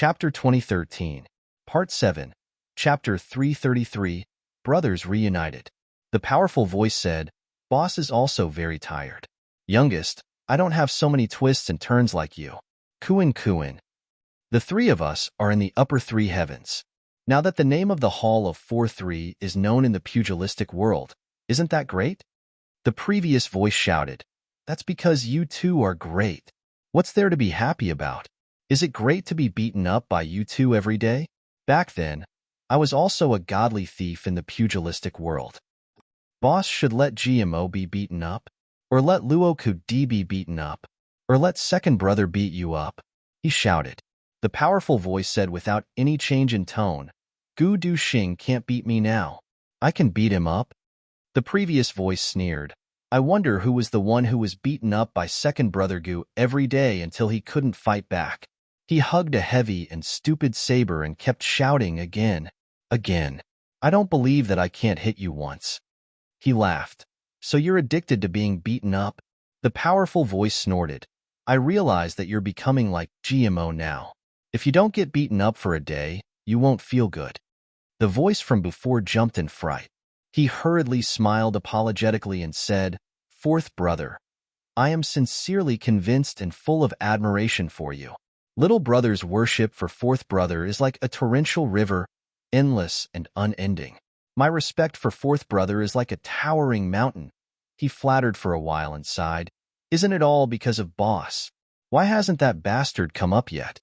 Chapter 2013, Part 7, Chapter 333, Brothers Reunited. The powerful voice said, "Boss is also very tired. Youngest, I don't have so many twists and turns like you. Cooin cooin. The three of us are in the upper three heavens. Now that the name of the Hall of 4-3 is known in the pugilistic world, isn't that great?" The previous voice shouted, "That's because you two are great. What's there to be happy about? Is it great to be beaten up by you two every day? Back then, I was also a godly thief in the pugilistic world. Boss should let GMO be beaten up, or let Luoku D be beaten up, or let second brother beat you up," he shouted. The powerful voice said without any change in tone, "Gu Du Xing can't beat me now. I can beat him up." The previous voice sneered, "I wonder who was the one who was beaten up by second brother Gu every day until he couldn't fight back." He hugged a heavy and stupid saber and kept shouting again. "I don't believe that I can't hit you once." He laughed. "So you're addicted to being beaten up?" The powerful voice snorted, "I realize that you're becoming like GMO now. If you don't get beaten up for a day, you won't feel good." The voice from before jumped in fright. He hurriedly smiled apologetically and said, "Fourth brother, I am sincerely convinced and full of admiration for you. Little brother's worship for fourth brother is like a torrential river, endless and unending. My respect for fourth brother is like a towering mountain." He flattered for a while and sighed, "Isn't it all because of Boss? Why hasn't that bastard come up yet?"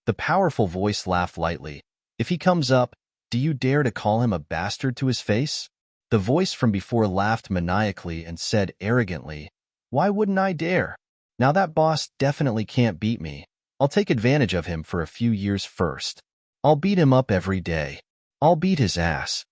The powerful voice laughed lightly. "If he comes up, do you dare to call him a bastard to his face?" The voice from before laughed maniacally and said arrogantly, "Why wouldn't I dare? Now that Boss definitely can't beat me. I'll take advantage of him for a few years first. I'll beat him up every day. I'll beat his ass."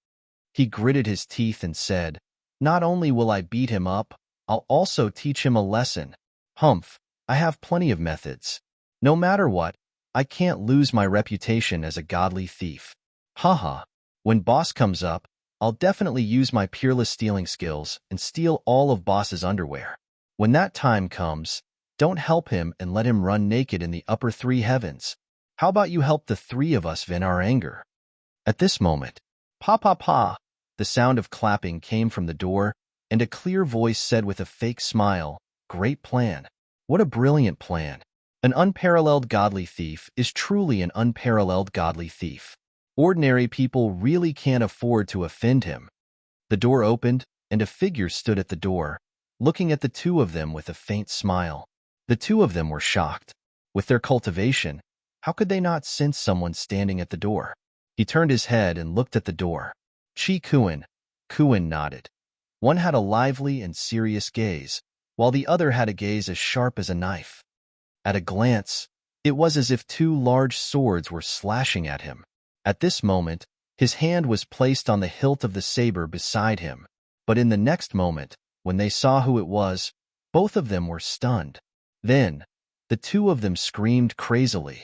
He gritted his teeth and said, "Not only will I beat him up, I'll also teach him a lesson. Humph, I have plenty of methods. No matter what, I can't lose my reputation as a godly thief. Haha, when Boss comes up, I'll definitely use my peerless stealing skills and steal all of Boss's underwear. When that time comes, don't help him and let him run naked in the upper three heavens. How about you help the three of us vent our anger?" At this moment, "Pa pa pa," the sound of clapping came from the door, and a clear voice said with a fake smile, "Great plan. What a brilliant plan. An unparalleled godly thief is truly an unparalleled godly thief. Ordinary people really can't afford to offend him." The door opened, and a figure stood at the door, looking at the two of them with a faint smile. The two of them were shocked. With their cultivation, how could they not sense someone standing at the door? He turned his head and looked at the door. Chi Kuin. Kuin nodded. One had a lively and serious gaze, while the other had a gaze as sharp as a knife. At a glance, it was as if two large swords were slashing at him. At this moment, his hand was placed on the hilt of the saber beside him, but in the next moment, when they saw who it was, both of them were stunned. Then, the two of them screamed crazily,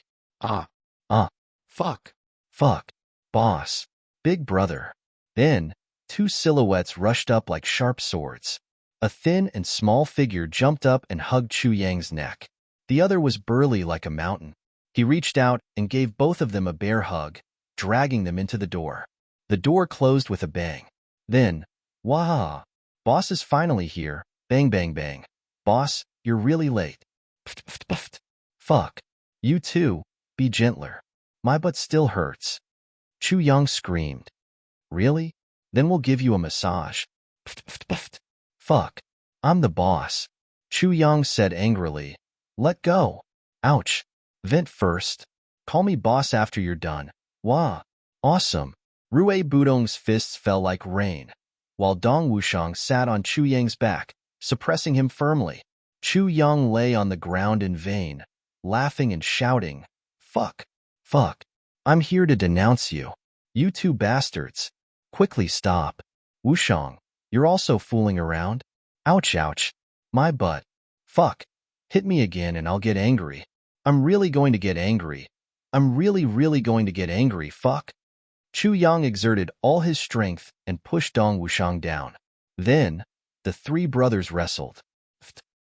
fuck, Boss, big brother." Then, two silhouettes rushed up like sharp swords. A thin and small figure jumped up and hugged Chu Yang's neck. The other was burly like a mountain. He reached out and gave both of them a bear hug, dragging them into the door. The door closed with a bang. Then, "Wah! Boss is finally here. Bang bang bang. Boss, you're really late. Pft, pft, pft. Fuck. You too, be gentler. My butt still hurts." Chu Yang screamed. "Really? Then we'll give you a massage. Pft, pft, pft. Fuck. I'm the boss." Chu Yang said angrily. "Let go. Ouch. Vent first. Call me boss after you're done. Wah. Awesome." Rue Budong's fists fell like rain, while Dong Wushang sat on Chu Yang's back, suppressing him firmly. Chu Yang lay on the ground in vain, laughing and shouting, Fuck. I'm here to denounce you. You two bastards. Quickly stop. Wushang, you're also fooling around? Ouch ouch. My butt. Fuck. Hit me again and I'll get angry. I'm really going to get angry. I'm really going to get angry, fuck." Chu Yang exerted all his strength and pushed Dong Wushang down. Then, the three brothers wrestled.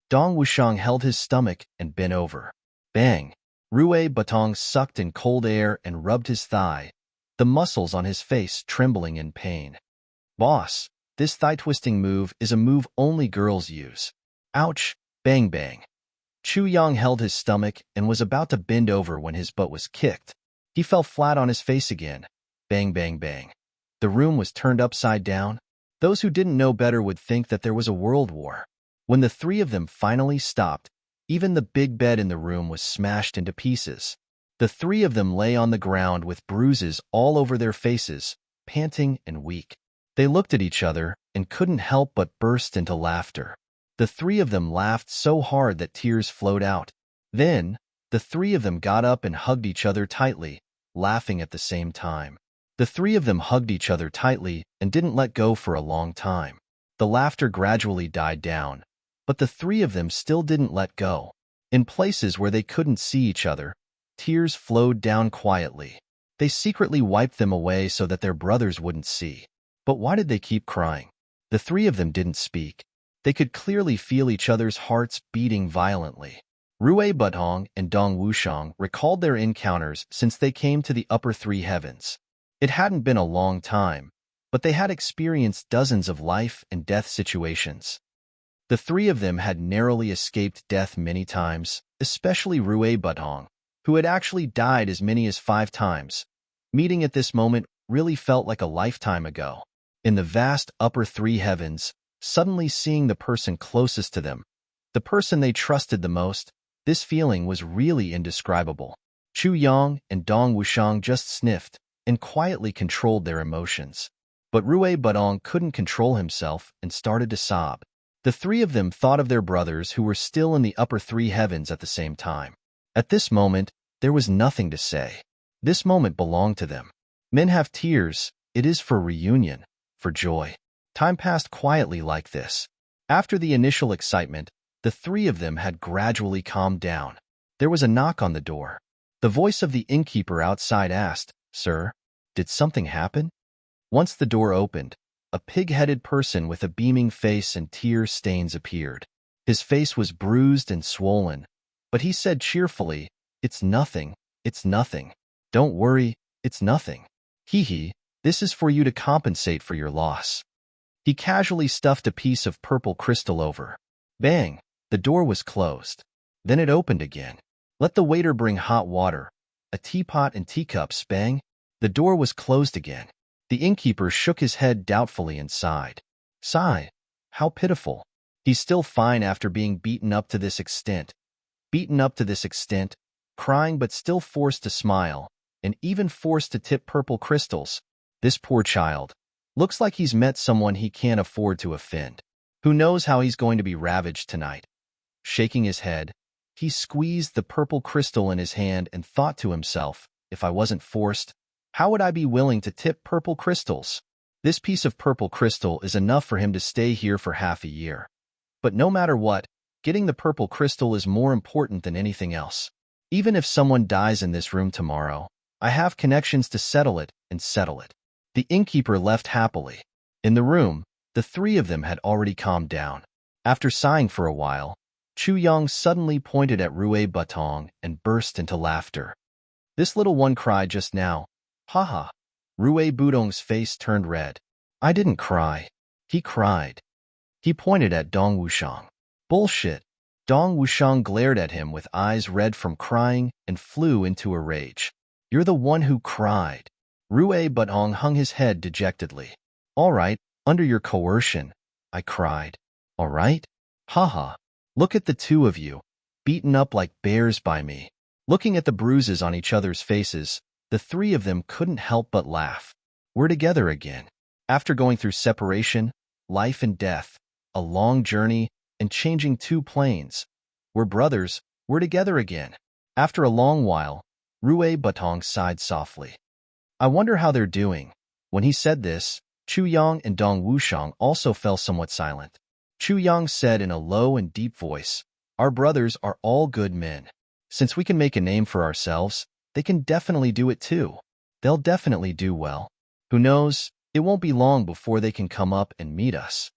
Dong Wushang held his stomach and bent over. Bang. Rue Batong sucked in cold air and rubbed his thigh, the muscles on his face trembling in pain. Boss, this thigh-twisting move is a move only girls use. Ouch, bang bang. Chu Yang held his stomach and was about to bend over when his butt was kicked. He fell flat on his face again. Bang bang bang. The room was turned upside down. Those who didn't know better would think that there was a world war. When the three of them finally stopped, even the big bed in the room was smashed into pieces. The three of them lay on the ground with bruises all over their faces, panting and weak. They looked at each other and couldn't help but burst into laughter. The three of them laughed so hard that tears flowed out. Then, the three of them got up and hugged each other tightly, laughing at the same time. The three of them hugged each other tightly and didn't let go for a long time. The laughter gradually died down, but the three of them still didn't let go. In places where they couldn't see each other, tears flowed down quietly. They secretly wiped them away so that their brothers wouldn't see. But why did they keep crying? The three of them didn't speak. They could clearly feel each other's hearts beating violently. Rue Batong and Dong Wushang recalled their encounters since they came to the upper three heavens. It hadn't been a long time, but they had experienced dozens of life and death situations. The three of them had narrowly escaped death many times, especially Rue Batong, who had actually died as many as 5 times. Meeting at this moment really felt like a lifetime ago. In the vast upper three heavens, suddenly seeing the person closest to them, the person they trusted the most, this feeling was really indescribable. Chu Yang and Dong Wushang just sniffed and quietly controlled their emotions. But Rue Batong couldn't control himself and started to sob. The three of them thought of their brothers who were still in the upper three heavens at the same time. At this moment, there was nothing to say. This moment belonged to them. Men have tears, it is for reunion, for joy. Time passed quietly like this. After the initial excitement, the three of them had gradually calmed down. There was a knock on the door. The voice of the innkeeper outside asked, "Sir, did something happen?" Once the door opened, a pig-headed person with a beaming face and tear stains appeared. His face was bruised and swollen, but he said cheerfully, "It's nothing, it's nothing. Don't worry, it's nothing. Hee, this is for you to compensate for your loss." He casually stuffed a piece of purple crystal over. Bang! The door was closed. Then it opened again. "Let the waiter bring hot water, a teapot and teacups." Bang! The door was closed again. The innkeeper shook his head doubtfully and sighed. Sigh. How pitiful. He's still fine after being beaten up to this extent. Beaten up to this extent, crying but still forced to smile, and even forced to tip purple crystals. This poor child. Looks like he's met someone he can't afford to offend. Who knows how he's going to be ravaged tonight. Shaking his head, he squeezed the purple crystal in his hand and thought to himself, if I wasn't forced, how would I be willing to tip purple crystals? This piece of purple crystal is enough for him to stay here for half a year. But no matter what, getting the purple crystal is more important than anything else. Even if someone dies in this room tomorrow, I have connections to settle it and settle it. The innkeeper left happily. In the room, the three of them had already calmed down. After sighing for a while, Chu Yang suddenly pointed at Rue Batong and burst into laughter. This little one cried just now. Ha ha. Rue Batong's face turned red. I didn't cry. He cried. He pointed at Dong Wushang. Bullshit. Dong Wushang glared at him with eyes red from crying and flew into a rage. You're the one who cried. Rue Batong hung his head dejectedly. All right, under your coercion, I cried. All right? Ha. Look at the two of you, beaten up like bears by me. Looking at the bruises on each other's faces, the three of them couldn't help but laugh. We're together again. After going through separation, life and death, a long journey, and changing 2 planes. We're brothers, we're together again. After a long while, Rue Batong sighed softly. I wonder how they're doing. When he said this, Chu Yang and Dong Wushang also fell somewhat silent. Chu Yang said in a low and deep voice, Our brothers are all good men. Since we can make a name for ourselves, they can definitely do it too. They'll definitely do well. Who knows, it won't be long before they can come up and meet us.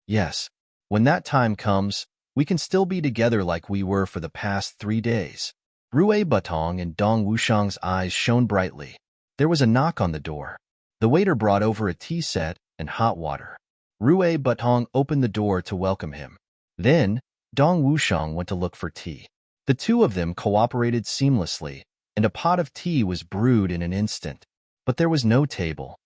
Yes, when that time comes, we can still be together like we were for the past 3 days. Rui Butong and Dong Wushang's eyes shone brightly. There was a knock on the door. The waiter brought over a tea set and hot water. Rui Butong opened the door to welcome him. Then, Dong Wushang went to look for tea. The two of them cooperated seamlessly, and a pot of tea was brewed in an instant. But there was no table.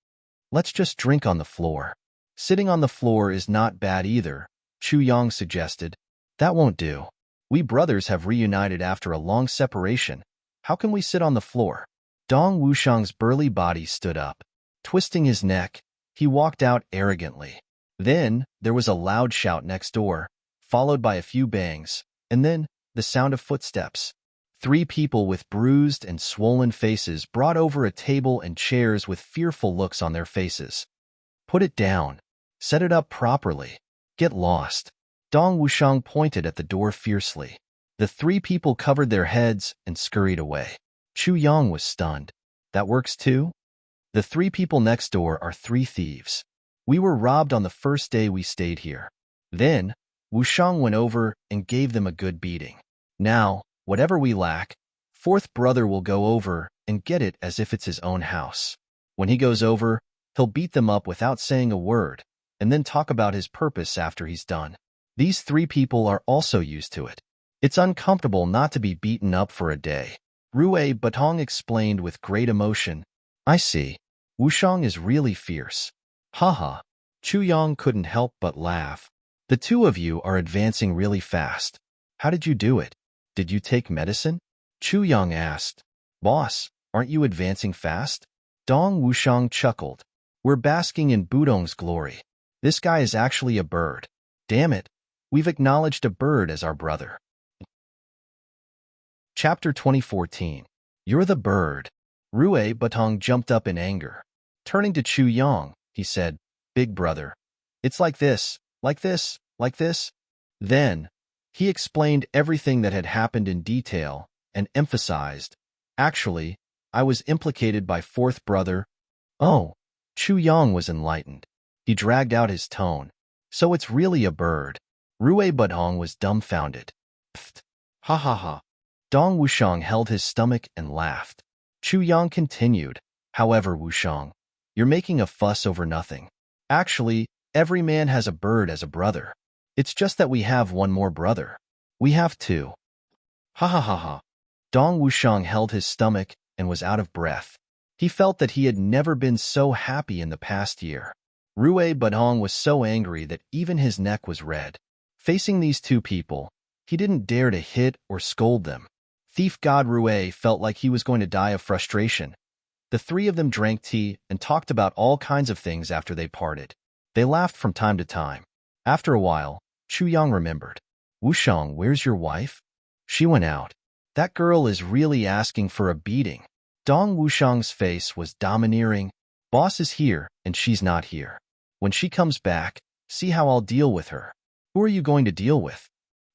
Let's just drink on the floor. Sitting on the floor is not bad either, Chu Yang suggested. That won't do. We brothers have reunited after a long separation. How can we sit on the floor? Dong Wushang's burly body stood up. Twisting his neck, he walked out arrogantly. Then, there was a loud shout next door, followed by a few bangs, and then, the sound of footsteps. 3 people with bruised and swollen faces brought over a table and chairs with fearful looks on their faces. Put it down. Set it up properly. Get lost. Dong Wushang pointed at the door fiercely. The 3 people covered their heads and scurried away. Chu Yang was stunned. That works too? The 3 people next door are 3 thieves. We were robbed on the first day we stayed here. Then, Wushang went over and gave them a good beating. Now, whatever we lack, 4th brother will go over and get it as if it's his own house. When he goes over, he'll beat them up without saying a word, and then talk about his purpose after he's done. These 3 people are also used to it. It's uncomfortable not to be beaten up for a day. Rui Butong explained with great emotion. I see. Wushang is really fierce. Haha. Chu Yang couldn't help but laugh. The 2 of you are advancing really fast. How did you do it? Did you take medicine? Chu Yang asked. Boss, aren't you advancing fast? Dong Wushang chuckled. We're basking in Budong's glory. This guy is actually a bird. Damn it. We've acknowledged a bird as our brother. Chapter 2014. You're the bird. Rui Butong jumped up in anger. Turning to Chu Yang, he said, Big brother. It's like this, like this, like this. Then, he explained everything that had happened in detail and emphasized, actually, I was implicated by 4th brother. Oh, Chu Yang was enlightened. He dragged out his tone. So it's really a bird. Rui Butong was dumbfounded. Pfft. Ha ha ha. Dong Wushang held his stomach and laughed. Chu Yang continued, however, Wushang, you're making a fuss over nothing. Actually, every man has a bird as a brother. It's just that we have one more brother. We have 2. Ha ha ha ha. Dong Wushang held his stomach and was out of breath. He felt that he had never been so happy in the past year. Rui Butong was so angry that even his neck was red. Facing these 2 people, he didn't dare to hit or scold them. Thief God Rui felt like he was going to die of frustration. The 3 of them drank tea and talked about all kinds of things after they parted. They laughed from time to time. After a while, Chu Yang remembered. Wushang, where's your wife? She went out. That girl is really asking for a beating. Dong Wushang's face was domineering. Boss is here, and she's not here. When she comes back, see how I'll deal with her. Who are you going to deal with?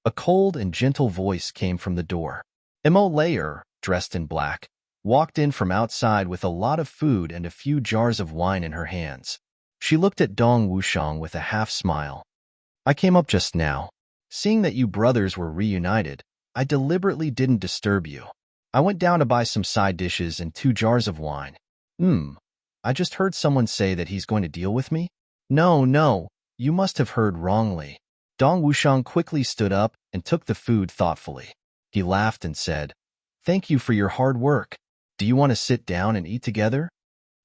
A cold and gentle voice came from the door. Mo Layer, dressed in black, walked in from outside with a lot of food and a few jars of wine in her hands. She looked at Dong Wushang with a half-smile. I came up just now. Seeing that you brothers were reunited, I deliberately didn't disturb you. I went down to buy some side dishes and 2 jars of wine. I just heard someone say that he's going to deal with me? No, you must have heard wrongly. Dong Wushang quickly stood up and took the food thoughtfully. He laughed and said, Thank you for your hard work. Do you want to sit down and eat together?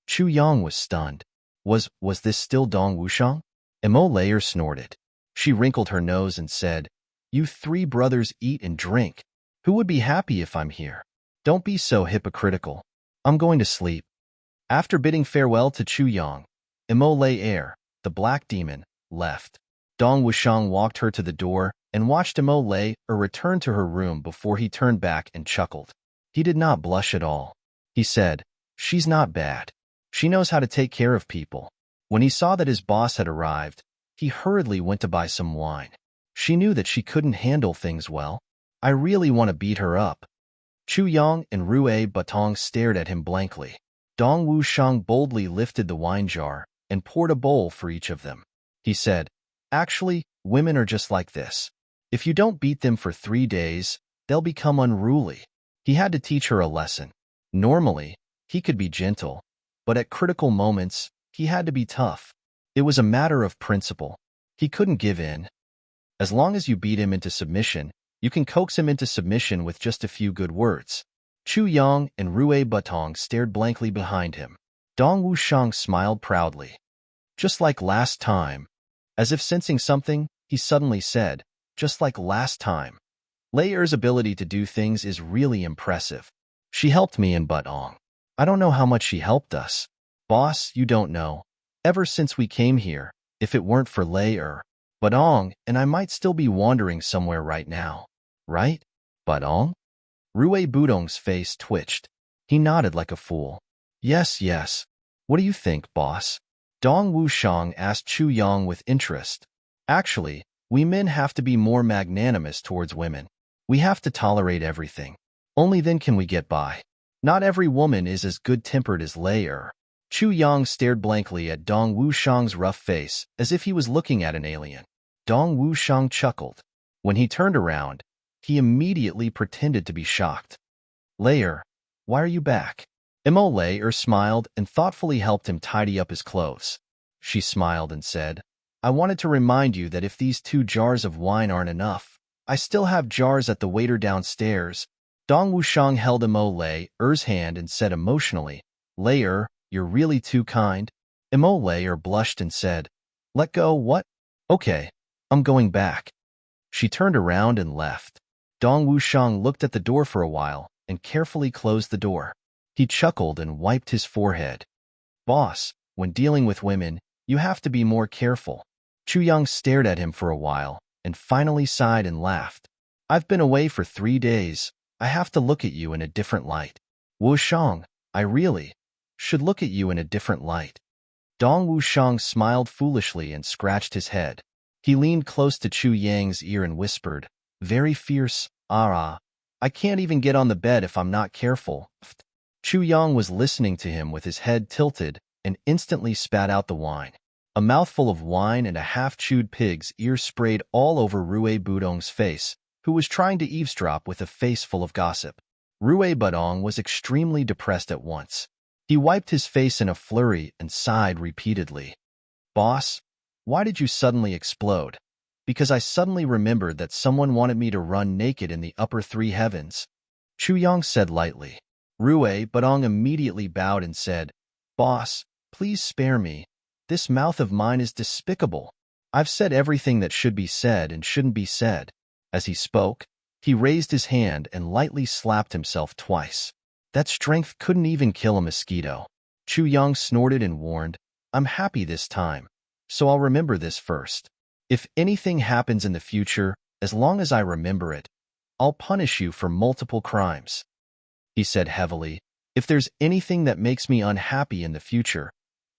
Chu Yang was stunned. Was this still Dong Wushang? Mo Layer snorted. She wrinkled her nose and said, You 3 brothers eat and drink. Who would be happy if I'm here? Don't be so hypocritical. I'm going to sleep. After bidding farewell to Chu Yang, Mo Layer, the black demon, left. Dong Wushang walked her to the door and watched Mo Layer return to her room before he turned back and chuckled. He did not blush at all. He said, She's not bad. She knows how to take care of people. When he saw that his boss had arrived, he hurriedly went to buy some wine. She knew that she couldn't handle things well. I really want to beat her up. Chu Yang and Rui Butong stared at him blankly. Dong Wushang boldly lifted the wine jar and poured a bowl for each of them. He said, Actually, women are just like this. If you don't beat them for 3 days, they'll become unruly. He had to teach her a lesson. Normally, he could be gentle, but at critical moments, he had to be tough. It was a matter of principle. He couldn't give in. As long as you beat him into submission, you can coax him into submission with just a few good words. Chu Yang and Rue Butong stared blankly behind him. Dong Wushang smiled proudly. Just like last time. As if sensing something, he suddenly said, just like last time. Lei Er's ability to do things is really impressive. She helped me in Butong. I don't know how much she helped us. Boss, you don't know. Ever since we came here, if it weren't for Lei Er, Butong and I might still be wandering somewhere right now. Right? Butong? Rue Budong's face twitched. He nodded like a fool. Yes, yes. What do you think, boss? Dong Wushang asked Chu Yang with interest. Actually, we men have to be more magnanimous towards women. We have to tolerate everything. Only then can we get by. Not every woman is as good-tempered as Lei Er. Chu Yang stared blankly at Dong Wushang's rough face, as if he was looking at an alien. Dong Wushang chuckled. When he turned around, he immediately pretended to be shocked. Lei Er, why are you back? Lei Er smiled and thoughtfully helped him tidy up his clothes. She smiled and said, I wanted to remind you that if these 2 jars of wine aren't enough, I still have jars at the waiter downstairs. Dong Wushang held Lei Er's hand and said emotionally, Lei Er, you're really too kind. Lei Er blushed and said, let go, what? Okay, I'm going back. She turned around and left. Dong Wushang looked at the door for a while and carefully closed the door. He chuckled and wiped his forehead. Boss, when dealing with women, you have to be more careful. Chu Yang stared at him for a while and finally sighed and laughed. I've been away for 3 days. I have to look at you in a different light. Wushang, I really should look at you in a different light. Dong Wushang smiled foolishly and scratched his head. He leaned close to Chu Yang's ear and whispered, very fierce, I can't even get on the bed if I'm not careful. Chu Yang was listening to him with his head tilted and instantly spat out the wine. A mouthful of wine and a half-chewed pig's ear sprayed all over Rue Budong's face, who was trying to eavesdrop with a face full of gossip. Rue Budong was extremely depressed at once. He wiped his face in a flurry and sighed repeatedly. Boss, why did you suddenly explode? Because I suddenly remembered that someone wanted me to run naked in the upper 3 heavens. Chu Yang said lightly. Rue Budong immediately bowed and said, Boss, please spare me. This mouth of mine is despicable. I've said everything that should be said and shouldn't be said. As he spoke, he raised his hand and lightly slapped himself twice. That strength couldn't even kill a mosquito. Chu Yang snorted and warned, I'm happy this time, so I'll remember this first. If anything happens in the future, as long as I remember it, I'll punish you for multiple crimes. He said heavily, if there's anything that makes me unhappy in the future,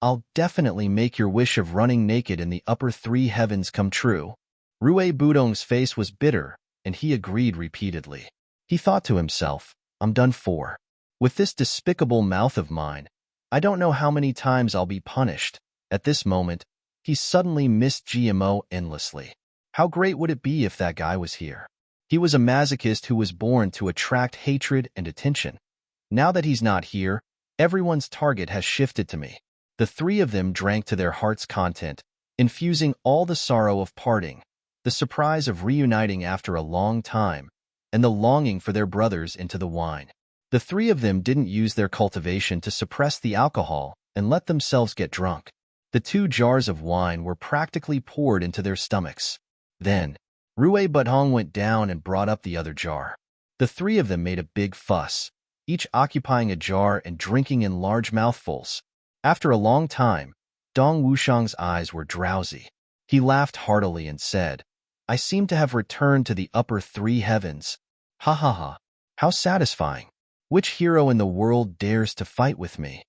I'll definitely make your wish of running naked in the upper 3 heavens come true. Rue Budong's face was bitter, and he agreed repeatedly. He thought to himself, I'm done for. With this despicable mouth of mine, I don't know how many times I'll be punished. At this moment, he suddenly missed GMO endlessly. How great would it be if that guy was here? He was a masochist who was born to attract hatred and attention. Now that he's not here, everyone's target has shifted to me. The 3 of them drank to their heart's content, infusing all the sorrow of parting, the surprise of reuniting after a long time, and the longing for their brothers into the wine. The 3 of them didn't use their cultivation to suppress the alcohol and let themselves get drunk. The 2 jars of wine were practically poured into their stomachs. Then, Rue Budong went down and brought up the other jar. The 3 of them made a big fuss, each occupying a jar and drinking in large mouthfuls. After a long time, Dong Wushang's eyes were drowsy. He laughed heartily and said, I seem to have returned to the upper 3 heavens. Ha ha ha. How satisfying. Which hero in the world dares to fight with me?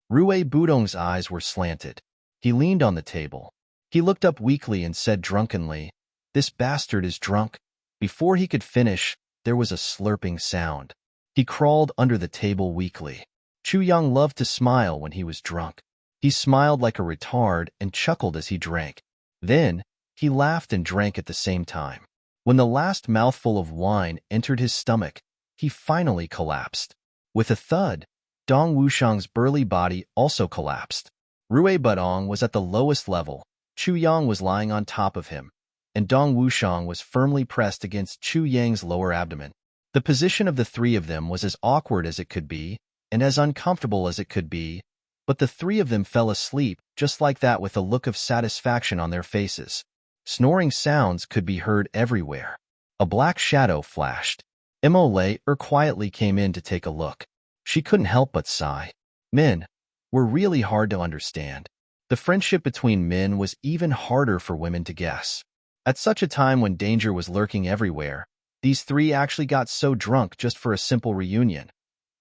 Rue Budong's eyes were slanted. He leaned on the table. He looked up weakly and said drunkenly, This bastard is drunk. Before he could finish, there was a slurping sound. He crawled under the table weakly. Chu Yang loved to smile when he was drunk. He smiled like a retard and chuckled as he drank. Then, he laughed and drank at the same time. When the last mouthful of wine entered his stomach, he finally collapsed. With a thud, Dong Wushang's burly body also collapsed. Rui Budong was at the lowest level, Chu Yang was lying on top of him, and Dong Wushang was firmly pressed against Chu Yang's lower abdomen. The position of the three of them was as awkward as it could be, and as uncomfortable as it could be, but the three of them fell asleep just like that with a look of satisfaction on their faces. Snoring sounds could be heard everywhere. A black shadow flashed. Emole quietly came in to take a look. She couldn't help but sigh. Men were really hard to understand. The friendship between men was even harder for women to guess. At such a time when danger was lurking everywhere, these three actually got so drunk just for a simple reunion.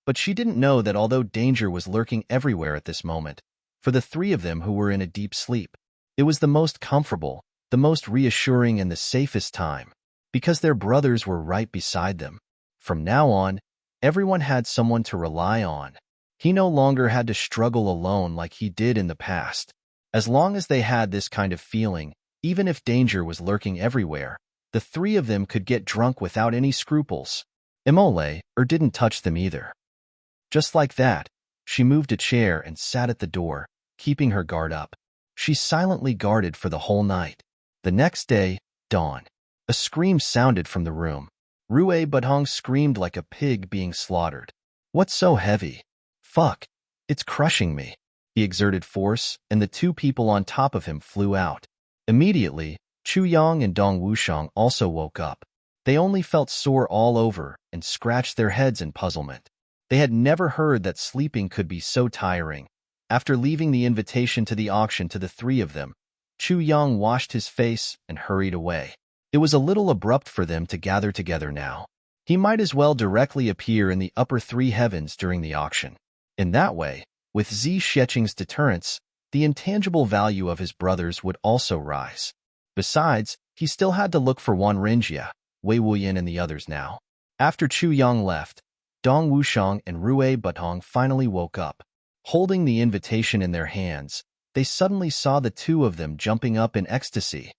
But she didn't know that although danger was lurking everywhere at this moment, for the three of them who were in a deep sleep, it was the most comfortable, the most reassuring, and the safest time, because their brothers were right beside them. From now on, everyone had someone to rely on. He no longer had to struggle alone like he did in the past. As long as they had this kind of feeling, even if danger was lurking everywhere, the three of them could get drunk without any scruples. Emole didn't touch them either. Just like that, she moved a chair and sat at the door, keeping her guard up. She silently guarded for the whole night. The next day, dawn. A scream sounded from the room. Rui Budong screamed like a pig being slaughtered. What's so heavy? Fuck, it's crushing me. He exerted force, and the two people on top of him flew out. Immediately, Chu Yang and Dong Wushang also woke up. They only felt sore all over and scratched their heads in puzzlement. They had never heard that sleeping could be so tiring. After leaving the invitation to the auction to the three of them, Chu Yang washed his face and hurried away. It was a little abrupt for them to gather together now. He might as well directly appear in the upper three heavens during the auction. In that way, with Zi Sheqing's deterrence, the intangible value of his brothers would also rise. Besides, he still had to look for Wan Renjia, Wei Wuyan, and the others now. After Chu Yang left, Dong Wushang and Rui Budong finally woke up. Holding the invitation in their hands, they suddenly saw the two of them jumping up in ecstasy.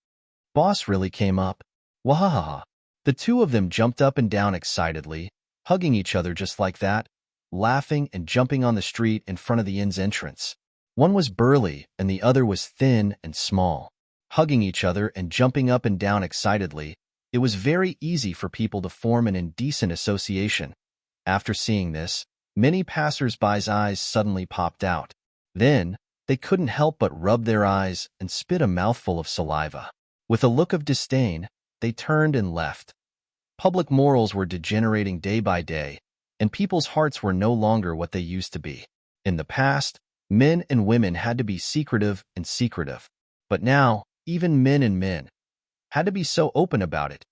Boss really came up. Wahahaha. The two of them jumped up and down excitedly, hugging each other just like that, laughing and jumping on the street in front of the inn's entrance. One was burly and the other was thin and small. Hugging each other and jumping up and down excitedly, it was very easy for people to form an indecent association. After seeing this, many passers-by's eyes suddenly popped out. Then, they couldn't help but rub their eyes and spit a mouthful of saliva. With a look of disdain, they turned and left. Public morals were degenerating day by day, and people's hearts were no longer what they used to be. In the past, men and women had to be secretive and secretive. But now, even men and men had to be so open about it.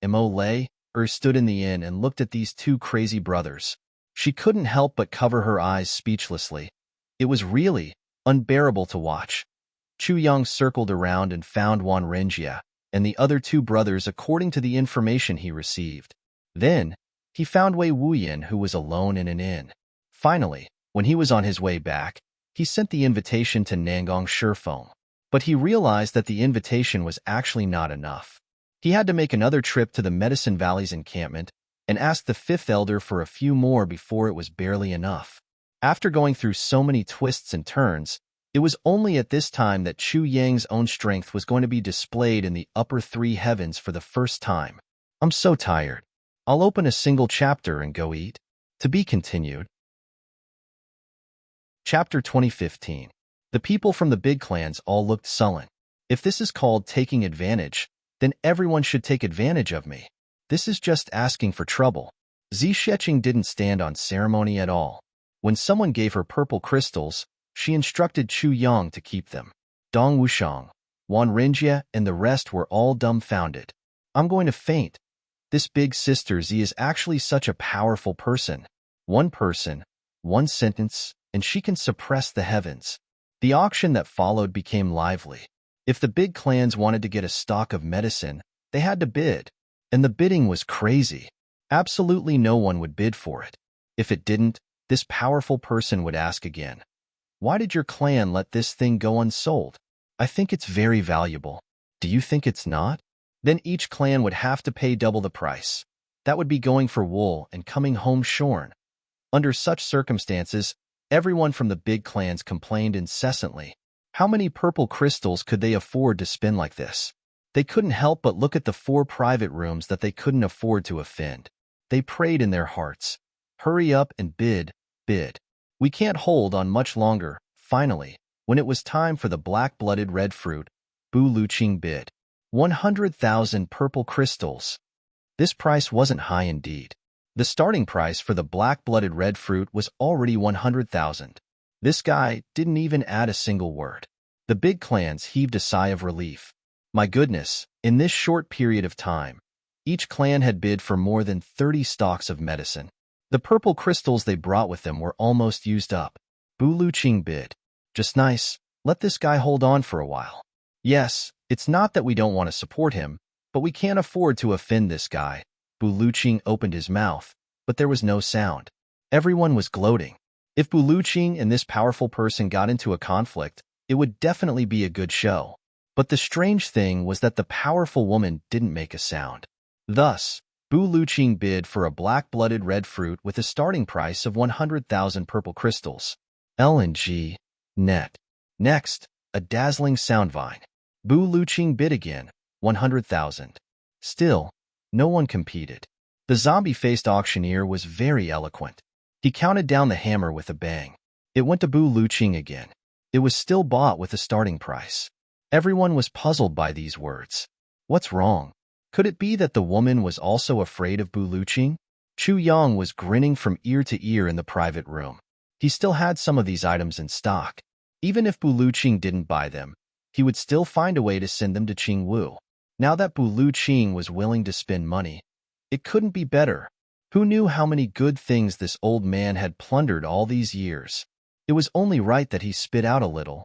Emole stood in the inn and looked at these two crazy brothers. She couldn't help but cover her eyes speechlessly. It was really unbearable to watch. Chu Yang circled around and found Wan Renjia and the other two brothers according to the information he received. Then, he found Wei Wuyan, who was alone in an inn. Finally, when he was on his way back, he sent the invitation to Nangong Shifeng. But he realized that the invitation was actually not enough. He had to make another trip to the Medicine Valley's encampment and ask the fifth elder for a few more before it was barely enough. After going through so many twists and turns, it was only at this time that Chu Yang's own strength was going to be displayed in the upper three heavens for the first time. I'm so tired. I'll open a single chapter and go eat. To be continued. Chapter 2015. The people from the big clans all looked sullen. If this is called taking advantage, then everyone should take advantage of me. This is just asking for trouble. Zi Sheqing didn't stand on ceremony at all. When someone gave her purple crystals, she instructed Chu Yang to keep them. Dong Wushang, Wan Renjia, and the rest were all dumbfounded. I'm going to faint. This big sister Zi is actually such a powerful person. One person, one sentence, and she can suppress the heavens. The auction that followed became lively. If the big clans wanted to get a stock of medicine, they had to bid. And the bidding was crazy. Absolutely no one would bid for it. If it didn't, this powerful person would ask again. Why did your clan let this thing go unsold? I think it's very valuable. Do you think it's not? Then each clan would have to pay double the price. That would be going for wool and coming home shorn. Under such circumstances, everyone from the big clans complained incessantly. How many purple crystals could they afford to spend like this? They couldn't help but look at the 4 private rooms that they couldn't afford to offend. They prayed in their hearts. Hurry up and bid. We can't hold on much longer. Finally, when it was time for the black-blooded red fruit, Bu Luqing bid 100,000 purple crystals. This price wasn't high indeed. The starting price for the black-blooded red fruit was already 100,000. This guy didn't even add a single word. The big clans heaved a sigh of relief. My goodness, in this short period of time, each clan had bid for more than 30 stalks of medicine. The purple crystals they brought with them were almost used up. Bu Luqing bid. Just nice, let this guy hold on for a while. Yes, it's not that we don't want to support him, but we can't afford to offend this guy. Bu Luqing opened his mouth, but there was no sound. Everyone was gloating. If Bu Luqing and this powerful person got into a conflict, it would definitely be a good show. But the strange thing was that the powerful woman didn't make a sound. Thus, Bu Luqing bid for a black-blooded red fruit with a starting price of 100,000 purple crystals. L&G. Net. Next, a dazzling sound vine. Bu Luqing bid again, 100,000. Still, no one competed. The zombie-faced auctioneer was very eloquent. He counted down the hammer with a bang. It went to Bu Luqing again. It was still bought with a starting price. Everyone was puzzled by these words. What's wrong? Could it be that the woman was also afraid of Bu Luqing? Chu Yang was grinning from ear to ear in the private room. He still had some of these items in stock. Even if Bu Luqing didn't buy them, he would still find a way to send them to Qingwu. Now that Bu Luqing was willing to spend money, it couldn't be better. Who knew how many good things this old man had plundered all these years? It was only right that he spit out a little.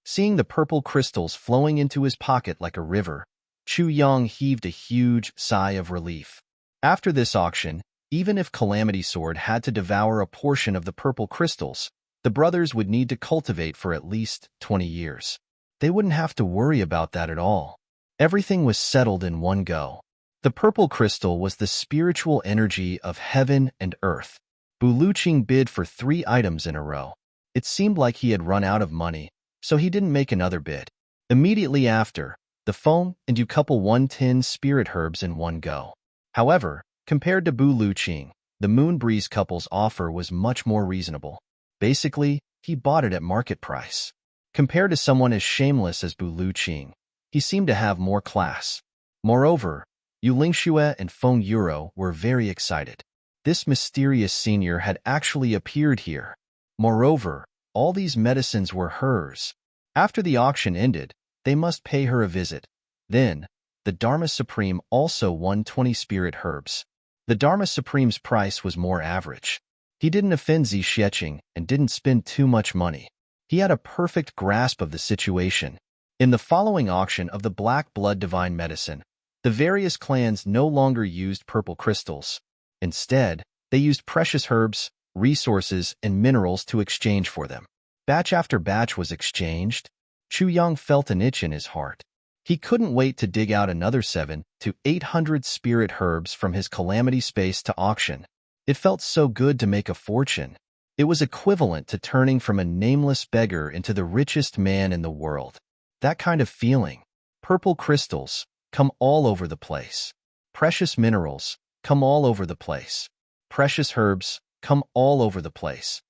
Seeing the purple crystals flowing into his pocket like a river, Chu Yang heaved a huge sigh of relief. After this auction, even if Calamity Sword had to devour a portion of the purple crystals, the brothers would need to cultivate for at least 20 years. They wouldn't have to worry about that at all. Everything was settled in one go. The purple crystal was the spiritual energy of heaven and earth. Bu Luqing bid for 3 items in a row. It seemed like he had run out of money, so he didn't make another bid. Immediately after, the foam and you couple 110 spirit herbs in one go. However, compared to Bu Luqing, the Moon Breeze couple's offer was much more reasonable. Basically, he bought it at market price. Compared to someone as shameless as Bu Luqing, he seemed to have more class. Moreover, Yu Lingxue and Feng Euro were very excited. This mysterious senior had actually appeared here. Moreover, all these medicines were hers. After the auction ended, they must pay her a visit. Then, the Dharma Supreme also won 20 spirit herbs. The Dharma Supreme's price was more average. He didn't offend Zi Xieching and didn't spend too much money. He had a perfect grasp of the situation. In the following auction of the Black Blood Divine Medicine, the various clans no longer used purple crystals. Instead, they used precious herbs, resources, and minerals to exchange for them. Batch after batch was exchanged. Chu Yang felt an itch in his heart. He couldn't wait to dig out another 700 to 800 spirit herbs from his calamity space to auction. It felt so good to make a fortune. It was equivalent to turning from a nameless beggar into the richest man in the world. That kind of feeling. Purple crystals, come all over the place. Precious minerals, come all over the place. Precious herbs, come all over the place.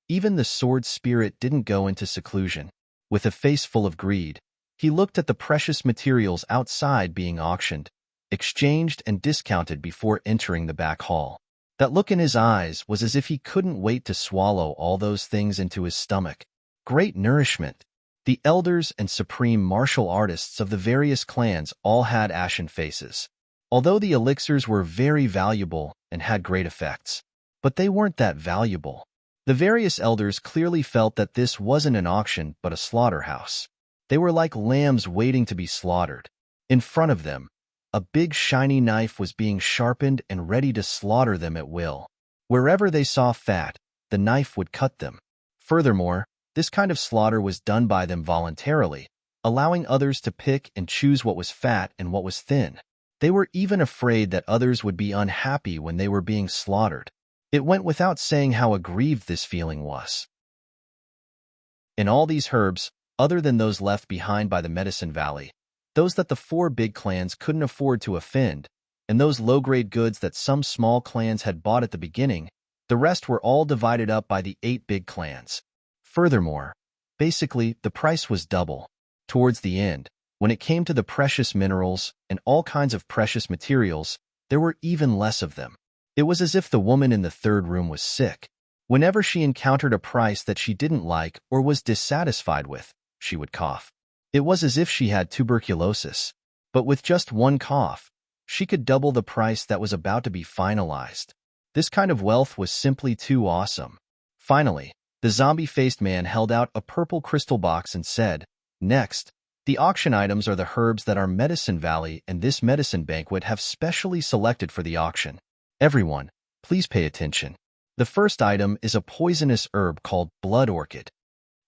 Even the sword spirit didn't go into seclusion. With a face full of greed, he looked at the precious materials outside being auctioned, exchanged and discounted before entering the back hall. That look in his eyes was as if he couldn't wait to swallow all those things into his stomach. Great nourishment. The elders and supreme martial artists of the various clans all had ashen faces. Although the elixirs were very valuable and had great effects, but they weren't that valuable. The various elders clearly felt that this wasn't an auction but a slaughterhouse. They were like lambs waiting to be slaughtered. In front of them, a big shiny knife was being sharpened and ready to slaughter them at will. Wherever they saw fat, the knife would cut them. Furthermore, this kind of slaughter was done by them voluntarily, allowing others to pick and choose what was fat and what was thin. They were even afraid that others would be unhappy when they were being slaughtered. It went without saying how aggrieved this feeling was. In all these herbs, other than those left behind by the Medicine Valley, those that the 4 big clans couldn't afford to offend, and those low-grade goods that some small clans had bought at the beginning, the rest were all divided up by the 8 big clans. Furthermore, basically, the price was double. Towards the end, when it came to the precious minerals and all kinds of precious materials, there were even less of them. It was as if the woman in the 3rd room was sick. Whenever she encountered a price that she didn't like or was dissatisfied with, she would cough. It was as if she had tuberculosis. But with just one cough, she could double the price that was about to be finalized. This kind of wealth was simply too awesome. Finally, the zombie-faced man held out a purple crystal box and said, "Next, the auction items are the herbs that our Medicine Valley and this medicine banquet have specially selected for the auction. Everyone, please pay attention. The first item is a poisonous herb called blood orchid."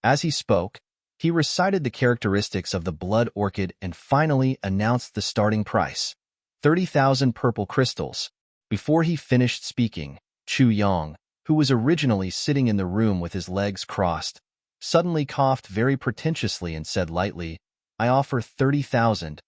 As he spoke, he recited the characteristics of the blood orchid and finally announced the starting price, 30,000 purple crystals. Before he finished speaking, Chu Yang, who was originally sitting in the room with his legs crossed, suddenly coughed very pretentiously and said lightly, "I offer 30,000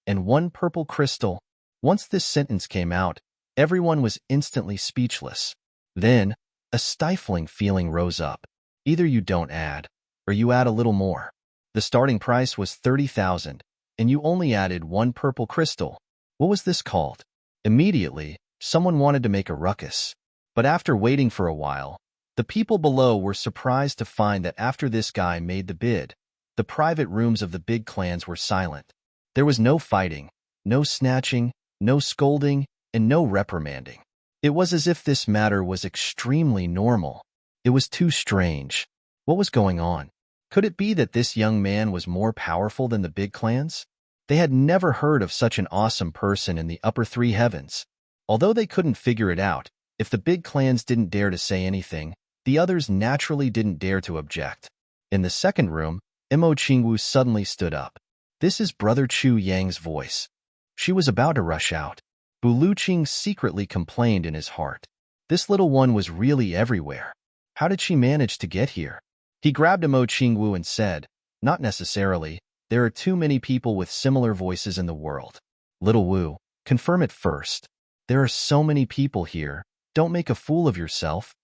and 1 purple crystal." Once this sentence came out, everyone was instantly speechless. Then, a stifling feeling rose up. Either you don't add, or you add a little more. The starting price was 30,000, and you only added 1 purple crystal. What was this called? Immediately, someone wanted to make a ruckus. But after waiting for a while, the people below were surprised to find that after this guy made the bid, the private rooms of the big clans were silent. There was no fighting, no snatching, no scolding, and no reprimanding. It was as if this matter was extremely normal. It was too strange. What was going on? Could it be that this young man was more powerful than the big clans? They had never heard of such an awesome person in the upper 3 heavens. Although they couldn't figure it out, if the big clans didn't dare to say anything, the others naturally didn't dare to object. In the second room, Mo Qingwu suddenly stood up. "This is Brother Chu Yang's voice." She was about to rush out. Bu Luqing secretly complained in his heart. This little one was really everywhere. How did she manage to get here? He grabbed Mo Qingwu and said, "Not necessarily. There are too many people with similar voices in the world. Little Wu, confirm it first. There are so many people here. Don't make a fool of yourself."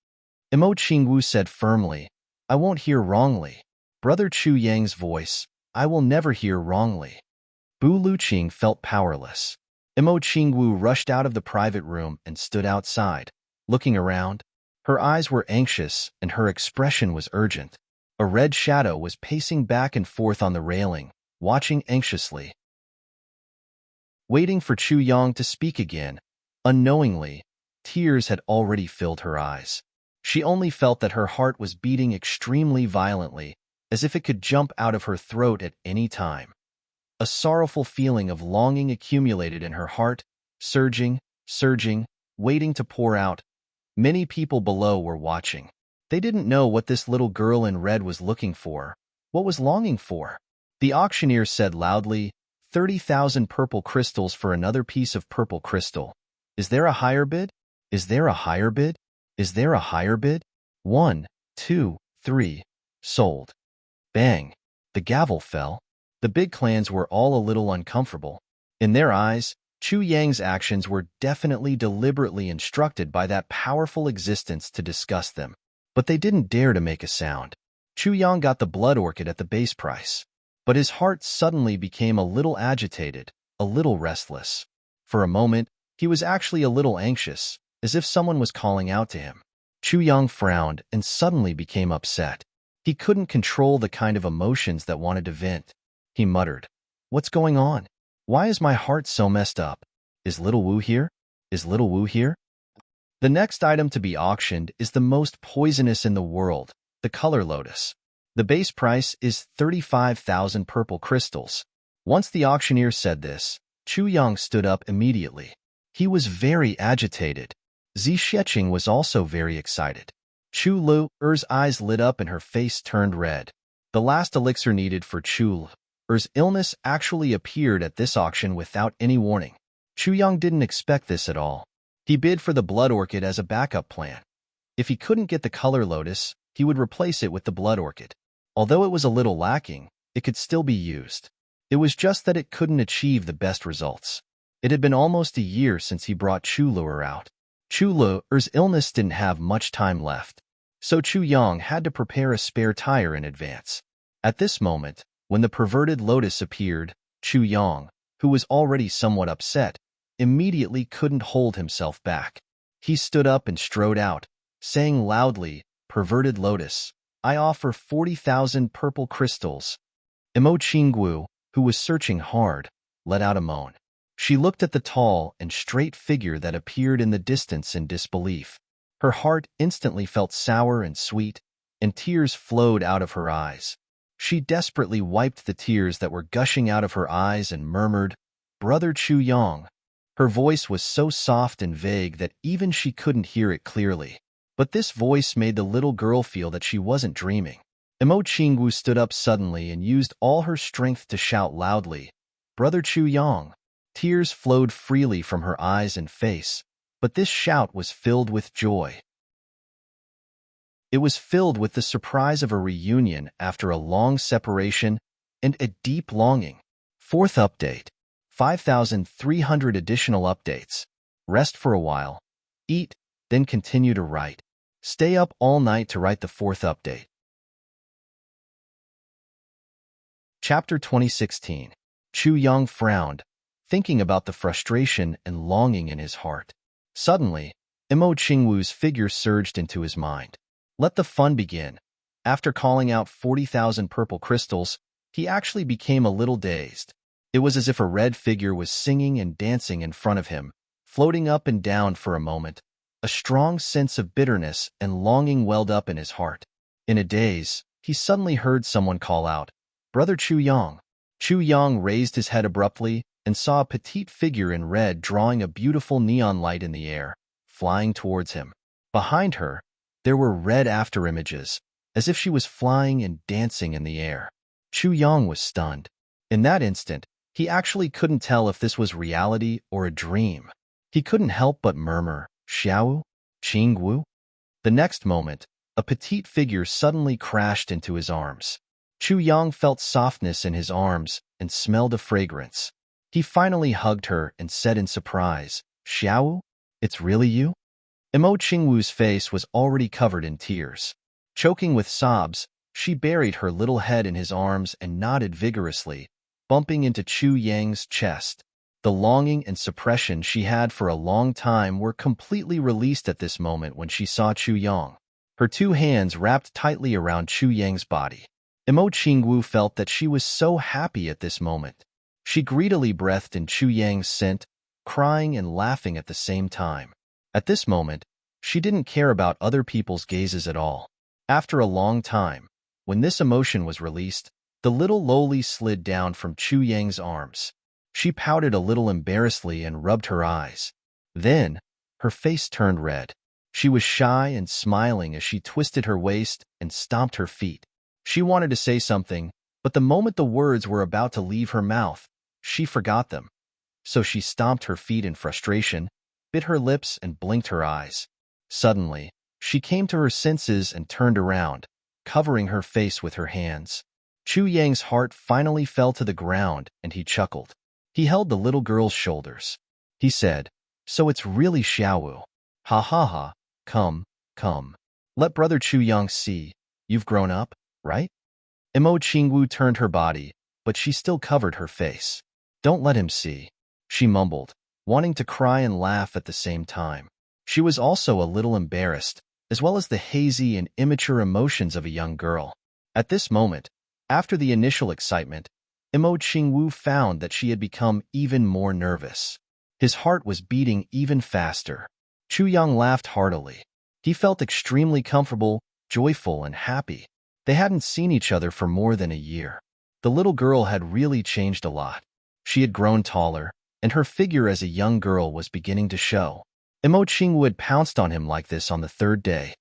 Mo Qingwu said firmly, "I won't hear wrongly. Brother Chu Yang's voice, I will never hear wrongly." Bu Luqing felt powerless. Mo Qingwu rushed out of the private room and stood outside, looking around. Her eyes were anxious and her expression was urgent. A red shadow was pacing back and forth on the railing, watching anxiously. Waiting for Chu Yang to speak again, unknowingly, tears had already filled her eyes. She only felt that her heart was beating extremely violently, as if it could jump out of her throat at any time. A sorrowful feeling of longing accumulated in her heart, surging, waiting to pour out. Many people below were watching. They didn't know what this little girl in red was looking for, what was longing for. The auctioneer said loudly, 30,000 purple crystals for another piece of purple crystal. Is there a higher bid? Is there a higher bid? Is there a higher bid? 1, 2, 3. Sold. Bang. The gavel fell. The big clans were all a little uncomfortable. In their eyes, Chu Yang's actions were definitely deliberately instructed by that powerful existence to disgust them. But they didn't dare to make a sound. Chu Yang got the blood orchid at the base price. But his heart suddenly became a little agitated, a little restless. For a moment, he was actually a little anxious, as if someone was calling out to him. Chu Yang frowned and suddenly became upset. He couldn't control the kind of emotions that wanted to vent. He muttered, "What's going on? Why is my heart so messed up? Is little Wu here? Is little Wu here?" The next item to be auctioned is the most poisonous in the world, the color lotus. The base price is 35,000 purple crystals. Once the auctioneer said this, Chu Yang stood up immediately. He was very agitated. Zi Sheqing was also very excited. Chu Lu's eyes lit up and her face turned red. The last elixir needed for Chu Lu's illness actually appeared at this auction without any warning. Chu Yang didn't expect this at all. He bid for the blood orchid as a backup plan. If he couldn't get the color lotus, he would replace it with the blood orchid. Although it was a little lacking, it could still be used. It was just that it couldn't achieve the best results. It had been almost a year since he brought Chu Lu'er out. Chu Lu'er's illness didn't have much time left, so Chu Yang had to prepare a spare tire in advance. At this moment, when the perverted lotus appeared, Chu Yang, who was already somewhat upset, immediately couldn't hold himself back. He stood up and strode out, saying loudly, "Perverted lotus, I offer 40,000 purple crystals." Imo Qinggu, who was searching hard, let out a moan. She looked at the tall and straight figure that appeared in the distance in disbelief. Her heart instantly felt sour and sweet, and tears flowed out of her eyes. She desperately wiped the tears that were gushing out of her eyes and murmured, "Brother Chu Yang." Her voice was so soft and vague that even she couldn't hear it clearly. But this voice made the little girl feel that she wasn't dreaming. Imo Qinggu stood up suddenly and used all her strength to shout loudly, "Brother Chu Yang." Tears flowed freely from her eyes and face, but this shout was filled with joy. It was filled with the surprise of a reunion after a long separation and a deep longing. Fourth update. 5,300 additional updates. Rest for a while. Eat, then continue to write. Stay up all night to write the fourth update. Chapter 2016. Chu Yang frowned, thinking about the frustration and longing in his heart. Suddenly, Imo Qingwu's figure surged into his mind. Let the fun begin. After calling out 40,000 purple crystals, he actually became a little dazed. It was as if a red figure was singing and dancing in front of him, floating up and down for a moment. A strong sense of bitterness and longing welled up in his heart. In a daze, he suddenly heard someone call out, "Brother Chu Yang." Chu Yang raised his head abruptly and saw a petite figure in red drawing a beautiful neon light in the air, flying towards him. Behind her, there were red afterimages, as if she was flying and dancing in the air. Chu Yang was stunned. In that instant, he actually couldn't tell if this was reality or a dream. He couldn't help but murmur, "Xiao? Qinggu?" The next moment, a petite figure suddenly crashed into his arms. Chu Yang felt softness in his arms and smelled a fragrance. He finally hugged her and said in surprise, "Xiao? It's really you?" Imo Qingwu's face was already covered in tears. Choking with sobs, she buried her little head in his arms and nodded vigorously, bumping into Chu Yang's chest. The longing and suppression she had for a long time were completely released at this moment when she saw Chu Yang. Her two hands wrapped tightly around Chu Yang's body. Imo Qingwu felt that she was so happy at this moment. She greedily breathed in Chu Yang's scent, crying and laughing at the same time. At this moment, she didn't care about other people's gazes at all. After a long time, when this emotion was released, the little loli slid down from Chu Yang's arms. She pouted a little embarrassedly and rubbed her eyes. Then, her face turned red. She was shy and smiling as she twisted her waist and stomped her feet. She wanted to say something, but the moment the words were about to leave her mouth, she forgot them. So she stomped her feet in frustration, bit her lips and blinked her eyes. Suddenly, she came to her senses and turned around, covering her face with her hands. Chu Yang's heart finally fell to the ground and he chuckled. He held the little girl's shoulders. He said, "So it's really Xiaowu. Ha ha ha, come, come. Let Brother Chu Yang see. You've grown up, right?" Imo Qingwu turned her body, but she still covered her face. "Don't let him see," she mumbled, wanting to cry and laugh at the same time. She was also a little embarrassed, as well as the hazy and immature emotions of a young girl. At this moment, after the initial excitement, Imo Qingwu found that she had become even more nervous. His heart was beating even faster. Chu Yang laughed heartily. He felt extremely comfortable, joyful, and happy. They hadn't seen each other for more than a year. The little girl had really changed a lot. She had grown taller, and her figure as a young girl was beginning to show. Imo Qingwu had pounced on him like this on the third day.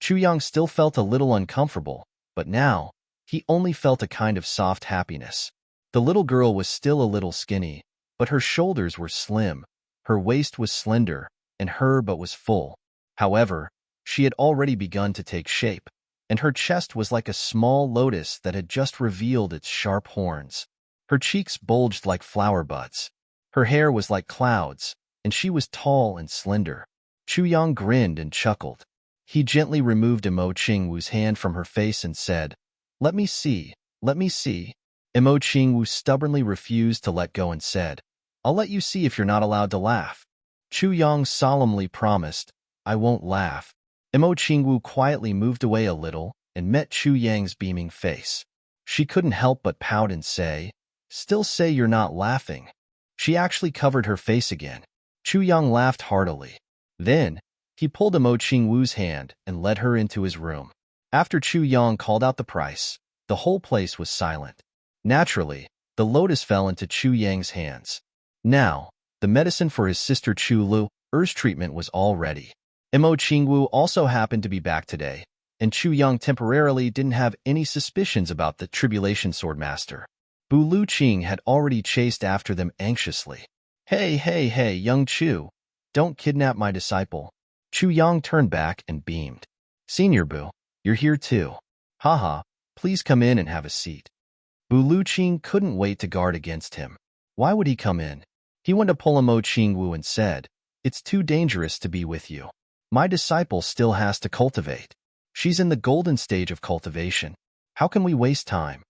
Chu Yang still felt a little uncomfortable, but now, he only felt a kind of soft happiness. The little girl was still a little skinny, but her shoulders were slim, her waist was slender, and her butt was full. However, she had already begun to take shape, and her chest was like a small lotus that had just revealed its sharp horns. Her cheeks bulged like flower buds. Her hair was like clouds, and she was tall and slender. Chu Yang grinned and chuckled. He gently removed Imo Qingwu's hand from her face and said, "Let me see, let me see." Imo Qingwu stubbornly refused to let go and said, "I'll let you see if you're not allowed to laugh." Chu Yang solemnly promised, "I won't laugh." Imo Qingwu quietly moved away a little and met Chu Yang's beaming face. She couldn't help but pout and say, "Still say you're not laughing." She actually covered her face again. Chu Yang laughed heartily. Then, he pulled Imo Qingwu's hand and led her into his room. After Chu Yang called out the price, the whole place was silent. Naturally, the lotus fell into Chu Yang's hands. Now, the medicine for his sister Chu Lu's treatment was all ready. Imo Qingwu also happened to be back today, and Chu Yang temporarily didn't have any suspicions about the Tribulation Swordmaster. Bu Luqing had already chased after them anxiously. Hey, young Chu, don't kidnap my disciple." Chu Yang turned back and beamed. "Senior Bu, you're here too. Haha, please come in and have a seat." Bu Luqing couldn't wait to guard against him. Why would he come in? He went to pull Imo Qingwu and said, "It's too dangerous to be with you. My disciple still has to cultivate. She's in the golden stage of cultivation. How can we waste time?"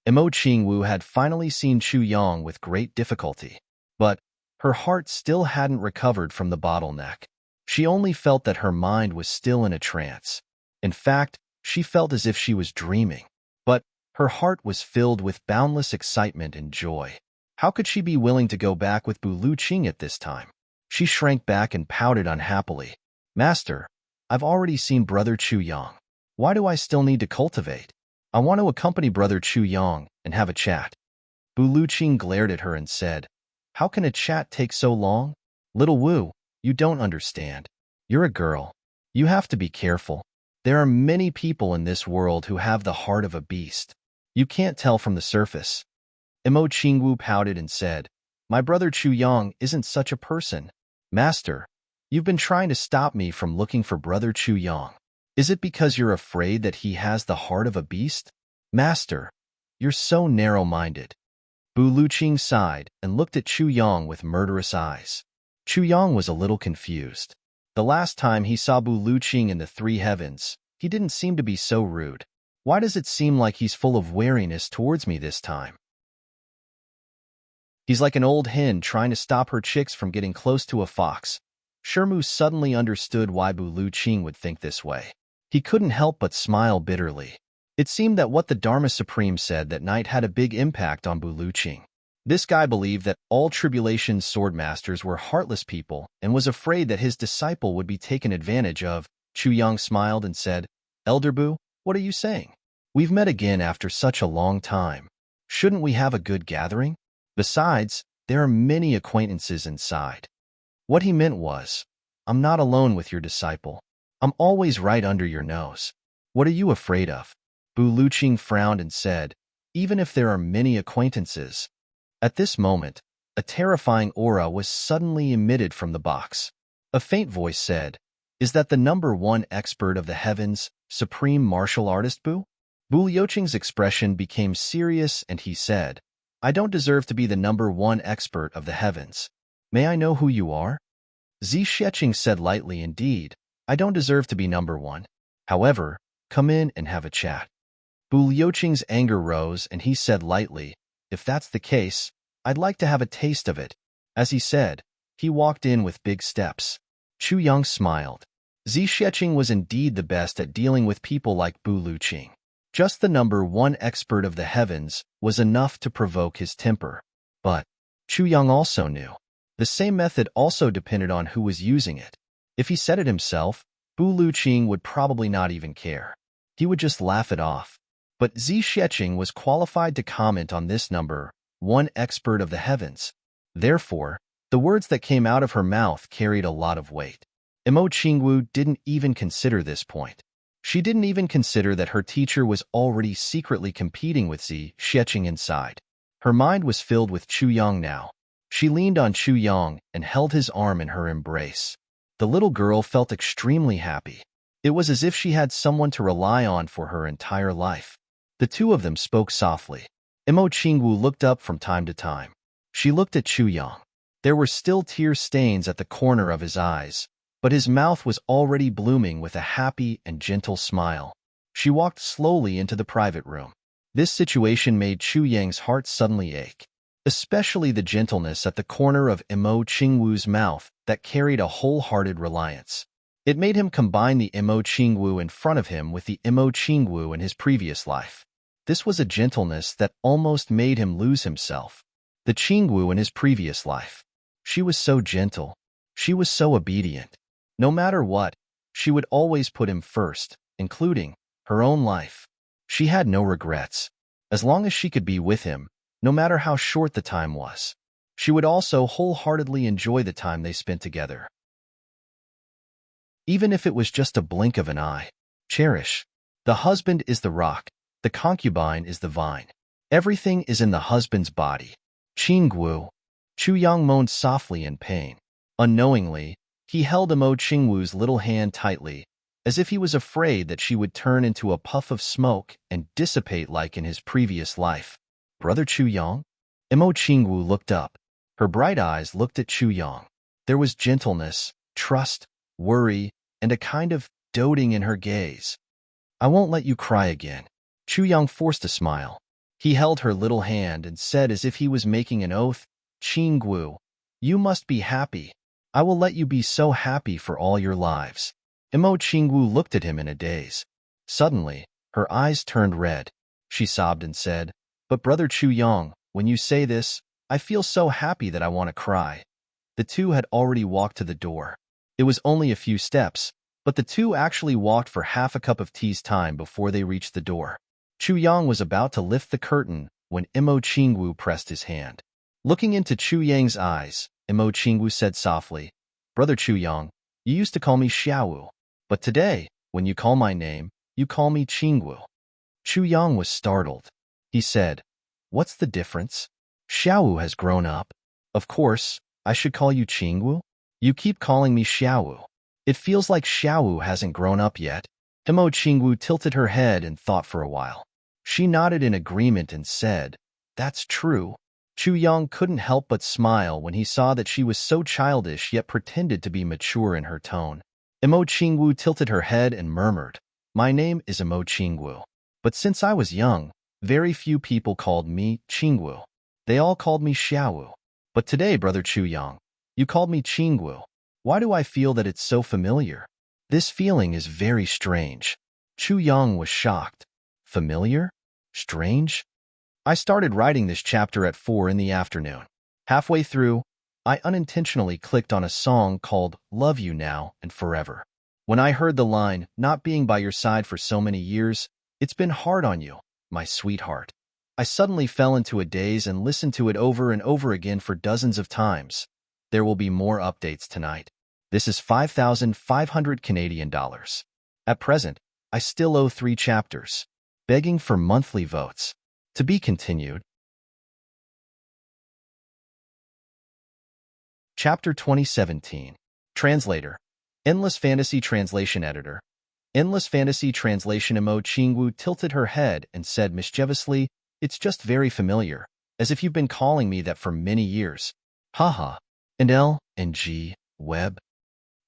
Imo Qingwu had finally seen Chu Yang with great difficulty, but her heart still hadn't recovered from the bottleneck. She only felt that her mind was still in a trance. In fact, she felt as if she was dreaming, but her heart was filled with boundless excitement and joy. How could she be willing to go back with Bu Luqing at this time? She shrank back and pouted unhappily. "Master, I've already seen Brother Chu Yang. Why do I still need to cultivate? I want to accompany Brother Chu Yang and have a chat." Bu Luqing glared at her and said, "How can a chat take so long? Little Wu, you don't understand. You're a girl. You have to be careful. There are many people in this world who have the heart of a beast. You can't tell from the surface." Imo Qingwu pouted and said, "My brother Chu Yang isn't such a person. Master, you've been trying to stop me from looking for Brother Chu Yang. Is it because you're afraid that he has the heart of a beast? Master, you're so narrow-minded." Bu Luqing sighed and looked at Chu Yang with murderous eyes. Chu Yang was a little confused. The last time he saw Bu Luqing in the three heavens, he didn't seem to be so rude. Why does it seem like he's full of wariness towards me this time? He's like an old hen trying to stop her chicks from getting close to a fox. Shermu suddenly understood why Bu Luqing would think this way. He couldn't help but smile bitterly. It seemed that what the Dharma Supreme said that night had a big impact on Bu Luqing. This guy believed that all Tribulation's swordmasters were heartless people and was afraid that his disciple would be taken advantage of. Chu Yang smiled and said, "Elder Bu, what are you saying? We've met again after such a long time. Shouldn't we have a good gathering? Besides, there are many acquaintances inside." What he meant was, "I'm not alone with your disciple. I'm always right under your nose. What are you afraid of?" Bu Luqing frowned and said, "Even if there are many acquaintances." At this moment, a terrifying aura was suddenly emitted from the box. A faint voice said, "Is that the number one expert of the heavens, supreme martial artist Bu?" Bu Luqing's expression became serious and he said, "I don't deserve to be the number one expert of the heavens. May I know who you are?" Zi Sheqing said lightly, "Indeed, I don't deserve to be number one. However, come in and have a chat." Bu Luqing's anger rose and he said lightly, "If that's the case, I'd like to have a taste of it." As he said, he walked in with big steps. Chu Yang smiled. Zi Sheqing was indeed the best at dealing with people like Bu Luqing. Just the number one expert of the heavens was enough to provoke his temper. But Chu Yang also knew. The same method also depended on who was using it. If he said it himself, Bu Luqing would probably not even care. He would just laugh it off. But Zi Sheqing was qualified to comment on this number one expert of the heavens. Therefore, the words that came out of her mouth carried a lot of weight. Imo Qingwu didn't even consider this point. She didn't even consider that her teacher was already secretly competing with Zi Sheqing inside. Her mind was filled with Chu Yang now. She leaned on Chu Yang and held his arm in her embrace. The little girl felt extremely happy. It was as if she had someone to rely on for her entire life. The two of them spoke softly. Imo Qingwu looked up from time to time. She looked at Chu Yang. There were still tear stains at the corner of his eyes, but his mouth was already blooming with a happy and gentle smile. She walked slowly into the private room. This situation made Chu Yang's heart suddenly ache, especially the gentleness at the corner of Imo Qingwu's mouth that carried a wholehearted reliance. It made him combine the Imo Qingwu in front of him with the Imo Qingwu in his previous life. This was a gentleness that almost made him lose himself. The Qingwu in his previous life. She was so gentle. She was so obedient. No matter what, she would always put him first, including her own life. She had no regrets. As long as she could be with him, no matter how short the time was, she would also wholeheartedly enjoy the time they spent together. Even if it was just a blink of an eye. Cherish. The husband is the rock. The concubine is the vine. Everything is in the husband's body. Qingwu. Chu Yang moaned softly in pain. Unknowingly, he held Imo Qingwu's little hand tightly, as if he was afraid that she would turn into a puff of smoke and dissipate like in his previous life. Brother Chu Yang? Imo Qingwu looked up. Her bright eyes looked at Chu Yang. There was gentleness, trust, worry, and a kind of doting in her gaze. I won't let you cry again. Chu Yang forced a smile. He held her little hand and said as if he was making an oath, Qingwu, you must be happy. I will let you be so happy for all your lives. Imo Qingwu looked at him in a daze. Suddenly, her eyes turned red. She sobbed and said, But Brother Chu Yang, when you say this, I feel so happy that I want to cry. The two had already walked to the door. It was only a few steps, but the two actually walked for half a cup of tea's time before they reached the door. Chu Yang was about to lift the curtain when Imo Qingwu pressed his hand. Looking into Chu Yang's eyes, Imo Qingwu said softly, Brother Chu Yang, you used to call me Xiaowu, but today, when you call my name, you call me Qingwu. Chu Yang was startled. He said, What's the difference? Xiaowu has grown up. Of course, I should call you Qingwu. You keep calling me Xiaowu. It feels like Xiaowu hasn't grown up yet. Imo Qingwu tilted her head and thought for a while. She nodded in agreement and said, That's true. Chu Yang couldn't help but smile when he saw that she was so childish yet pretended to be mature in her tone. Imo Qingwu tilted her head and murmured, My name is Imo Qingwu. But since I was young, very few people called me Qingwu. They all called me Xiaowu. But today, Brother Chu Yang, you called me Qingwu. Why do I feel that it's so familiar? This feeling is very strange. Chu Yang was shocked. Familiar? Strange? I started writing this chapter at 4 in the afternoon. Halfway through, I unintentionally clicked on a song called Love You Now and Forever. When I heard the line, not being by your side for so many years, it's been hard on you, my sweetheart. I suddenly fell into a daze and listened to it over and over again for dozens of times. There will be more updates tonight. This is 5,500 Canadian dollars. At present, I still owe 3 chapters. Begging for monthly votes. To be continued. Chapter 2017. Translator. Endless Fantasy Translation Editor. Endless Fantasy Translation. Imo Qingwu tilted her head and said mischievously, It's just very familiar, as if you've been calling me that for many years. Haha. And L and G, web.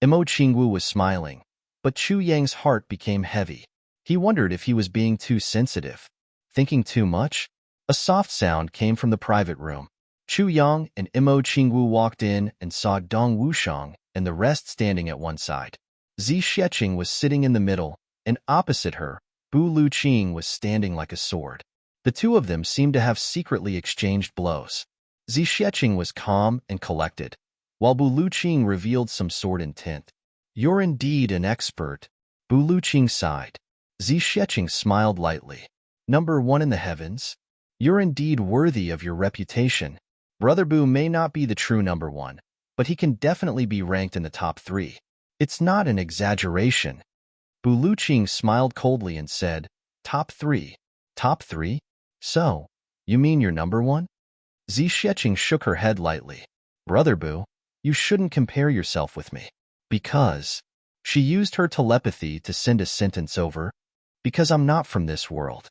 Imo Qingwu was smiling, but Chu Yang's heart became heavy. He wondered if he was being too sensitive. Thinking too much? A soft sound came from the private room. Chu Yang and Imo Qingwu walked in and saw Dong Wushang and the rest standing at one side. Zi Xueqing was sitting in the middle, and opposite her, Bu Luqing was standing like a sword. The two of them seemed to have secretly exchanged blows. Zi Xueqing was calm and collected, while Bu Luqing revealed some sort of intent. You're indeed an expert. Bu Luqing sighed. Zi Xueqing smiled lightly. Number 1 in the heavens? You're indeed worthy of your reputation. Brother Bu may not be the true number 1, but he can definitely be ranked in the top 3. It's not an exaggeration. Bu Luqing smiled coldly and said, Top 3. Top 3? So, you mean you're number 1? Zi Xueqing shook her head lightly. Brother Boo, you shouldn't compare yourself with me. Because she used her telepathy to send a sentence over, because I'm not from this world.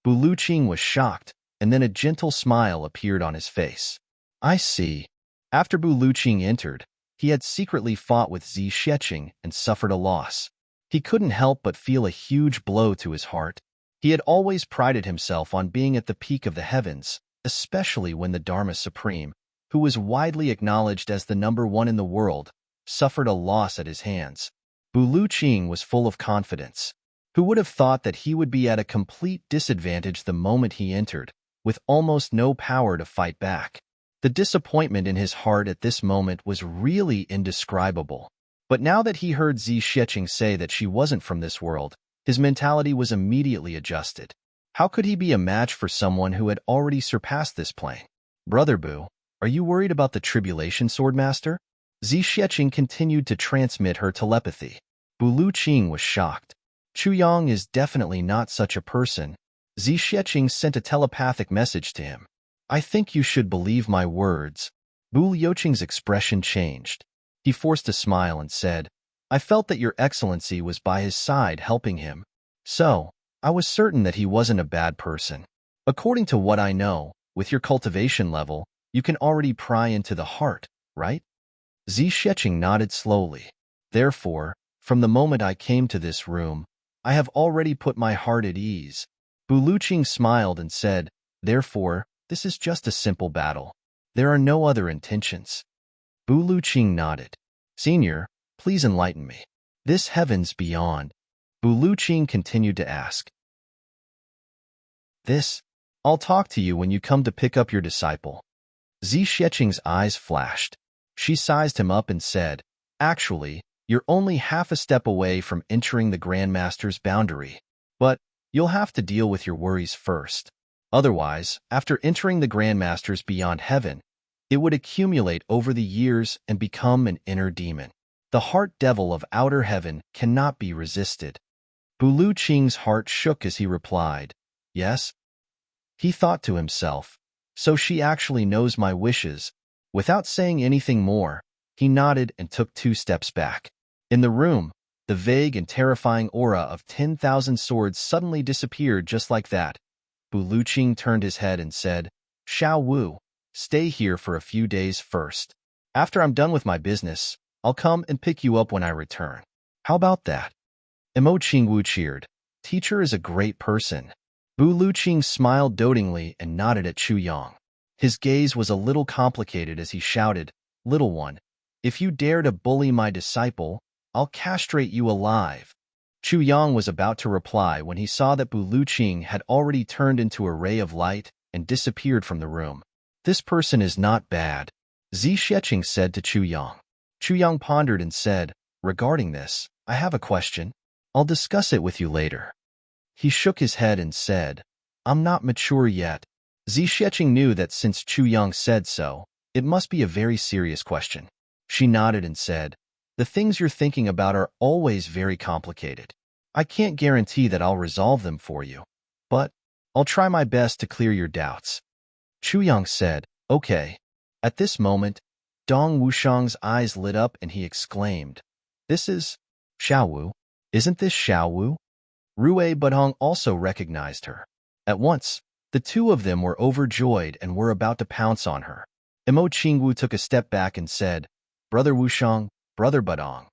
Bu Luqing was shocked, and then a gentle smile appeared on his face. I see. After Bu Luqing entered, he had secretly fought with Zi Sheqing and suffered a loss. He couldn't help but feel a huge blow to his heart. He had always prided himself on being at the peak of the heavens, especially when the Dharma Supreme, who was widely acknowledged as the #1 in the world, suffered a loss at his hands. Bu Luqing was full of confidence. Who would have thought that he would be at a complete disadvantage the moment he entered, with almost no power to fight back? The disappointment in his heart at this moment was really indescribable. But now that he heard Zi Sheqing say that she wasn't from this world, his mentality was immediately adjusted. How could he be a match for someone who had already surpassed this plane? Brother Boo, are you worried about the Tribulation Swordmaster? Zi Sheqing continued to transmit her telepathy. Bu Luqing was shocked. Chu Yang is definitely not such a person. Zi Sheqing sent a telepathic message to him. I think you should believe my words. Bu Luqing's expression changed. He forced a smile and said, I felt that your excellency was by his side helping him. So, I was certain that he wasn't a bad person. According to what I know, with your cultivation level, you can already pry into the heart, right? Zi Sheqing nodded slowly. Therefore, from the moment I came to this room, I have already put my heart at ease. Bu Luqing smiled and said, Therefore, this is just a simple battle. There are no other intentions. Bu Luqing nodded. Senior, please enlighten me. This heavens beyond. Bu Luqing continued to ask. This, I'll talk to you when you come to pick up your disciple. Zi Sheqing's eyes flashed. She sized him up and said, Actually, you're only half a step away from entering the Grandmaster's boundary. But you'll have to deal with your worries first. Otherwise, after entering the Grandmaster's beyond heaven, it would accumulate over the years and become an inner demon. The heart devil of outer heaven cannot be resisted. Bu Luqing's heart shook as he replied, Yes? He thought to himself, So she actually knows my wishes. Without saying anything more, he nodded and took 2 steps back. In the room, the vague and terrifying aura of 10,000 swords suddenly disappeared just like that. Bu Luqing turned his head and said, Xiao Wu, stay here for a few days first. After I'm done with my business, I'll come and pick you up when I return. How about that? Mo Qingwu cheered. Teacher is a great person. Bu Luqing smiled dotingly and nodded at Chu Yang. His gaze was a little complicated as he shouted, Little one, if you dare to bully my disciple, I'll castrate you alive. Chu Yang was about to reply when he saw that Bu Luqing had already turned into a ray of light and disappeared from the room. This person is not bad, Zi Sheqing said to Chu Yang. Chu Yang pondered and said, Regarding this, I have a question. I'll discuss it with you later. He shook his head and said, I'm not mature yet. Zi Sheqing knew that since Chu Yang said so, it must be a very serious question. She nodded and said, The things you're thinking about are always very complicated. I can't guarantee that I'll resolve them for you, but I'll try my best to clear your doubts. Chu Yang said, Okay. At this moment, Dong Wushang's eyes lit up and he exclaimed, This is Xiao Wu. Isn't this Xiao Wu? Rue Budong also recognized her. At once, the two of them were overjoyed and were about to pounce on her. Mo Qingwu took a step back and said, Brother Wushang, Brother Budong,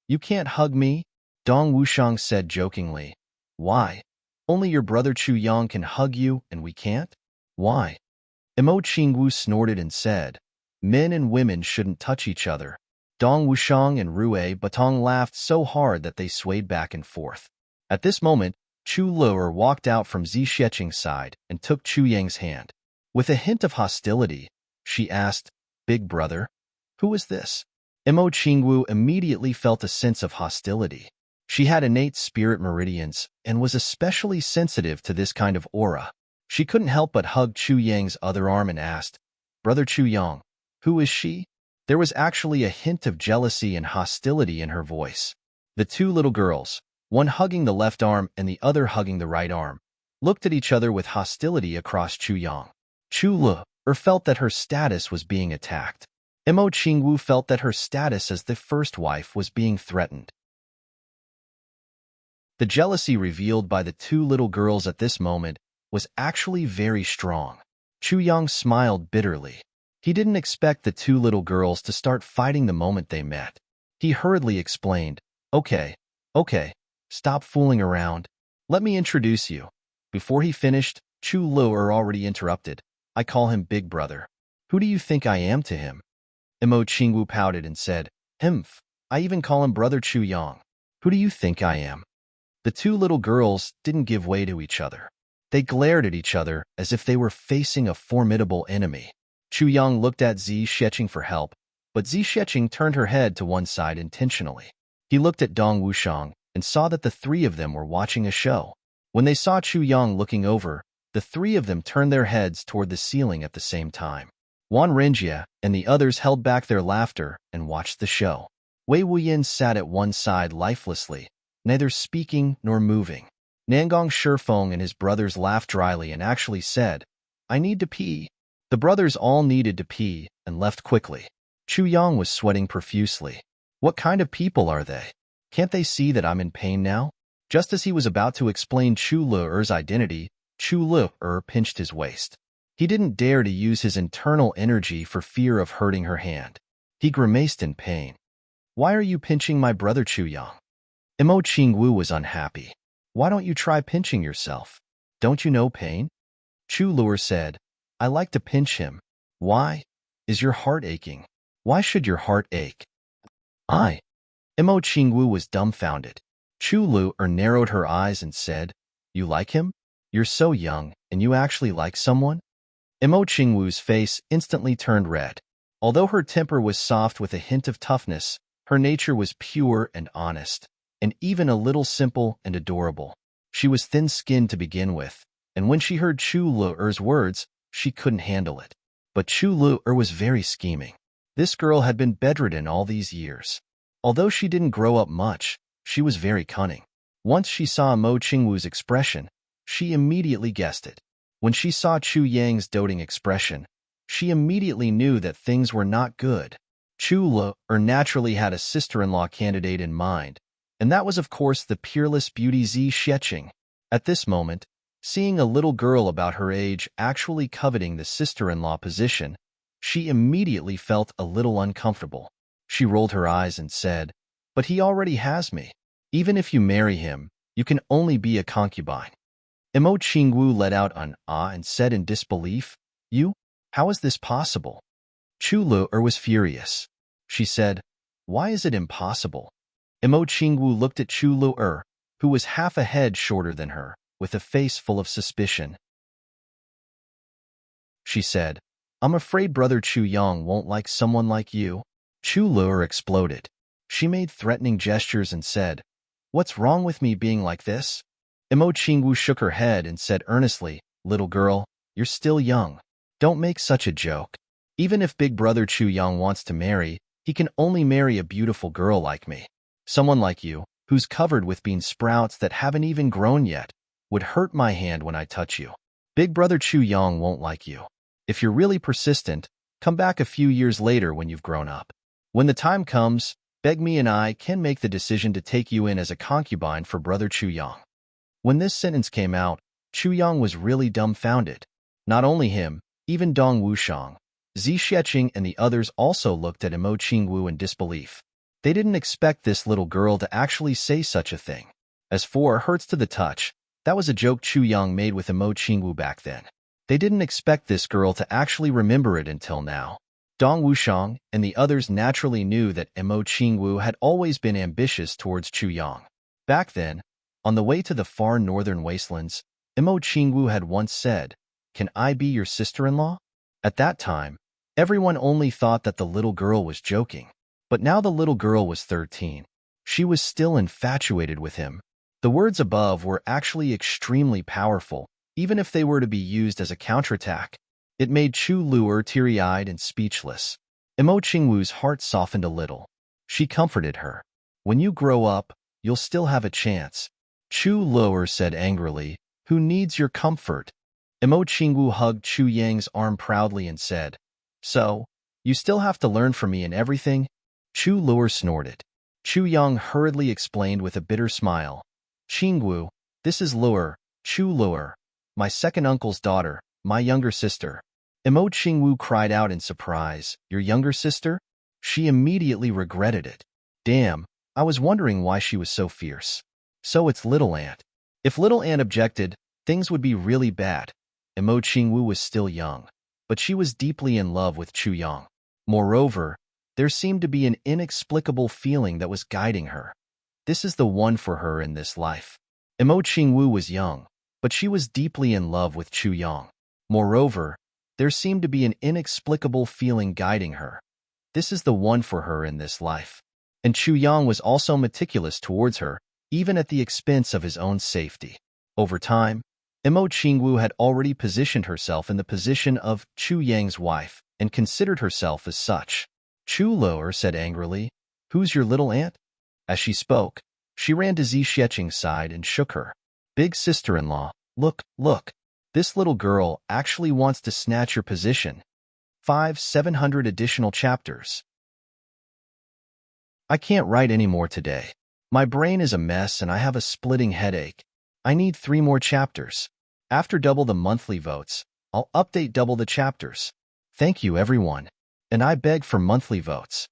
you can't hug me? Dong Wushang said jokingly, Why? Only your brother Chu Yang can hug you and we can't? Why? Mo Qingwu snorted and said, Men and women shouldn't touch each other. Dong Wushang and Rue Batong laughed so hard that they swayed back and forth. At this moment, Chu Luer walked out from Zi Sheqing's side and took Chu Yang's hand. With a hint of hostility, she asked, Big brother, who is this? Mo Qingwu immediately felt a sense of hostility. She had innate spirit meridians and was especially sensitive to this kind of aura. She couldn't help but hug Chu Yang's other arm and asked, Brother Chu Yang, who is she? There was actually a hint of jealousy and hostility in her voice. The two little girls, one hugging the left arm and the other hugging the right arm, looked at each other with hostility across Chu Yang. Chu Luer felt that her status was being attacked. Mo Qingwu felt that her status as the first wife was being threatened. The jealousy revealed by the two little girls at this moment was actually very strong. Chu Yang smiled bitterly. He didn't expect the two little girls to start fighting the moment they met. He hurriedly explained, Okay, stop fooling around. Let me introduce you. Before he finished, Chu Lu'er already interrupted. I call him Big Brother. Who do you think I am to him? Mo Qingwu pouted and said, Humph, I even call him Brother Chu Yang. Who do you think I am? The two little girls didn't give way to each other. They glared at each other as if they were facing a formidable enemy. Chu Yang looked at Zi Sheqing for help, but Zi Sheqing turned her head to one side intentionally. He looked at Dong Wushang and saw that the three of them were watching a show. When they saw Chu Yang looking over, the three of them turned their heads toward the ceiling at the same time. Wan Renjia and the others held back their laughter and watched the show. Wei Wuyin sat at one side lifelessly, neither speaking nor moving. Nangong Shifeng and his brothers laughed dryly and actually said, I need to pee. The brothers all needed to pee and left quickly. Chu Yang was sweating profusely. What kind of people are they? Can't they see that I'm in pain now? Just as he was about to explain Chu Lu'er's identity, Chu Lu'er pinched his waist. He didn't dare to use his internal energy for fear of hurting her hand. He grimaced in pain. Why are you pinching my brother Chu Yang? Mo Qingwu was unhappy. Why don't you try pinching yourself? Don't you know pain? Chu Lu'er said, I like to pinch him. Why? Is your heart aching? Why should your heart ache? Mo Qingwu was dumbfounded. Chu Lu'er narrowed her eyes and said, You like him? You're so young, and you actually like someone? Mo Qingwu's face instantly turned red. Although her temper was soft with a hint of toughness, her nature was pure and honest, and even a little simple and adorable. She was thin-skinned to begin with, and when she heard Chu Lu'er's words, she couldn't handle it. But Chu Lu'er was very scheming. This girl had been bedridden all these years. Although she didn't grow up much, she was very cunning. Once she saw Mo Qingwu's expression, she immediately guessed it. When she saw Chu Yang's doting expression, she immediately knew that things were not good. Chu Lu'er naturally had a sister-in-law candidate in mind, and that was of course the peerless beauty Zi Sheqing. At this moment, seeing a little girl about her age actually coveting the sister-in-law position, she immediately felt a little uncomfortable. She rolled her eyes and said, But he already has me. Even if you marry him, you can only be a concubine. Mo Qingwu let out an ah and said in disbelief, You? How is this possible? Chu Lu'er was furious. She said, Why is it impossible? Mo Qingwu looked at Chu Lu'er, who was half a head shorter than her, with a face full of suspicion. She said, I'm afraid Brother Chu Yang won't like someone like you. Chu Lu'er exploded. She made threatening gestures and said, What's wrong with me being like this? Mo Qingwu shook her head and said earnestly, Little girl, you're still young. Don't make such a joke. Even if Big Brother Chu Yang wants to marry, he can only marry a beautiful girl like me. Someone like you, who's covered with bean sprouts that haven't even grown yet, would hurt my hand when I touch you. Big Brother Chu Yang won't like you. If you're really persistent, come back a few years later when you've grown up. When the time comes, beg me and I can make the decision to take you in as a concubine for Brother Chu Yang. When this sentence came out, Chu Yang was really dumbfounded. Not only him, even Dong Wushang, Zi Sheqing and the others also looked at Mo Qingwu in disbelief. They didn't expect this little girl to actually say such a thing. As for hurts to the touch, that was a joke Chu Yang made with Mo Qingwu back then. They didn't expect this girl to actually remember it until now. Dong Wushang and the others naturally knew that Mo Qingwu had always been ambitious towards Chu Yang. Back then, on the way to the far northern wastelands, Mo Qingwu had once said, Can I be your sister-in-law? At that time, everyone only thought that the little girl was joking. But now the little girl was 13. She was still infatuated with him. The words above were actually extremely powerful, even if they were to be used as a counterattack. It made Chu Lu'er teary-eyed and speechless. Mo Qingwu's heart softened a little. She comforted her. When you grow up, you'll still have a chance. Chu Lu'er said angrily, Who needs your comfort? Mo Qingwu hugged Chu Yang's arm proudly and said, So, You still have to learn from me and everything? Chu Luer snorted. Chu Yang hurriedly explained with a bitter smile. Qingwu, this is Luer, Chu Luer, my second uncle's daughter, my younger sister. Emo Qingwu cried out in surprise. Your younger sister? She immediately regretted it. Damn, I was wondering why she was so fierce. So it's Little Aunt. If Little Aunt objected, things would be really bad. Emo Qingwu was still young, but she was deeply in love with Chu Yang. Moreover, there seemed to be an inexplicable feeling that was guiding her. This is the one for her in this life. Emo Qingwu was young, but she was deeply in love with Chu Yang. Moreover, there seemed to be an inexplicable feeling guiding her. This is the one for her in this life. And Chu Yang was also meticulous towards her, even at the expense of his own safety. Over time, Emo Qingwu had already positioned herself in the position of Chu Yang's wife and considered herself as such. Chu Luer said angrily, Who's your little aunt? As she spoke, she ran to Zi Xieching's side and shook her. Big sister-in-law, look, look. This little girl actually wants to snatch your position. 700 additional chapters. I can't write any more today. My brain is a mess and I have a splitting headache. I need 3 more chapters. After double the monthly votes, I'll update double the chapters. Thank you, everyone. And I beg for monthly votes.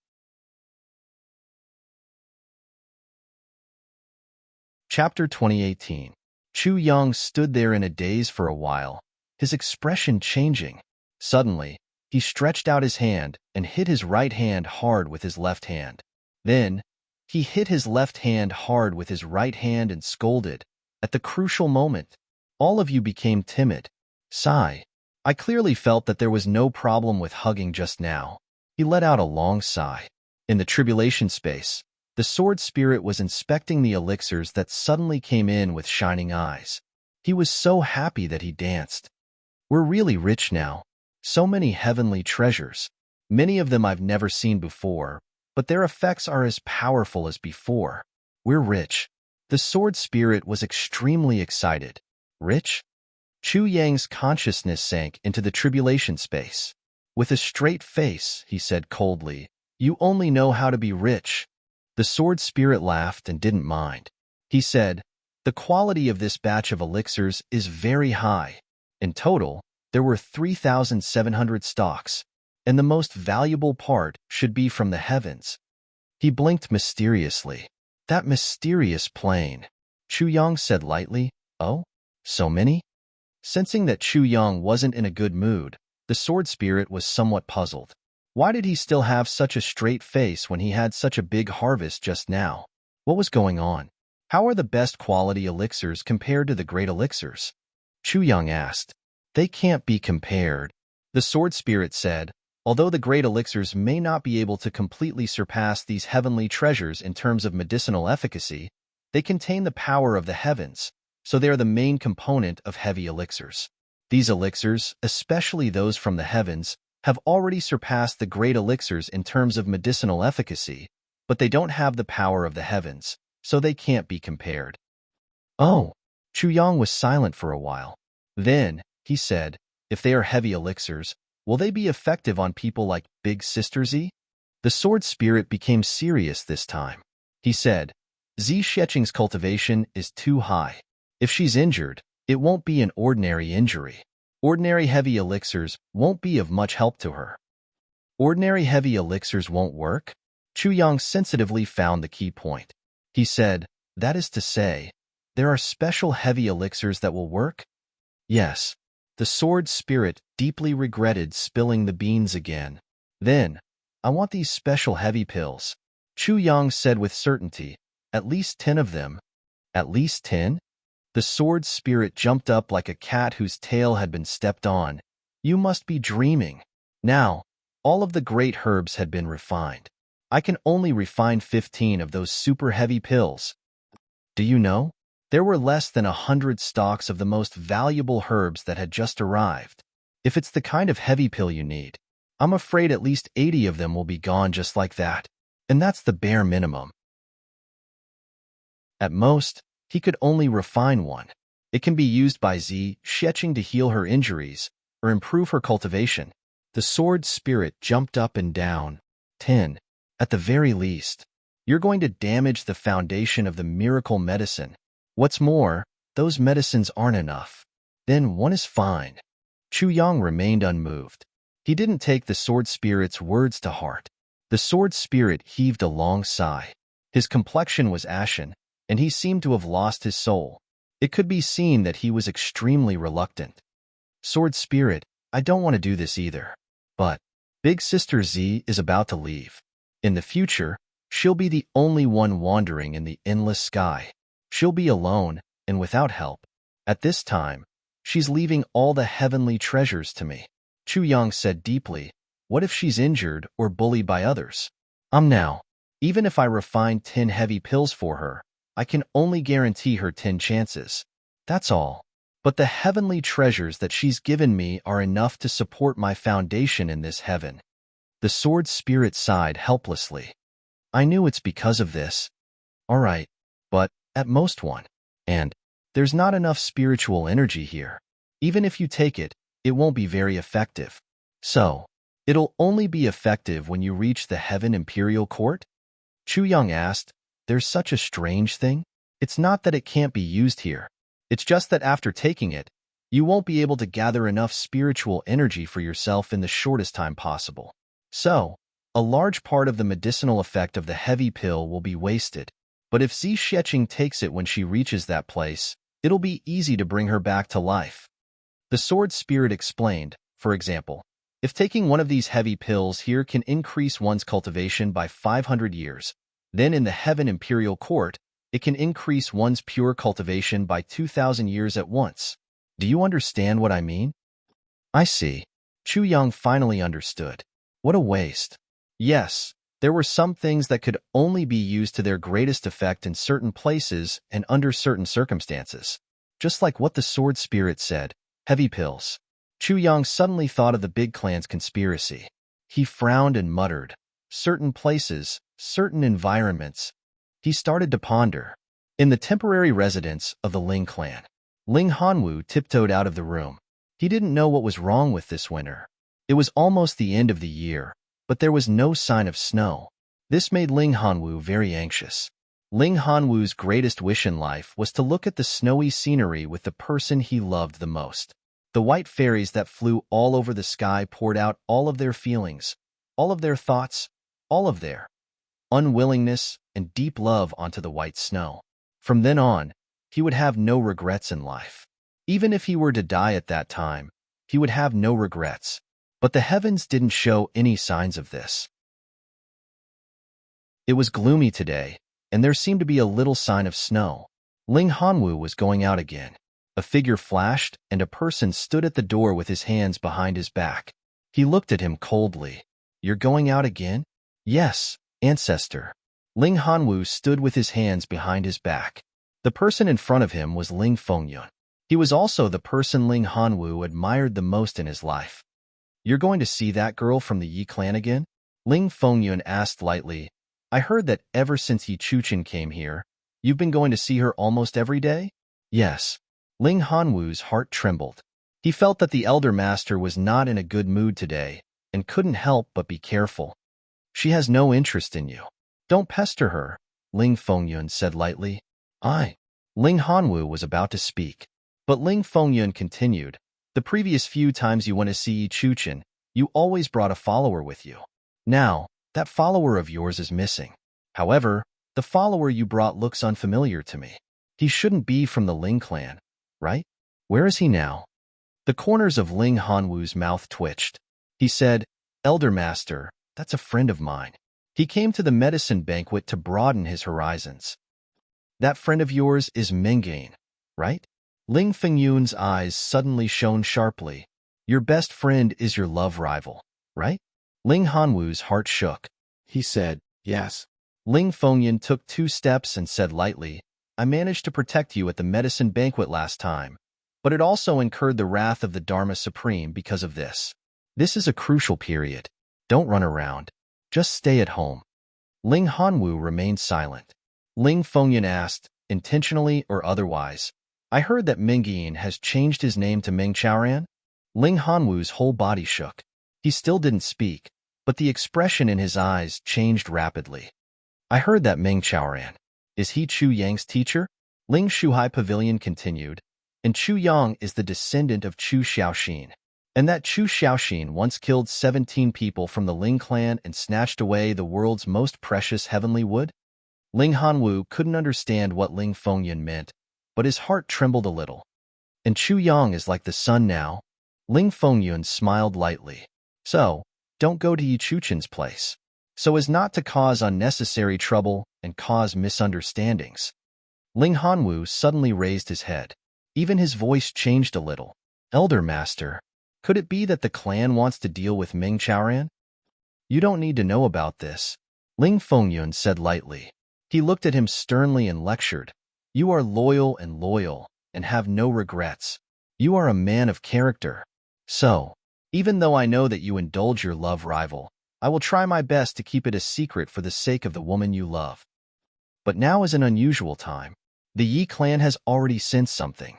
Chapter 2018. Chu Yang stood there in a daze for a while, his expression changing. Suddenly, he stretched out his hand and hit his right hand hard with his left hand. Then, he hit his left hand hard with his right hand and scolded. At the crucial moment, all of you became timid. Sigh. I clearly felt that there was no problem with hugging just now. He let out a long sigh. In the tribulation space, the sword spirit was inspecting the elixirs that suddenly came in with shining eyes. He was so happy that he danced. We're really rich now. So many heavenly treasures. Many of them I've never seen before, but their effects are as powerful as before. We're rich. The sword spirit was extremely excited. Rich? Chu Yang's consciousness sank into the tribulation space. With a straight face, he said coldly, You only know how to be rich. The sword spirit laughed and didn't mind. He said, The quality of this batch of elixirs is very high. In total, there were 3,700 stocks, and the most valuable part should be from the heavens. He blinked mysteriously. That mysterious plane. Chu Yang said lightly, Oh, so many? Sensing that Chu Yang wasn't in a good mood, the sword spirit was somewhat puzzled. Why did he still have such a straight face when he had such a big harvest just now? What was going on? How are the best quality elixirs compared to the great elixirs? Chu Yang asked. They can't be compared. The sword spirit said, although the great elixirs may not be able to completely surpass these heavenly treasures in terms of medicinal efficacy, they contain the power of the heavens, so they are the main component of heavy elixirs. These elixirs, especially those from the heavens, have already surpassed the great elixirs in terms of medicinal efficacy, but they don't have the power of the heavens, so they can't be compared. Oh, Chu Yang was silent for a while. Then, he said, if they are heavy elixirs, will they be effective on people like Big Sister Zi? The sword spirit became serious this time. He said, Zi Xieching's cultivation is too high. If she's injured, it won't be an ordinary injury. Ordinary heavy elixirs won't be of much help to her. Ordinary heavy elixirs won't work? Chu Yang sensitively found the key point. He said, that is to say, there are special heavy elixirs that will work? Yes. The sword spirit deeply regretted spilling the beans again. Then, I want these special heavy pills. Chu Yang said with certainty, at least 10 of them. At least 10? The sword spirit jumped up like a cat whose tail had been stepped on. You must be dreaming. Now, all of the great herbs had been refined. I can only refine 15 of those super heavy pills. Do you know? There were less than 100 stalks of the most valuable herbs that had just arrived. If it's the kind of heavy pill you need, I'm afraid at least 80 of them will be gone just like that. And that's the bare minimum. At most, he could only refine one. It can be used by Zi Xieching to heal her injuries or improve her cultivation. The sword spirit jumped up and down. 10. At the very least. You're going to damage the foundation of the miracle medicine. What's more, those medicines aren't enough. Then one is fine. Chu Yang remained unmoved. He didn't take the sword spirit's words to heart. The sword spirit heaved a long sigh. His complexion was ashen, and he seemed to have lost his soul. It could be seen that he was extremely reluctant. Sword spirit, I don't want to do this either. But Big Sister Z is about to leave. In the future, she'll be the only one wandering in the endless sky. She'll be alone and without help. At this time, she's leaving all the heavenly treasures to me. Chu Yang said deeply, what if she's injured or bullied by others? Now, even if I refine 10 heavy pills for her, I can only guarantee her 10 chances. That's all. But the heavenly treasures that she's given me are enough to support my foundation in this heaven. The sword spirit sighed helplessly. I knew it's because of this. All right, but at most one. And there's not enough spiritual energy here. Even if you take it, it won't be very effective. So, it'll only be effective when you reach the Heaven Imperial Court? Chu Yang asked, there's such a strange thing? It's not that it can't be used here. It's just that after taking it, you won't be able to gather enough spiritual energy for yourself in the shortest time possible. So, a large part of the medicinal effect of the heavy pill will be wasted. But if Zi Sheqing takes it when she reaches that place, it'll be easy to bring her back to life. The sword spirit explained, for example, if taking one of these heavy pills here can increase one's cultivation by 500 years, then in the Heaven Imperial Court, it can increase one's pure cultivation by 2,000 years at once. Do you understand what I mean? I see. Chu Yang finally understood. What a waste. Yes, there were some things that could only be used to their greatest effect in certain places and under certain circumstances. Just like what the sword spirit said, heavy pills. Chu Yang suddenly thought of the big clan's conspiracy. He frowned and muttered, certain places, certain environments. He started to ponder. In the temporary residence of the Ling clan, Ling Hanwu tiptoed out of the room. He didn't know what was wrong with this winter. It was almost the end of the year, but there was no sign of snow. This made Ling Hanwu very anxious. Ling Hanwu's greatest wish in life was to look at the snowy scenery with the person he loved the most. The white fairies that flew all over the sky poured out all of their feelings, all of their thoughts, all of their unwillingness and deep love onto the white snow. From then on, he would have no regrets in life. Even if he were to die at that time, he would have no regrets. But the heavens didn't show any signs of this. It was gloomy today, and there seemed to be a little sign of snow. Ling Hanwu was going out again. A figure flashed, and a person stood at the door with his hands behind his back. He looked at him coldly. You're going out again? Yes, ancestor. Ling Hanwu stood with his hands behind his back. The person in front of him was Ling Fengyun. He was also the person Ling Hanwu admired the most in his life. You're going to see that girl from the Yi clan again? Ling Fengyun asked lightly. I heard that ever since Yi Chuchen came here, you've been going to see her almost every day? Yes. Ling Hanwu's heart trembled. He felt that the elder master was not in a good mood today, and couldn't help but be careful. She has no interest in you. Don't pester her, Ling Fengyun said lightly. Ling Hanwu was about to speak, but Ling Fengyun continued. The previous few times you went to see Yi Chuchen, you always brought a follower with you. Now, that follower of yours is missing. However, the follower you brought looks unfamiliar to me. He shouldn't be from the Ling clan, right? Where is he now? The corners of Ling Hanwu's mouth twitched. He said, Elder Master, that's a friend of mine. He came to the medicine banquet to broaden his horizons. That friend of yours is Mengain, right? Ling Fengyun's eyes suddenly shone sharply. Your best friend is your love rival, right? Ling Hanwu's heart shook. He said, yes. Ling Fengyun took 2 steps and said lightly, I managed to protect you at the medicine banquet last time, but it also incurred the wrath of the Dharma Supreme because of this. This is a crucial period. Don't run around. Just stay at home. Ling Hanwu remained silent. Ling Fengyun asked, intentionally or otherwise, I heard that Mengian has changed his name to Meng Chaoran? Ling Hanwu's whole body shook. He still didn't speak, but the expression in his eyes changed rapidly. I heard that Meng Chaoran. Is he Chu Yang's teacher? Ling Shuhai Pavilion continued, and Chu Yang is the descendant of Chu Xiaoxin. And that Chu Xiaoxin once killed 17 people from the Ling clan and snatched away the world's most precious heavenly wood? Ling Hanwu couldn't understand what Ling Fengyun meant, but his heart trembled a little. And Chu Yang is like the sun now? Ling Fengyun smiled lightly. So, don't go to Yi Chuchen's place, so as not to cause unnecessary trouble and cause misunderstandings. Ling Hanwu suddenly raised his head. Even his voice changed a little. Elder Master, could it be that the clan wants to deal with Meng Chaoran? You don't need to know about this, Ling Fengyun said lightly. He looked at him sternly and lectured. You are loyal and have no regrets. You are a man of character. So, even though I know that you indulge your love rival, I will try my best to keep it a secret for the sake of the woman you love. But now is an unusual time. The Yi clan has already sensed something.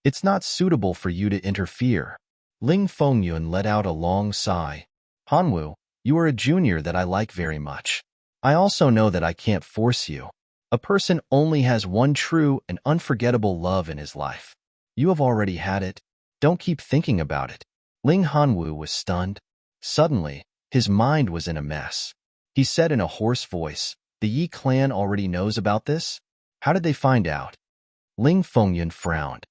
It's not suitable for you to interfere. Ling Fengyun let out a long sigh. Hanwu, you are a junior that I like very much. I also know that I can't force you. A person only has one true and unforgettable love in his life. You have already had it. Don't keep thinking about it. Ling Hanwu was stunned. Suddenly, his mind was in a mess. He said in a hoarse voice, the Yi clan already knows about this? How did they find out? Ling Fengyun frowned.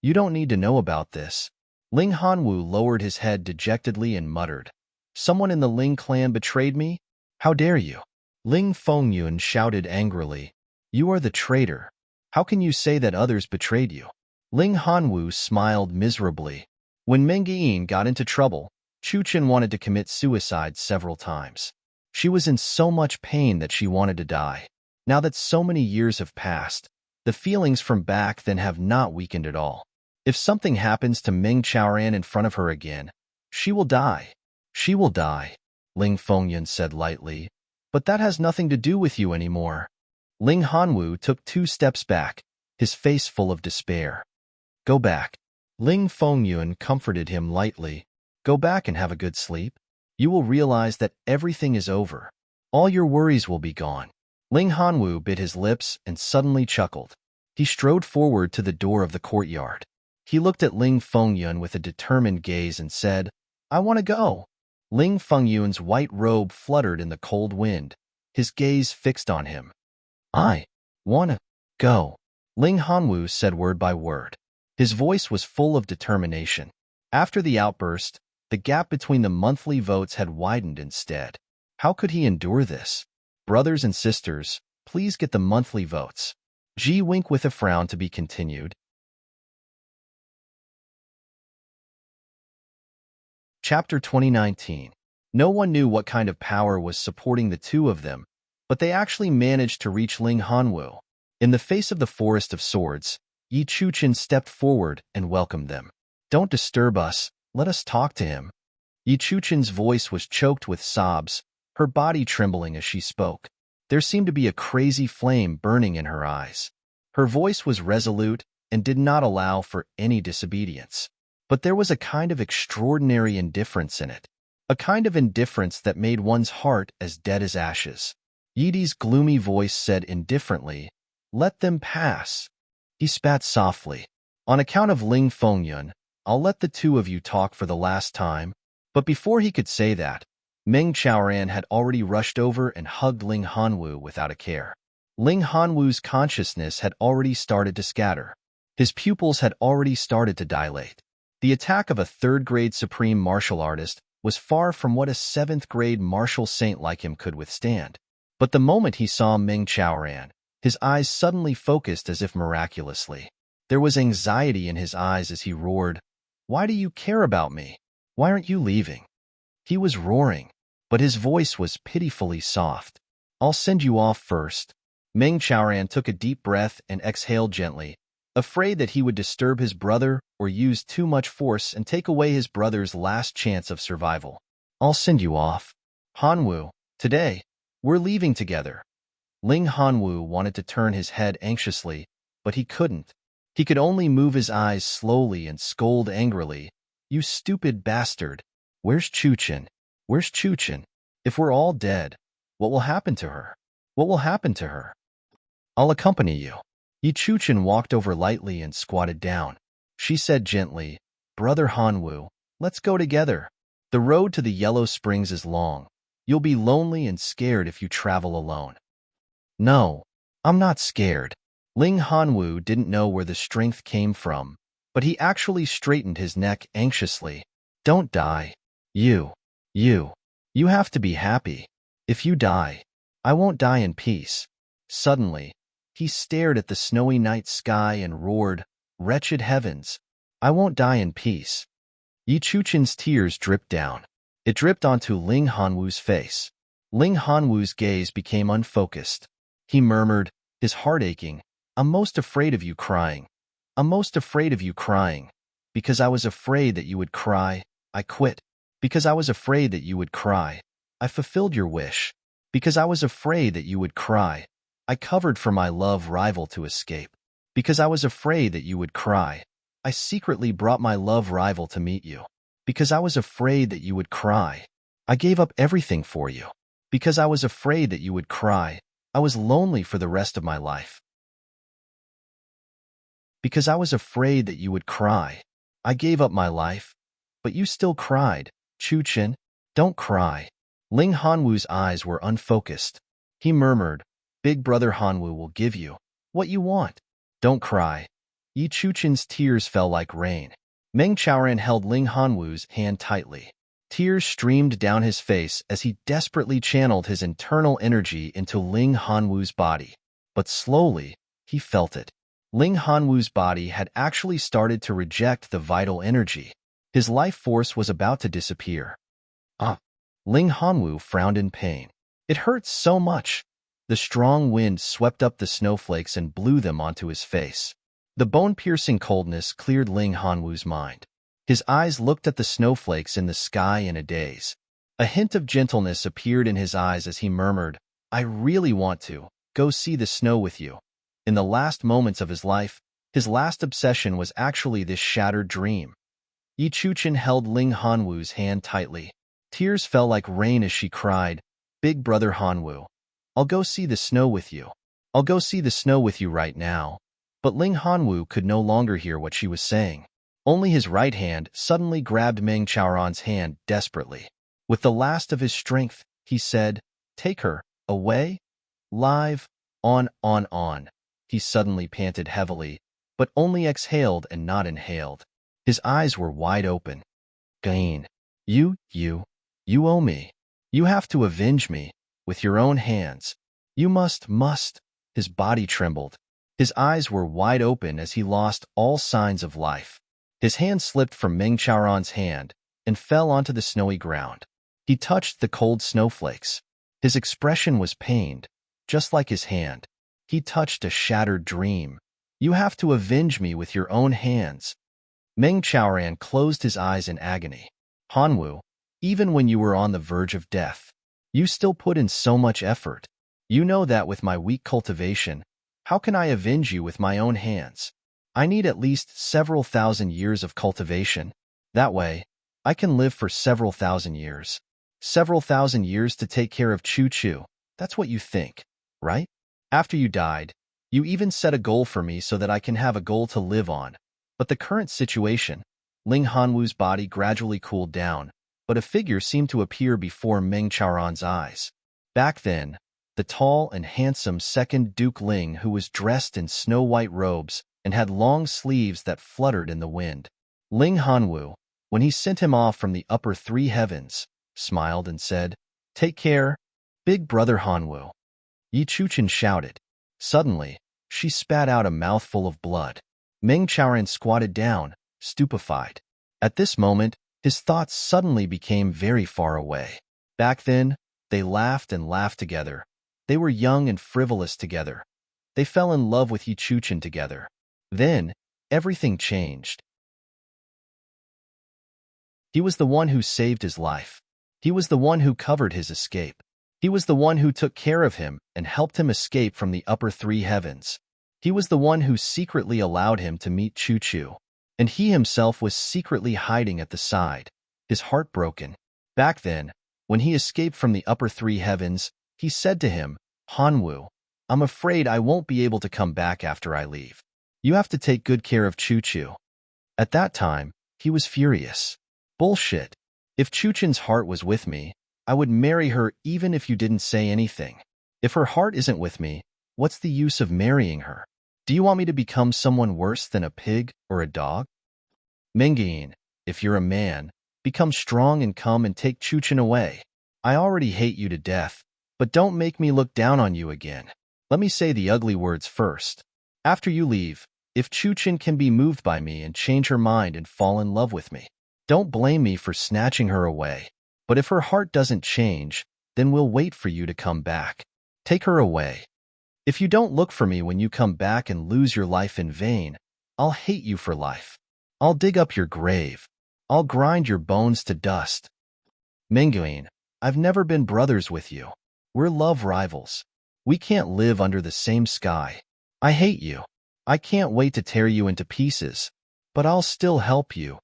You don't need to know about this. Ling Hanwu lowered his head dejectedly and muttered, Someone in the Ling clan betrayed me? How dare you? Ling Fengyun shouted angrily, You are the traitor. How can you say that others betrayed you? Ling Hanwu smiled miserably. When Meng Yin got into trouble, Chu Chen wanted to commit suicide several times. She was in so much pain that she wanted to die. Now that so many years have passed, the feelings from back then have not weakened at all. If something happens to Meng Chaoran in front of her again, she will die. She will die, Ling Fengyun said lightly. But that has nothing to do with you anymore. Ling Hanwu took 2 steps back, his face full of despair. Go back. Ling Fengyun comforted him lightly. Go back and have a good sleep. You will realize that everything is over. All your worries will be gone. Ling Hanwu bit his lips and suddenly chuckled. He strode forward to the door of the courtyard. He looked at Ling Fengyun with a determined gaze and said, I want to go. Ling Fengyun's white robe fluttered in the cold wind, his gaze fixed on him. I want to go, Ling Hanwu said word by word. His voice was full of determination. After the outburst, the gap between the monthly votes had widened instead. How could he endure this? Brothers and sisters, please get the monthly votes. Ji Wink with a frown to be continued. Chapter 2019. No one knew what kind of power was supporting the two of them, but they actually managed to reach Ling Hanwu. In the face of the forest of swords, Yi Chuchen stepped forward and welcomed them. Don't disturb us, let us talk to him. Yi Chuchen's voice was choked with sobs, her body trembling as she spoke. There seemed to be a crazy flame burning in her eyes. Her voice was resolute and did not allow for any disobedience. But there was a kind of extraordinary indifference in it, a kind of indifference that made one's heart as dead as ashes. Yidi's gloomy voice said indifferently, Let them pass. He spat softly. On account of Ling Fengyun, I'll let the two of you talk for the last time. But before he could say that, Meng Chaoran had already rushed over and hugged Ling Hanwu without a care. Ling Hanwu's consciousness had already started to scatter. His pupils had already started to dilate. The attack of a 3rd-grade supreme martial artist was far from what a 7th-grade martial saint like him could withstand. But the moment he saw Meng Chaoran, his eyes suddenly focused as if miraculously. There was anxiety in his eyes as he roared, Why do you care about me? Why aren't you leaving? He was roaring, but his voice was pitifully soft. I'll send you off first. Meng Chaoran took a deep breath and exhaled gently, afraid that he would disturb his brother or use too much force and take away his brother's last chance of survival. I'll send you off. Hanwu, today, we're leaving together. Ling Hanwu wanted to turn his head anxiously, but he couldn't. He could only move his eyes slowly and scold angrily. You stupid bastard. Where's Chuchin? Where's Chuchin? If we're all dead, what will happen to her? What will happen to her? I'll accompany you. Yi Chuchin walked over lightly and squatted down. She said gently, Brother Hanwu, let's go together. The road to the Yellow Springs is long. You'll be lonely and scared if you travel alone. No, I'm not scared. Ling Hanwu didn't know where the strength came from, but he actually straightened his neck anxiously. Don't die. You have to be happy. If you die, I won't die in peace. Suddenly, he stared at the snowy night sky and roared, Wretched heavens! I won't die in peace. Yi Chuchin's tears dripped down. It dripped onto Ling Hanwu's face. Ling Hanwu's gaze became unfocused. He murmured, his heart aching, I'm most afraid of you crying. I'm most afraid of you crying. Because I was afraid that you would cry, I quit. Because I was afraid that you would cry, I fulfilled your wish. Because I was afraid that you would cry, I covered for my love rival to escape. Because I was afraid that you would cry, I secretly brought my love rival to meet you. Because I was afraid that you would cry, I gave up everything for you. Because I was afraid that you would cry, I was lonely for the rest of my life. Because I was afraid that you would cry, I gave up my life. But you still cried. Chuchin, don't cry. Ling Hanwu's eyes were unfocused. He murmured, Big Brother Hanwu will give you what you want. Don't cry. Yi Chuchin's tears fell like rain. Meng Chaoran held Ling Hanwu's hand tightly. Tears streamed down his face as he desperately channeled his internal energy into Ling Hanwu's body. But slowly, he felt it. Ling Hanwu's body had actually started to reject the vital energy. His life force was about to disappear. Ling Hanwu frowned in pain. It hurt so much. The strong wind swept up the snowflakes and blew them onto his face. The bone-piercing coldness cleared Ling Hanwu's mind. His eyes looked at the snowflakes in the sky in a daze. A hint of gentleness appeared in his eyes as he murmured, I really want to go see the snow with you. In the last moments of his life, his last obsession was actually this shattered dream. Yi Chuchin held Ling Hanwu's hand tightly. Tears fell like rain as she cried, Big Brother Hanwu, I'll go see the snow with you. I'll go see the snow with you right now. But Ling Hanwu could no longer hear what she was saying. Only his right hand suddenly grabbed Meng Chaoran's hand desperately. With the last of his strength, he said, Take her, away? Live, on. He suddenly panted heavily, but only exhaled and not inhaled. His eyes were wide open. Gain. You owe me. You have to avenge me, with your own hands. You must. His body trembled. His eyes were wide open as he lost all signs of life. His hand slipped from Meng Chaoran's hand and fell onto the snowy ground. He touched the cold snowflakes. His expression was pained, just like his hand. He touched a shattered dream. You have to avenge me with your own hands. Meng Chaoran closed his eyes in agony. Hanwu, even when you were on the verge of death, you still put in so much effort. You know that with my weak cultivation, how can I avenge you with my own hands? I need at least several thousand years of cultivation. That way, I can live for several thousand years. Several thousand years to take care of Chu. That's what you think, right? After you died, you even set a goal for me so that I can have a goal to live on. But the current situation, Ling Hanwu's body gradually cooled down, but a figure seemed to appear before Meng Chaoran's eyes. Back then, the tall and handsome second Duke Ling, who was dressed in snow-white robes and had long sleeves that fluttered in the wind. Ling Hanwu, when he sent him off from the upper three heavens, smiled and said, Take care, Big Brother Hanwu. Yi Chuchin shouted. Suddenly, she spat out a mouthful of blood. Meng Chaoran squatted down, stupefied. At this moment, his thoughts suddenly became very far away. Back then, they laughed and laughed together. They were young and frivolous together. They fell in love with Yi Chuchin together. Then, everything changed. He was the one who saved his life. He was the one who covered his escape. He was the one who took care of him and helped him escape from the upper three heavens. He was the one who secretly allowed him to meet Chu. and he himself was secretly hiding at the side, his heart broken. Back then, when he escaped from the upper three heavens, he said to him, "Hanwoo, I'm afraid I won't be able to come back after I leave. You have to take good care of Chu-Chu." At that time, he was furious. Bullshit. If Chu-Chen's heart was with me, I would marry her even if you didn't say anything. If her heart isn't with me, what's the use of marrying her? Do you want me to become someone worse than a pig or a dog? Mingyin, if you're a man, become strong and come and take Chu-Chen away. I already hate you to death, but don't make me look down on you again. Let me say the ugly words first. After you leave, if Chu-Chen can be moved by me and change her mind and fall in love with me, don't blame me for snatching her away. But if her heart doesn't change, then we'll wait for you to come back. Take her away. If you don't look for me when you come back and lose your life in vain, I'll hate you for life. I'll dig up your grave. I'll grind your bones to dust. Mingyin, I've never been brothers with you. We're love rivals. We can't live under the same sky. I hate you. I can't wait to tear you into pieces, but I'll still help you.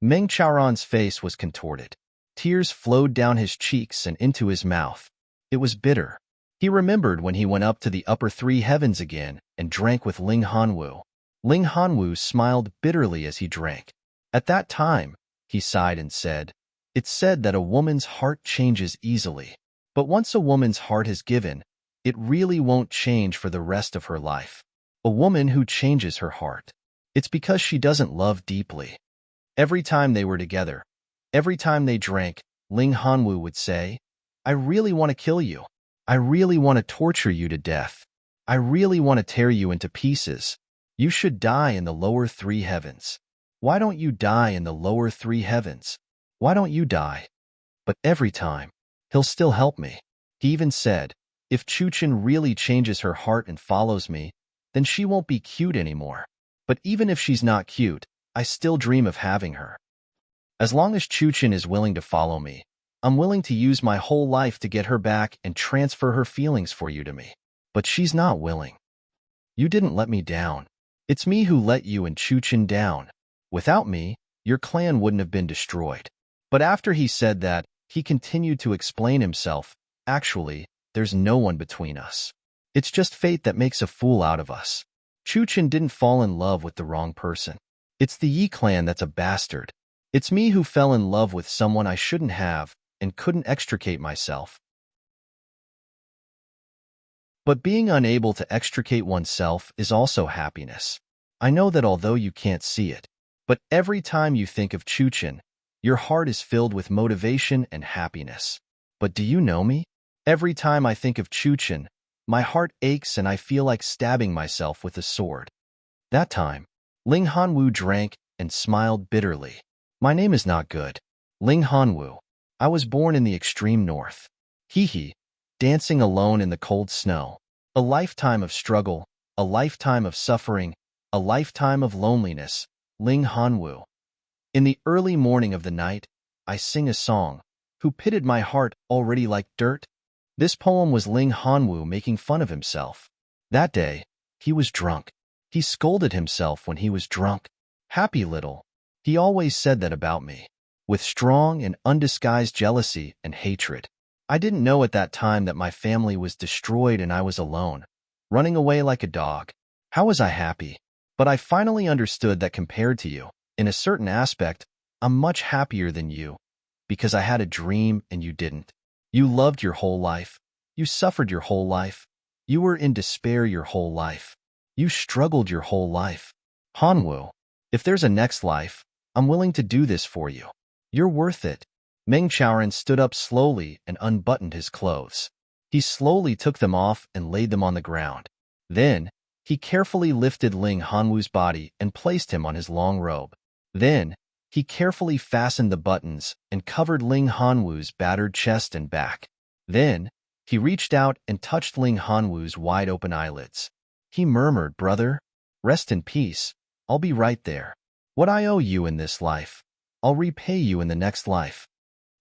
Meng Chaoran's face was contorted. Tears flowed down his cheeks and into his mouth. It was bitter. He remembered when he went up to the upper three heavens again and drank with Ling Hanwoo. Ling Hanwoo smiled bitterly as he drank. At that time, he sighed and said, "It's said that a woman's heart changes easily. But once a woman's heart has given, it really won't change for the rest of her life. A woman who changes her heart, it's because she doesn't love deeply." Every time they were together, every time they drank, Ling Hanwoo would say, "I really want to kill you. I really want to torture you to death. I really want to tear you into pieces. You should die in the lower three heavens. Why don't you die in the lower three heavens? Why don't you die?" But every time, he'll still help me. He even said, if Chu-Chen really changes her heart and follows me, then she won't be cute anymore. But even if she's not cute, I still dream of having her. As long as Chu-Chen is willing to follow me, I'm willing to use my whole life to get her back and transfer her feelings for you to me. But she's not willing. You didn't let me down. It's me who let you and Chu-Chen down. Without me, your clan wouldn't have been destroyed. But after he said that, he continued to explain himself. Actually, there's no one between us. It's just fate that makes a fool out of us. Chu-Chen didn't fall in love with the wrong person. It's the Yi clan that's a bastard. It's me who fell in love with someone I shouldn't have and couldn't extricate myself. But being unable to extricate oneself is also happiness. I know that although you can't see it, but every time you think of Chu-Chen, your heart is filled with motivation and happiness. But do you know me? Every time I think of Chu-Chen, my heart aches and I feel like stabbing myself with a sword. That time, Ling Hanwoo drank and smiled bitterly. My name is not good. Ling Hanwoo. I was born in the extreme north. Hee, dancing alone in the cold snow. A lifetime of struggle, a lifetime of suffering, a lifetime of loneliness. Ling Hanwoo. In the early morning of the night, I sing a song. Who pitted my heart already like dirt? This poem was Ling Hanwoo making fun of himself. That day, he was drunk. He scolded himself when he was drunk. Happy little. He always said that about me. With strong and undisguised jealousy and hatred. I didn't know at that time that my family was destroyed and I was alone, running away like a dog. How was I happy? But I finally understood that compared to you, in a certain aspect, I'm much happier than you, because I had a dream and you didn't. You loved your whole life. You suffered your whole life. You were in despair your whole life. You struggled your whole life. Hanwoo, if there's a next life, I'm willing to do this for you. You're worth it. Meng Chaoran stood up slowly and unbuttoned his clothes. He slowly took them off and laid them on the ground. Then, he carefully lifted Ling Hanwoo's body and placed him on his long robe. Then, he carefully fastened the buttons and covered Ling Hanwoo's battered chest and back. Then, he reached out and touched Ling Hanwoo's wide-open eyelids. He murmured, "Brother, rest in peace. I'll be right there. What I owe you in this life, I'll repay you in the next life."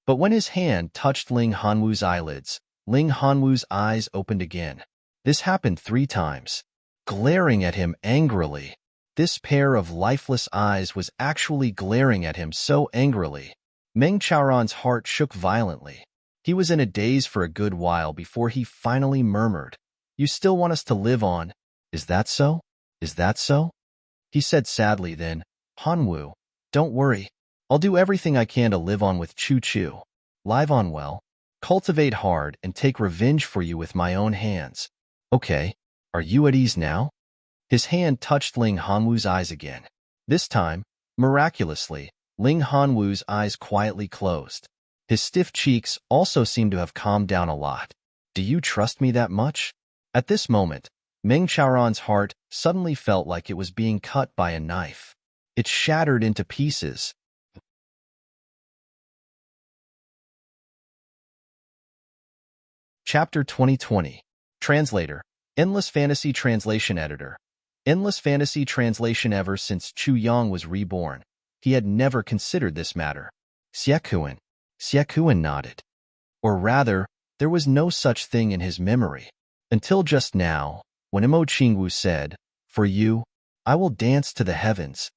But when his hand touched Ling Hanwoo's eyelids, Ling Hanwoo's eyes opened again. This happened 3 times. Glaring at him angrily, This pair of lifeless eyes was actually glaring at him so angrily. Meng Chaoran's heart shook violently. He was in a daze for a good while before he finally murmured, "You still want us to live on? Is that so? Is that so?" He said sadly then, "Hanwu, don't worry. I'll do everything I can to live on with Chu Chu. Live on well. Cultivate hard and take revenge for you with my own hands. Okay, are you at ease now?" His hand touched Ling Hanwu's eyes again. This time, miraculously, Ling Hanwu's eyes quietly closed. His stiff cheeks also seemed to have calmed down a lot. "Do you trust me that much?" At this moment, Meng Chaoran's heart suddenly felt like it was being cut by a knife. It shattered into pieces. Chapter 2020. Translator. Endless Fantasy Translation Editor. Endless Fantasy Translation. Ever since Chu Yang was reborn, he had never considered this matter. Xiekuan. Xiekuan nodded. Or rather, there was no such thing in his memory. Until just now, when Imo Qingwu said, "For you, I will dance to the heavens."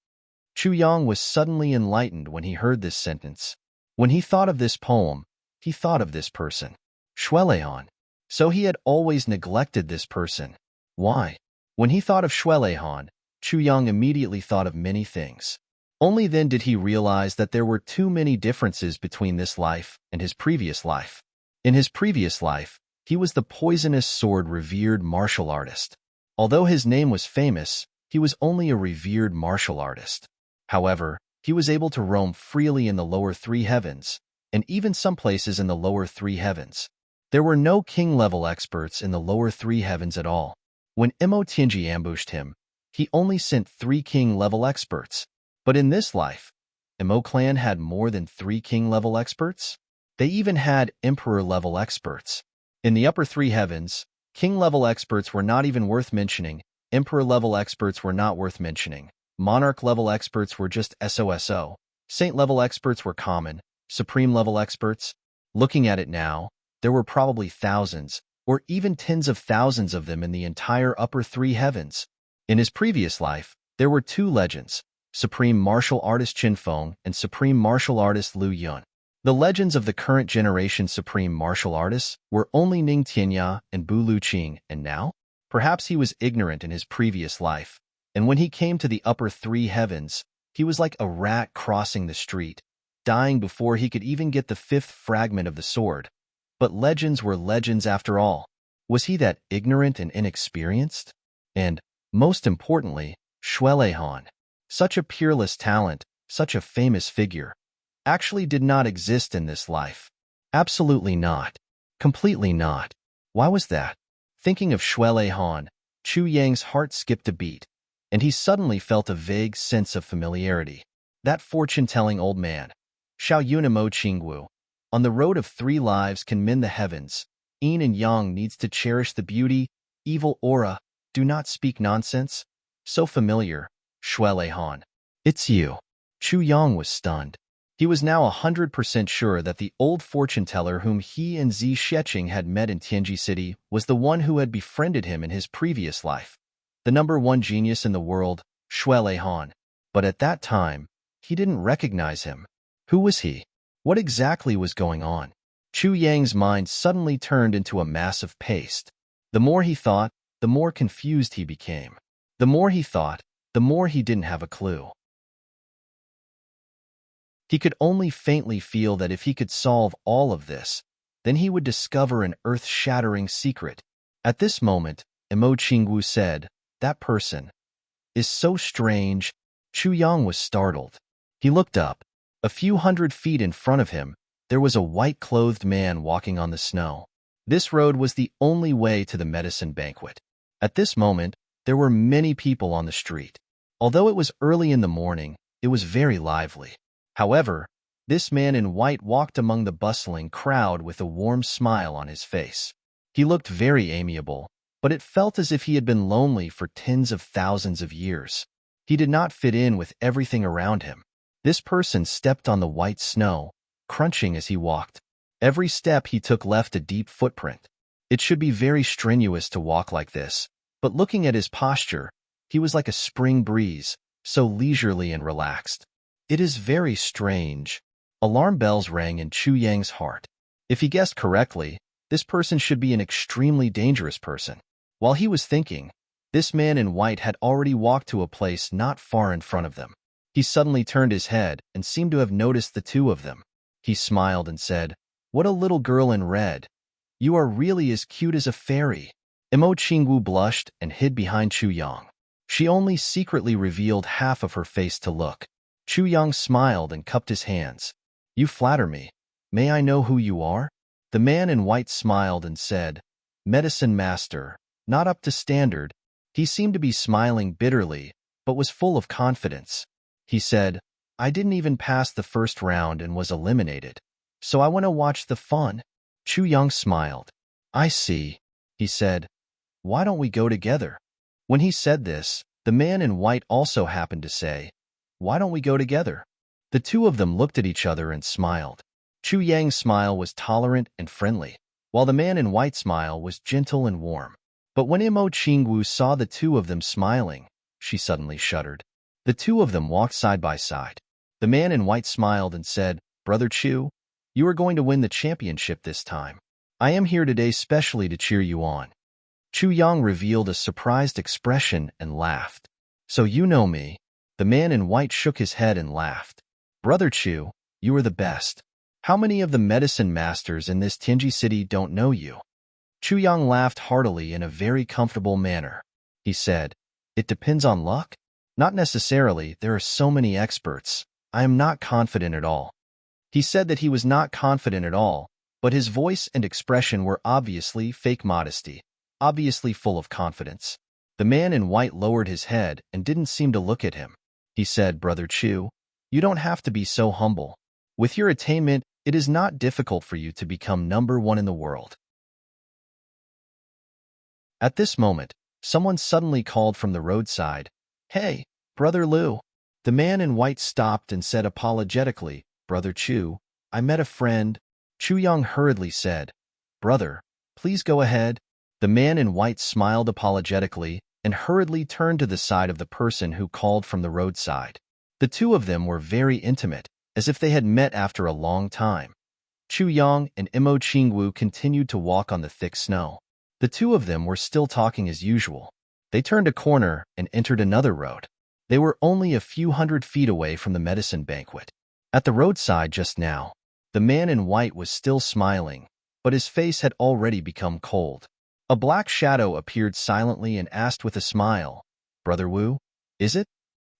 Chu Yang was suddenly enlightened when he heard this sentence. When he thought of this poem, he thought of this person, Shuelehan. So he had always neglected this person. Why? When he thought of Shuelehan, Chu Yang immediately thought of many things. Only then did he realize that there were too many differences between this life and his previous life. In his previous life, he was the poisonous sword revered martial artist. Although his name was famous, he was only a revered martial artist. However, he was able to roam freely in the lower three heavens, and even some places in the lower three heavens. There were no king-level experts in the lower three heavens at all. When Imo Tianji ambushed him, he only sent 3 king-level experts. But in this life, Imo clan had more than 3 king-level experts. They even had emperor-level experts. In the upper 3 heavens, king-level experts were not even worth mentioning, emperor-level experts were not worth mentioning, monarch-level experts were just SOSO, saint-level experts were common, supreme-level experts. Looking at it now, there were probably thousands, or even tens of thousands of them in the entire upper 3 heavens. In his previous life, there were 2 legends, Supreme Martial Artist Qin Feng and Supreme Martial Artist Lu Yun. The legends of the current generation Supreme Martial Artists were only Ning Tianya and Bu Luqing, and now? Perhaps he was ignorant in his previous life, and when he came to the upper 3 heavens, he was like a rat crossing the street, dying before he could even get the 5th fragment of the sword. But legends were legends after all. Was he that ignorant and inexperienced? And, most importantly, Shuelehan, such a peerless talent, such a famous figure, actually did not exist in this life. Absolutely not. Completely not. Why was that? Thinking of Shuelehan, Chu Yang's heart skipped a beat, and he suddenly felt a vague sense of familiarity. That fortune-telling old man, Xiao Yun Imo Qingwu, on the road of 3 lives can mend the heavens. Yin and Yang needs to cherish the beauty, evil aura, do not speak nonsense. So familiar, Shuelehan. It's you. Chu Yang was stunned. He was now 100% sure that the old fortune-teller whom he and Zi Sheqing had met in Tianji City was the one who had befriended him in his previous life. The #1 genius in the world, Shuelehan. But at that time, he didn't recognize him. Who was he? What exactly was going on? Chu Yang's mind suddenly turned into a mass of paste. The more he thought, the more confused he became. The more he thought, the more he didn't have a clue. He could only faintly feel that if he could solve all of this, then he would discover an earth-shattering secret. At this moment, Imo Qingwu said, "That person is so strange." Chu Yang was startled. He looked up. A few hundred feet in front of him, there was a white-clothed man walking on the snow. This road was the only way to the medicine banquet. At this moment, there were many people on the street. Although it was early in the morning, it was very lively. However, this man in white walked among the bustling crowd with a warm smile on his face. He looked very amiable, but it felt as if he had been lonely for tens of thousands of years. He did not fit in with everything around him. This person stepped on the white snow, crunching as he walked. Every step he took left a deep footprint. It should be very strenuous to walk like this, but looking at his posture, He was like a spring breeze, so leisurely and relaxed. It is very strange. Alarm bells rang in Chu Yang's heart. If he guessed correctly, this person should be an extremely dangerous person. While he was thinking, this man in white had already walked to a place not far in front of them. He suddenly turned his head and seemed to have noticed the two of them. He smiled and said, "What a little girl in red. You are really as cute as a fairy." Imo Qingwu blushed and hid behind Chu Yang. She only secretly revealed half of her face to look. Chu Yang smiled and cupped his hands. "You flatter me. May I know who you are?" The man in white smiled and said, "Medicine master, not up to standard." He seemed to be smiling bitterly, but was full of confidence. He said, "I didn't even pass the first round and was eliminated, so I want to watch the fun." Chu Yang smiled. "I see," he said. "Why don't we go together?" When he said this, the man in white also happened to say, "Why don't we go together?" The two of them looked at each other and smiled. Chu Yang's smile was tolerant and friendly, while the man in white's smile was gentle and warm. But when Imo Qingwu saw the two of them smiling, she suddenly shuddered. The two of them walked side by side. The man in white smiled and said, "Brother Chu, you are going to win the championship this time. I am here today specially to cheer you on." Chu Yang revealed a surprised expression and laughed. "So you know me?" The man in white shook his head and laughed. "Brother Chu, you are the best. How many of the medicine masters in this Tianji city don't know you?" Chu Yang laughed heartily in a very comfortable manner. He said, "It depends on luck? Not necessarily, there are so many experts. I am not confident at all." He said that he was not confident at all, but his voice and expression were obviously fake modesty, obviously full of confidence. The man in white lowered his head and didn't seem to look at him. He said, "Brother Chu, you don't have to be so humble. With your attainment, it is not difficult for you to become #1 in the world." At this moment, someone suddenly called from the roadside, "Hey, Brother Liu." The man in white stopped and said apologetically, "Brother Chu, I met a friend." Chu Yang hurriedly said, "Brother, please go ahead." The man in white smiled apologetically and hurriedly turned to the side of the person who called from the roadside. The two of them were very intimate, as if they had met after a long time. Chu Yang and Imo Qingwu continued to walk on the thick snow. The two of them were still talking as usual. They turned a corner and entered another road. They were only a few hundred feet away from the medicine banquet. At the roadside just now, the man in white was still smiling, but his face had already become cold. A black shadow appeared silently and asked with a smile, "Brother Wu, is it?"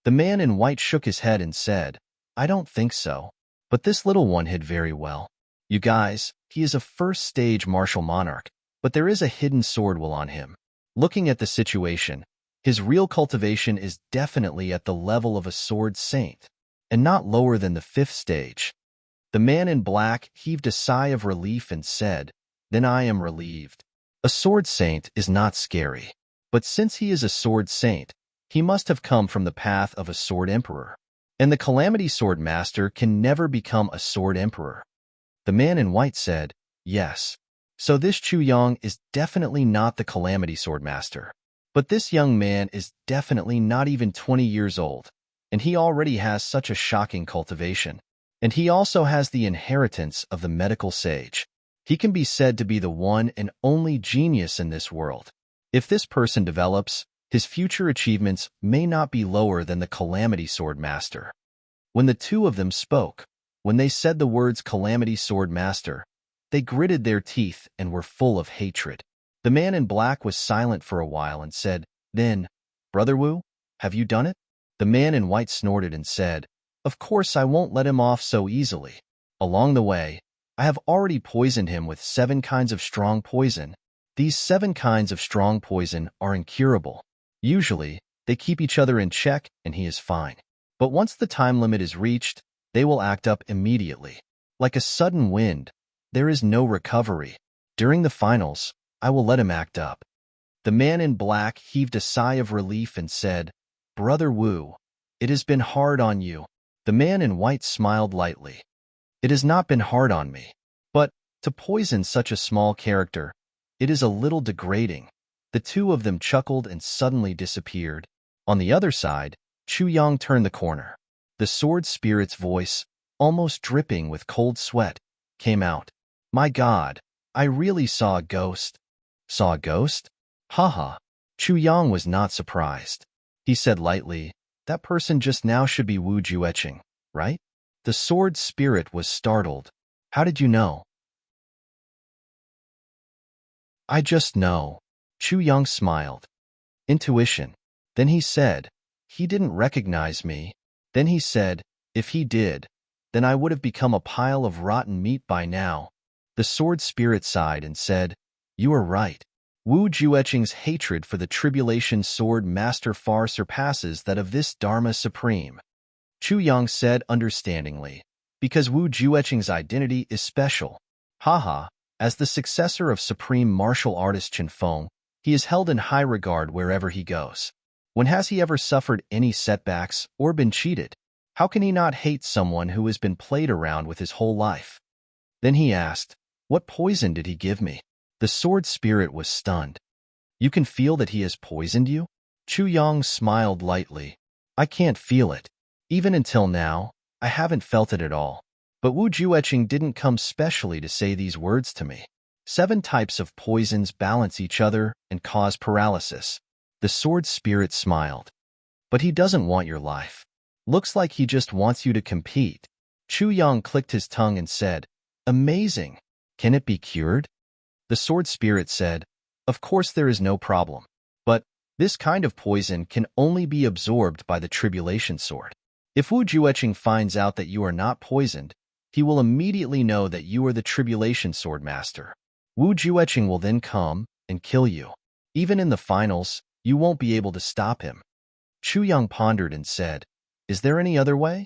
The man in white shook his head and said, "I don't think so, but this little one hid very well. You guys, he is a first-stage martial monarch, but there is a hidden sword will on him. Looking at the situation, his real cultivation is definitely at the level of a sword saint, and not lower than the 5th stage." The man in black heaved a sigh of relief and said, "Then I am relieved. A sword saint is not scary, but since he is a sword saint, he must have come from the path of a sword emperor, and the calamity sword master can never become a sword emperor." The man in white said, "Yes. So this Chu Yang is definitely not the calamity sword master. But this young man is definitely not even 20 years old, and he already has such a shocking cultivation. And he also has the inheritance of the medical sage. He can be said to be the one and only genius in this world. If this person develops, his future achievements may not be lower than the calamity sword master." When the two of them spoke, when they said the words calamity sword master, they gritted their teeth and were full of hatred. The man in black was silent for a while and said, "Then, Brother Wu, have you done it?" The man in white snorted and said, "Of course I won't let him off so easily. Along the way, I have already poisoned him with 7 kinds of strong poison. These 7 kinds of strong poison are incurable. Usually, they keep each other in check and he is fine. But once the time limit is reached, they will act up immediately. Like a sudden wind, there is no recovery. During the finals, I will let him act up." The man in black heaved a sigh of relief and said, "Brother Wu, it has been hard on you." The man in white smiled lightly. "It has not been hard on me. But, to poison such a small character, it is a little degrading." The two of them chuckled and suddenly disappeared. On the other side, Chu Yang turned the corner. The sword spirit's voice, almost dripping with cold sweat, came out. My God, I really saw a ghost. Saw a ghost? Haha. Chu Yang was not surprised. He said lightly, that person just now should be Wu Jueqing, right? The sword spirit was startled. How did you know? I just know. Chu Yang smiled. Intuition. Then he said, he didn't recognize me. Then he said, if he did, then I would have become a pile of rotten meat by now. The sword spirit sighed and said, you are right. Wu Jueqing's hatred for the tribulation sword master far surpasses that of this Dharma supreme. Chu Yang said understandingly, because Wu Jueqing's identity is special. Haha, as the successor of supreme martial artist Chen Feng, he is held in high regard wherever he goes. When has he ever suffered any setbacks or been cheated? How can he not hate someone who has been played around with his whole life? Then he asked, what poison did he give me? The sword spirit was stunned. You can feel that he has poisoned you? Chu Yang smiled lightly. I can't feel it. Even until now, I haven't felt it at all. But Wu Jueqing didn't come specially to say these words to me. 7 types of poisons balance each other and cause paralysis. The sword spirit smiled. But he doesn't want your life. Looks like he just wants you to compete. Chu Yang clicked his tongue and said, amazing. Can it be cured? The sword spirit said, of course there is no problem. But this kind of poison can only be absorbed by the tribulation sword. If Wu Jueqing finds out that you are not poisoned, he will immediately know that you are the tribulation sword master. Wu Jueqing will then come and kill you. Even in the finals, you won't be able to stop him. Chu Yang pondered and said, is there any other way?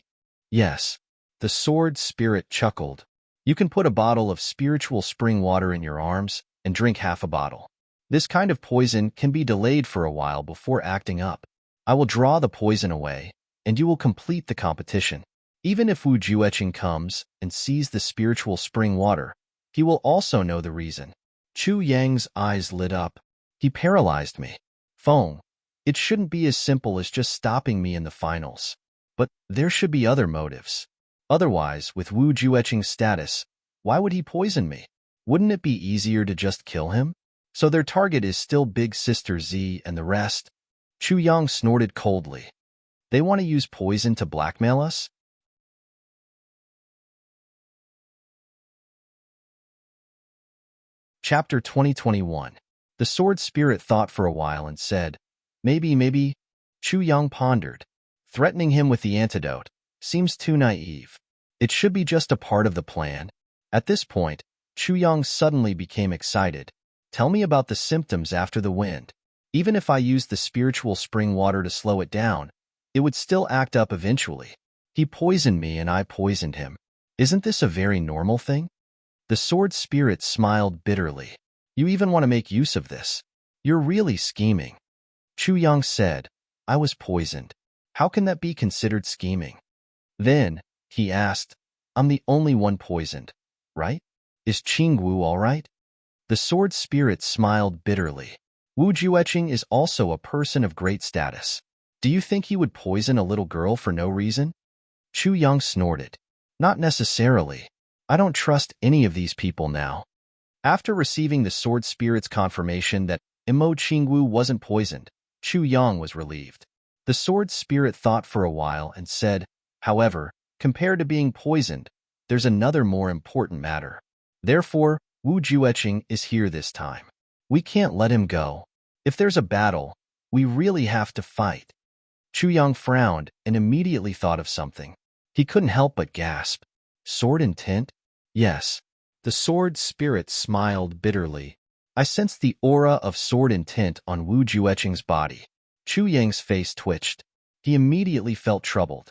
Yes. The sword spirit chuckled. You can put a bottle of spiritual spring water in your arms and drink half a bottle. This kind of poison can be delayed for a while before acting up. I will draw the poison away, and you will complete the competition. Even if Wu Jueqing comes and sees the spiritual spring water, he will also know the reason. Chu Yang's eyes lit up. He paralyzed me. Feng, it shouldn't be as simple as just stopping me in the finals. But there should be other motives. Otherwise, with Wu Jueqing's status, why would he poison me? Wouldn't it be easier to just kill him? So their target is still Big Sister Z and the rest? Chu Yang snorted coldly. They want to use poison to blackmail us? Chapter 2021. The sword spirit thought for a while and said, maybe. Chu Yang pondered. Threatening him with the antidote seems too naive. It should be just a part of the plan. At this point, Chu Yang suddenly became excited. Tell me about the symptoms after the wind. Even if I used the spiritual spring water to slow it down, it would still act up eventually. He poisoned me and I poisoned him. Isn't this a very normal thing? The sword spirit smiled bitterly. You even want to make use of this. You're really scheming. Chu Yang said, I was poisoned. How can that be considered scheming? Then, he asked, I'm the only one poisoned, right? Is Qing Wu all right? The sword spirit smiled bitterly. Wu Jueqing is also a person of great status. Do you think he would poison a little girl for no reason? Chu Yang snorted. Not necessarily. I don't trust any of these people now. After receiving the sword spirit's confirmation that Imo Qingwu wasn't poisoned, Chu Yang was relieved. The sword spirit thought for a while and said, however, compared to being poisoned, there's another more important matter. Therefore, Wu Jueqing is here this time. We can't let him go. If there's a battle, we really have to fight. Chu Yang frowned and immediately thought of something. He couldn't help but gasp. Sword intent? Yes. The sword spirit smiled bitterly. I sensed the aura of sword intent on Wu Jueqing's body. Chu Yang's face twitched. He immediately felt troubled.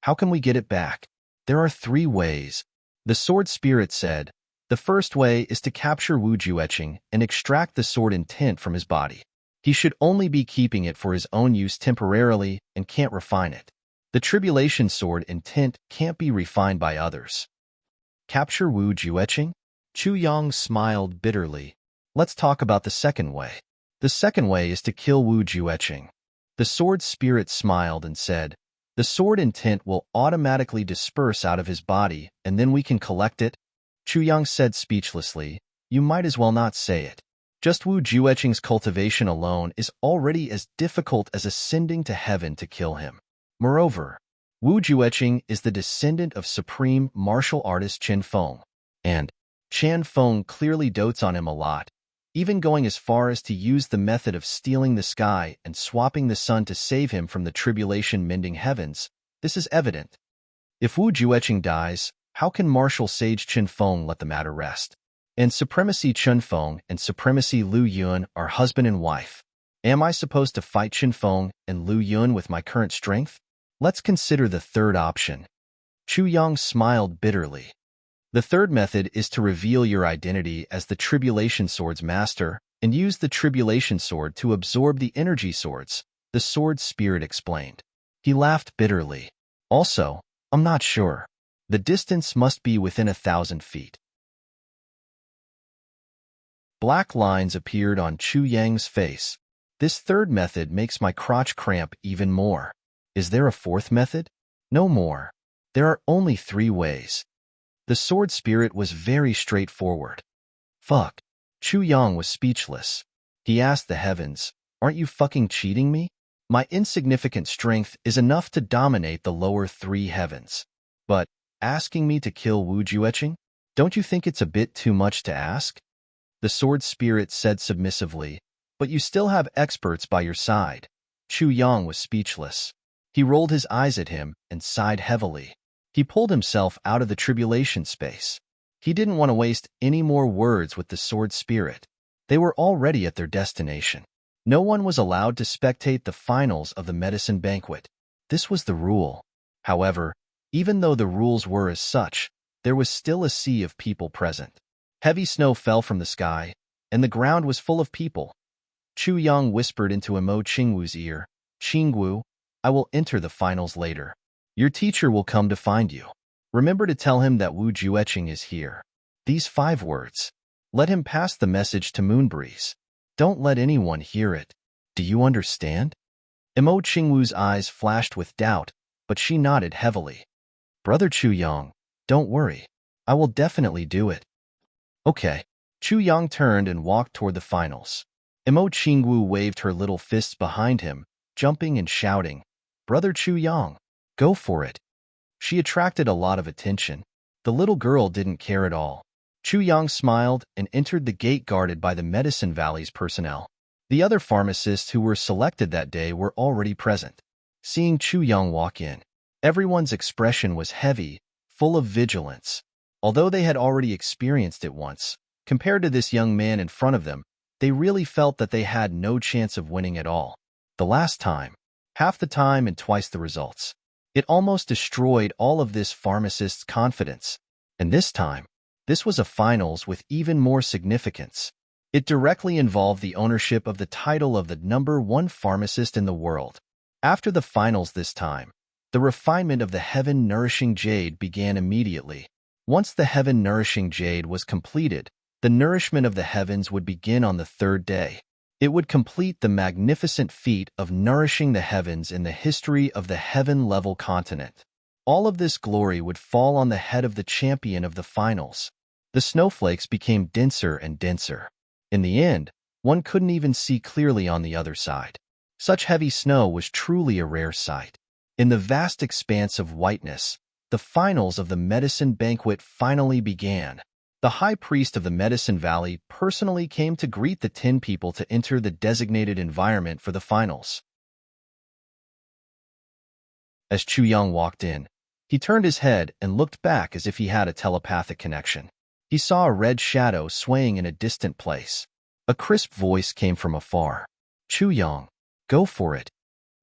How can we get it back? There are 3 ways. The sword spirit said. The first way is to capture Wu Jueqing and extract the sword intent from his body. He should only be keeping it for his own use temporarily and can't refine it. The tribulation sword intent can't be refined by others. Capture Wu Jueqing? Chu Yang smiled bitterly. Let's talk about the second way. The second way is to kill Wu Jueqing. The sword spirit smiled and said, "The sword intent will automatically disperse out of his body, and then we can collect it." Chu Yang said speechlessly, "You might as well not say it. Just Wu Jueqing's cultivation alone is already as difficult as ascending to heaven to kill him. Moreover, Wu Jueqing is the descendant of supreme martial artist Chen Feng, and Chen Feng clearly dotes on him a lot, even going as far as to use the method of stealing the sky and swapping the sun to save him from the tribulation-mending heavens. This is evident. If Wu Jueqing dies, how can martial sage Chen Feng let the matter rest? And supremacy Chen Feng and supremacy Lu Yun are husband and wife. Am I supposed to fight Chen Feng and Lu Yun with my current strength? Let's consider the third option." Chu Yang smiled bitterly. "The third method is to reveal your identity as the Tribulation Sword's master and use the Tribulation Sword to absorb the energy swords," the sword spirit explained. He laughed bitterly. "Also, I'm not sure. The distance must be within 1,000 feet. Black lines appeared on Chu Yang's face. "This third method makes my crotch cramp even more. Is there a fourth method?" "No more. There are only 3 ways." The sword spirit was very straightforward. "Fuck." Chu Yang was speechless. He asked the heavens, "Aren't you fucking cheating me? My insignificant strength is enough to dominate the lower 3 heavens. But asking me to kill Wu Jueqing? Don't you think it's a bit too much to ask?" The sword spirit said submissively, "But you still have experts by your side." Chu Yang was speechless. He rolled his eyes at him and sighed heavily. He pulled himself out of the tribulation space. He didn't want to waste any more words with the sword spirit. They were already at their destination. No one was allowed to spectate the finals of the medicine banquet. This was the rule. However, even though the rules were as such, there was still a sea of people present. Heavy snow fell from the sky, and the ground was full of people. Chu Yang whispered into Mo Qingwu's ear, "Qingwu, I will enter the finals later. Your teacher will come to find you. Remember to tell him that Wu Jueqing is here." These 5 words. Let him pass the message to Moonbreeze. Don't let anyone hear it. Do you understand? Mo Qingwu's eyes flashed with doubt, but she nodded heavily. "Brother Chu Yang, don't worry. I will definitely do it." "Okay." Chu Yang turned and walked toward the finals. Mo Qingwu waved her little fists behind him, jumping and shouting, "Brother Chu Yang, go for it." She attracted a lot of attention. The little girl didn't care at all. Chu Yang smiled and entered the gate guarded by the Medicine Valley's personnel. The other pharmacists who were selected that day were already present. Seeing Chu Yang walk in, everyone's expression was heavy, full of vigilance. Although they had already experienced it once, compared to this young man in front of them, they really felt that they had no chance of winning at all. The last time, half the time and twice the results. It almost destroyed all of this pharmacist's confidence. And this time, this was a finals with even more significance. It directly involved the ownership of the title of the #1 pharmacist in the world. After the finals this time, the refinement of the heaven-nourishing jade began immediately. Once the heaven-nourishing jade was completed, the nourishment of the heavens would begin on the 3rd day. It would complete the magnificent feat of nourishing the heavens in the history of the heaven-level continent. All of this glory would fall on the head of the champion of the finals. The snowflakes became denser and denser. In the end, one couldn't even see clearly on the other side. Such heavy snow was truly a rare sight. In the vast expanse of whiteness, the finals of the medicine banquet finally began. The high priest of the Medicine Valley personally came to greet the 10 people to enter the designated environment for the finals. As Chu Yang walked in, he turned his head and looked back as if he had a telepathic connection. He saw a red shadow swaying in a distant place. A crisp voice came from afar. "Chu Yang, go for it."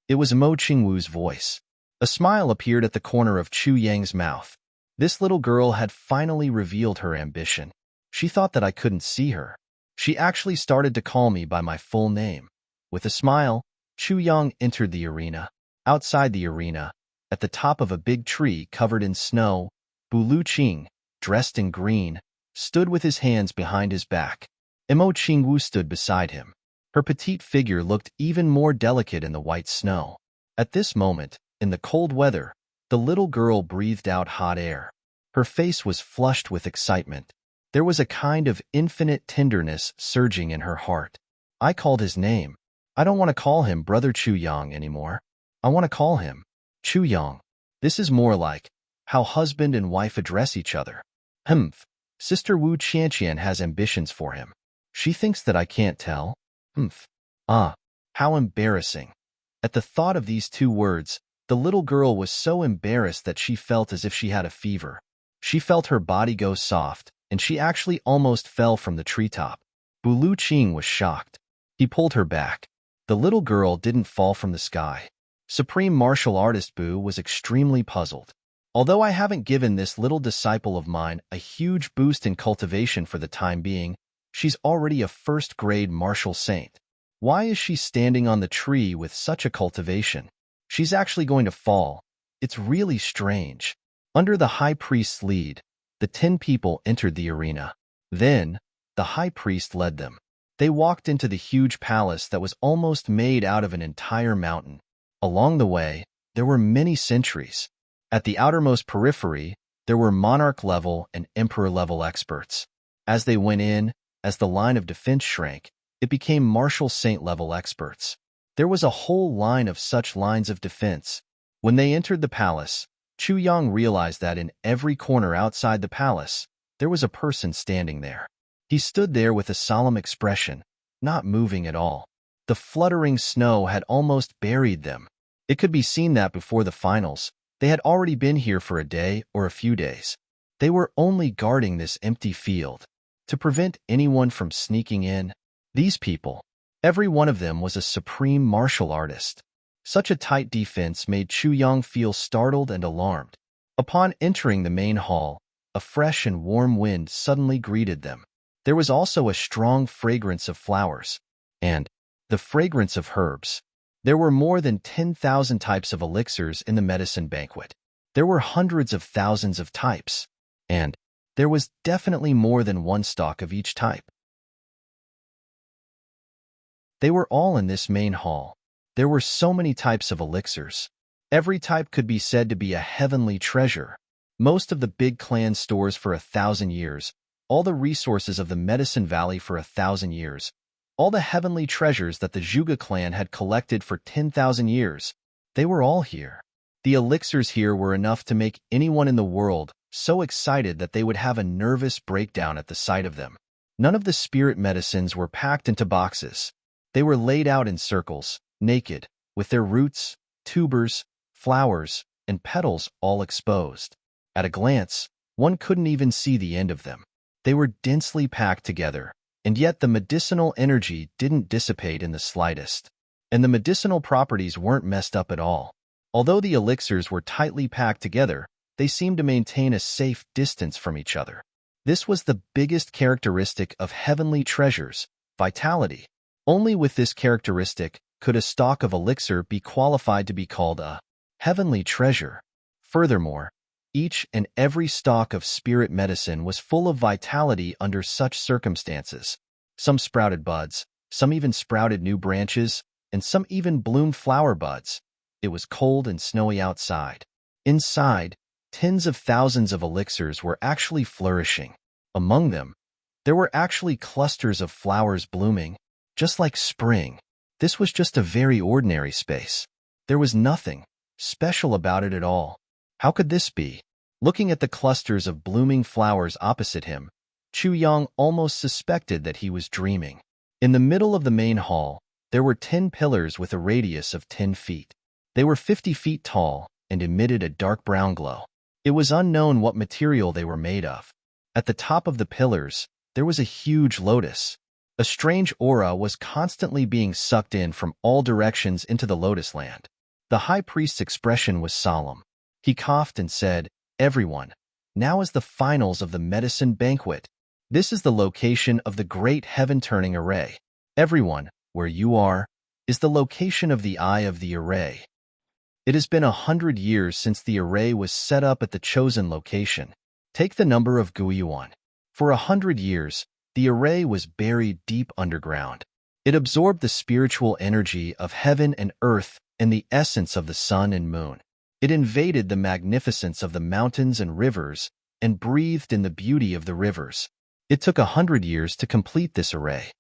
It was Mo Qingwu's voice. A smile appeared at the corner of Chu Yang's mouth. This little girl had finally revealed her ambition. She thought that I couldn't see her. She actually started to call me by my full name. With a smile, Chu Yang entered the arena. Outside the arena, at the top of a big tree covered in snow, Bu Qing, dressed in green, stood with his hands behind his back. Mo Qingwu stood beside him. Her petite figure looked even more delicate in the white snow. At this moment, in the cold weather, the little girl breathed out hot air. Her face was flushed with excitement. There was a kind of infinite tenderness surging in her heart. I called his name. I don't want to call him Brother Chu Yang anymore. I want to call him Chu Yang. This is more like how husband and wife address each other. Humph. Sister Wu Qianqian has ambitions for him. She thinks that I can't tell. Humph. Ah, how embarrassing. At the thought of these two words, the little girl was so embarrassed that she felt as if she had a fever. She felt her body go soft, and she actually almost fell from the treetop. Bu Luqing was shocked. He pulled her back. The little girl didn't fall from the sky. Supreme martial artist Bu was extremely puzzled. Although I haven't given this little disciple of mine a huge boost in cultivation for the time being, she's already a first-grade martial saint. Why is she standing on the tree with such a cultivation? She's actually going to fall. It's really strange. Under the high priest's lead, the 10 people entered the arena. Then, the high priest led them. They walked into the huge palace that was almost made out of an entire mountain. Along the way, there were many sentries. At the outermost periphery, there were monarch-level and emperor-level experts. As they went in, as the line of defense shrank, it became martial saint-level experts. There was a whole line of such lines of defense. When they entered the palace, Chu Yang realized that in every corner outside the palace, there was a person standing there. He stood there with a solemn expression, not moving at all. The fluttering snow had almost buried them. It could be seen that before the finals, they had already been here for a day or a few days. They were only guarding this empty field to prevent anyone from sneaking in. These people, every one of them was a supreme martial artist. Such a tight defense made Chu Yang feel startled and alarmed. Upon entering the main hall, a fresh and warm wind suddenly greeted them. There was also a strong fragrance of flowers, and the fragrance of herbs. There were more than 10,000 types of elixirs in the medicine banquet. There were hundreds of thousands of types, and there was definitely more than one stock of each type. They were all in this main hall. There were so many types of elixirs. Every type could be said to be a heavenly treasure. Most of the big clan stores for 1,000 years, all the resources of the Medicine Valley for 1,000 years, all the heavenly treasures that the Zhuge clan had collected for 10,000 years, they were all here. The elixirs here were enough to make anyone in the world so excited that they would have a nervous breakdown at the sight of them. None of the spirit medicines were packed into boxes. They were laid out in circles, naked, with their roots, tubers, flowers, and petals all exposed. At a glance, one couldn't even see the end of them. They were densely packed together, and yet the medicinal energy didn't dissipate in the slightest. And the medicinal properties weren't messed up at all. Although the elixirs were tightly packed together, they seemed to maintain a safe distance from each other. This was the biggest characteristic of heavenly treasures, vitality. Only with this characteristic could a stock of elixir be qualified to be called a heavenly treasure. Furthermore, each and every stalk of spirit medicine was full of vitality under such circumstances. Some sprouted buds, some even sprouted new branches, and some even bloomed flower buds. It was cold and snowy outside. Inside, tens of thousands of elixirs were actually flourishing. Among them, there were actually clusters of flowers blooming, just like spring. This was just a very ordinary space. There was nothing special about it at all. How could this be? Looking at the clusters of blooming flowers opposite him, Chu Yang almost suspected that he was dreaming. In the middle of the main hall, there were 10 pillars with a radius of 10 feet. They were 50 feet tall and emitted a dark brown glow. It was unknown what material they were made of. At the top of the pillars, there was a huge lotus. A strange aura was constantly being sucked in from all directions into the lotus land. The high priest's expression was solemn. He coughed and said, "Everyone, now is the finals of the medicine banquet. This is the location of the great heaven-turning array. Everyone, where you are, is the location of the eye of the array. It has been 100 years since the array was set up at the chosen location. Take the number of Guiyuan. For 100 years, the array was buried deep underground. It absorbed the spiritual energy of heaven and earth and the essence of the sun and moon. It invaded the magnificence of the mountains and rivers and breathed in the beauty of the rivers. It took 100 years to complete this array.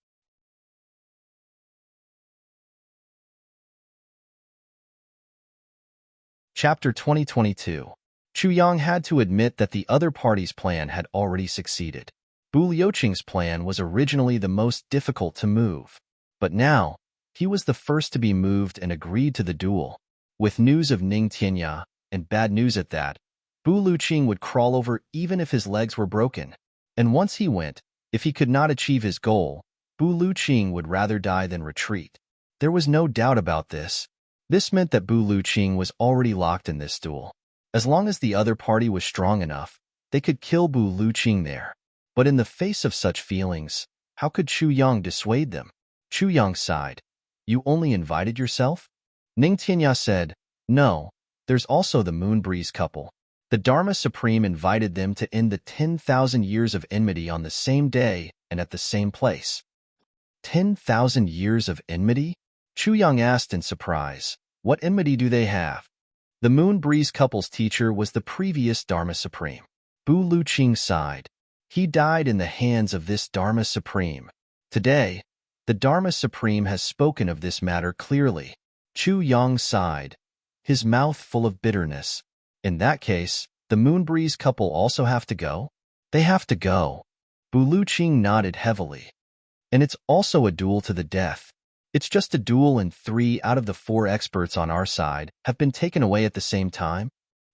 Chapter 2022. Chu Yang had to admit that the other party's plan had already succeeded. Bu Liuqing's plan was originally the most difficult to move. But now, he was the first to be moved and agreed to the duel. With news of Ning Tianya, and bad news at that, Bu Liuqing would crawl over even if his legs were broken. And once he went, if he could not achieve his goal, Bu Liuqing would rather die than retreat. There was no doubt about this. This meant that Bu Liuqing was already locked in this duel. As long as the other party was strong enough, they could kill Bu Liuqing there. But in the face of such feelings, how could Chu Yang dissuade them? Chu Yang sighed. You only invited yourself? Ning Tianya said, no, there's also the Moon Breeze couple. The Dharma Supreme invited them to end the 10,000 years of enmity on the same day and at the same place. 10,000 years of enmity? Chu Yang asked in surprise. What enmity do they have? The Moon Breeze couple's teacher was the previous Dharma Supreme. Bu Liuqing sighed. He died in the hands of this Dharma Supreme. Today, the Dharma Supreme has spoken of this matter clearly. Chu Yang sighed, his mouth full of bitterness. In that case, the Moon Breeze couple also have to go? They have to go. Bu Liuqing nodded heavily. And it's also a duel to the death. It's just a duel and 3 out of the 4 experts on our side have been taken away at the same time.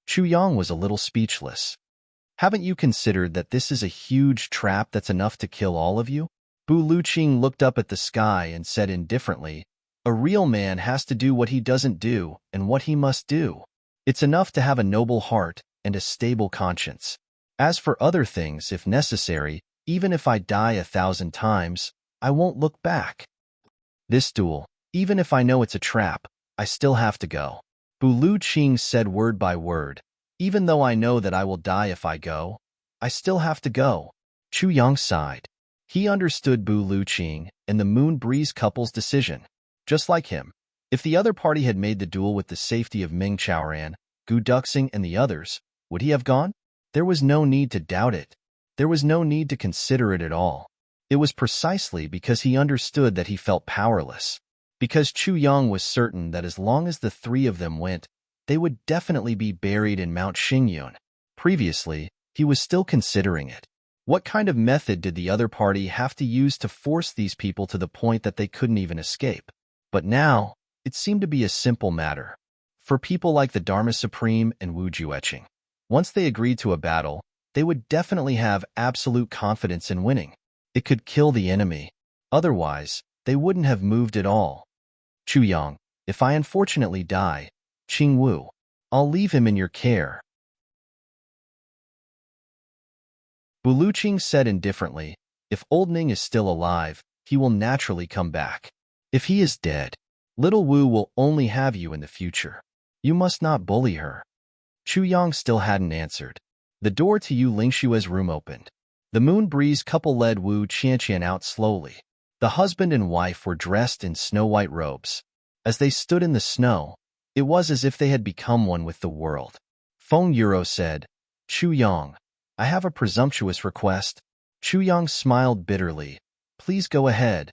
Chu Yang was a little speechless. Haven't you considered that this is a huge trap that's enough to kill all of you? Bu Liuqing looked up at the sky and said indifferently, a real man has to do what he doesn't do and what he must do. It's enough to have a noble heart and a stable conscience. As for other things, if necessary, even if I die 1,000 times, I won't look back. This duel, even if I know it's a trap, I still have to go. Bu Liuqing said word by word, even though I know that I will die if I go, I still have to go. Chu Yang sighed. He understood Bu Liuqing and the Moon Breeze couple's decision. Just like him, if the other party had made the duel with the safety of Ming Chaoran, Gu Duxing, and the others, would he have gone? There was no need to doubt it. There was no need to consider it at all. It was precisely because he understood that he felt powerless. Because Chu Yang was certain that as long as the 3 of them went, they would definitely be buried in Mount Xingyun. Previously, he was still considering it. What kind of method did the other party have to use to force these people to the point that they couldn't even escape? But now, it seemed to be a simple matter. For people like the Dharma Supreme and Wu Jueqing, once they agreed to a battle, they would definitely have absolute confidence in winning. It could kill the enemy. Otherwise, they wouldn't have moved at all. Chu Yang, if I unfortunately die, Qing Wu, I'll leave him in your care. Bu Liuqing said indifferently, if old Ning is still alive, he will naturally come back. If he is dead, little Wu will only have you in the future. You must not bully her. Chu Yang still hadn't answered. The door to Yu Lingshua's room opened. The Moon Breeze couple led Wu Qianqian out slowly. The husband and wife were dressed in snow-white robes. As they stood in the snow, it was as if they had become one with the world. Feng Yuro said, Chu Yang, I have a presumptuous request. Chu Yang smiled bitterly. Please go ahead.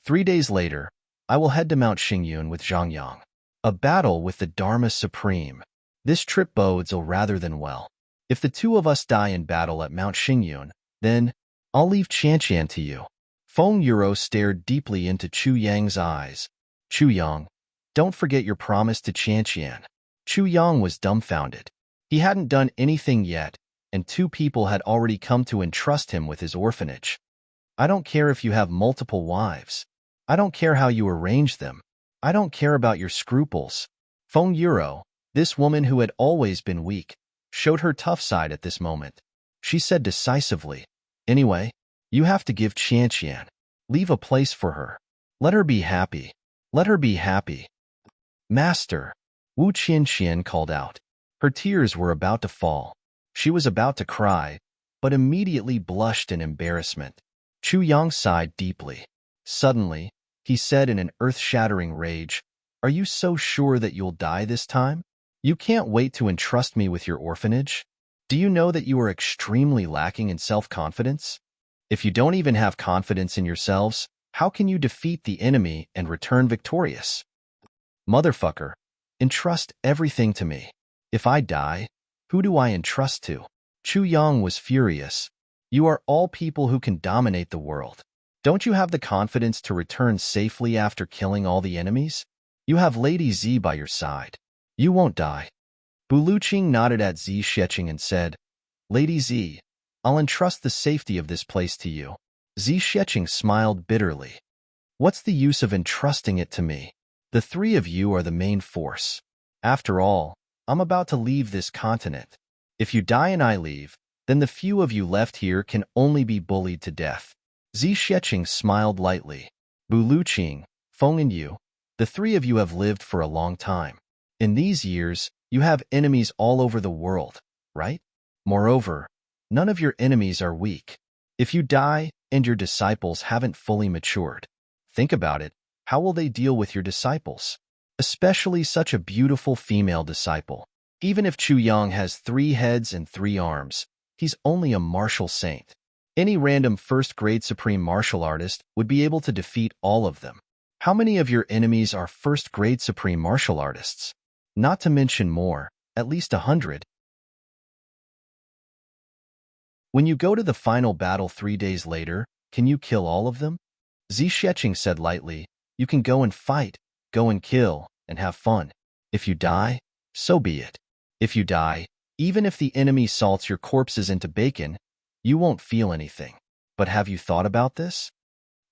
3 days later, I will head to Mount Xingyun with Zhang Yang. A battle with the Dharma Supreme. This trip bodes ill rather than well. If the 2 of us die in battle at Mount Xingyun, then I'll leave Qianqian to you. Feng Yuro stared deeply into Chu Yang's eyes. Chu Yang, don't forget your promise to Qianqian. Chu Yang was dumbfounded. He hadn't done anything yet, and 2 people had already come to entrust him with his orphanage. I don't care if you have multiple wives. I don't care how you arrange them. I don't care about your scruples. Feng Yuro, this woman who had always been weak, showed her tough side at this moment. She said decisively, anyway, you have to give Qianqian. Leave a place for her. Let her be happy. Let her be happy. Master, Wu Qianqian called out. Her tears were about to fall. She was about to cry, but immediately blushed in embarrassment. Chu Yang sighed deeply. Suddenly, he said in an earth-shattering rage. Are you so sure that you'll die this time? You can't wait to entrust me with your orphanage? Do you know that you are extremely lacking in self-confidence? If you don't even have confidence in yourselves, how can you defeat the enemy and return victorious? Motherfucker, entrust everything to me. If I die, who do I entrust to? Chu Yang was furious. You are all people who can dominate the world. Don't you have the confidence to return safely after killing all the enemies? You have Lady Z by your side. You won't die. Buluqing nodded at Zi Sheqing and said, Lady Z, I'll entrust the safety of this place to you. Zi Sheqing smiled bitterly. What's the use of entrusting it to me? The three of you are the main force. After all, I'm about to leave this continent. If you die and I leave, then the few of you left here can only be bullied to death. Zi Sheqing smiled lightly. Buluqing, Feng and you, the three of you have lived for a long time. In these years, you have enemies all over the world, right? Moreover, none of your enemies are weak. If you die and your disciples haven't fully matured, think about it, how will they deal with your disciples? Especially such a beautiful female disciple. Even if Chu Yang has 3 heads and 3 arms, he's only a martial saint. Any random first-grade supreme martial artist would be able to defeat all of them. How many of your enemies are first-grade supreme martial artists? Not to mention more, at least 100. When you go to the final battle 3 days later, can you kill all of them? Zi Sheqing said lightly, you can go and fight, go and kill, and have fun. If you die, so be it. If you die, even if the enemy salts your corpses into bacon, you won't feel anything. But have you thought about this?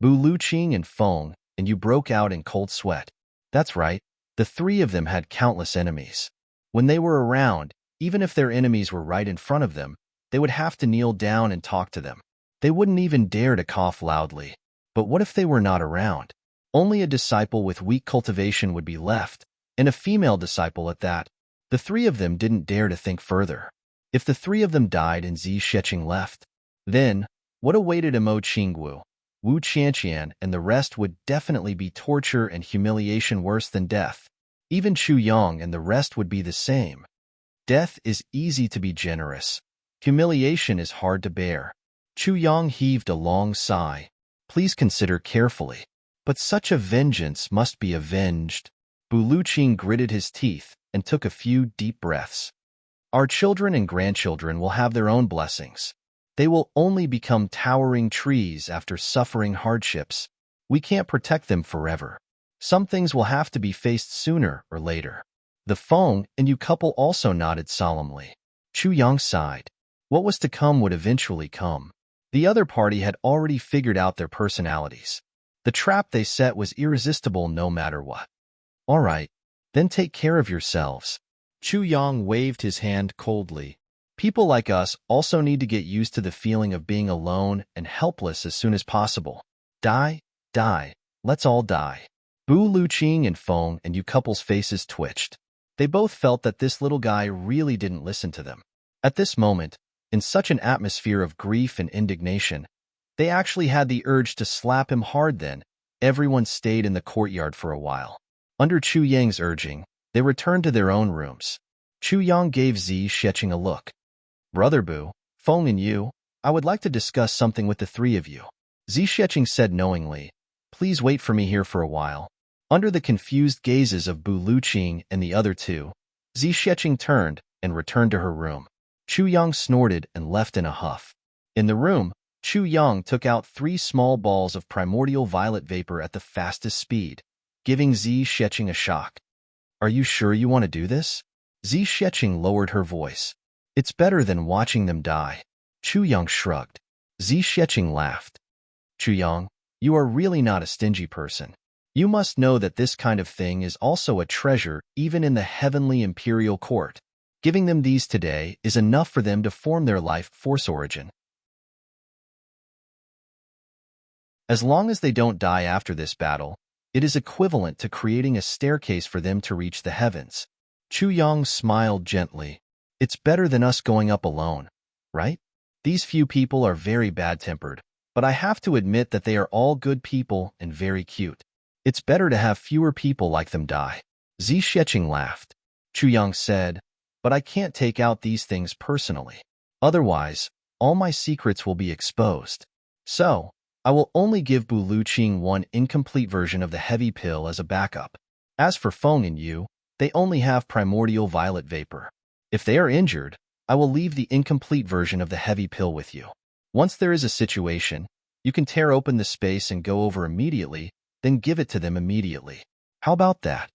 Buluqing and Feng, and you broke out in cold sweat. That's right, the 3 of them had countless enemies. When they were around, even if their enemies were right in front of them, they would have to kneel down and talk to them. They wouldn't even dare to cough loudly. But what if they were not around? Only a disciple with weak cultivation would be left, and a female disciple at that. The 3 of them didn't dare to think further. If the 3 of them died and Zi Sheqing left, then what awaited Mo Qingwu, Wu Qianqian, and the rest would definitely be torture and humiliation worse than death. Even Chu Yang and the rest would be the same. Death is easy to be generous. Humiliation is hard to bear. Chu Yang heaved a long sigh. Please consider carefully. But such a vengeance must be avenged. Buluqing gritted his teeth and took a few deep breaths. Our children and grandchildren will have their own blessings. They will only become towering trees after suffering hardships. We can't protect them forever. Some things will have to be faced sooner or later. The Feng and you couple also nodded solemnly. Chu Yang sighed. What was to come would eventually come. The other party had already figured out their personalities. The trap they set was irresistible no matter what. All right, then take care of yourselves. Chu Yang waved his hand coldly. People like us also need to get used to the feeling of being alone and helpless as soon as possible. Die, let's all die. Buluqing and Feng and you couple's faces twitched. They both felt that this little guy really didn't listen to them. At this moment, in such an atmosphere of grief and indignation, they actually had the urge to slap him hard. Then everyone stayed in the courtyard for a while. Under Chu Yang's urging, they returned to their own rooms. Chu Yang gave Zi Sheqing a look. Brother Bu, Feng and you, I would like to discuss something with the 3 of you. Zi Sheqing said knowingly, please wait for me here for a while. Under the confused gazes of Buluqing and the other 2, Zi Sheqing turned and returned to her room. Chu Yang snorted and left in a huff. In the room, Chu Yang took out 3 small balls of primordial violet vapor at the fastest speed, giving Zi Sheqing a shock. Are you sure you want to do this? Zi Sheqing lowered her voice. It's better than watching them die. Chu Yang shrugged. Zi Sheqing laughed. Chu Yang, you are really not a stingy person. You must know that this kind of thing is also a treasure even in the heavenly imperial court. Giving them these today is enough for them to form their life force origin. As long as they don't die after this battle, it is equivalent to creating a staircase for them to reach the heavens. Chu Yang smiled gently. It's better than us going up alone, right? These few people are very bad-tempered, but I have to admit that they are all good people and very cute. It's better to have fewer people like them die. Zi Sheqing laughed. Chu Yang said, but I can't take out these things personally. Otherwise, all my secrets will be exposed. So, I will only give Bu Luqing one incomplete version of the heavy pill as a backup. As for Feng and you, they only have primordial violet vapor. If they are injured, I will leave the incomplete version of the heavy pill with you. Once there is a situation, you can tear open the space and go over immediately, then give it to them immediately. How about that?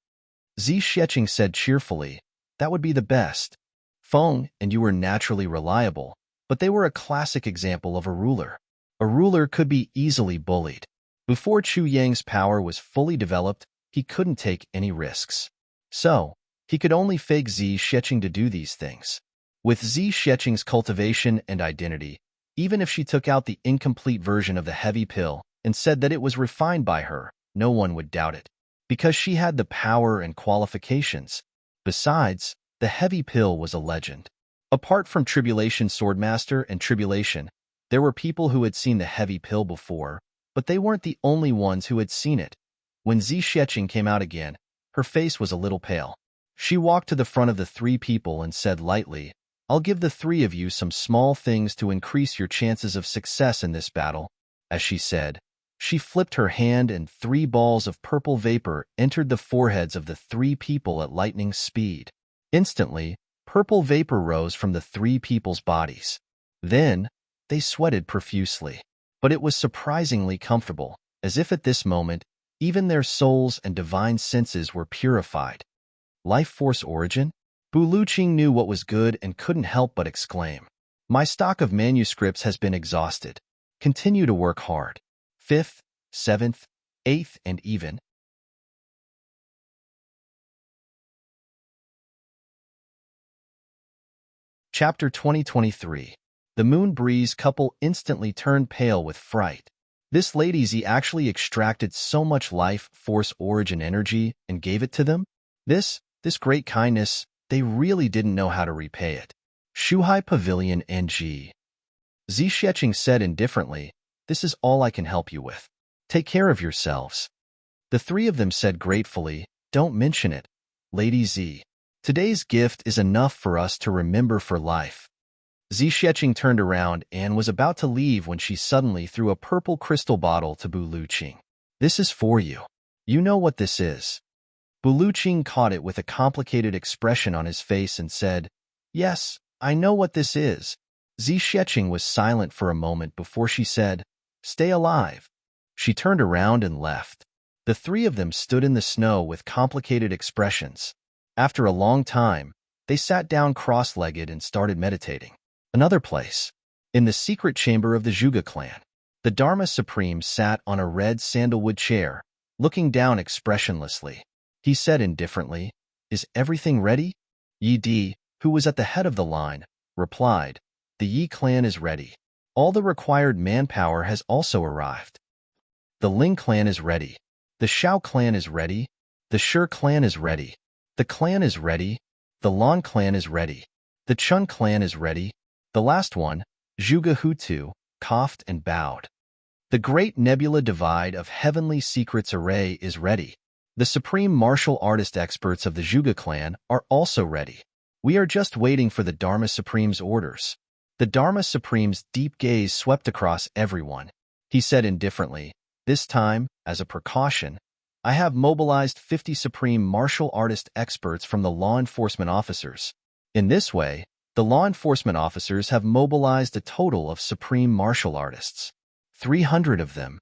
Zi Sheqing said cheerfully, that would be the best. Feng and you were naturally reliable, but they were a classic example of a ruler. A ruler could be easily bullied. Before Chu Yang's power was fully developed, he couldn't take any risks. So, he could only fake Zi Sheqing to do these things. With Zi Sheqing's cultivation and identity, even if she took out the incomplete version of the heavy pill and said that it was refined by her, no one would doubt it, because she had the power and qualifications. Besides, the heavy pill was a legend. Apart from Tribulation Swordmaster and Tribulation, there were people who had seen the heavy pill before, but they weren't the only ones who had seen it. When Zi Sheqing came out again, her face was a little pale. She walked to the front of the three people and said lightly, I'll give the three of you some small things to increase your chances of success in this battle. As she said, she flipped her hand and 3 balls of purple vapor entered the foreheads of the 3 people at lightning speed. Instantly, purple vapor rose from the 3 people's bodies. Then, they sweated profusely. But it was surprisingly comfortable, as if at this moment, even their souls and divine senses were purified. Life force origin? Bu Luqing knew what was good and couldn't help but exclaim. My stock of manuscripts has been exhausted. Continue to work hard. 5th, 7th, 8th, and even. Chapter 2023. The Moon Breeze couple instantly turned pale with fright. This Lady Z actually extracted so much life force origin energy and gave it to them? This great kindness, they really didn't know how to repay it. Shuhai Pavilion NG. Zi Sheqing said indifferently, this is all I can help you with. Take care of yourselves. The 3 of them said gratefully, don't mention it, Lady Z. Today's gift is enough for us to remember for life. Zi Sheqing turned around and was about to leave when she suddenly threw a purple crystal bottle to Bu Luqing. This is for you. You know what this is. Bu Luqing caught it with a complicated expression on his face and said, yes, I know what this is. Zi Sheqing was silent for a moment before she said, stay alive. She turned around and left. The 3 of them stood in the snow with complicated expressions. After a long time, they sat down cross-legged and started meditating. Another place. In the secret chamber of the Zhuge clan, the Dharma Supreme sat on a red sandalwood chair, looking down expressionlessly. He said indifferently, is everything ready? Yi Di, who was at the head of the line, replied, the Yi clan is ready. All the required manpower has also arrived. The Ling clan is ready. The Shao clan is ready. The Shi clan is ready. The clan is ready. The Lan clan is ready. The Chun clan is ready. The last one, Zhuge Hutu, coughed and bowed. The great nebula divide of heavenly secrets array is ready. The supreme martial artist experts of the Zhuge clan are also ready. We are just waiting for the Dharma Supreme's orders. The Dharma Supreme's deep gaze swept across everyone. He said indifferently, this time, as a precaution, I have mobilized 50 supreme martial artist experts from the law enforcement officers. In this way, the law enforcement officers have mobilized a total of supreme martial artists. 300 of them.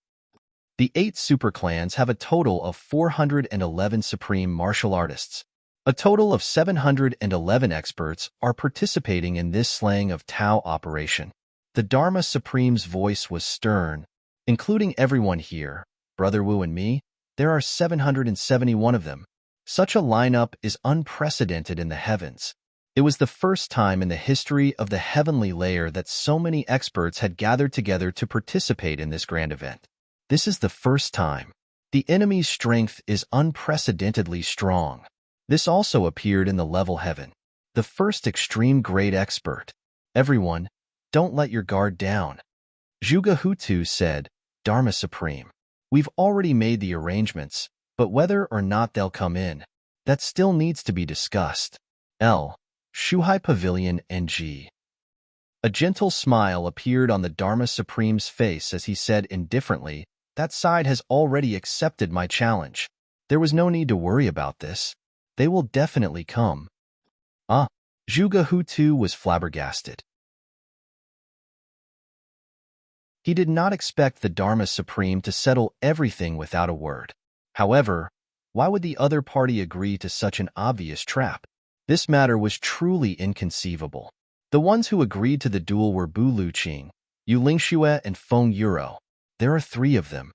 The 8 superclans have a total of 411 supreme martial artists. A total of 711 experts are participating in this slaying of Tao operation. The Dharma Supreme's voice was stern. Including everyone here, Brother Wu and me, there are 771 of them. Such a lineup is unprecedented in the heavens. It was the first time in the history of the heavenly layer that so many experts had gathered together to participate in this grand event. This is the first time. The enemy's strength is unprecedentedly strong. This also appeared in the level heaven. The first extreme grade expert. Everyone, don't let your guard down. Zhuge Hutu said, Dharma Supreme. We've already made the arrangements. But whether or not they'll come in, that still needs to be discussed. L. Shuhai Pavilion NG. A gentle smile appeared on the Dharma Supreme's face as he said indifferently, "That side has already accepted my challenge. There was no need to worry about this. They will definitely come." Zhuge Hu too was flabbergasted. He did not expect the Dharma Supreme to settle everything without a word. However, why would the other party agree to such an obvious trap? This matter was truly inconceivable. The ones who agreed to the duel were Bu Luqing, Yu Lingxue, and Feng Yuro. There are 3 of them.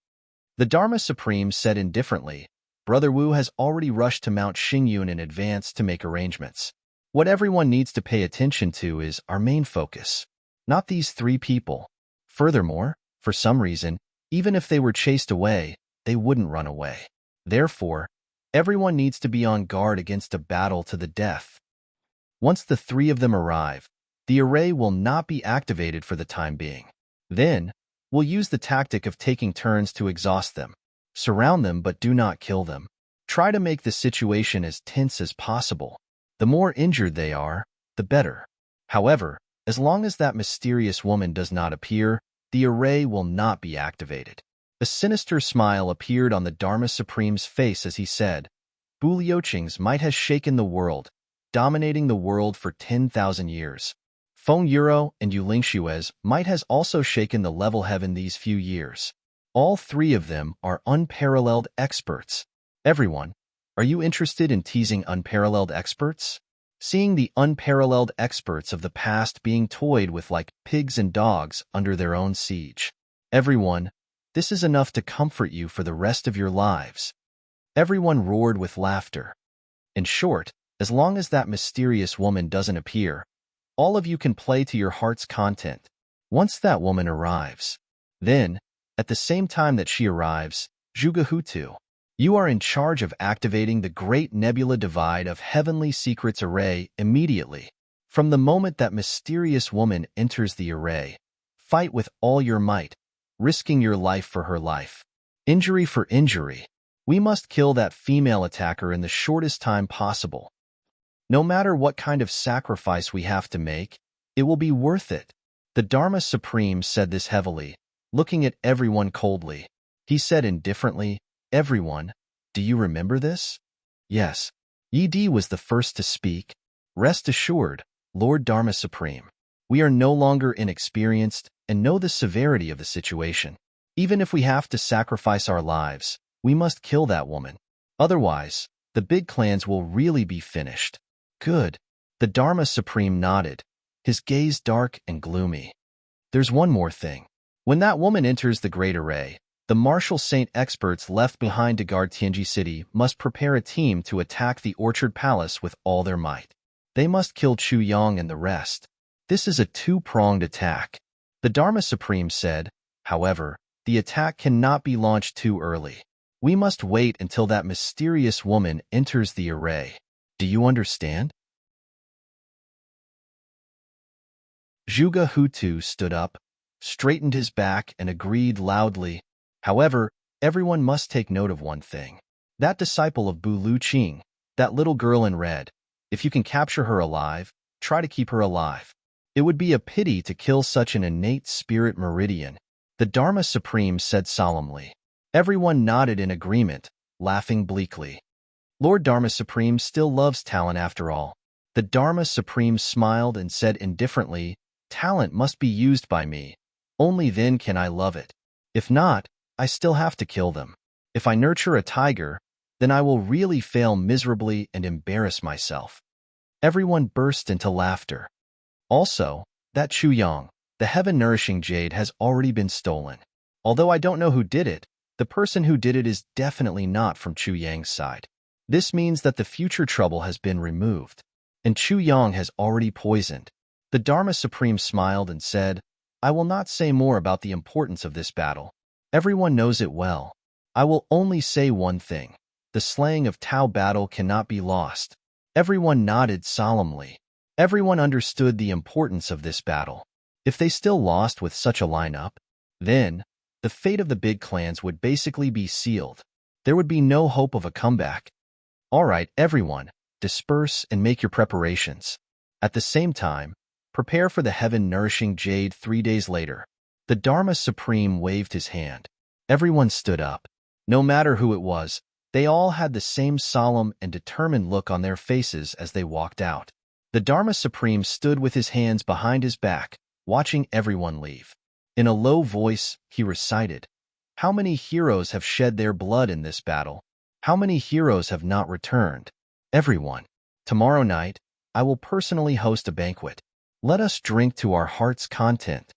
The Dharma Supreme said indifferently, "Brother Wu has already rushed to Mount Xingyun in advance to make arrangements. What everyone needs to pay attention to is our main focus, not these 3 people. Furthermore, for some reason, even if they were chased away, they wouldn't run away. Therefore, everyone needs to be on guard against a battle to the death. Once the 3 of them arrive, the array will not be activated for the time being. Then, we'll use the tactic of taking turns to exhaust them. Surround them but do not kill them. Try to make the situation as tense as possible. The more injured they are, the better. However, as long as that mysterious woman does not appear, the array will not be activated." A sinister smile appeared on the Dharma Supreme's face as he said, "Bu Liuqing's might has shaken the world, dominating the world for 10,000 years. Feng Yuro and Yu Lingshue's might has also shaken the level heaven these few years. All 3 of them are unparalleled experts. Everyone, are you interested in teasing unparalleled experts? Seeing the unparalleled experts of the past being toyed with like pigs and dogs under their own siege. Everyone, this is enough to comfort you for the rest of your lives." Everyone roared with laughter. In short, as long as that mysterious woman doesn't appear, all of you can play to your heart's content. Once that woman arrives, then, at the same time that she arrives, Zhuge Hu too, you are in charge of activating the Great Nebula Divide of Heavenly Secrets Array immediately. From the moment that mysterious woman enters the array, fight with all your might, risking your life for her life. Injury for injury. We must kill that female attacker in the shortest time possible. No matter what kind of sacrifice we have to make, it will be worth it." The Dharma Supreme said this heavily, looking at everyone coldly. He said indifferently, "Everyone, do you remember this?" Yes. Yi Di was the first to speak. "Rest assured, Lord Dharma Supreme, we are no longer inexperienced and know the severity of the situation. Even if we have to sacrifice our lives, we must kill that woman. Otherwise, the big clans will really be finished." "Good." The Dharma Supreme nodded, his gaze dark and gloomy. "There's one more thing. When that woman enters the Great Array, the Martial Saint experts left behind to guard Tianji City must prepare a team to attack the Orchard Palace with all their might. They must kill Chu Yang and the rest. This is a 2-pronged attack." The Dharma Supreme said, "However, the attack cannot be launched too early. We must wait until that mysterious woman enters the array. Do you understand?" Zhuge Hu too stood up, straightened his back, and agreed loudly. However, everyone must take note of one thing. That disciple of Bu Luqing, that little girl in red, if you can capture her alive, try to keep her alive. It would be a pity to kill such an innate spirit meridian," the Dharma Supreme said solemnly. Everyone nodded in agreement, laughing bleakly. Lord Dharma Supreme still loves talent after all. The Dharma Supreme smiled and said indifferently, "Talent must be used by me. Only then can I love it. If not, I still have to kill them. If I nurture a tiger, then I will really fail miserably and embarrass myself." Everyone burst into laughter. Also, that Chu Yang, the heaven-nourishing jade, has already been stolen. Although I don't know who did it, the person who did it is definitely not from Chu Yang's side. This means that the future trouble has been removed, and Chu Yang has already poisoned. The Dharma Supreme smiled and said, "I will not say more about the importance of this battle. Everyone knows it well. I will only say one thing. The slaying of Tao battle cannot be lost." Everyone nodded solemnly. Everyone understood the importance of this battle. If they still lost with such a lineup, then the fate of the big clans would basically be sealed. There would be no hope of a comeback. All right, everyone, disperse and make your preparations. At the same time, prepare for the heaven-nourishing jade 3 days later. The Dharma Supreme waved his hand. Everyone stood up. No matter who it was, they all had the same solemn and determined look on their faces as they walked out. The Dharma Supreme stood with his hands behind his back, watching everyone leave. In a low voice, he recited, "How many heroes have shed their blood in this battle? How many heroes have not returned? Everyone, tomorrow night, I will personally host a banquet. Let us drink to our heart's content."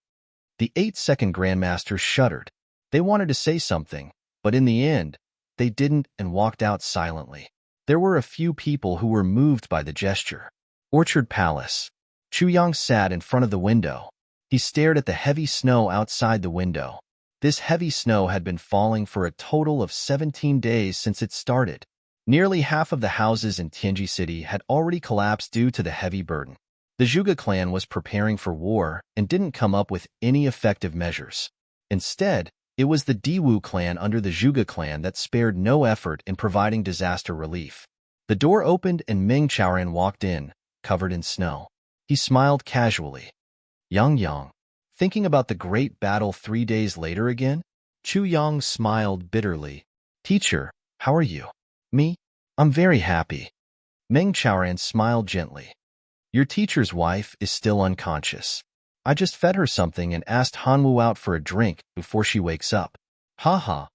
The 8-second Grandmasters shuddered. They wanted to say something, but in the end, they didn't and walked out silently. There were a few people who were moved by the gesture. Orchard Palace. Chu Yang sat in front of the window. He stared at the heavy snow outside the window. This heavy snow had been falling for a total of 17 days since it started. Nearly half of the houses in Tianji City had already collapsed due to the heavy burden. The Zhuge clan was preparing for war and didn't come up with any effective measures. Instead, it was the Diwu clan under the Zhuge clan that spared no effort in providing disaster relief. The door opened and Meng Chaoran walked in, covered in snow. He smiled casually. Yang, thinking about the great battle 3 days later again? Chu Yang smiled bitterly. Teacher, how are you? Me? I'm very happy. Meng Chaoran smiled gently. Your teacher's wife is still unconscious. I just fed her something and asked Hanwu out for a drink before she wakes up. Ha ha.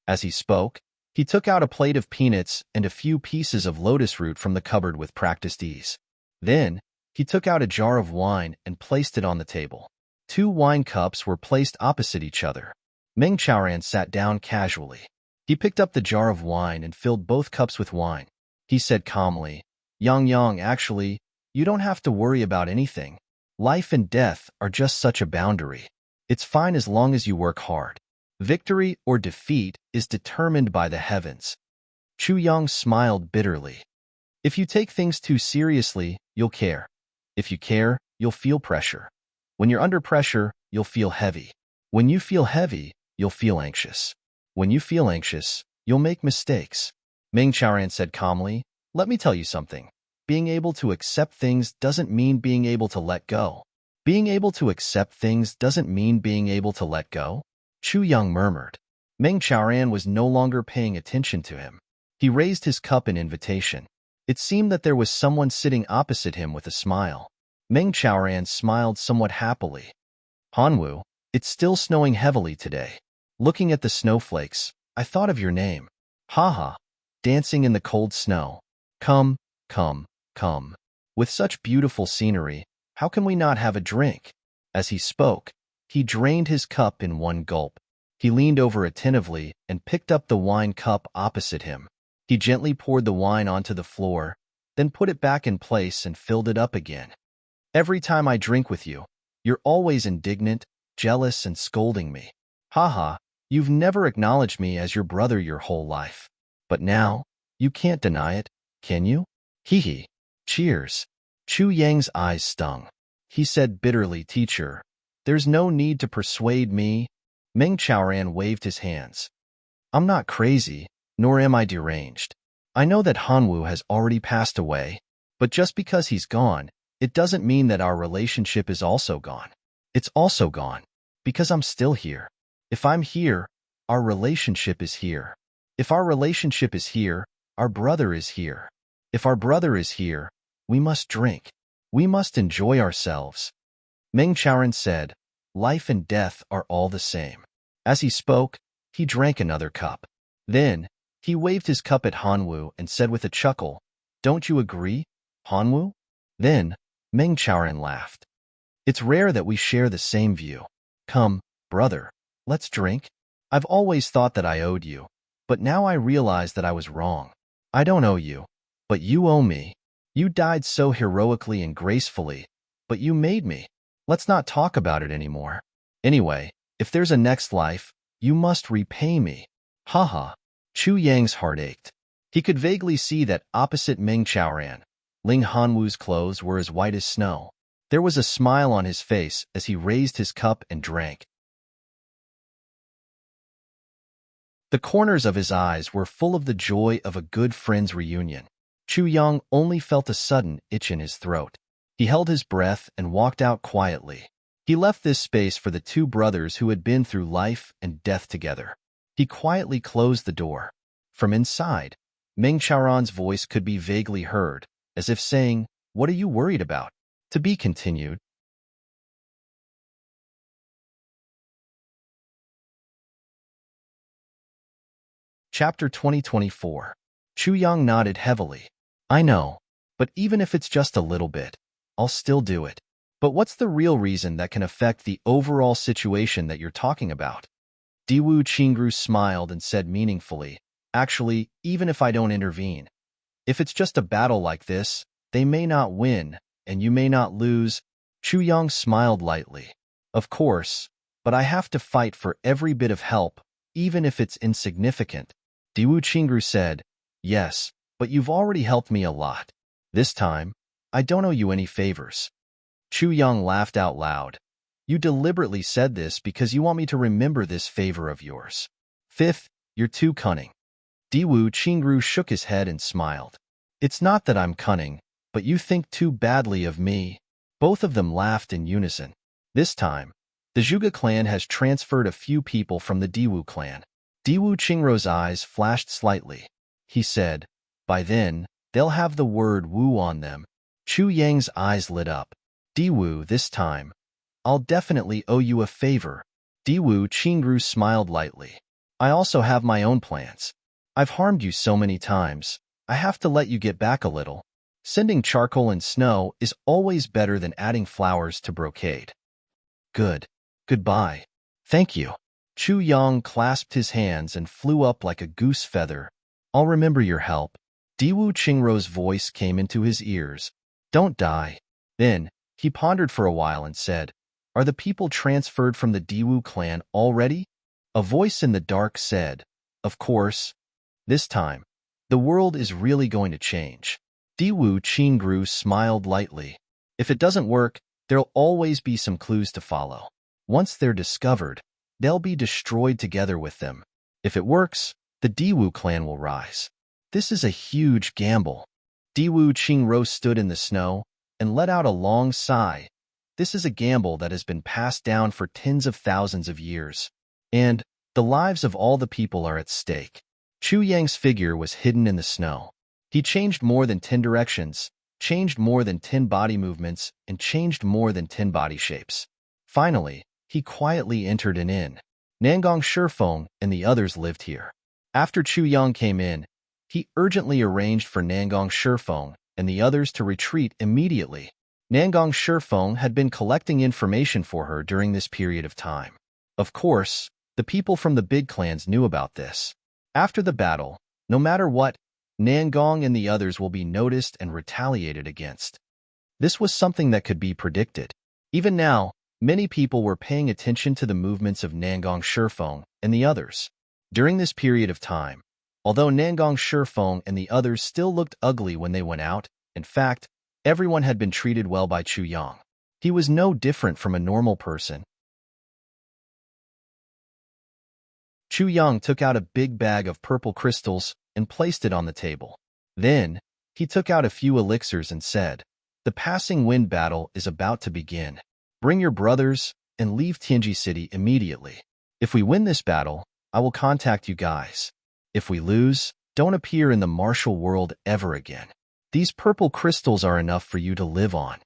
As he spoke, he took out a plate of peanuts and a few pieces of lotus root from the cupboard with practiced ease. Then, he took out a jar of wine and placed it on the table. 2 wine cups were placed opposite each other. Meng Chaoran sat down casually. He picked up the jar of wine and filled both cups with wine. He said calmly, Yang, actually, you don't have to worry about anything. Life and death are just such a boundary. It's fine as long as you work hard. Victory or defeat is determined by the heavens. Chu Yang smiled bitterly. If you take things too seriously, you'll care. If you care, you'll feel pressure. When you're under pressure, you'll feel heavy. When you feel heavy, you'll feel anxious. When you feel anxious, you'll make mistakes. Meng Chaoran said calmly, let me tell you something. Being able to accept things doesn't mean being able to let go. Being able to accept things doesn't mean being able to let go. Chu Yang murmured. Meng Chaoran was no longer paying attention to him. He raised his cup in invitation. It seemed that there was someone sitting opposite him with a smile. Meng Chaoran smiled somewhat happily. Hanwu, it's still snowing heavily today. Looking at the snowflakes, I thought of your name. Haha, dancing in the cold snow. Come. With such beautiful scenery, how can we not have a drink? As he spoke, he drained his cup in one gulp. He leaned over attentively and picked up the wine cup opposite him. He gently poured the wine onto the floor, then put it back in place and filled it up again. Every time I drink with you, you're always indignant, jealous, and scolding me. Haha, you've never acknowledged me as your brother your whole life. But now, you can't deny it, can you? Hee. Cheers. Chu Yang's eyes stung. He said bitterly, Teacher, there's no need to persuade me. Meng Chaoran waved his hands. I'm not crazy, nor am I deranged. I know that Hanwu has already passed away, but just because he's gone, it doesn't mean that our relationship is also gone. It's also gone, because I'm still here. If I'm here, our relationship is here. If our relationship is here, our brother is here. If our brother is here, we must drink. We must enjoy ourselves. Meng Chaoran said, life and death are all the same. As he spoke, he drank another cup. Then, he waved his cup at Hanwu and said with a chuckle, Don't you agree, Hanwu? Then, Meng Chaoran laughed. It's rare that we share the same view. Come, brother, let's drink. I've always thought that I owed you, but now I realize that I was wrong. I don't owe you, but you owe me. You died so heroically and gracefully, but you made me. Let's not talk about it anymore. Anyway, if there's a next life, you must repay me. Haha. Chu Yang's heart ached. He could vaguely see that opposite Meng Chaoran, Ling Hanwu's clothes were as white as snow. There was a smile on his face as he raised his cup and drank. The corners of his eyes were full of the joy of a good friend's reunion. Chu Yang only felt a sudden itch in his throat. He held his breath and walked out quietly. He left this space for the two brothers who had been through life and death together. He quietly closed the door. From inside, Meng Chaoran's voice could be vaguely heard, as if saying, "What are you worried about?" To be continued. Chapter 2024. Chu Yang nodded heavily. "I know, but even if it's just a little bit, I'll still do it. But what's the real reason that can affect the overall situation that you're talking about?" Diwu Qingru smiled and said meaningfully, "Actually, even if I don't intervene, if it's just a battle like this, they may not win, and you may not lose." Chu Yang smiled lightly. "Of course, but I have to fight for every bit of help, even if it's insignificant." Diwu Qingru said, "Yes, but you've already helped me a lot. This time, I don't owe you any favors." Chu Yang laughed out loud. "You deliberately said this because you want me to remember this favor of yours. Fifth, you're too cunning." Diwu Qingru shook his head and smiled. "It's not that I'm cunning, but you think too badly of me." Both of them laughed in unison. This time, the Zhuge clan has transferred a few people from the Diwu clan. Diwu Qingru's eyes flashed slightly. He said, "By then, they'll have the word Wu on them." Chu Yang's eyes lit up. "Diwu, this time, I'll definitely owe you a favor." Diwu Qingru smiled lightly. "I also have my own plans. I've harmed you so many times, I have to let you get back a little. Sending charcoal and snow is always better than adding flowers to brocade." "Good. Goodbye." "Thank you." Chu Yang clasped his hands and flew up like a goose feather. "I'll remember your help." Diwu Qingru's voice came into his ears. "Don't die." Then, he pondered for a while and said, "Are the people transferred from the Diwu clan already?" A voice in the dark said, "Of course. This time, the world is really going to change." Diwu Qingru smiled lightly. "If it doesn't work, there'll always be some clues to follow. Once they're discovered, they'll be destroyed together with them. If it works, the Diwu clan will rise. This is a huge gamble." Diwu Qingru stood in the snow and let out a long sigh. This is a gamble that has been passed down for tens of thousands of years, and the lives of all the people are at stake. Chu Yang's figure was hidden in the snow. He changed more than 10 directions, changed more than 10 body movements, and changed more than 10 body shapes. Finally, he quietly entered an inn. Nangong Shifeng and the others lived here. After Chu Yang came in, he urgently arranged for Nangong Shifeng and the others to retreat immediately. Nangong Shifeng had been collecting information for her during this period of time. Of course, the people from the big clans knew about this. After the battle, no matter what, Nangong and the others will be noticed and retaliated against. This was something that could be predicted. Even now, many people were paying attention to the movements of Nangong Shifeng and the others. During this period of time, although Nangong Shifeng and the others still looked ugly when they went out, in fact, everyone had been treated well by Chu Yang. He was no different from a normal person. Chu Yang took out a big bag of purple crystals and placed it on the table. Then, he took out a few elixirs and said, "The passing wind battle is about to begin. Bring your brothers and leave Tianji City immediately. If we win this battle, I will contact you guys. If we lose, don't appear in the martial world ever again. These purple crystals are enough for you to live on.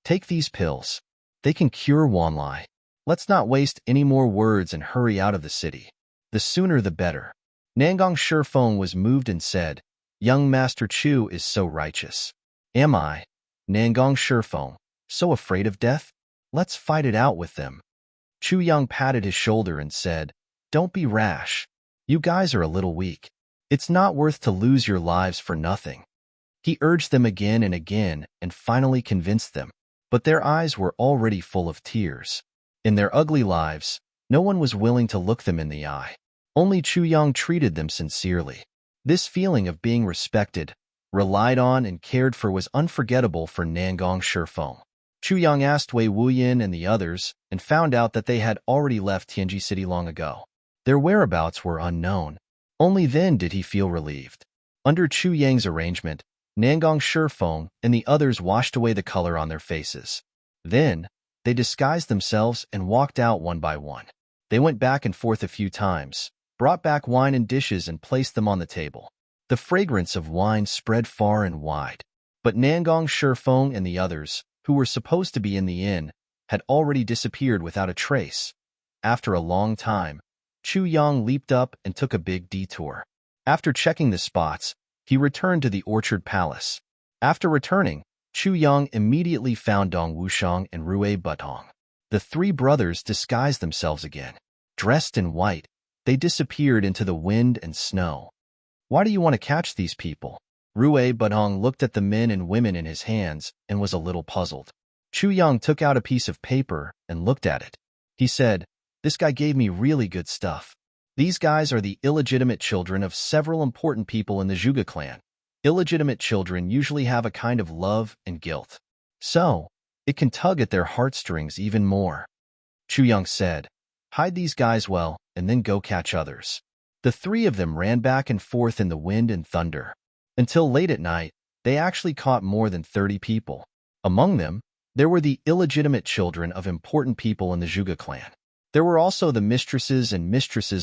Take these pills. They can cure Wanlai. Let's not waste any more words and hurry out of the city. The sooner the better." Nangong Shifeng was moved and said, "Young Master Chu is so righteous. Am I, Nangong Shifeng, so afraid of death? Let's fight it out with them." Chu Yang patted his shoulder and said, "Don't be rash. You guys are a little weak. It's not worth to lose your lives for nothing." He urged them again and again and finally convinced them, but their eyes were already full of tears. In their ugly lives, no one was willing to look them in the eye. Only Chu Yang treated them sincerely. This feeling of being respected, relied on, and cared for was unforgettable for Nangong Shifeng. Chu Yang asked Wei Wuyan and the others and found out that they had already left Tianji City long ago. Their whereabouts were unknown. Only then did he feel relieved. Under Chu Yang's arrangement, Nangong Shifeng and the others washed away the color on their faces. Then, they disguised themselves and walked out one by one. They went back and forth a few times, brought back wine and dishes and placed them on the table. The fragrance of wine spread far and wide. But Nangong Shifeng and the others, who were supposed to be in the inn, had already disappeared without a trace. After a long time, Chu Yang leaped up and took a big detour. After checking the spots, he returned to the Orchard Palace. After returning, Chu Yang immediately found Dong Wushang and Rui Butong. The three brothers disguised themselves again. Dressed in white, they disappeared into the wind and snow. Why do you want to catch these people? Rui Butong looked at the men and women in his hands and was a little puzzled. Chu Yang took out a piece of paper and looked at it. He said, "This guy gave me really good stuff. These guys are the illegitimate children of several important people in the Zhuge clan. Illegitimate children usually have a kind of love and guilt. So, it can tug at their heartstrings even more." Chu Yang said, "Hide these guys well and then go catch others." The three of them ran back and forth in the wind and thunder. Until late at night, they actually caught more than 30 people. Among them, there were the illegitimate children of important people in the Zhuge clan. There were also the mistresses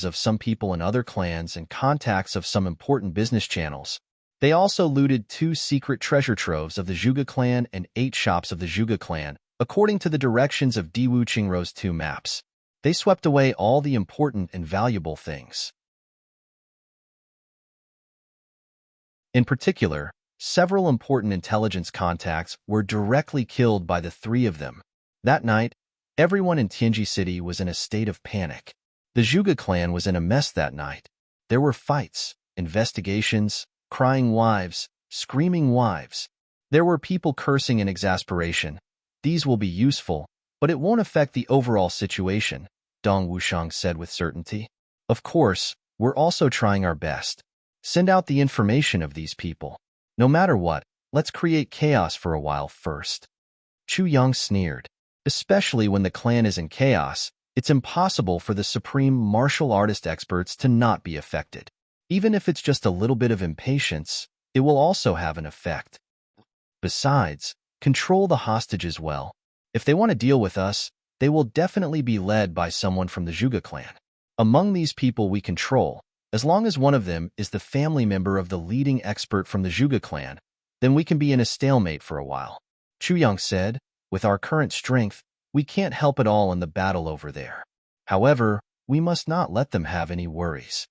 of some people in other clans and contacts of some important business channels. They also looted 2 secret treasure troves of the Zhuge clan and 8 shops of the Zhuge clan, according to the directions of Diwu Qingrou's 2 maps. They swept away all the important and valuable things. In particular, several important intelligence contacts were directly killed by the 3 of them. That night, everyone in Tianji City was in a state of panic. The Zhuge clan was in a mess that night. There were fights, investigations, crying wives, screaming wives. There were people cursing in exasperation. These will be useful, but it won't affect the overall situation, Dong Wushang said with certainty. Of course, we're also trying our best. Send out the information of these people. No matter what, let's create chaos for a while first. Chu Yang sneered. Especially when the clan is in chaos, it's impossible for the supreme martial artist experts to not be affected. Even if it's just a little bit of impatience, it will also have an effect. Besides, control the hostages well. If they want to deal with us, they will definitely be led by someone from the Zhuge clan. Among these people we control, as long as one of them is the family member of the leading expert from the Zhuge clan, then we can be in a stalemate for a while. Chu Yang said, "With our current strength, we can't help at all in the battle over there. However, we must not let them have any worries."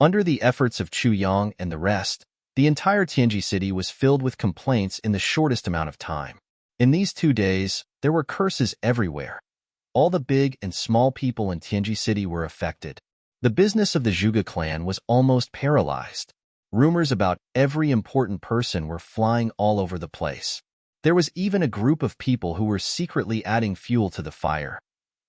Under the efforts of Chu Yang and the rest, the entire Tianji city was filled with complaints in the shortest amount of time. In these 2 days, there were curses everywhere. All the big and small people in Tianji city were affected. The business of the Zhuge clan was almost paralyzed. Rumors about every important person were flying all over the place. There was even a group of people who were secretly adding fuel to the fire.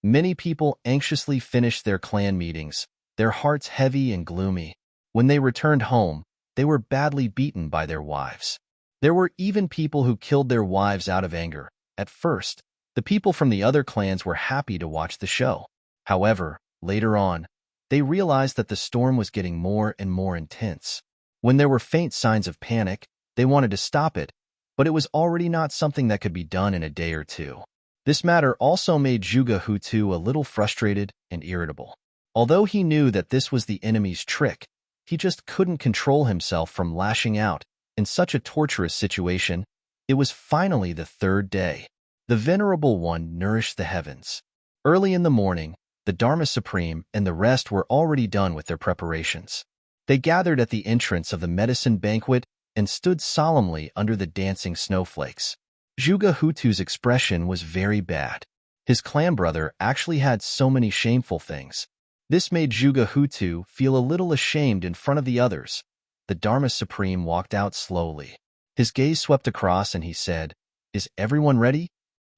Many people anxiously finished their clan meetings, their hearts heavy and gloomy. When they returned home, they were badly beaten by their wives. There were even people who killed their wives out of anger. At first, the people from the other clans were happy to watch the show. However, later on, they realized that the storm was getting more and more intense. When there were faint signs of panic, they wanted to stop it, but it was already not something that could be done in a day or 2. This matter also made Zhuge Hutu a little frustrated and irritable. Although he knew that this was the enemy's trick, he just couldn't control himself from lashing out. In such a torturous situation, it was finally the 3rd day. The Venerable One nourished the heavens. Early in the morning, the Dharma Supreme and the rest were already done with their preparations. They gathered at the entrance of the medicine banquet and stood solemnly under the dancing snowflakes. Zhuge Hutu's expression was very bad. His clan brother actually had so many shameful things. This made Zhuge Hutu feel a little ashamed in front of the others. The Dharma Supreme walked out slowly. His gaze swept across and he said, "Is everyone ready?"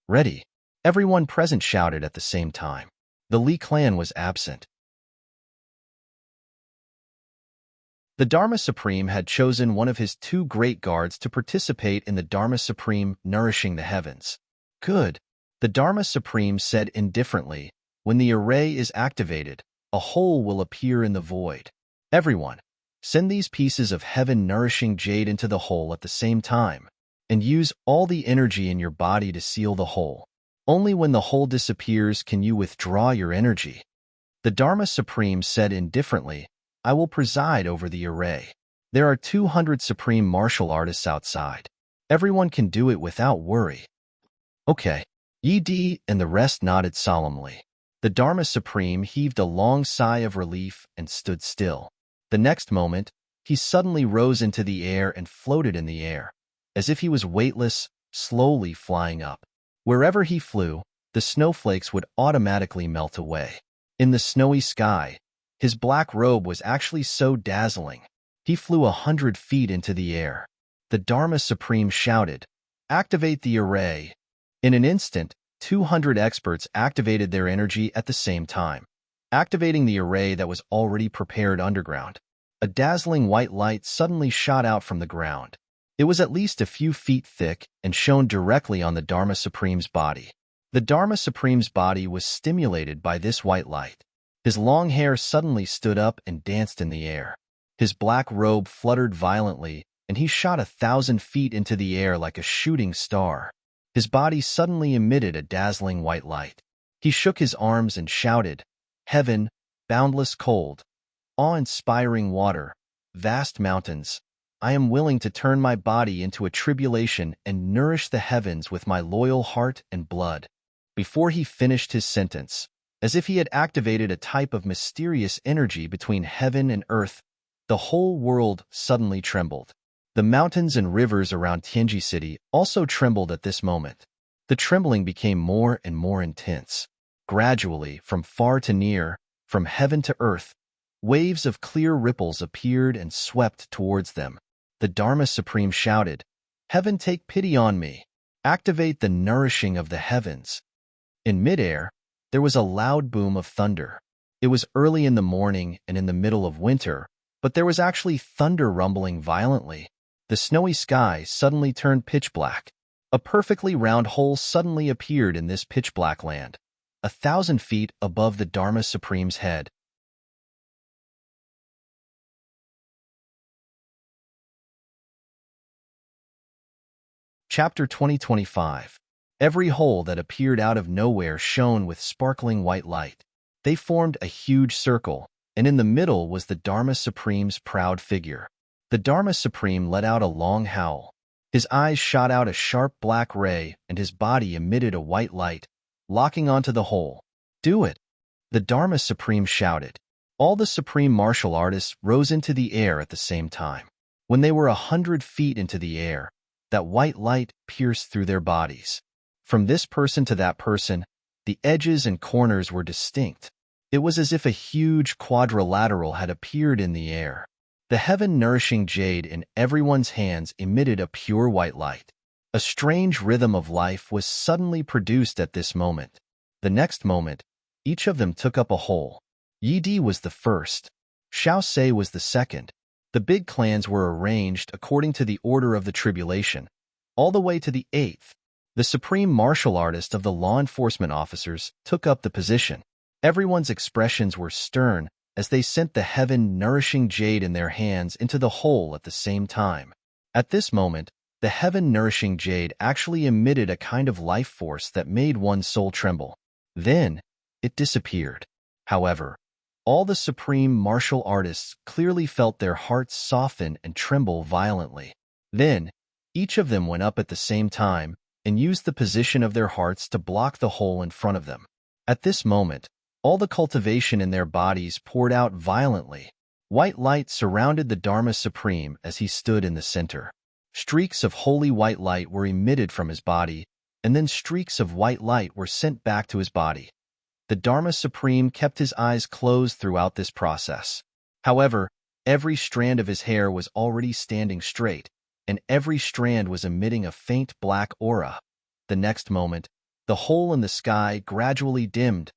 "Ready." Everyone present shouted at the same time. The Li clan was absent. The Dharma Supreme had chosen one of his 2 great guards to participate in the Dharma Supreme nourishing the heavens. "Good." The Dharma Supreme said indifferently, "When the array is activated, a hole will appear in the void. Everyone, Send these pieces of heaven-nourishing jade into the hole at the same time, and use all the energy in your body to seal the hole. Only when the hole disappears can you withdraw your energy. The Dharma Supreme said indifferently, I will preside over the array. There are 200 supreme martial artists outside. Everyone can do it without worry. Okay. Yi and the rest nodded solemnly. The Dharma Supreme heaved a long sigh of relief and stood still. The next moment, he suddenly rose into the air and floated in the air, as if he was weightless, slowly flying up. Wherever he flew, the snowflakes would automatically melt away. In the snowy sky, his black robe was actually so dazzling. He flew 100 feet into the air. The Dharma Supreme shouted, Activate the array. In an instant, 200 experts activated their energy at the same time, activating the array that was already prepared underground. A dazzling white light suddenly shot out from the ground. It was at least a few feet thick and shone directly on the Dharma Supreme's body. The Dharma Supreme's body was stimulated by this white light. His long hair suddenly stood up and danced in the air. His black robe fluttered violently, and he shot 1,000 feet into the air like a shooting star. His body suddenly emitted a dazzling white light. He shook his arms and shouted, Heaven, boundless cold, awe-inspiring water, vast mountains, I am willing to turn my body into a tribulation and nourish the heavens with my loyal heart and blood. Before he finished his sentence, as if he had activated a type of mysterious energy between heaven and earth, the whole world suddenly trembled. The mountains and rivers around Tianji City also trembled at this moment. The trembling became more and more intense. Gradually, from far to near, from heaven to earth, waves of clear ripples appeared and swept towards them. The Dharma Supreme shouted, Heaven, take pity on me. Activate the nourishing of the heavens. In midair, there was a loud boom of thunder. It was early in the morning and in the middle of winter, but there was actually thunder rumbling violently. The snowy sky suddenly turned pitch black. A perfectly round hole suddenly appeared in this pitch-black land, 1,000 feet above the Dharma Supreme's head. Chapter 2025. Every hole that appeared out of nowhere shone with sparkling white light. They formed a huge circle, and in the middle was the Dharma Supreme's proud figure. The Dharma Supreme let out a long howl. His eyes shot out a sharp black ray, and his body emitted a white light, locking onto the hole. Do it! The Dharma Supreme shouted. All the supreme martial artists rose into the air at the same time. When they were 100 feet into the air, that white light pierced through their bodies. From this person to that person, the edges and corners were distinct. It was as if a huge quadrilateral had appeared in the air. The heaven-nourishing jade in everyone's hands emitted a pure white light. A strange rhythm of life was suddenly produced at this moment. The next moment, each of them took up a hole. Yi was the first. Xiao Se was the second. The big clans were arranged according to the order of the tribulation, all the way to the 8th. The supreme martial artist of the law enforcement officers took up the position. Everyone's expressions were stern as they sent the heaven-nourishing jade in their hands into the hole at the same time. At this moment, the heaven-nourishing jade actually emitted a kind of life force that made one's soul tremble. Then, it disappeared. However, all the supreme martial artists clearly felt their hearts soften and tremble violently. Then, each of them went up at the same time and used the position of their hearts to block the hole in front of them. At this moment, all the cultivation in their bodies poured out violently. White light surrounded the Dharma Supreme as he stood in the center. Streaks of holy white light were emitted from his body, and then streaks of white light were sent back to his body. The Dharma Supreme kept his eyes closed throughout this process. However, every strand of his hair was already standing straight, and every strand was emitting a faint black aura. The next moment, the hole in the sky gradually dimmed.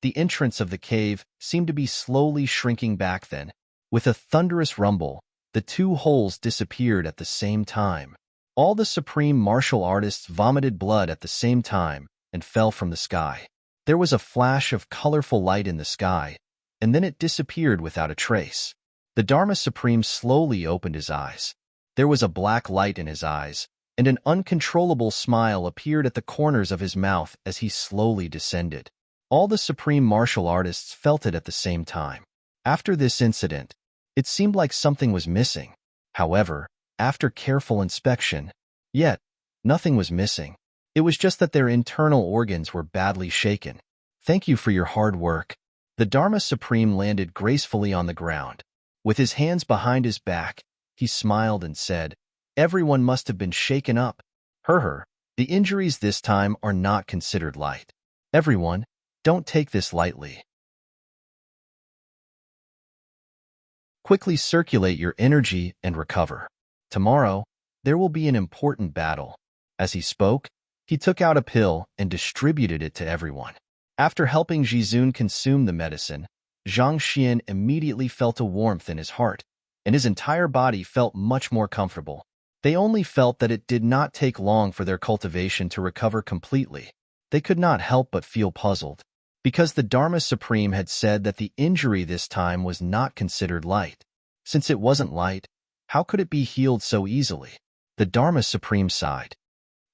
The entrance of the cave seemed to be slowly shrinking back then. With a thunderous rumble, the two holes disappeared at the same time. All the supreme martial artists vomited blood at the same time and fell from the sky. There was a flash of colorful light in the sky, and then it disappeared without a trace. The The Dharma Supreme slowly opened his eyes. There was a black light in his eyes, and an uncontrollable smile appeared at the corners of his mouth as he slowly descended. All the supreme martial artists felt it at the same time. After this incident, it seemed like something was missing. However, after careful inspection, yet, nothing was missing. It was just that their internal organs were badly shaken. Thank you for your hard work. The Dharma Supreme landed gracefully on the ground. With his hands behind his back, he smiled and said, "Everyone must have been shaken up. The injuries this time are not considered light. Everyone, don't take this lightly. Quickly circulate your energy and recover. Tomorrow, there will be an important battle." As he spoke, he took out a pill and distributed it to everyone. After helping Jizun consume the medicine, Zhang Xian immediately felt a warmth in his heart, and his entire body felt much more comfortable. They only felt that it did not take long for their cultivation to recover completely. They could not help but feel puzzled, because the Dharma Supreme had said that the injury this time was not considered light. Since it wasn't light, how could it be healed so easily? The Dharma Supreme sighed.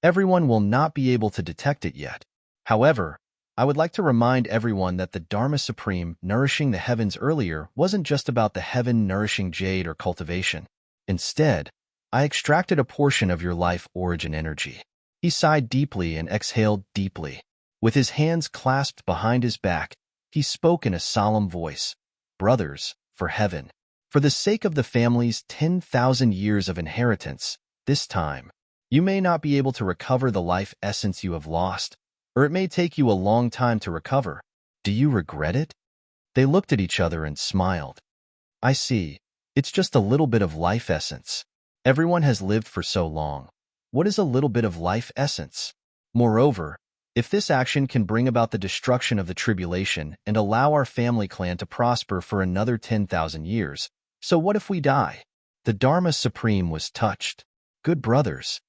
Everyone will not be able to detect it yet. However, I would like to remind everyone that the Dharma Supreme nourishing the heavens earlier wasn't just about the heaven-nourishing jade or cultivation. Instead, I extracted a portion of your life origin energy. He sighed deeply and exhaled deeply. With his hands clasped behind his back, he spoke in a solemn voice. "Brothers, for heaven, for the sake of the family's 10,000 years of inheritance, this time, you may not be able to recover the life essence you have lost, or it may take you a long time to recover. Do you regret it?" They looked at each other and smiled. "I see. It's just a little bit of life essence. Everyone has lived for so long. What is a little bit of life essence? Moreover, if this action can bring about the destruction of the tribulation and allow our family clan to prosper for another 10,000 years, so what if we die?" The Dharma Supreme was touched. "Good brothers."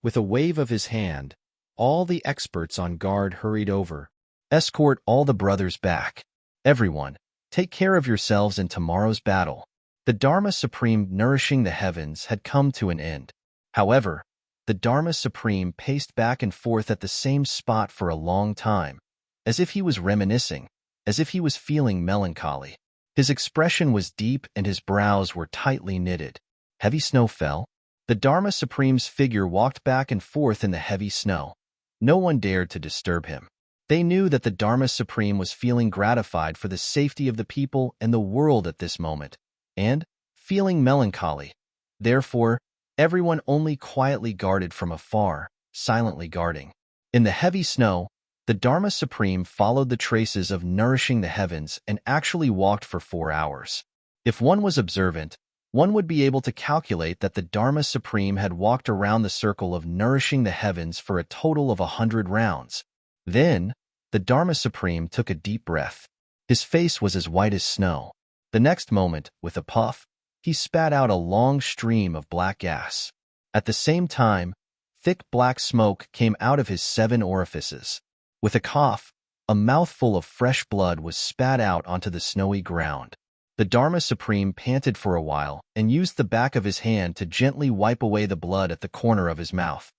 With a wave of his hand, all the experts on guard hurried over. "Escort all the brothers back. Everyone, take care of yourselves in tomorrow's battle." The Dharma Supreme nourishing the heavens had come to an end. However, the Dharma Supreme paced back and forth at the same spot for a long time, as if he was reminiscing, as if he was feeling melancholy. His expression was deep and his brows were tightly knitted. Heavy snow fell. The Dharma Supreme's figure walked back and forth in the heavy snow. No one dared to disturb him. They knew that the Dharma Supreme was feeling gratified for the safety of the people and the world at this moment, and feeling melancholy. Therefore, everyone only quietly guarded from afar, silently guarding. In the heavy snow, the Dharma Supreme followed the traces of nourishing the heavens and actually walked for 4 hours. If one was observant, one would be able to calculate that the Dharma Supreme had walked around the circle of nourishing the heavens for a total of 100 rounds. Then, the Dharma Supreme took a deep breath. His face was as white as snow. The next moment, with a puff, he spat out a long stream of black gas. At the same time, thick black smoke came out of his 7 orifices. With a cough, a mouthful of fresh blood was spat out onto the snowy ground. The Dharma Supreme panted for a while and used the back of his hand to gently wipe away the blood at the corner of his mouth.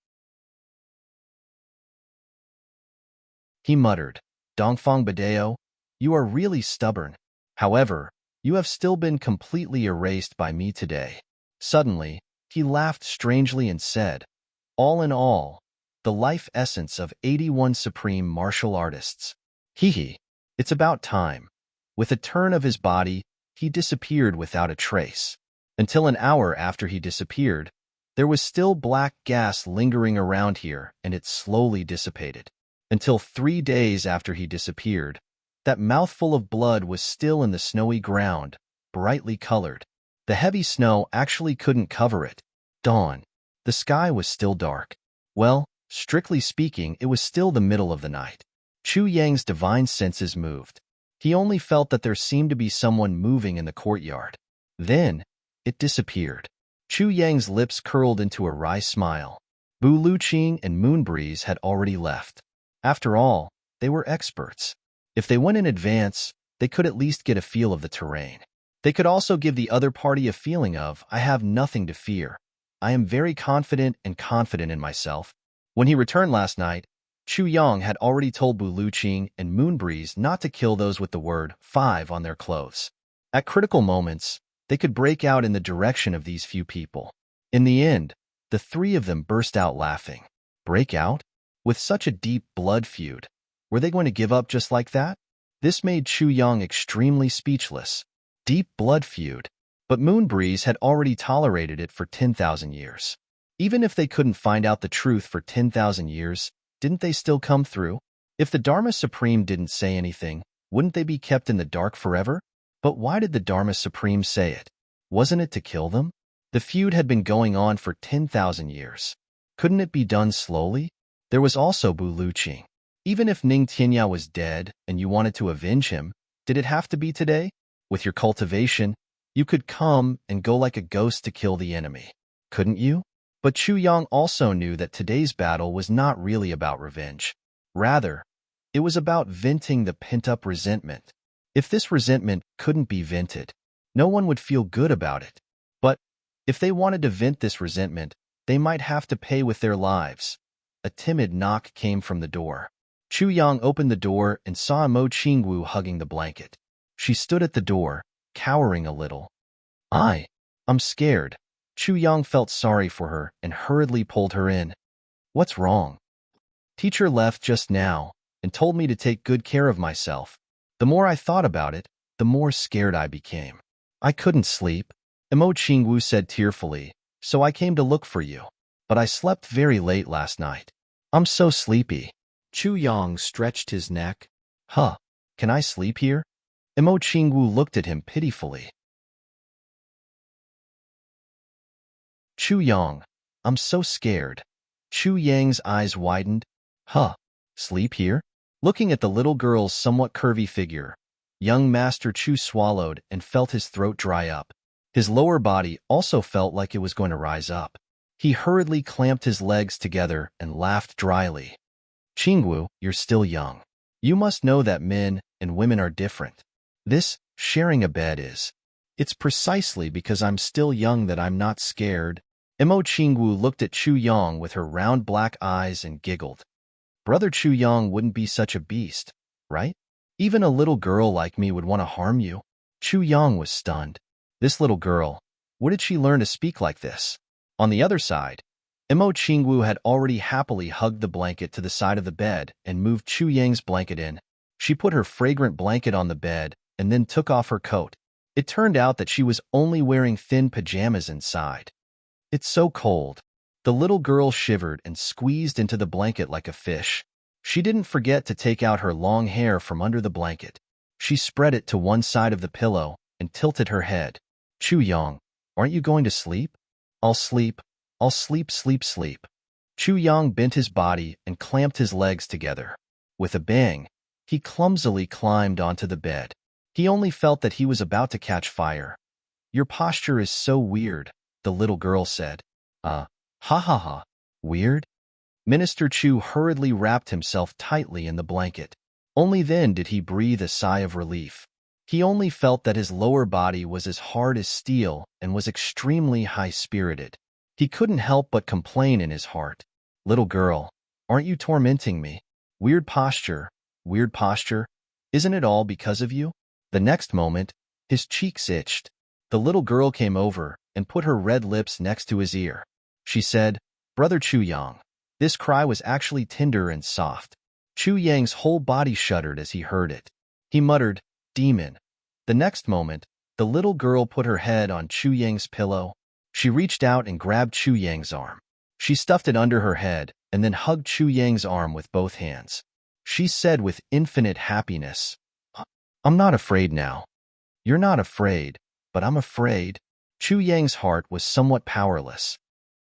He muttered, "Dongfang Badeo, you are really stubborn. However, you have still been completely erased by me today." Suddenly, he laughed strangely and said, "All in all, the life essence of 81 supreme martial artists. Hee, it's about time." With a turn of his body, he disappeared without a trace. Until an hour after he disappeared, there was still black gas lingering around here, and it slowly dissipated. Until 3 days after he disappeared, that mouthful of blood was still in the snowy ground, brightly colored. The heavy snow actually couldn't cover it. Dawn. The sky was still dark. Well, strictly speaking, it was still the middle of the night. Chu Yang's divine senses moved. He only felt that there seemed to be someone moving in the courtyard. Then, it disappeared. Chu Yang's lips curled into a wry smile. Bu Luqing and Moonbreeze had already left. After all, they were experts. If they went in advance, they could at least get a feel of the terrain. They could also give the other party a feeling of, I have nothing to fear. I am very confident and confident in myself. When he returned last night, Chu Yang had already told Bu Luqing and Moonbreeze not to kill those with the word 5 on their clothes. At critical moments, they could break out in the direction of these few people. In the end, the three of them burst out laughing. Break out? With such a deep blood feud, were they going to give up just like that? This made Chu Yang extremely speechless. Deep blood feud. But Moonbreeze had already tolerated it for 10,000 years. Even if they couldn't find out the truth for 10,000 years, didn't they still come through? If the Dharma Supreme didn't say anything, wouldn't they be kept in the dark forever? But why did the Dharma Supreme say it? Wasn't it to kill them? The feud had been going on for 10,000 years. Couldn't it be done slowly? There was also Bu Luqing. Even if Ning Tianya was dead and you wanted to avenge him, did it have to be today? With your cultivation, you could come and go like a ghost to kill the enemy. Couldn't you? But Chu Yang also knew that today's battle was not really about revenge. Rather, it was about venting the pent-up resentment. If this resentment couldn't be vented, no one would feel good about it. But if they wanted to vent this resentment, they might have to pay with their lives. A timid knock came from the door. Chu Yang opened the door and saw Mo Qingwu hugging the blanket. She stood at the door, cowering a little. I'm scared. Chu Yang felt sorry for her and hurriedly pulled her in. What's wrong? Teacher left just now and told me to take good care of myself. The more I thought about it, the more scared I became. I couldn't sleep, Mo Qingwu said tearfully, so I came to look for you. But I slept very late last night. I'm so sleepy. Chu Yang stretched his neck. Can I sleep here? Mo Qingwu looked at him pitifully. Chu Yang, I'm so scared. Chu Yang's eyes widened. Sleep here? Looking at the little girl's somewhat curvy figure, young Master Chu swallowed and felt his throat dry up. His lower body also felt like it was going to rise up. He hurriedly clamped his legs together and laughed dryly. Qingwu, you're still young. You must know that men and women are different. This sharing a bed is. It's precisely because I'm still young that I'm not scared. Mo Qingwu looked at Chu Yang with her round black eyes and giggled. Brother Chu Yang wouldn't be such a beast, right? Even a little girl like me would want to harm you. Chu Yang was stunned. This little girl, where did she learn to speak like this? On the other side, Mo Qingwu had already happily hugged the blanket to the side of the bed and moved Chu Yang's blanket in. She put her fragrant blanket on the bed and then took off her coat. It turned out that she was only wearing thin pajamas inside. It's so cold. The little girl shivered and squeezed into the blanket like a fish. She didn't forget to take out her long hair from under the blanket. She spread it to one side of the pillow and tilted her head. Chu Yang, aren't you going to sleep? I'll sleep. I'll sleep, sleep, sleep. Chu Yang bent his body and clamped his legs together. With a bang, he clumsily climbed onto the bed. He only felt that he was about to catch fire. Your posture is so weird, the little girl said. Ha ha ha. Weird? Minister Chu hurriedly wrapped himself tightly in the blanket. Only then did he breathe a sigh of relief. He only felt that his lower body was as hard as steel and was extremely high-spirited. He couldn't help but complain in his heart. Little girl, aren't you tormenting me? Weird posture. Isn't it all because of you? The next moment, his cheeks itched. The little girl came over and put her red lips next to his ear. She said, Brother Chu Yang. This cry was actually tender and soft. Chu Yang's whole body shuddered as he heard it. He muttered, Demon. The next moment, the little girl put her head on Chu Yang's pillow. She reached out and grabbed Chu Yang's arm. She stuffed it under her head and then hugged Chu Yang's arm with both hands. She said with infinite happiness, I'm not afraid now. You're not afraid, but I'm afraid. Chu Yang's heart was somewhat powerless.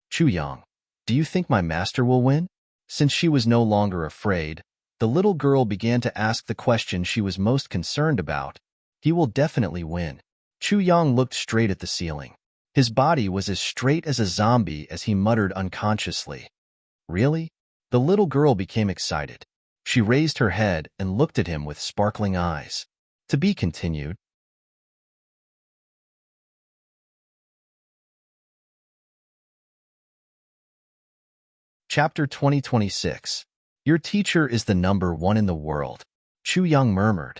Chu Yang, do you think my master will win? Since she was no longer afraid, the little girl began to ask the question she was most concerned about. He will definitely win. Chu Yang looked straight at the ceiling. His body was as straight as a zombie as he muttered unconsciously. Really? The little girl became excited. She raised her head and looked at him with sparkling eyes. To be continued. Chapter 2026. Your teacher is the number one in the world. Chu Yang murmured.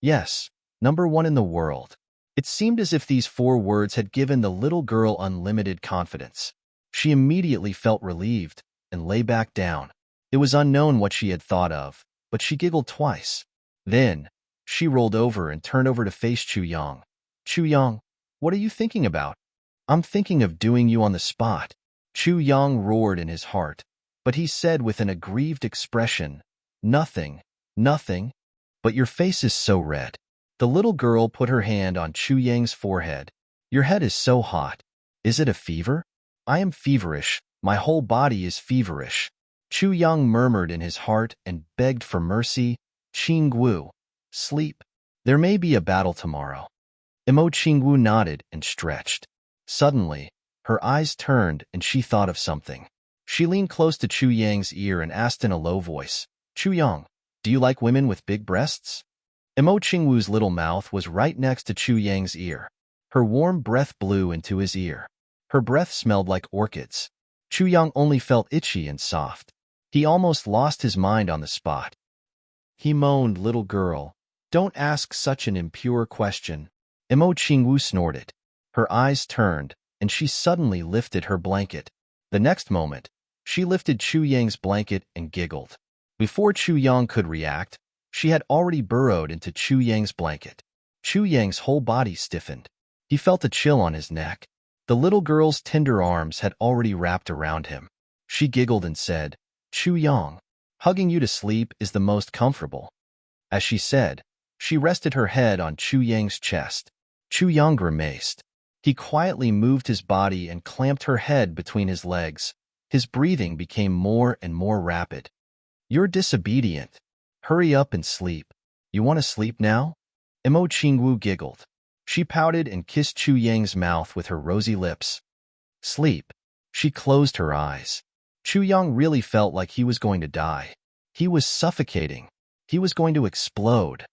Yes, number one in the world. It seemed as if these 4 words had given the little girl unlimited confidence. She immediately felt relieved and lay back down. It was unknown what she had thought of, but she giggled twice. Then, she rolled over and turned over to face Chu Yang. Chu Yang, what are you thinking about? I'm thinking of doing you on the spot. Chu Yang roared in his heart, but he said with an aggrieved expression, Nothing, nothing. But your face is so red. The little girl put her hand on Chu Yang's forehead. Your head is so hot. Is it a fever? I am feverish. My whole body is feverish. Chu Yang murmured in his heart and begged for mercy. Qingwu, sleep. There may be a battle tomorrow. Imo Qingwu nodded and stretched. Suddenly, her eyes turned and she thought of something. She leaned close to Chu Yang's ear and asked in a low voice, Chu Yang, do you like women with big breasts? Imo Qingwu's little mouth was right next to Chu Yang's ear. Her warm breath blew into his ear. Her breath smelled like orchids. Chu Yang only felt itchy and soft. He almost lost his mind on the spot. He moaned, little girl, don't ask such an impure question. Imo Qingwu snorted. Her eyes turned, and she suddenly lifted her blanket. The next moment, she lifted Chu Yang's blanket and giggled. Before Chu Yang could react, she had already burrowed into Chu Yang's blanket. Chu Yang's whole body stiffened. He felt a chill on his neck. The little girl's tender arms had already wrapped around him. She giggled and said, Chu Yang, hugging you to sleep is the most comfortable. As she said, she rested her head on Chu Yang's chest. Chu Yang grimaced. He quietly moved his body and clamped her head between his legs. His breathing became more and more rapid. You're disobedient. Hurry up and sleep. You want to sleep now? Imo Qingwu giggled. She pouted and kissed Chu Yang's mouth with her rosy lips. Sleep. She closed her eyes. Chu Yang really felt like he was going to die. He was suffocating. He was going to explode.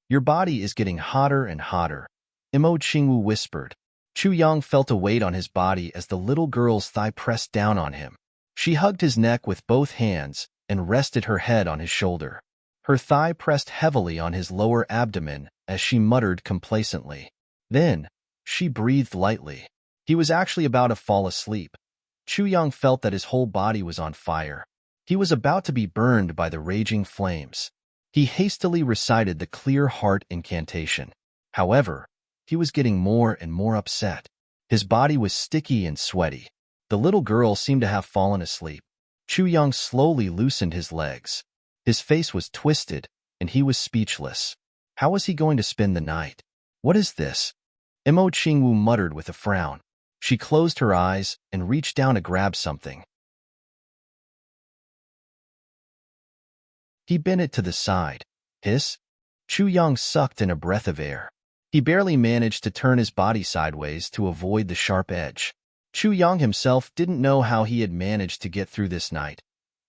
Your body is getting hotter and hotter, Imo Qingwu whispered. Chu Yang felt a weight on his body as the little girl's thigh pressed down on him. She hugged his neck with both hands and rested her head on his shoulder. Her thigh pressed heavily on his lower abdomen as she muttered complacently. Then, she breathed lightly. He was actually about to fall asleep. Chu Yang felt that his whole body was on fire. He was about to be burned by the raging flames. He hastily recited the clear heart incantation. However, he was getting more and more upset. His body was sticky and sweaty. The little girl seemed to have fallen asleep. Chu Yang slowly loosened his legs. His face was twisted, and he was speechless. How was he going to spend the night? What is this? Imo Qingwu muttered with a frown. She closed her eyes and reached down to grab something. He bent it to the side. Hiss! Chu Yang sucked in a breath of air. He barely managed to turn his body sideways to avoid the sharp edge. Chu Yang himself didn't know how he had managed to get through this night.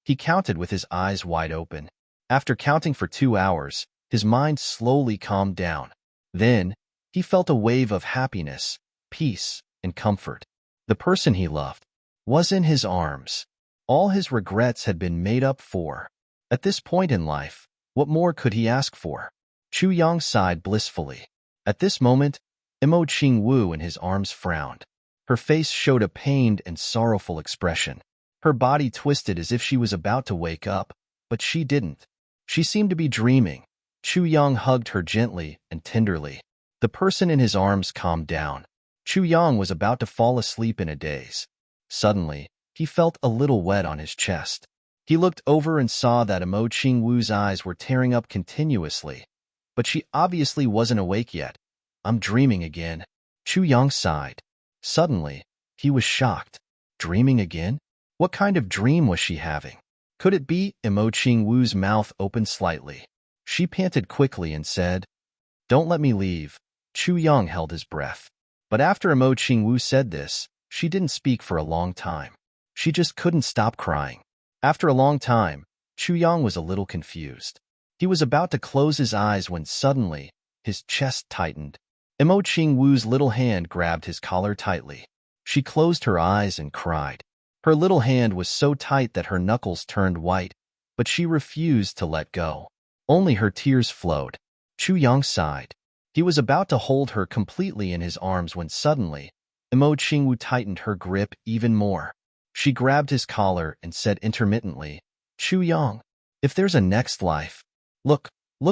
He counted with his eyes wide open. After counting for 2 hours, his mind slowly calmed down. Then, he felt a wave of happiness, peace, and comfort. The person he loved was in his arms. All his regrets had been made up for. At this point in life, what more could he ask for? Chu Yang sighed blissfully. At this moment, Imo Qingwu in his arms frowned. Her face showed a pained and sorrowful expression. Her body twisted as if she was about to wake up, but she didn't. She seemed to be dreaming. Chu Yang hugged her gently and tenderly. The person in his arms calmed down. Chu Yang was about to fall asleep in a daze. Suddenly, he felt a little wet on his chest. He looked over and saw that Imo Qingwu's eyes were tearing up continuously. But she obviously wasn't awake yet. I'm dreaming again. Chu Yang sighed. Suddenly, he was shocked. Dreaming again? What kind of dream was she having? Could it be? Imo Qingwu's mouth opened slightly. She panted quickly and said, Don't let me leave. Chu Yang held his breath. But after Imo Qingwu said this, she didn't speak for a long time. She just couldn't stop crying. After a long time, Chu Yang was a little confused. He was about to close his eyes when suddenly, his chest tightened. Imo Qingwu's little hand grabbed his collar tightly. She closed her eyes and cried. Her little hand was so tight that her knuckles turned white, but she refused to let go. Only her tears flowed. Chu Yang sighed. He was about to hold her completely in his arms when suddenly, Emo Qingwu tightened her grip even more. She grabbed his collar and said intermittently, Chu Yang, if there's a next life, look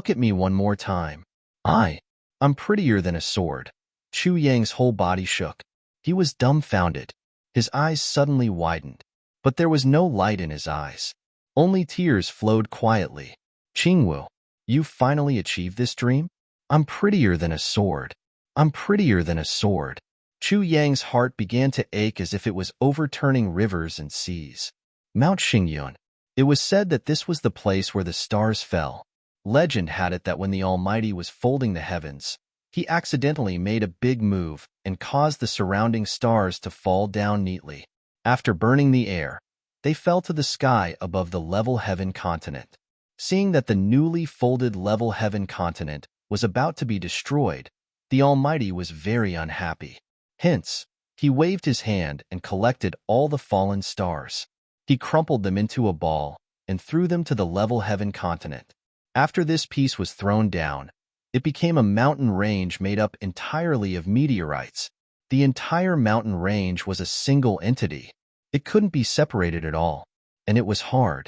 at me one more time. I'm prettier than a sword. Chu Yang's whole body shook. He was dumbfounded. His eyes suddenly widened, but there was no light in his eyes. Only tears flowed quietly. Qingwu, you finally achieved this dream? I'm prettier than a sword. I'm prettier than a sword. Chu Yang's heart began to ache as if it was overturning rivers and seas. Mount Xingyun. It was said that this was the place where the stars fell. Legend had it that when the Almighty was folding the heavens, he accidentally made a big move and caused the surrounding stars to fall down neatly. After burning the air, they fell to the sky above the level heaven continent. Seeing that the newly folded level heaven continent was about to be destroyed, the Almighty was very unhappy. Hence, he waved his hand and collected all the fallen stars. He crumpled them into a ball and threw them to the level heaven continent. After this piece was thrown down, it became a mountain range made up entirely of meteorites. The entire mountain range was a single entity. It couldn't be separated at all, and it was hard.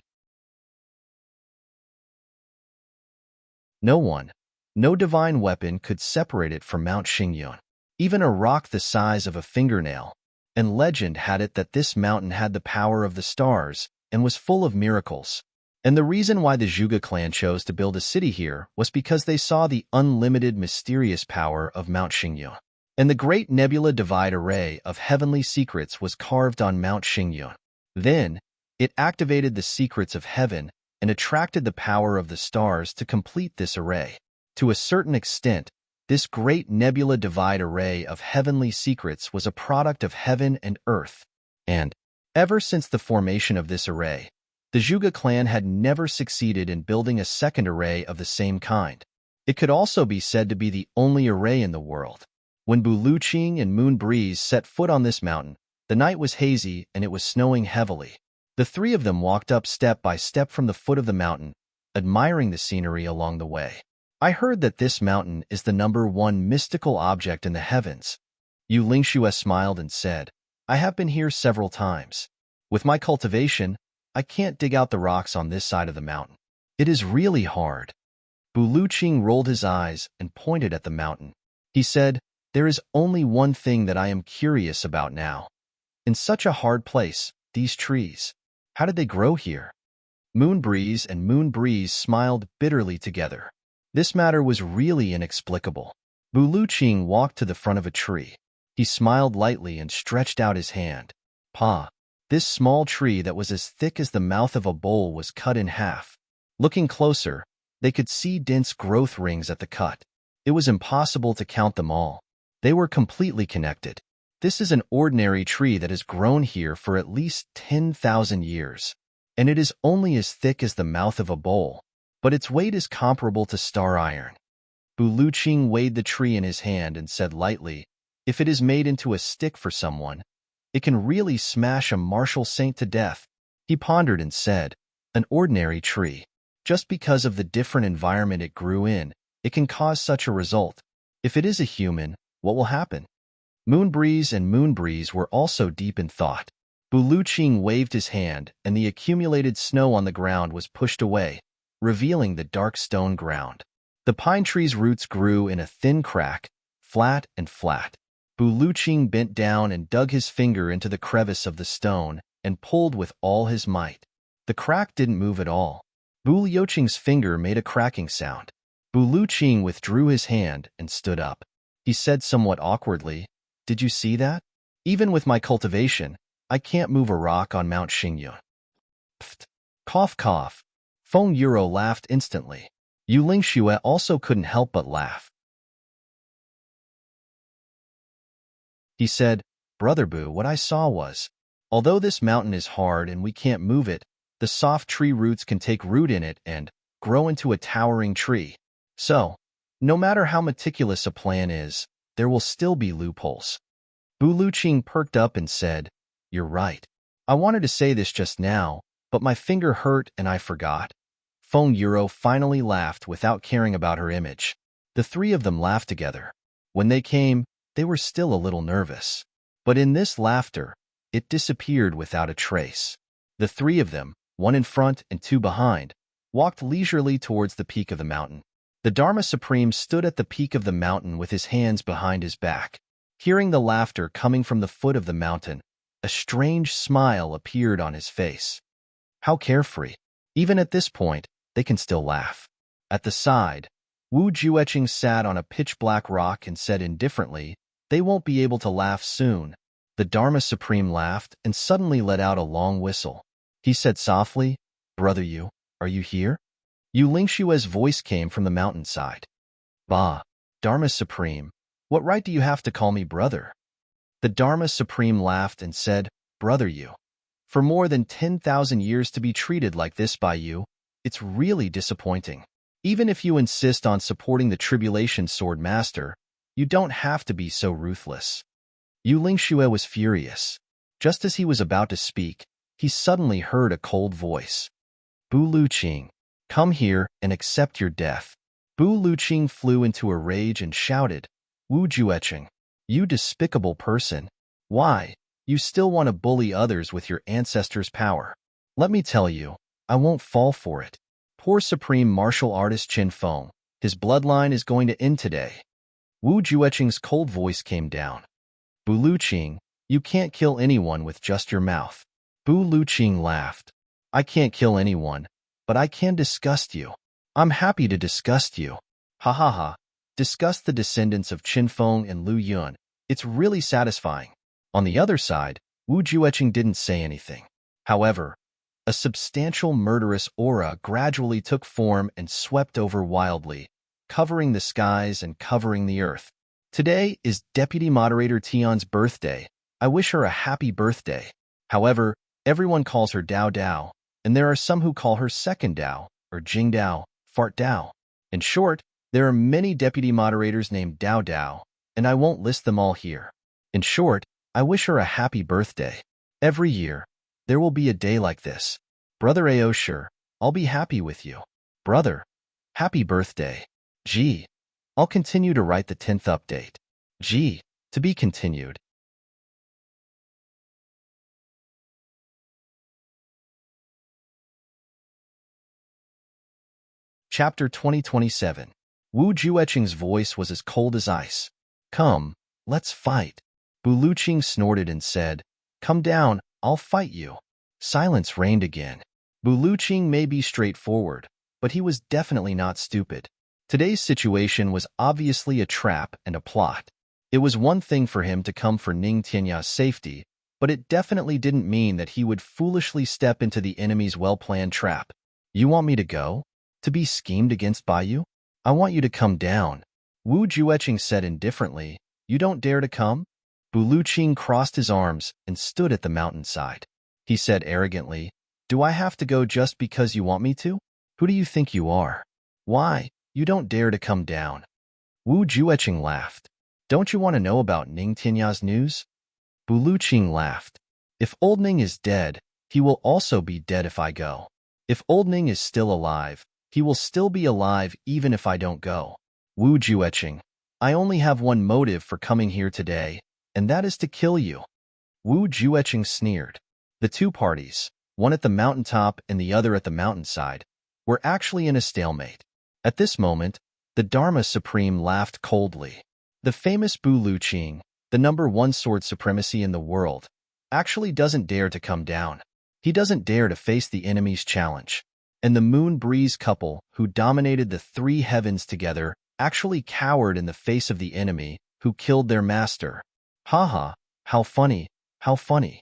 No divine weapon could separate it from Mount Xingyun. Even a rock the size of a fingernail. And legend had it that this mountain had the power of the stars and was full of miracles. And the reason why the Zhuge clan chose to build a city here was because they saw the unlimited mysterious power of Mount Xingyun. And the great nebula divide array of heavenly secrets was carved on Mount Xingyun. Then, it activated the secrets of heaven and attracted the power of the stars to complete this array. To a certain extent, this great nebula divide array of heavenly secrets was a product of heaven and earth. And, ever since the formation of this array, the Zhuge clan had never succeeded in building a second array of the same kind. It could also be said to be the only array in the world. When Bu Luqing and Moon Breeze set foot on this mountain, the night was hazy and it was snowing heavily. The three of them walked up step by step from the foot of the mountain, admiring the scenery along the way. I heard that this mountain is the #1 mystical object in the heavens. Yu Lingxue smiled and said, I have been here several times. With my cultivation, I can't dig out the rocks on this side of the mountain. It is really hard. Bu Luqing rolled his eyes and pointed at the mountain. He said, there is only one thing that I am curious about now. In such a hard place, these trees, how did they grow here? Moon Breeze and Moon Breeze smiled bitterly together. This matter was really inexplicable. Bu Luqing walked to the front of a tree. He smiled lightly and stretched out his hand. Pa, this small tree that was as thick as the mouth of a bowl was cut in half. Looking closer, they could see dense growth rings at the cut. It was impossible to count them all. They were completely connected. This is an ordinary tree that has grown here for at least 10,000 years, and it is only as thick as the mouth of a bowl, but its weight is comparable to star iron. Bu Luqing weighed the tree in his hand and said lightly, if it is made into a stick for someone, it can really smash a martial saint to death. He pondered and said, an ordinary tree. Just because of the different environment it grew in, it can cause such a result. If it is a human, what will happen? Moon Breeze and Moon Breeze were also deep in thought. Bu Luqing waved his hand, and the accumulated snow on the ground was pushed away, revealing the dark stone ground. The pine tree's roots grew in a thin crack, flat and flat. Bu Luqing bent down and dug his finger into the crevice of the stone and pulled with all his might. The crack didn't move at all. Bu Luqing's finger made a cracking sound. Bu Luqing withdrew his hand and stood up. He said somewhat awkwardly, did you see that? Even with my cultivation, I can't move a rock on Mount Xingyun. Pfft. Cough cough. Feng Euro laughed instantly. Yu Lingxue also couldn't help but laugh. He said, Brother Bu, what I saw was, although this mountain is hard and we can't move it, the soft tree roots can take root in it and grow into a towering tree. So, no matter how meticulous a plan is, there will still be loopholes. Bu Luqing perked up and said, you're right. I wanted to say this just now, but my finger hurt and I forgot. Feng Euro finally laughed without caring about her image. The three of them laughed together. When they came, they were still a little nervous. But in this laughter, it disappeared without a trace. The three of them, one in front and two behind, walked leisurely towards the peak of the mountain. The Dharma Supreme stood at the peak of the mountain with his hands behind his back. Hearing the laughter coming from the foot of the mountain, a strange smile appeared on his face. How carefree. Even at this point, they can still laugh. At the side, Wu Jueqing sat on a pitch-black rock and said indifferently, "They won't be able to laugh soon." The Dharma Supreme laughed and suddenly let out a long whistle. He said softly, "Brother Yu, are you here?" Yu Lingshue's voice came from the mountainside. "Bah, Dharma Supreme, what right do you have to call me brother?" The Dharma Supreme laughed and said, "Brother Yu, for more than 10,000 years to be treated like this by you, it's really disappointing. Even if you insist on supporting the Tribulation Sword Master, you don't have to be so ruthless." Yu Lingxue was furious. Just as he was about to speak, he suddenly heard a cold voice. "Bu Luqing, come here and accept your death." Bu Luqing flew into a rage and shouted, "Wu Jueqing, you despicable person. Why, you still want to bully others with your ancestors' power? Let me tell you, I won't fall for it. Poor supreme martial artist Qin Feng, his bloodline is going to end today." Wu Jueqing's cold voice came down. "Bu Luqing, you can't kill anyone with just your mouth." Bu Luqing laughed. "I can't kill anyone, but I can disgust you. I'm happy to disgust you. Ha ha ha. Disgust the descendants of Qin Feng and Lu Yun. It's really satisfying." On the other side, Wu Jueqing didn't say anything. However, a substantial murderous aura gradually took form and swept over wildly, covering the skies and covering the earth. Today is Deputy Moderator Tian's birthday. I wish her a happy birthday. However, everyone calls her Dao Dao, and there are some who call her Second Dao, or Jing Dao, Fart Dao. In short, there are many deputy moderators named Dao Dao, and I won't list them all here. In short, I wish her a happy birthday. Every year, there will be a day like this. Brother Ao, sure, I'll be happy with you. Brother, happy birthday. Gee, I'll continue to write the 10th update. Gee, to be continued. Chapter 2027. Wu Jueqing's voice was as cold as ice. "Come, let's fight." Bu Luqing snorted and said, "Come down, I'll fight you." Silence reigned again. Bu Luqing may be straightforward, but he was definitely not stupid. Today's situation was obviously a trap and a plot. It was one thing for him to come for Ning Tianya's safety, but it definitely didn't mean that he would foolishly step into the enemy's well-planned trap. "You want me to go? To be schemed against by you? I want you to come down." Wu Jueqing said indifferently, "You don't dare to come?" Bu Luqing crossed his arms and stood at the mountainside. He said arrogantly, "Do I have to go just because you want me to? Who do you think you are? Why, you don't dare to come down." Wu Jueqing laughed. "Don't you want to know about Ning Tianya's news?" Bu Luqing laughed. "If old Ning is dead, he will also be dead if I go. If old Ning is still alive, he will still be alive even if I don't go." Wu Jueqing, "I only have one motive for coming here today, and that is to kill you." Wu Jueqing sneered. The two parties, one at the mountaintop and the other at the mountainside, were actually in a stalemate. At this moment, the Dharma Supreme laughed coldly. The famous Bu Luqing, the #1 sword supremacy in the world, actually doesn't dare to come down. He doesn't dare to face the enemy's challenge. And the Moon Breeze couple, who dominated the three heavens together, actually cowered in the face of the enemy, who killed their master. Ha ha, how funny, how funny.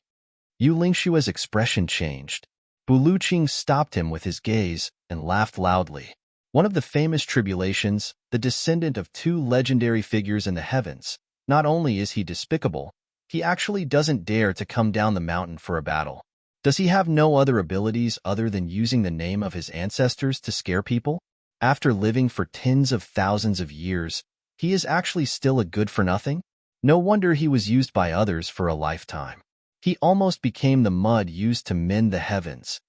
Yu Lingshue's expression changed. Bu Luqing stopped him with his gaze and laughed loudly. One of the famous tribulations, the descendant of two legendary figures in the heavens, not only is he despicable, he actually doesn't dare to come down the mountain for a battle. Does he have no other abilities other than using the name of his ancestors to scare people? After living for tens of thousands of years, he is actually still a good-for-nothing? No wonder he was used by others for a lifetime. He almost became the mud used to mend the heavens.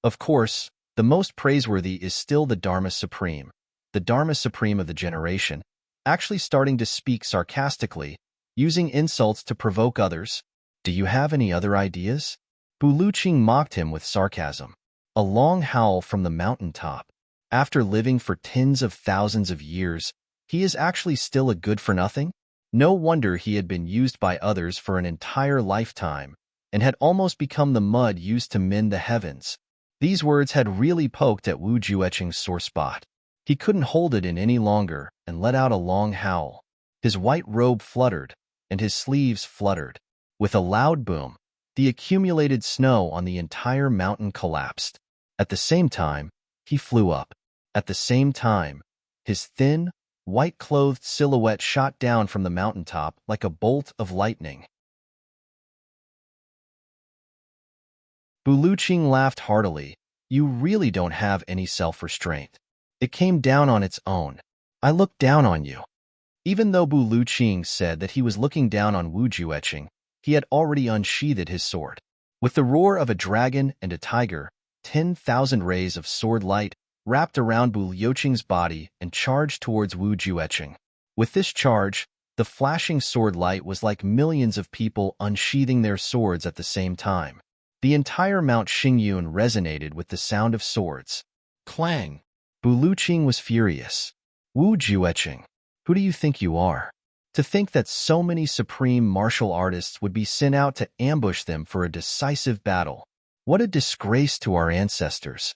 Of course, the most praiseworthy is still the Dharma Supreme, the Dharma Supreme of the generation, actually starting to speak sarcastically, using insults to provoke others. Do you have any other ideas? Buluqing mocked him with sarcasm. A long howl from the mountaintop. After living for tens of thousands of years, he is actually still a good-for-nothing? No wonder he had been used by others for an entire lifetime, and had almost become the mud used to mend the heavens. These words had really poked at Wu Jueqing's sore spot. He couldn't hold it in any longer and let out a long howl. His white robe fluttered, and his sleeves fluttered. With a loud boom, the accumulated snow on the entire mountain collapsed. At the same time, he flew up. At the same time, his thin, white-clothed silhouette shot down from the mountaintop like a bolt of lightning. Buluqing laughed heartily. You really don't have any self-restraint. It came down on its own. I looked down on you. Even though Buluqing said that he was looking down on Wu Jueqing, he had already unsheathed his sword. With the roar of a dragon and a tiger, 10,000 rays of sword light wrapped around Buluqing's body and charged towards Wu Jueqing. With this charge, the flashing sword light was like millions of people unsheathing their swords at the same time. The entire Mount Xingyun resonated with the sound of swords. Clang! Buluqing was furious. Wu Jueqing, who do you think you are? To think that so many supreme martial artists would be sent out to ambush them for a decisive battle. What a disgrace to our ancestors.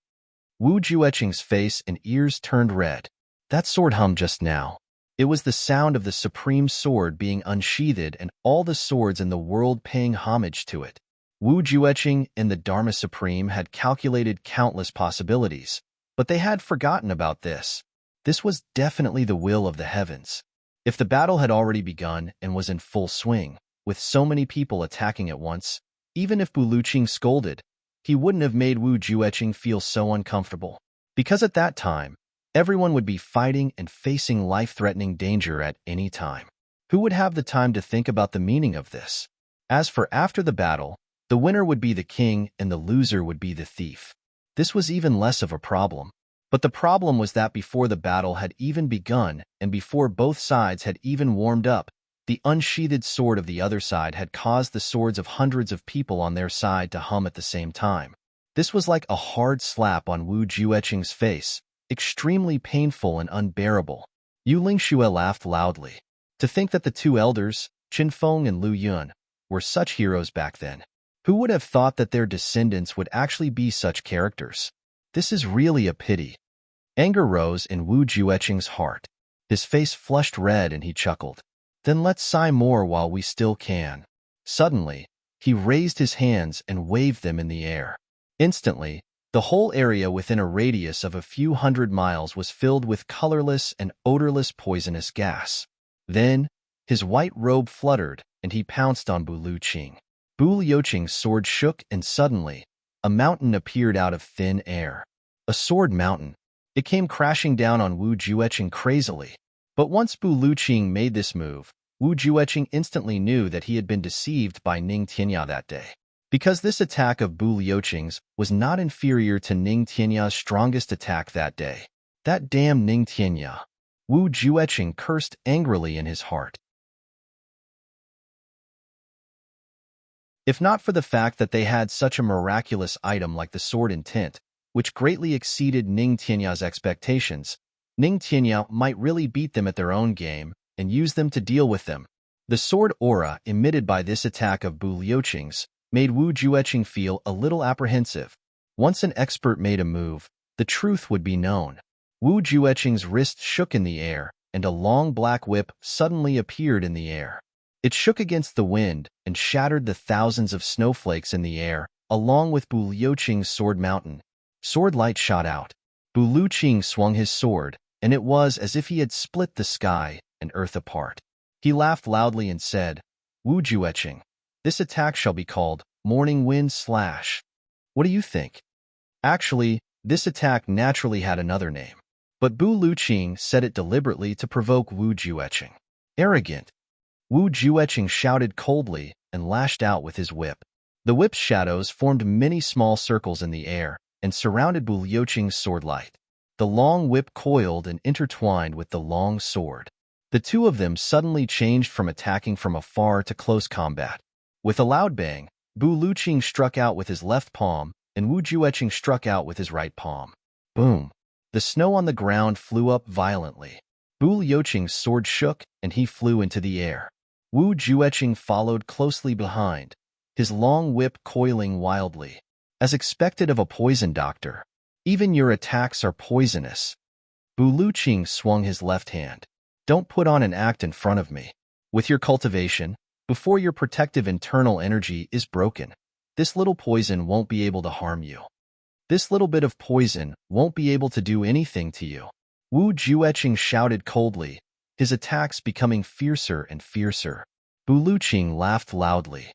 Wu Jueqing's face and ears turned red. That sword hummed just now. It was the sound of the supreme sword being unsheathed and all the swords in the world paying homage to it. Wu Jueqing and the Dharma Supreme had calculated countless possibilities, but they had forgotten about this. This was definitely the will of the heavens. If the battle had already begun and was in full swing, with so many people attacking at once, even if Buluqing scolded, he wouldn't have made Wu Jueqing feel so uncomfortable. Because at that time, everyone would be fighting and facing life-threatening danger at any time. Who would have the time to think about the meaning of this? As for after the battle, the winner would be the king and the loser would be the thief. This was even less of a problem. But the problem was that before the battle had even begun and before both sides had even warmed up, the unsheathed sword of the other side had caused the swords of hundreds of people on their side to hum at the same time. This was like a hard slap on Wu Jueqing's face, extremely painful and unbearable. Yu Lingxue laughed loudly. To think that the two elders, Qin Feng and Lu Yun, were such heroes back then. Who would have thought that their descendants would actually be such characters? This is really a pity. Anger rose in Wu Jueqing's heart. His face flushed red and he chuckled. Then let's sigh more while we still can. Suddenly, he raised his hands and waved them in the air. Instantly, the whole area within a radius of a few hundred miles was filled with colorless and odorless poisonous gas. Then, his white robe fluttered and he pounced on Buluqing. Buluqing's sword shook and suddenly, a mountain appeared out of thin air. A sword mountain. It came crashing down on Wu Jueqing crazily. But once Buluqing made this move, Wu Jueqing instantly knew that he had been deceived by Ning Tianya that day. Because this attack of Buluqing's was not inferior to Ning Tianya's strongest attack that day. That damn Ning Tianya. Wu Jueqing cursed angrily in his heart. If not for the fact that they had such a miraculous item like the sword in tint, which greatly exceeded Ning Tianya's expectations, Ning Tianya might really beat them at their own game and use them to deal with them. The sword aura emitted by this attack of Buluqing's made Wu Jueqing feel a little apprehensive. Once an expert made a move, the truth would be known. Wu Jueqing's wrist shook in the air, and a long black whip suddenly appeared in the air. It shook against the wind and shattered the thousands of snowflakes in the air, along with Buluqing's sword mountain. Sword light shot out. Buluqing swung his sword, and it was as if he had split the sky and earth apart. He laughed loudly and said, Wu Jueqing, this attack shall be called Morning Wind Slash. What do you think? Actually, this attack naturally had another name. But Buluqing said it deliberately to provoke Wu Jueqing. Arrogant. Wu Jueqing shouted coldly and lashed out with his whip. The whip's shadows formed many small circles in the air and surrounded Bu Liuqing's sword light. The long whip coiled and intertwined with the long sword. The two of them suddenly changed from attacking from afar to close combat. With a loud bang, Bu Liuqing struck out with his left palm, and Wu Jueqing struck out with his right palm. Boom! The snow on the ground flew up violently. Bu Liuqing's sword shook, and he flew into the air. Wu Jueqing followed closely behind, his long whip coiling wildly. As expected of a poison doctor, even your attacks are poisonous. Bu Liuqing swung his left hand. Don't put on an act in front of me. With your cultivation, before your protective internal energy is broken, this little poison won't be able to harm you. This little bit of poison won't be able to do anything to you. Wu Jueqing shouted coldly, his attacks becoming fiercer and fiercer. Bu Liuqing laughed loudly.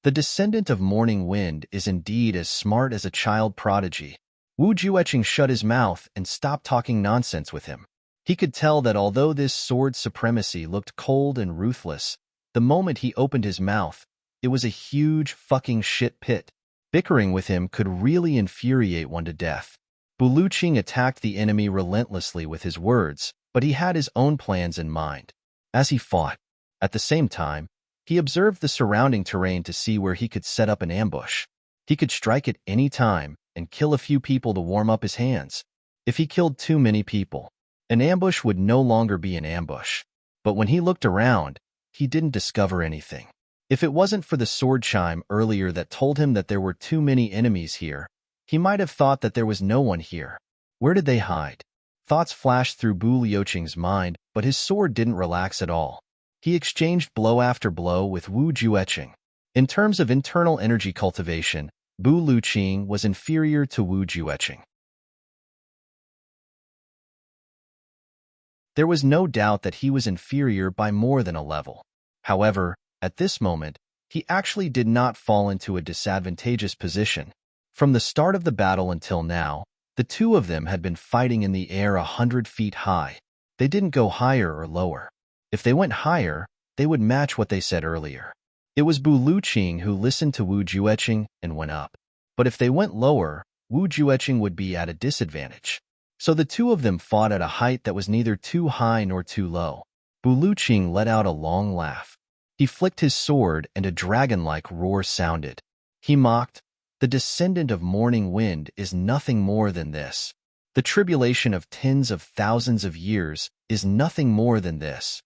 The descendant of morning wind is indeed as smart as a child prodigy. Wu Jueqing shut his mouth and stopped talking nonsense with him. He could tell that although this sword supremacy looked cold and ruthless, the moment he opened his mouth, it was a huge fucking shit pit. Bickering with him could really infuriate one to death. Bu Liuqing attacked the enemy relentlessly with his words, but he had his own plans in mind. As he fought, at the same time, he observed the surrounding terrain to see where he could set up an ambush. He could strike at any time and kill a few people to warm up his hands. If he killed too many people, an ambush would no longer be an ambush. But when he looked around, he didn't discover anything. If it wasn't for the sword chime earlier that told him that there were too many enemies here, he might have thought that there was no one here. Where did they hide? Thoughts flashed through Bu Liuqing's mind, but his sword didn't relax at all. He exchanged blow after blow with Wu Jueqing. In terms of internal energy cultivation, Bu Liuqing was inferior to Wu Jueqing. There was no doubt that he was inferior by more than a level. However, at this moment, he actually did not fall into a disadvantageous position. From the start of the battle until now, the two of them had been fighting in the air 100 feet high. They didn't go higher or lower. If they went higher, they would match what they said earlier. It was Bu Liuqing who listened to Wu Jueqing and went up. But if they went lower, Wu Jueqing would be at a disadvantage. So the two of them fought at a height that was neither too high nor too low. Bu Liuqing let out a long laugh. He flicked his sword and a dragon-like roar sounded. He mocked, "The descendant of morning wind is nothing more than this. The tribulation of tens of thousands of years is nothing more than this."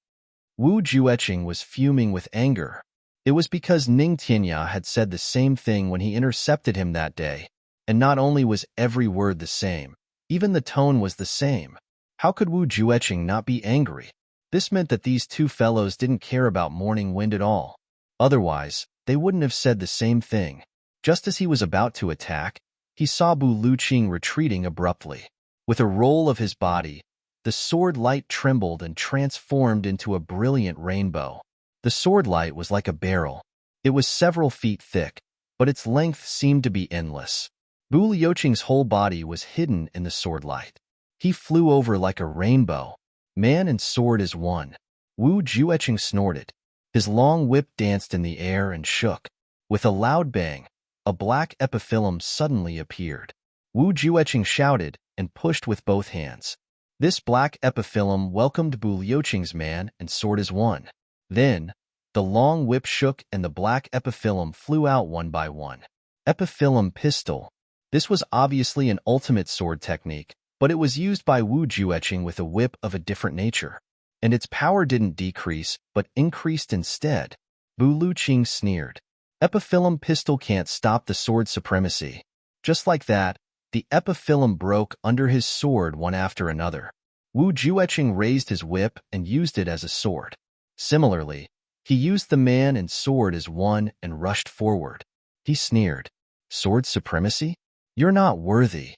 Wu Jueqing was fuming with anger. It was because Ning Tianya had said the same thing when he intercepted him that day, and not only was every word the same, even the tone was the same. How could Wu Jueqing not be angry? This meant that these two fellows didn't care about morning wind at all. Otherwise, they wouldn't have said the same thing. Just as he was about to attack, he saw Bu Liuqing retreating abruptly. With a roll of his body, the sword light trembled and transformed into a brilliant rainbow. The sword light was like a barrel. It was several feet thick, but its length seemed to be endless. Bu Liuqing's whole body was hidden in the sword light. He flew over like a rainbow. Man and sword as one. Wu Jueqing snorted. His long whip danced in the air and shook. With a loud bang, a black epiphyllum suddenly appeared. Wu Jueqing shouted and pushed with both hands. This black epiphyllum welcomed Bu Liuqing's man and sword as one. Then, the long whip shook and the black epiphyllum flew out one by one. Epiphyllum pistol. This was obviously an ultimate sword technique, but it was used by Wu Jueqing with a whip of a different nature. And its power didn't decrease, but increased instead. Bu Liuqing sneered. Epiphyllum pistol can't stop the sword supremacy. Just like that, the epiphyllum broke under his sword one after another. Wu Jueqing raised his whip and used it as a sword. Similarly, he used the man and sword as one and rushed forward. He sneered. Sword supremacy? You're not worthy.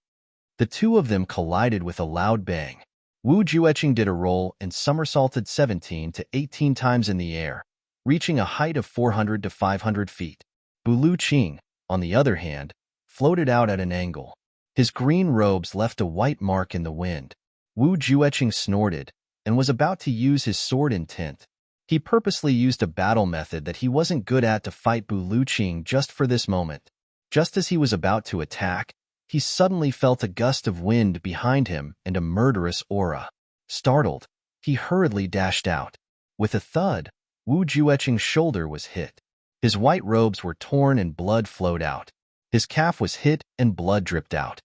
The two of them collided with a loud bang. Wu Jueqing did a roll and somersaulted 17 to 18 times in the air, reaching a height of 400 to 500 feet. Bu Liuqing, on the other hand, floated out at an angle. His green robes left a white mark in the wind. Wu Jueqing snorted and was about to use his sword intent. He purposely used a battle method that he wasn't good at to fight Bu Luqing just for this moment. Just as he was about to attack, he suddenly felt a gust of wind behind him and a murderous aura. Startled, he hurriedly dashed out. With a thud, Wu Jueqing's shoulder was hit. His white robes were torn and blood flowed out. His calf was hit and blood dripped out.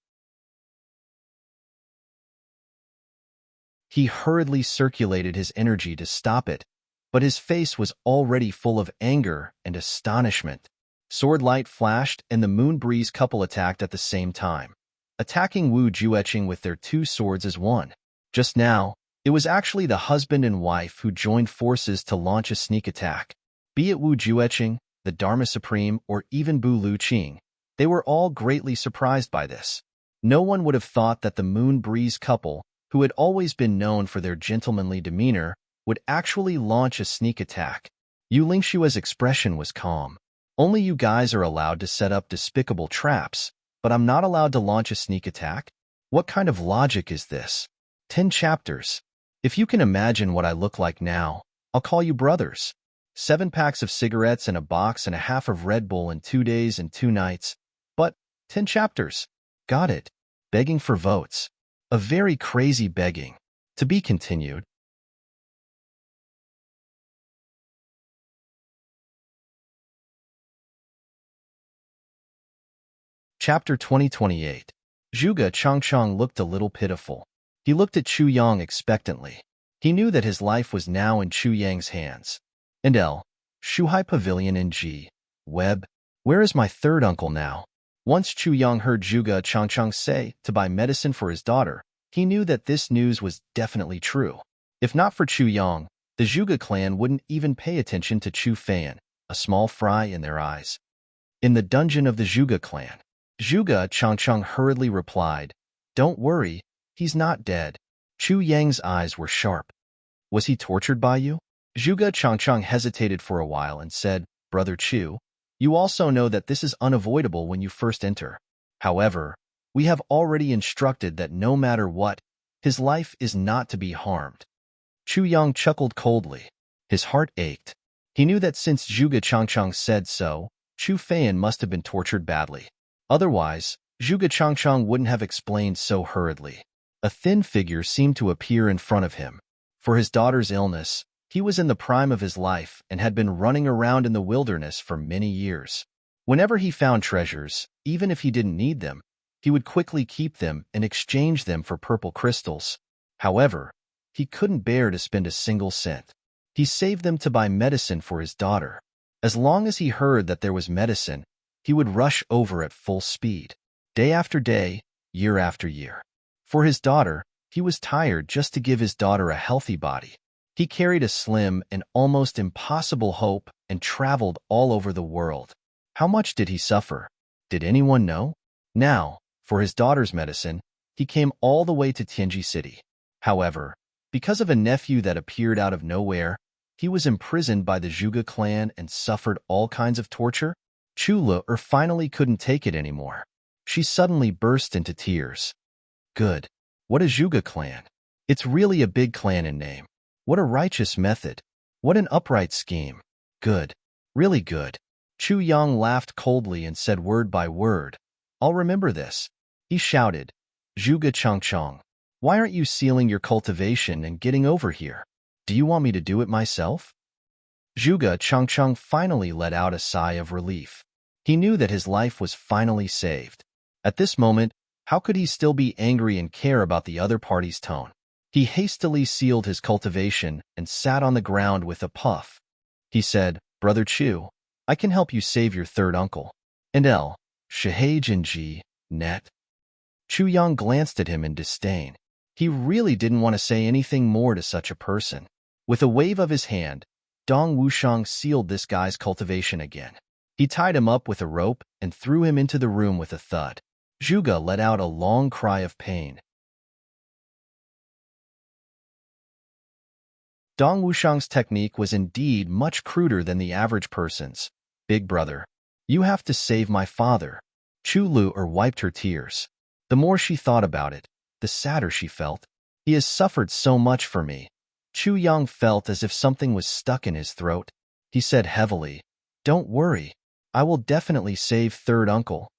He hurriedly circulated his energy to stop it, but his face was already full of anger and astonishment. Sword light flashed and the moon breeze couple attacked at the same time, attacking Wu Jueqing with their two swords as one. Just now, it was actually the husband and wife who joined forces to launch a sneak attack. Be it Wu Jueqing, the Dharma Supreme, or even Bu Luqing, they were all greatly surprised by this. No one would have thought that the moon breeze couple, who had always been known for their gentlemanly demeanor, would actually launch a sneak attack. Yu Lingshua's expression was calm. Only you guys are allowed to set up despicable traps, but I'm not allowed to launch a sneak attack? What kind of logic is this? 10 chapters. If you can imagine what I look like now, I'll call you brothers. 7 packs of cigarettes and a box and a half of Red Bull in 2 days and 2 nights. But 10 chapters. Got it. Begging for votes. A very crazy begging. To be continued. Chapter 2028. Zhuge Changchang looked a little pitiful. He looked at Chu Yang expectantly. He knew that his life was now in Chu Yang's hands. And Shuhai Pavilion in G. Web. Where is my third uncle now? Once Chu Yang heard Zhuge Changchang say to buy medicine for his daughter, he knew that this news was definitely true. If not for Chu Yang, the Zhuge clan wouldn't even pay attention to Chu Fan, a small fry in their eyes. In the dungeon of the Zhuge clan, Zhuge Changchang hurriedly replied, "Don't worry, he's not dead." Chu Yang's eyes were sharp. "Was he tortured by you?" Zhuge Changchang hesitated for a while and said, "Brother Chu, you also know that this is unavoidable when you first enter. However, we have already instructed that no matter what, his life is not to be harmed." Chu Yang chuckled coldly. His heart ached. He knew that since Zhuge Changchang said so, Chu Fan must have been tortured badly. Otherwise, Zhuge Changchang wouldn't have explained so hurriedly. A thin figure seemed to appear in front of him. For his daughter's illness, he was in the prime of his life and had been running around in the wilderness for many years. Whenever he found treasures, even if he didn't need them, he would quickly keep them and exchange them for purple crystals. However, he couldn't bear to spend a single cent. He saved them to buy medicine for his daughter. As long as he heard that there was medicine, he would rush over at full speed, day after day, year after year. For his daughter, he was tired just to give his daughter a healthy body. He carried a slim and almost impossible hope and traveled all over the world. How much did he suffer? Did anyone know? Now, for his daughter's medicine, he came all the way to Tianji City. However, because of a nephew that appeared out of nowhere, he was imprisoned by the Zhuge clan and suffered all kinds of torture. Chu Le finally couldn't take it anymore. She suddenly burst into tears. Good. What a Zhuge clan. It's really a big clan in name. What a righteous method. What an upright scheme. Good. Really good. Chu Yang laughed coldly and said word by word, "I'll remember this." He shouted, "Zhuge Changchang, why aren't you sealing your cultivation and getting over here? Do you want me to do it myself?" Zhuge Changchang finally let out a sigh of relief. He knew that his life was finally saved. At this moment, how could he still be angry and care about the other party's tone? He hastily sealed his cultivation and sat on the ground with a puff. He said, "Brother Chu, I can help you save your third uncle." And Shahage and G. Net. Chu Yang glanced at him in disdain. He really didn't want to say anything more to such a person. With a wave of his hand, Dong Wushang sealed this guy's cultivation again. He tied him up with a rope and threw him into the room with a thud. Zhuge let out a long cry of pain. Dong Wushang's technique was indeed much cruder than the average person's. "Big brother, you have to save my father." Chu Lu wiped her tears. The more she thought about it, the sadder she felt. "He has suffered so much for me." Chu Yang felt as if something was stuck in his throat. He said heavily, "Don't worry. I will definitely save third uncle."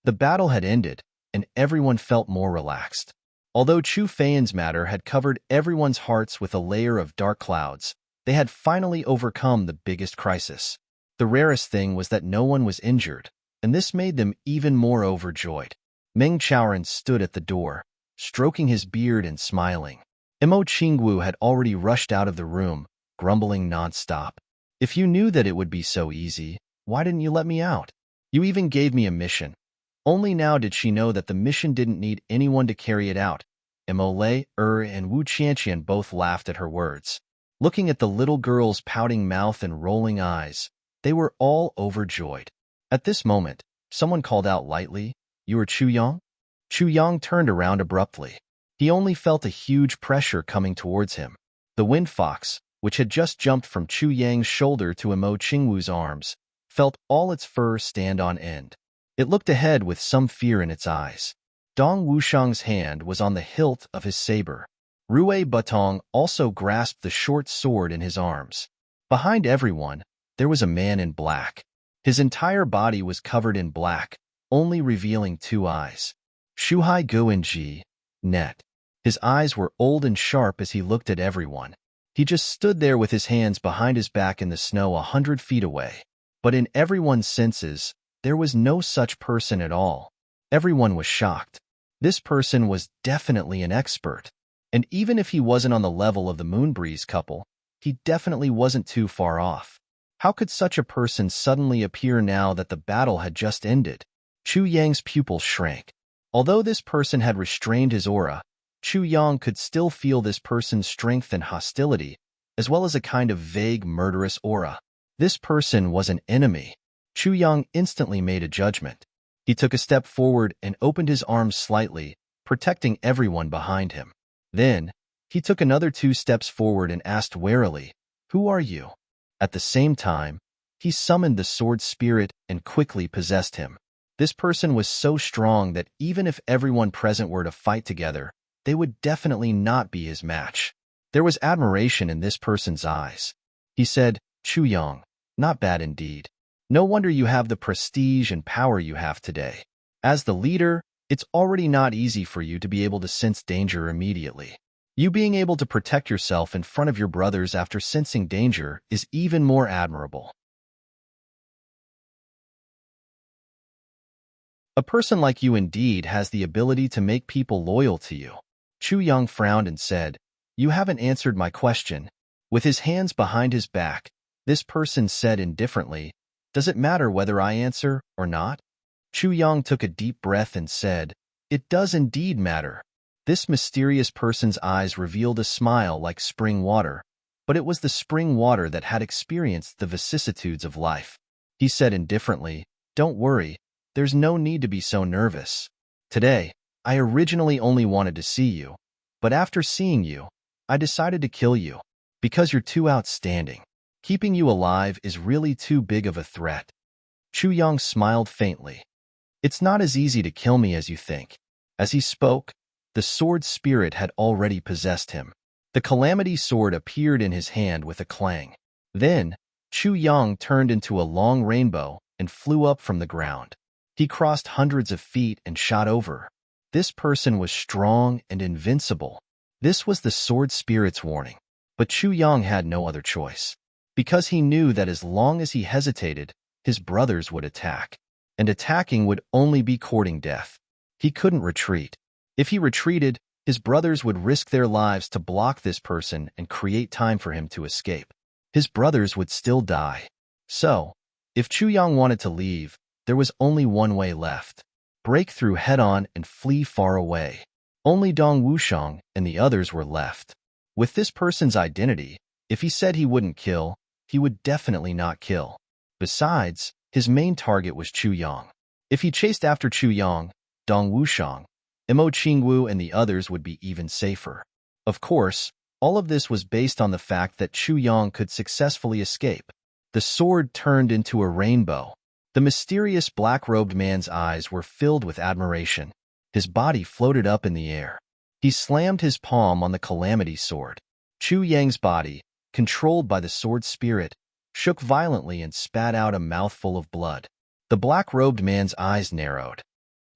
The battle had ended, and everyone felt more relaxed. Although Chu Feiyan's matter had covered everyone's hearts with a layer of dark clouds, they had finally overcome the biggest crisis. The rarest thing was that no one was injured, and this made them even more overjoyed. Meng Chaoran stood at the door, stroking his beard and smiling. Mo Qingwu had already rushed out of the room, grumbling nonstop. "If you knew that it would be so easy, why didn't you let me out? You even gave me a mission." Only now did she know that the mission didn't need anyone to carry it out. Mo Lei, and Wu Qianqian both laughed at her words. Looking at the little girl's pouting mouth and rolling eyes, they were all overjoyed. At this moment, someone called out lightly, "You are Chu Yang?" Chu Yang turned around abruptly. He only felt a huge pressure coming towards him. The wind fox, which had just jumped from Chu Yang's shoulder to Mo Qingwu's arms, felt all its fur stand on end. It looked ahead with some fear in its eyes. Dong Wushang's hand was on the hilt of his saber. Rui Butong also grasped the short sword in his arms. Behind everyone, there was a man in black. His entire body was covered in black, only revealing two eyes. Shuhai Guinji, net. His eyes were old and sharp as he looked at everyone. He just stood there with his hands behind his back in the snow 100 feet away. But in everyone's senses, there was no such person at all. Everyone was shocked. This person was definitely an expert. And even if he wasn't on the level of the Moonbreeze couple, he definitely wasn't too far off. How could such a person suddenly appear now that the battle had just ended? Chu Yang's pupils shrank. Although this person had restrained his aura, Chu Yang could still feel this person's strength and hostility, as well as a kind of vague murderous aura. This person was an enemy. Chu Yang instantly made a judgment. He took a step forward and opened his arms slightly, protecting everyone behind him. Then, he took another 2 steps forward and asked warily, "Who are you?" At the same time, he summoned the sword spirit and quickly possessed him. This person was so strong that even if everyone present were to fight together, they would definitely not be his match. There was admiration in this person's eyes. He said, "Chu Yang, not bad indeed. No wonder you have the prestige and power you have today. As the leader, it's already not easy for you to be able to sense danger immediately. You being able to protect yourself in front of your brothers after sensing danger is even more admirable." A person like you indeed has the ability to make people loyal to you. Chu Yang frowned and said, "You haven't answered my question." With his hands behind his back, this person said indifferently, "Does it matter whether I answer or not?" Chu Yang took a deep breath and said, "It does indeed matter." This mysterious person's eyes revealed a smile like spring water, but it was the spring water that had experienced the vicissitudes of life. He said indifferently, "Don't worry, there's no need to be so nervous. Today, I originally only wanted to see you, but after seeing you, I decided to kill you, because you're too outstanding. Keeping you alive is really too big of a threat." Chu Yang smiled faintly. "It's not as easy to kill me as you think." As he spoke, the sword spirit had already possessed him. The calamity sword appeared in his hand with a clang. Then, Chu Yang turned into a long rainbow and flew up from the ground. He crossed hundreds of feet and shot over. This person was strong and invincible. This was the sword spirit's warning. But Chu Yang had no other choice, because he knew that as long as he hesitated, his brothers would attack. And attacking would only be courting death. He couldn't retreat. If he retreated, his brothers would risk their lives to block this person and create time for him to escape. His brothers would still die. So, if Chu Yang wanted to leave, there was only one way left: break through head-on and flee far away. Only Dong Wushang and the others were left. With this person's identity, if he said he wouldn't kill, he would definitely not kill. Besides, his main target was Chu Yang. If he chased after Chu Yang, Dong Wushang, Mo Qingwu and the others would be even safer. Of course, all of this was based on the fact that Chu Yang could successfully escape. The sword turned into a rainbow. The mysterious black-robed man's eyes were filled with admiration. His body floated up in the air. He slammed his palm on the calamity sword. Chu Yang's body, controlled by the sword spirit, shook violently and spat out a mouthful of blood. The black-robed man's eyes narrowed.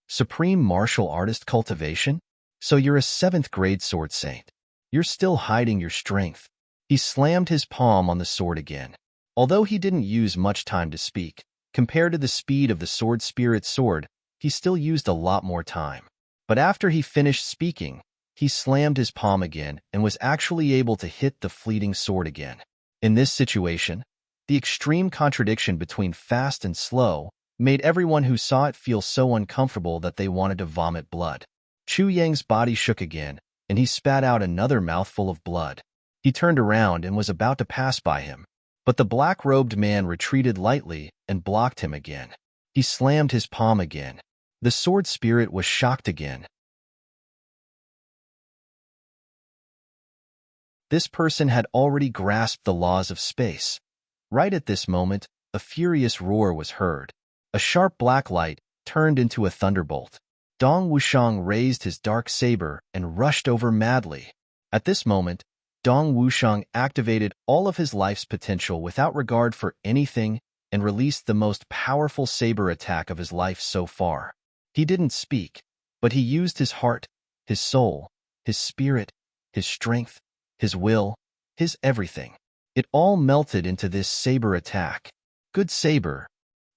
Supreme martial artist cultivation? So you're a 7th-grade sword saint. You're still hiding your strength. He slammed his palm on the sword again. Although he didn't use much time to speak, compared to the speed of the sword spirit's sword, he still used a lot more time. But after he finished speaking, he slammed his palm again and was actually able to hit the fleeting sword again. In this situation, the extreme contradiction between fast and slow made everyone who saw it feel so uncomfortable that they wanted to vomit blood. Chu Yang's body shook again, and he spat out another mouthful of blood. He turned around and was about to pass by him, but the black-robed man retreated lightly and blocked him again. He slammed his palm again. The sword spirit was shocked again. This person had already grasped the laws of space. Right at this moment, a furious roar was heard. A sharp black light turned into a thunderbolt. Dong Wushang raised his dark saber and rushed over madly. At this moment, Dong Wushang activated all of his life's potential without regard for anything and released the most powerful saber attack of his life so far. He didn't speak, but he used his heart, his soul, his spirit, his strength, his will, his everything. It all melted into this saber attack. Good saber.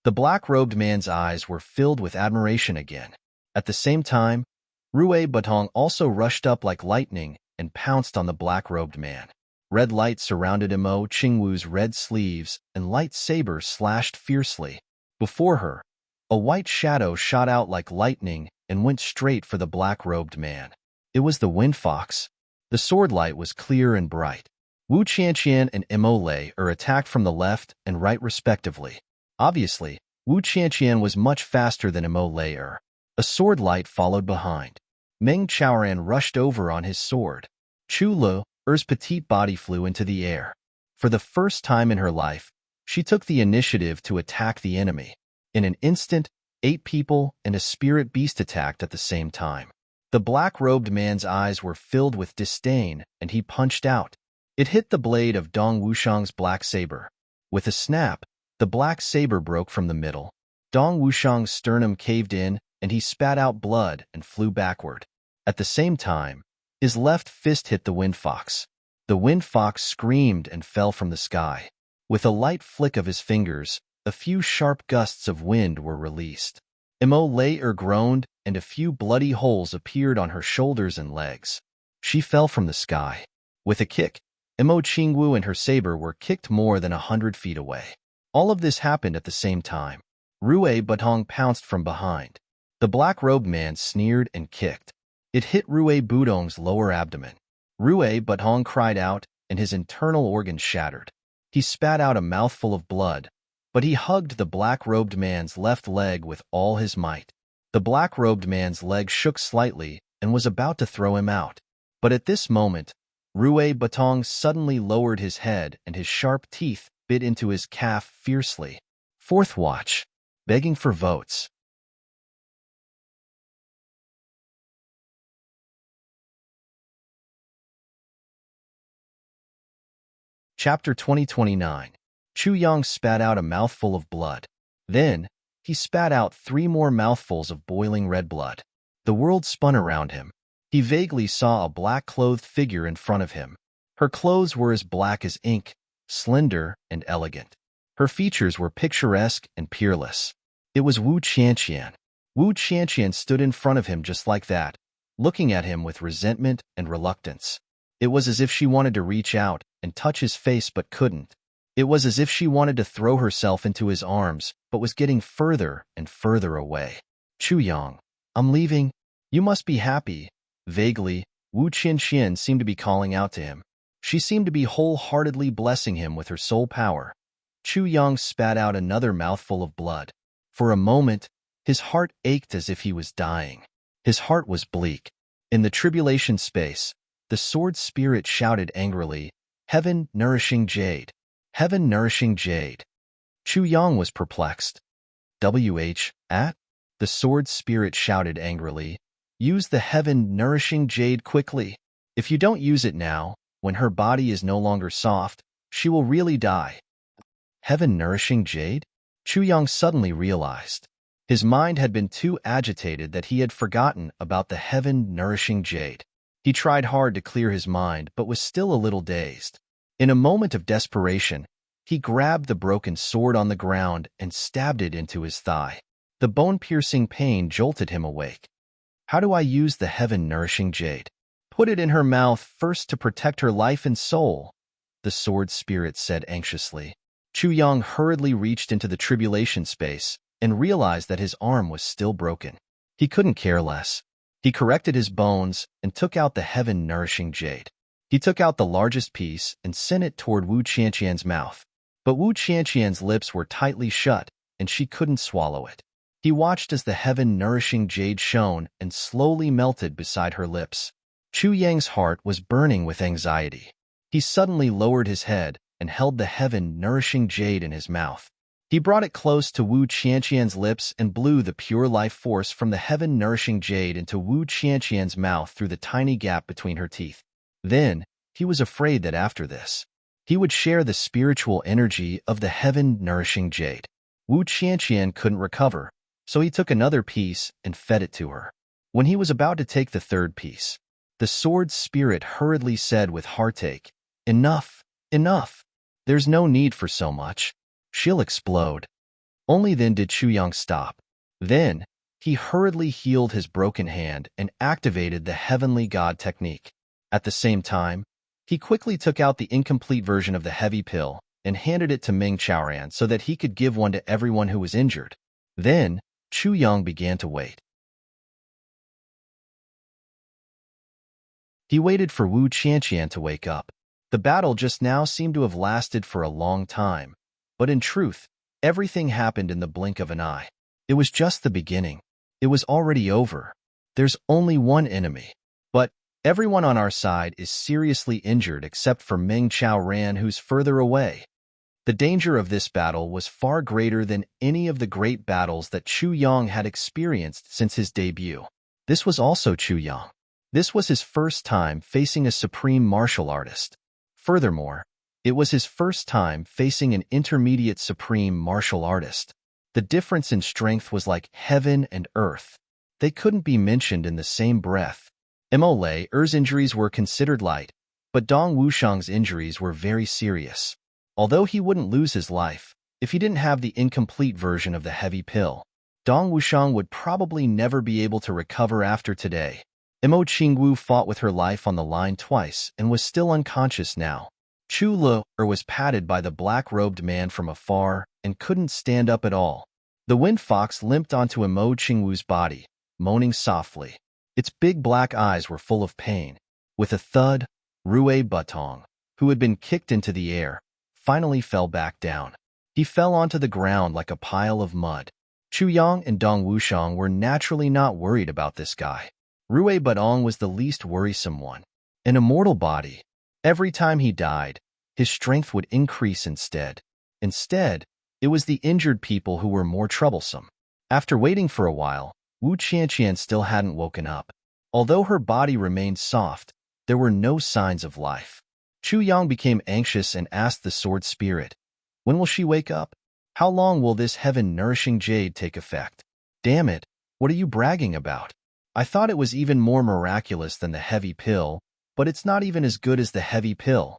The black-robed man's eyes were filled with admiration again. At the same time, Rui Batong also rushed up like lightning and pounced on the black-robed man. Red light surrounded Mo Qingwu's red sleeves, and light saber slashed fiercely. Before her, a white shadow shot out like lightning and went straight for the black-robed man. It was the wind fox. The sword light was clear and bright. Wu Qianqian and Mo Lei are attacked from the left and right respectively. Obviously, Wu Qianqian was much faster than Mo Lei. A sword light followed behind. Meng Chaoran rushed over on his sword. Chu Lu's petite body flew into the air. For the first time in her life, she took the initiative to attack the enemy. In an instant, 8 people and a spirit beast attacked at the same time. The black-robed man's eyes were filled with disdain, and he punched out. It hit the blade of Dong Wushang's black saber. With a snap, the black saber broke from the middle. Dong Wushang's sternum caved in, and he spat out blood and flew backward. At the same time, his left fist hit the wind fox. The wind fox screamed and fell from the sky. With a light flick of his fingers, a few sharp gusts of wind were released. Mo Lei groaned, and a few bloody holes appeared on her shoulders and legs. She fell from the sky. With a kick, Mo Qingwu and her saber were kicked more than 100 feet away. All of this happened at the same time. Rui Batong pounced from behind. The black-robed man sneered and kicked. It hit Rui Budong's lower abdomen. Rui Batong cried out, and his internal organs shattered. He spat out a mouthful of blood, but he hugged the black-robed man's left leg with all his might. The black-robed man's leg shook slightly and was about to throw him out. But at this moment, Rui Batong suddenly lowered his head and his sharp teeth bit into his calf fiercely. Fourth watch. Begging for votes. Chapter 2029. Chu Yang spat out a mouthful of blood. Then, he spat out 3 more mouthfuls of boiling red blood. The world spun around him. He vaguely saw a black-clothed figure in front of him. Her clothes were as black as ink, slender and elegant. Her features were picturesque and peerless. It was Wu Qianqian. Wu Qianqian stood in front of him just like that, looking at him with resentment and reluctance. It was as if she wanted to reach out and touch his face but couldn't. It was as if she wanted to throw herself into his arms but was getting further and further away. Chu Yang, I'm leaving. You must be happy. Vaguely, Wu Qianqian seemed to be calling out to him. She seemed to be wholeheartedly blessing him with her soul power. Chu Yang spat out another mouthful of blood. For a moment, his heart ached as if he was dying. His heart was bleak. In the tribulation space, the sword spirit shouted angrily, "Heaven nourishing jade! Heaven nourishing jade!" Chu Yang was perplexed. At? The sword spirit shouted angrily, "Use the heaven nourishing jade quickly. If you don't use it now, when her body is no longer soft, she will really die. Heaven-nourishing jade? Chu Yang suddenly realized. His mind had been too agitated that he had forgotten about the heaven-nourishing jade. He tried hard to clear his mind, but was still a little dazed. In a moment of desperation, he grabbed the broken sword on the ground and stabbed it into his thigh. The bone-piercing pain jolted him awake. How do I use the heaven-nourishing jade? Put it in her mouth first to protect her life and soul, the sword spirit said anxiously. Chu Yang hurriedly reached into the tribulation space and realized that his arm was still broken. He couldn't care less. He corrected his bones and took out the heaven-nourishing jade. He took out the largest piece and sent it toward Wu Qianqian's mouth. But Wu Qianqian's lips were tightly shut, and she couldn't swallow it. He watched as the heaven-nourishing jade shone and slowly melted beside her lips. Chu Yang's heart was burning with anxiety. He suddenly lowered his head and held the heaven-nourishing jade in his mouth. He brought it close to Wu Qianqian's lips and blew the pure life force from the heaven-nourishing jade into Wu Qianqian's mouth through the tiny gap between her teeth. Then, he was afraid that after this, he would share the spiritual energy of the heaven-nourishing jade. Wu Qianqian couldn't recover, so he took another piece and fed it to her. When he was about to take the third piece, the sword spirit hurriedly said with heartache, "Enough, enough. There's no need for so much. She'll explode." Only then did Chu Yang stop. Then, he hurriedly healed his broken hand and activated the Heavenly God technique. At the same time, he quickly took out the incomplete version of the heavy pill and handed it to Ming Chaoran so that he could give one to everyone who was injured. Then, Chu Yang began to wait. He waited for Wu Qianqian to wake up. The battle just now seemed to have lasted for a long time, but in truth, everything happened in the blink of an eye. It was just the beginning. It was already over. There's only one enemy. But everyone on our side is seriously injured except for Ming Chaoran, who's further away. The danger of this battle was far greater than any of the great battles that Chu Yang had experienced since his debut. This was also Chu Yang. This was his first time facing a supreme martial artist. Furthermore, it was his first time facing an intermediate supreme martial artist. The difference in strength was like heaven and earth. They couldn't be mentioned in the same breath. Mo Lei's injuries were considered light, but Dong Wushang's injuries were very serious. Although he wouldn't lose his life, if he didn't have the incomplete version of the heavy pill, Dong Wushang would probably never be able to recover after today. Mo Qingwu fought with her life on the line twice and was still unconscious now. Chu Le was patted by the black-robed man from afar and couldn't stand up at all. The wind fox limped onto Mo Qingwu's body, moaning softly. Its big black eyes were full of pain. With a thud, Rue Butong, who had been kicked into the air, finally fell back down. He fell onto the ground like a pile of mud. Chu Yang and Dong Wushang were naturally not worried about this guy. Rue Butong was the least worrisome one. An immortal body. Every time he died, his strength would increase instead. Instead, it was the injured people who were more troublesome. After waiting for a while, Wu Qianqian still hadn't woken up. Although her body remained soft, there were no signs of life. Chu Yang became anxious and asked the sword spirit, "When will she wake up? How long will this heaven-nourishing jade take effect?" "Damn it, what are you bragging about? I thought it was even more miraculous than the heavy pill, but it's not even as good as the heavy pill."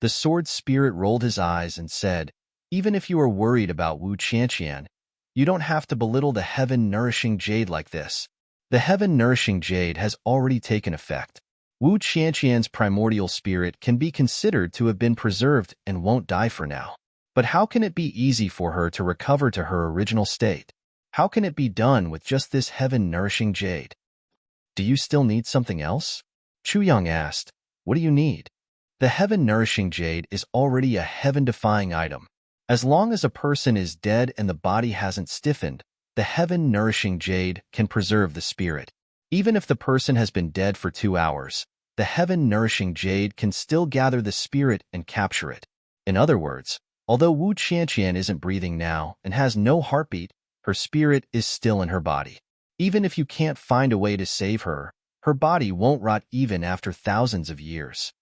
The sword spirit rolled his eyes and said, "Even if you are worried about Wu Qianqian, you don't have to belittle the heaven-nourishing jade like this. The heaven-nourishing jade has already taken effect. Wu Qianqian's primordial spirit can be considered to have been preserved and won't die for now. But how can it be easy for her to recover to her original state? How can it be done with just this heaven-nourishing jade?" "Do you still need something else?" Chu Yang asked. "What do you need?" "The heaven-nourishing jade is already a heaven-defying item. As long as a person is dead and the body hasn't stiffened, the heaven-nourishing jade can preserve the spirit. Even if the person has been dead for 2 hours, the heaven-nourishing jade can still gather the spirit and capture it. In other words, although Wu Qianqian isn't breathing now and has no heartbeat, her spirit is still in her body. Even if you can't find a way to save her, her body won't rot even after thousands of years."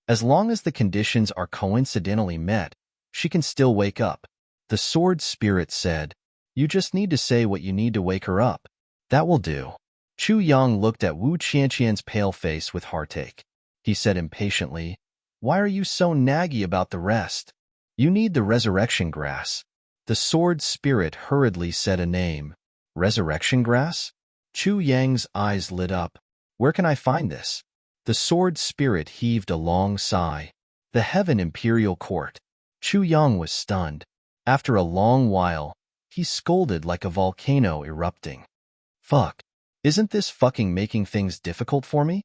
As long as the conditions are coincidentally met, she can still wake up. The sword spirit said, "You just need to say what you need to wake her up. That will do." Chu Yang looked at Wu Qianqian's pale face with heartache. He said impatiently, "Why are you so naggy about the rest? You need the resurrection grass." The sword spirit hurriedly said a name. Resurrection grass? Chu Yang's eyes lit up. "Where can I find this?" The sword spirit heaved a long sigh. "The Heaven Imperial Court." Chu Yang was stunned. After a long while, he scolded like a volcano erupting. "Fuck. Isn't this fucking making things difficult for me?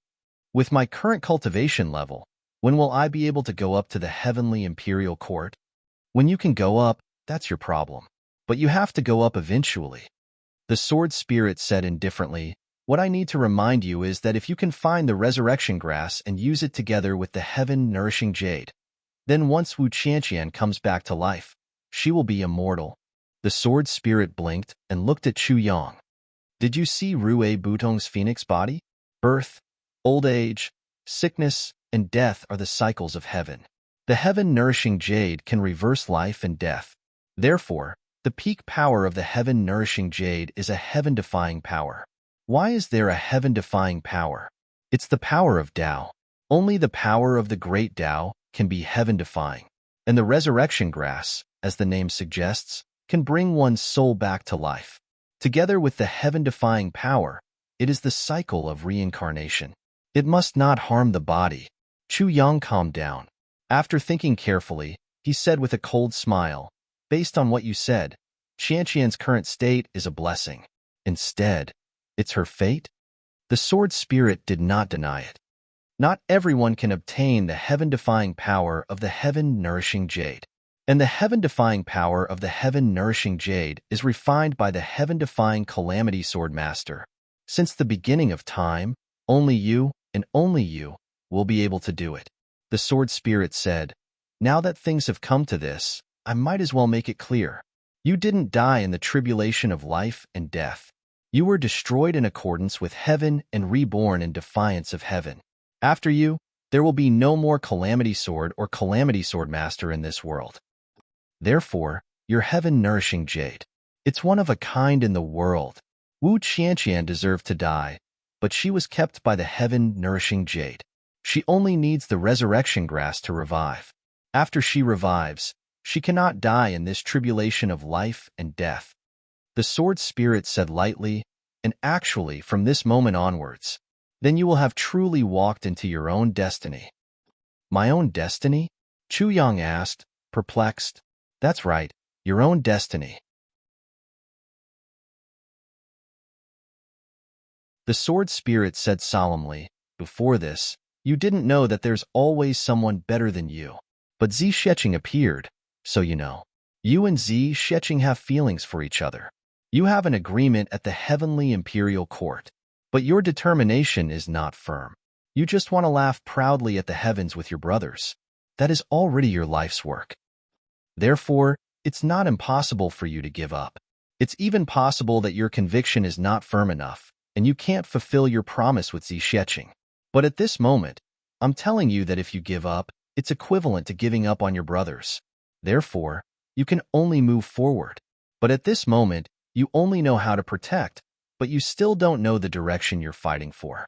With my current cultivation level, when will I be able to go up to the Heavenly Imperial Court? When you can go up, that's your problem. But you have to go up eventually." The sword spirit said indifferently, "What I need to remind you is that if you can find the resurrection grass and use it together with the heaven-nourishing jade, then once Wu Qianqian comes back to life, she will be immortal." The sword spirit blinked and looked at Chu Yang. "Did you see Rue Butong's phoenix body? Birth, old age, sickness, and death are the cycles of heaven. The heaven-nourishing jade can reverse life and death. Therefore, the peak power of the heaven-nourishing jade is a heaven-defying power. Why is there a heaven-defying power? It's the power of Tao. Only the power of the great Tao can be heaven-defying. And the resurrection grass, as the name suggests, can bring one's soul back to life. Together with the heaven-defying power, it is the cycle of reincarnation. It must not harm the body." Chu Yang calmed down. After thinking carefully, he said with a cold smile, "Based on what you said, Qianqian's current state is a blessing. Instead, it's her fate?" The sword spirit did not deny it. Not everyone can obtain the heaven-defying power of the heaven-nourishing jade. And the heaven-defying power of the heaven-nourishing jade is refined by the heaven-defying calamity sword master. Since the beginning of time, only you, and only you, will be able to do it. The sword spirit said, "Now that things have come to this, I might as well make it clear. You didn't die in the tribulation of life and death. You were destroyed in accordance with heaven and reborn in defiance of heaven. After you, there will be no more calamity sword or calamity sword master in this world. Therefore, your heaven-nourishing jade. It's one of a kind in the world. Wu Qianqian deserved to die, but she was kept by the heaven-nourishing jade. She only needs the resurrection grass to revive. After she revives, she cannot die in this tribulation of life and death." The sword spirit said lightly, "And actually, from this moment onwards, then you will have truly walked into your own destiny." "My own destiny?" Chu Yang asked, perplexed. "That's right, your own destiny." The sword spirit said solemnly, "Before this, you didn't know that there's always someone better than you. But Zi Sheqing appeared, so you know. You and Zi Sheqing have feelings for each other. You have an agreement at the Heavenly Imperial Court. But your determination is not firm. You just want to laugh proudly at the heavens with your brothers. That is already your life's work. Therefore, it's not impossible for you to give up. It's even possible that your conviction is not firm enough, and you can't fulfill your promise with Zi Sheqing. But at this moment, I'm telling you that if you give up, it's equivalent to giving up on your brothers. Therefore, you can only move forward. But at this moment, you only know how to protect, but you still don't know the direction you're fighting for.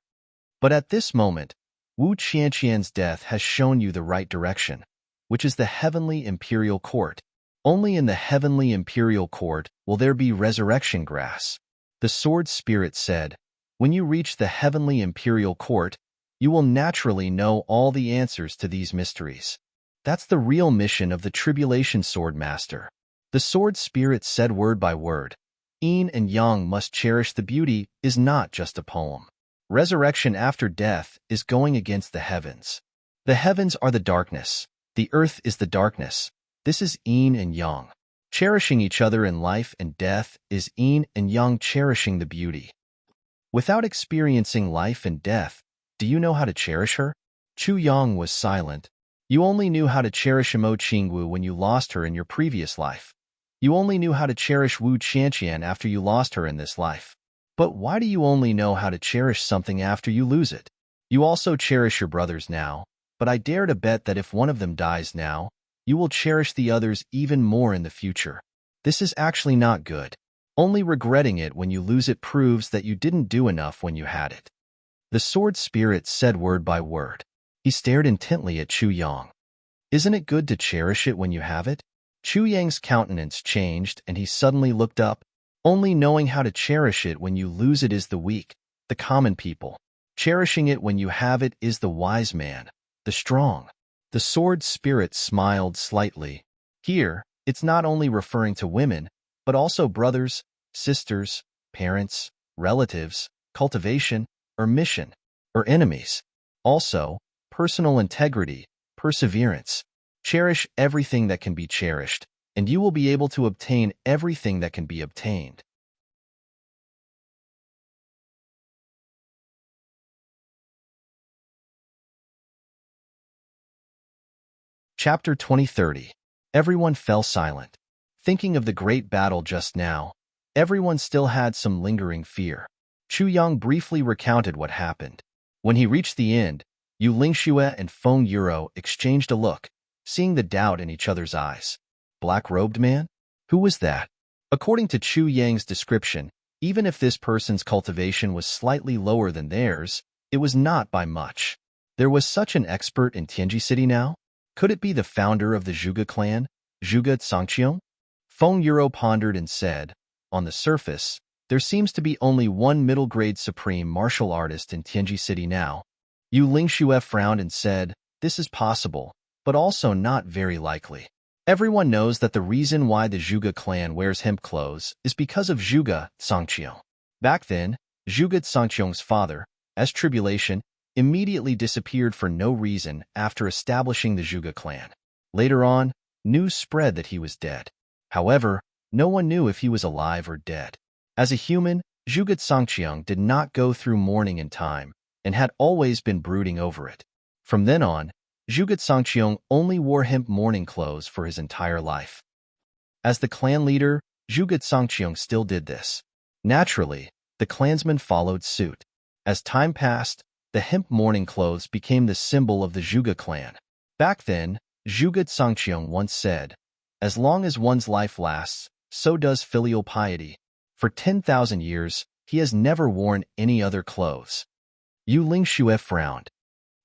But at this moment, Wu Qianqian's death has shown you the right direction, which is the Heavenly Imperial Court. Only in the Heavenly Imperial Court will there be resurrection grass." The sword spirit said, "When you reach the Heavenly Imperial Court, you will naturally know all the answers to these mysteries. That's the real mission of the Tribulation Sword Master." The sword spirit said word by word, "Yin and Yang must cherish the beauty" is not just a poem. Resurrection after death is going against the heavens. The heavens are the darkness. The earth is the darkness. This is Yin and Yang. Cherishing each other in life and death is Yin and Yang cherishing the beauty. Without experiencing life and death, do you know how to cherish her? Chu Yang was silent. You only knew how to cherish Mo Qingwu when you lost her in your previous life. You only knew how to cherish Wu Qianqian after you lost her in this life. But why do you only know how to cherish something after you lose it? You also cherish your brothers now, but I dare to bet that if one of them dies now, you will cherish the others even more in the future. This is actually not good. Only regretting it when you lose it proves that you didn't do enough when you had it. The sword spirit said word by word. He stared intently at Chu Yang. Isn't it good to cherish it when you have it? Chu Yang's countenance changed and he suddenly looked up. Only knowing how to cherish it when you lose it is the weak, the common people. Cherishing it when you have it is the wise man, the strong. The sword spirit smiled slightly. Here, it's not only referring to women, but also brothers, sisters, parents, relatives, cultivation, or mission, or enemies. Also, personal integrity, perseverance. Cherish everything that can be cherished, and you will be able to obtain everything that can be obtained. Chapter 2030. Everyone fell silent. Thinking of the great battle just now, everyone still had some lingering fear. Chu Yang briefly recounted what happened. When he reached the end, Yu Lingxue and Feng Yuro exchanged a look, seeing the doubt in each other's eyes. Black-robed man? Who was that? According to Chu Yang's description, even if this person's cultivation was slightly lower than theirs, it was not by much. There was such an expert in Tianji City now? Could it be the founder of the Zhuge clan, Zhuge Sangqiong? Feng Yuro pondered and said, on the surface, there seems to be only one middle-grade supreme martial artist in Tianji City now. Yu Lingxue frowned and said, this is possible, but also not very likely. Everyone knows that the reason why the Zhuge clan wears hemp clothes is because of Zhuge Sangqiong. Back then, Zhuge Sangqiong's father, as tribulation, immediately disappeared for no reason after establishing the Zhuge clan. Later on, news spread that he was dead. However, no one knew if he was alive or dead. As a human, Zhuge Sangqiong did not go through mourning in time and had always been brooding over it. From then on, Zhuge Sangqiong only wore hemp mourning clothes for his entire life. As the clan leader, Zhuge Sangqiong still did this. Naturally, the clansmen followed suit. As time passed, the hemp mourning clothes became the symbol of the Zhuge clan. Back then, Zhuge Sangqiong once said, as long as one's life lasts, so does filial piety. For 10,000 years, he has never worn any other clothes. Yu Lingxue frowned.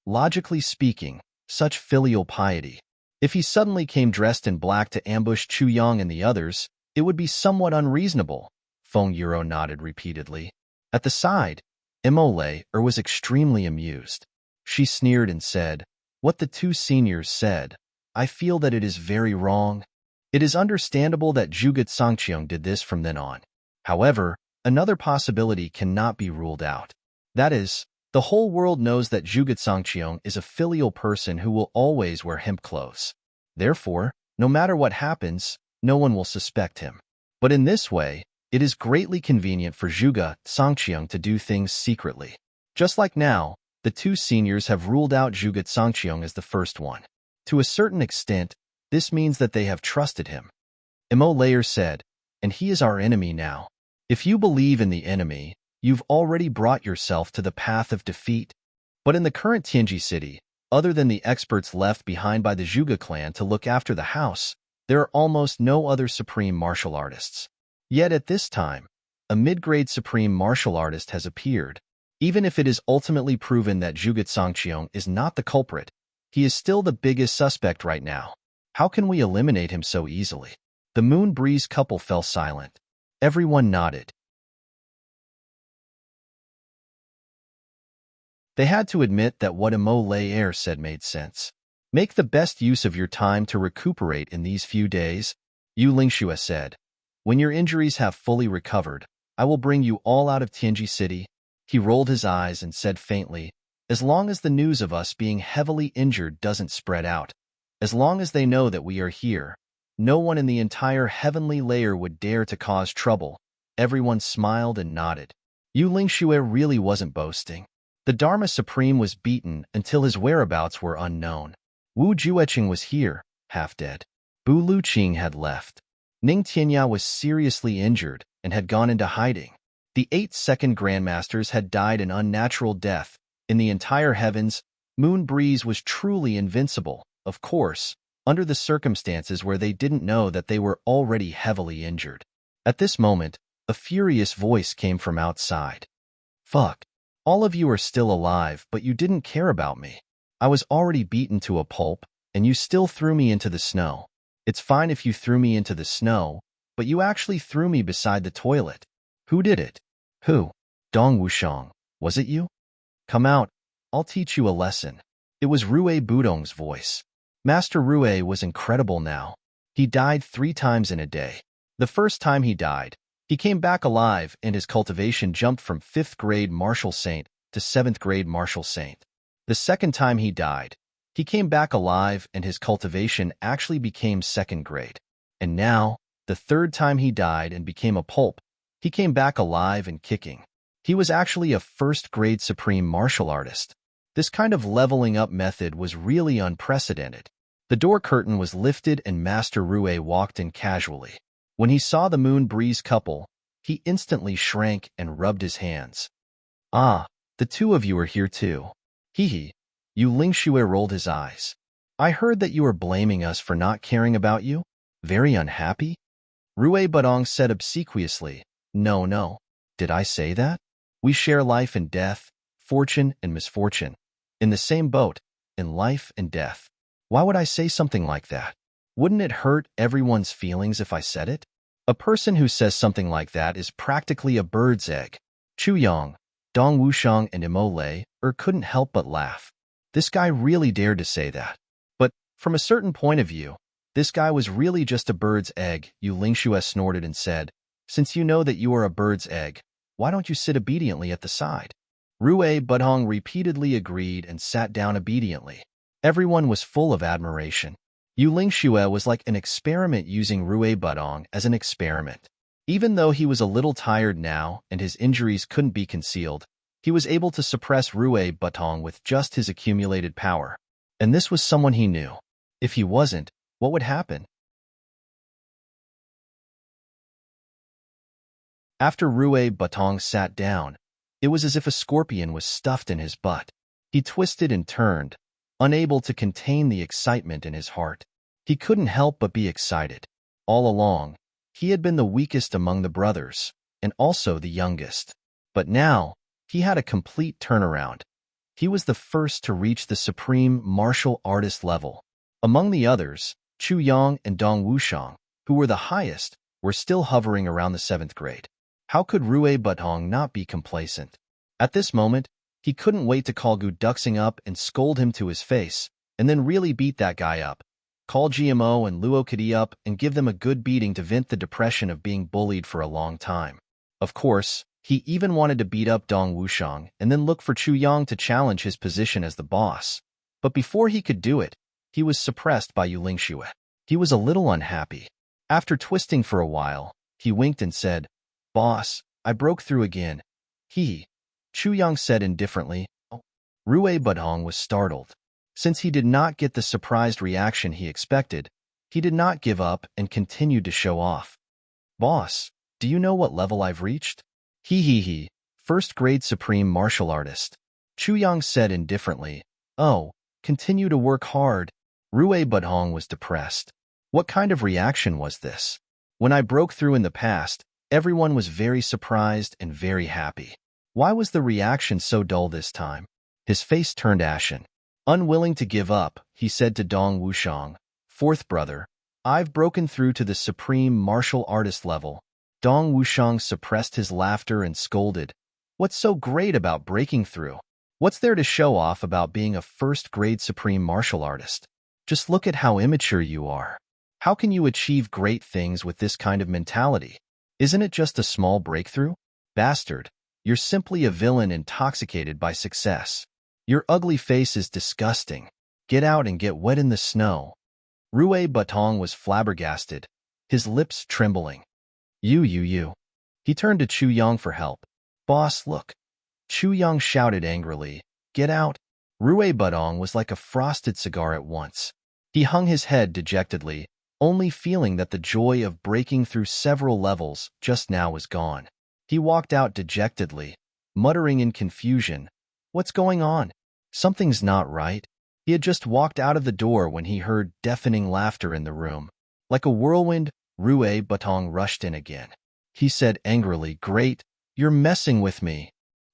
Logically speaking, such filial piety. If he suddenly came dressed in black to ambush Chu Yang and the others, it would be somewhat unreasonable. Feng Yuro nodded repeatedly. At the side, Emole was extremely amused. She sneered and said, what the two seniors said, I feel that it is very wrong. It is understandable that Zhuge Sangqiong did this from then on. However, another possibility cannot be ruled out. That is, the whole world knows that Zhuge Sangqiong is a filial person who will always wear hemp clothes. Therefore, no matter what happens, no one will suspect him. But in this way, it is greatly convenient for Zhuge Sangqiong to do things secretly. Just like now, the two seniors have ruled out Zhuge Sangqiong as the first one. To a certain extent, this means that they have trusted him. Emole said, and he is our enemy now. If you believe in the enemy, you've already brought yourself to the path of defeat. But in the current Tianji city, other than the experts left behind by the Zhuge clan to look after the house, there are almost no other supreme martial artists. Yet at this time, a mid-grade supreme martial artist has appeared. Even if it is ultimately proven that Zhuge Sangqiong is not the culprit, he is still the biggest suspect right now. How can we eliminate him so easily? The Moon Breeze couple fell silent. Everyone nodded. They had to admit that what Emole said made sense. Make the best use of your time to recuperate in these few days, Yu Lingxue said. When your injuries have fully recovered, I will bring you all out of Tianji City. He rolled his eyes and said faintly, as long as the news of us being heavily injured doesn't spread out, as long as they know that we are here, no one in the entire heavenly layer would dare to cause trouble. Everyone smiled and nodded. Yu Lingxue really wasn't boasting. The Dharma Supreme was beaten until his whereabouts were unknown. Wu Jueqing was here, half dead. Bu Luqing had left. Ning Tianya was seriously injured and had gone into hiding. The 8 second grandmasters had died an unnatural death. In the entire heavens, Moon Breeze was truly invincible, of course, under the circumstances where they didn't know that they were already heavily injured. At this moment, a furious voice came from outside. Fuck. All of you are still alive, but you didn't care about me. I was already beaten to a pulp, and you still threw me into the snow. It's fine if you threw me into the snow, but you actually threw me beside the toilet. Who did it? Who? Dong Wushang. Was it you? Come out. I'll teach you a lesson. It was Rue Budong's voice. Master Rue was incredible now. He died 3 times in a day. The first time he died, he came back alive and his cultivation jumped from 5th grade Martial Saint to 7th grade Martial Saint. The second time he died, he came back alive and his cultivation actually became 2nd grade. And now, the third time he died and became a pulp, he came back alive and kicking. He was actually a 1st grade supreme martial artist. This kind of leveling up method was really unprecedented. The door curtain was lifted and Master Rue walked in casually. When he saw the Moon Breeze couple, he instantly shrank and rubbed his hands. Ah, the two of you are here too. Hee. Yu Lingxue rolled his eyes. I heard that you were blaming us for not caring about you. Very unhappy? Rue Budong said obsequiously, No. Did I say that? We share life and death, fortune and misfortune. In the same boat, in life and death. Why would I say something like that? Wouldn't it hurt everyone's feelings if I said it? A person who says something like that is practically a bird's egg. Chu Yang, Dong Wushang and Imole couldn't help but laugh. This guy really dared to say that. But, from a certain point of view, this guy was really just a bird's egg, Yu Lingxue snorted and said, Since you know that you are a bird's egg, why don't you sit obediently at the side? Rue Budong repeatedly agreed and sat down obediently. Everyone was full of admiration. Yu Lingxue was like an experiment using Rue Budong as an experiment. Even though he was a little tired now and his injuries couldn't be concealed, he was able to suppress Rue Budong with just his accumulated power. And this was someone he knew. If he wasn't, what would happen? After Rue Budong sat down, it was as if a scorpion was stuffed in his butt. He twisted and turned, unable to contain the excitement in his heart. He couldn't help but be excited. All along, he had been the weakest among the brothers, and also the youngest. But now, he had a complete turnaround. He was the first to reach the supreme martial artist level. Among the others, Chu Yang and Dong Wushang, who were the highest, were still hovering around the 7th grade. How could Rue Budong not be complacent? At this moment, he couldn't wait to call Gu Duxing up and scold him to his face, and then really beat that guy up. Call GMO and Luo Kadi up and give them a good beating to vent the depression of being bullied for a long time. Of course, he even wanted to beat up Dong Wushang and then look for Chu Yang to challenge his position as the boss. But before he could do it, he was suppressed by Yu Lingxue. He was a little unhappy. After twisting for a while, he winked and said, Boss, I broke through again. Chu Yang said indifferently. Oh. Rue Budong was startled. Since he did not get the surprised reaction he expected, he did not give up and continued to show off. Boss, do you know what level I've reached? 1st grade supreme martial artist. Chu Yang said indifferently. Oh, continue to work hard. Rue Budong was depressed. What kind of reaction was this? When I broke through in the past, everyone was very surprised and very happy. Why was the reaction so dull this time? His face turned ashen. Unwilling to give up, he said to Dong Wushang, 4th brother, I've broken through to the supreme martial artist level. Dong Wushang suppressed his laughter and scolded. What's so great about breaking through? What's there to show off about being a 1st grade supreme martial artist? Just look at how immature you are. How can you achieve great things with this kind of mentality? Isn't it just a small breakthrough? Bastard, you're simply a villain intoxicated by success. Your ugly face is disgusting. Get out and get wet in the snow. Rue Budong was flabbergasted, his lips trembling. You. He turned to Chu Yang for help. Boss, look. Chu Yang shouted angrily. Get out. Rue Budong was like a frosted cigar at once. He hung his head dejectedly, only feeling that the joy of breaking through several levels just now was gone. He walked out dejectedly, muttering in confusion. What's going on? Something's not right. He had just walked out of the door when he heard deafening laughter in the room. Like a whirlwind, Rue Batong rushed in again. He said angrily, "Great, you're messing with me."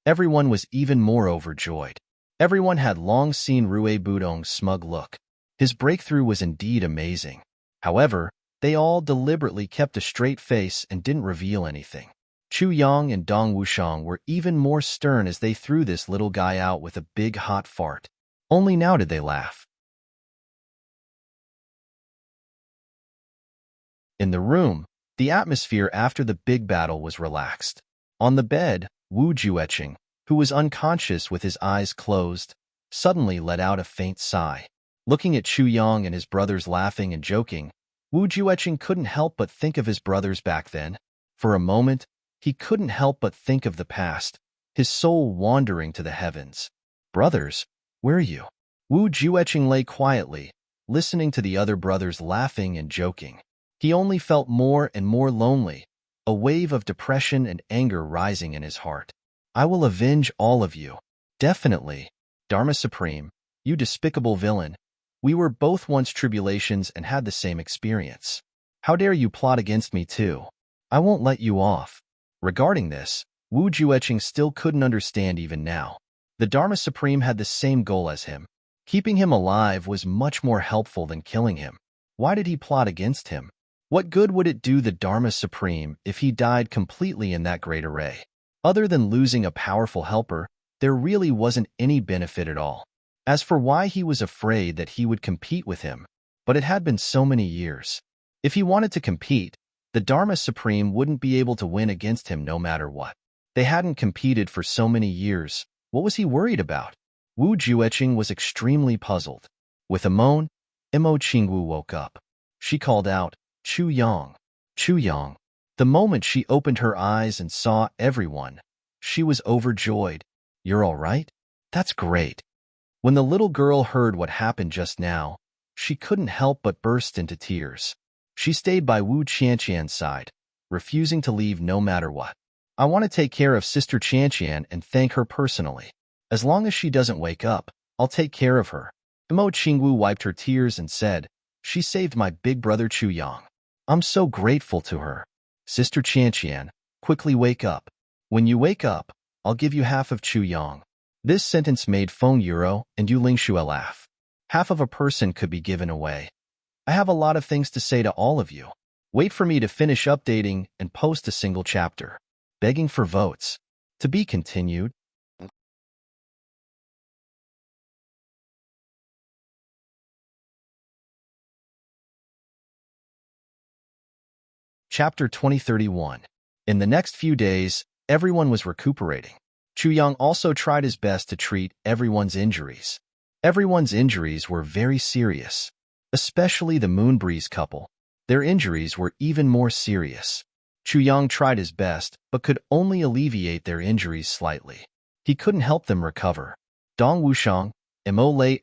Everyone was even more overjoyed. Everyone had long seen Rue Budong's smug look. His breakthrough was indeed amazing. However, they all deliberately kept a straight face and didn't reveal anything. Chu Yang and Dong Wushang were even more stern as they threw this little guy out with a big hot fart. Only now did they laugh. In the room, the atmosphere after the big battle was relaxed. On the bed, Wu Jueqing, who was unconscious with his eyes closed, suddenly let out a faint sigh. Looking at Chu Yang and his brothers laughing and joking, Wu Jueqing couldn't help but think of his brothers back then. For a moment, he couldn't help but think of the past, his soul wandering to the heavens. "Brothers, where are you?" Wu Jueqing lay quietly, listening to the other brothers laughing and joking. He only felt more and more lonely, a wave of depression and anger rising in his heart. "I will avenge all of you." "Definitely. Dharma Supreme, you despicable villain. We were both once tribulations and had the same experience. How dare you plot against me too? I won't let you off." Regarding this, Wu Jueqing still couldn't understand even now. The Dharma Supreme had the same goal as him. Keeping him alive was much more helpful than killing him. Why did he plot against him? What good would it do the Dharma Supreme if he died completely in that great array? Other than losing a powerful helper, there really wasn't any benefit at all. As for why he was afraid that he would compete with him, but it had been so many years. If he wanted to compete, the Dharma Supreme wouldn't be able to win against him no matter what. They hadn't competed for so many years. What was he worried about? Wu Jueqing was extremely puzzled. With a moan, Imo Qingwu woke up. She called out, "Chu Yang! Chu Yang!" The moment she opened her eyes and saw everyone, she was overjoyed. "You're all right? That's great." When the little girl heard what happened just now, she couldn't help but burst into tears. She stayed by Wu Qianqian's side, refusing to leave no matter what. "I want to take care of Sister Qianqian and thank her personally. As long as she doesn't wake up, I'll take care of her." Imo Qingwu wiped her tears and said, "She saved my big brother Chu Yang. I'm so grateful to her. Sister Qianqian, quickly wake up. When you wake up, I'll give you half of Chu Yang." This sentence made Feng Yuro and Yu Lingxue laugh. Half of a person could be given away. I have a lot of things to say to all of you. Wait for me to finish updating and post a single chapter. Begging for votes. To be continued. Chapter 2031. In the next few days, everyone was recuperating. Chu Yang also tried his best to treat everyone's injuries. Everyone's injuries were very serious, especially the Moonbreeze couple. Their injuries were even more serious. Chu Yang tried his best, but could only alleviate their injuries slightly. He couldn't help them recover. Dong Wushang, Imo Lei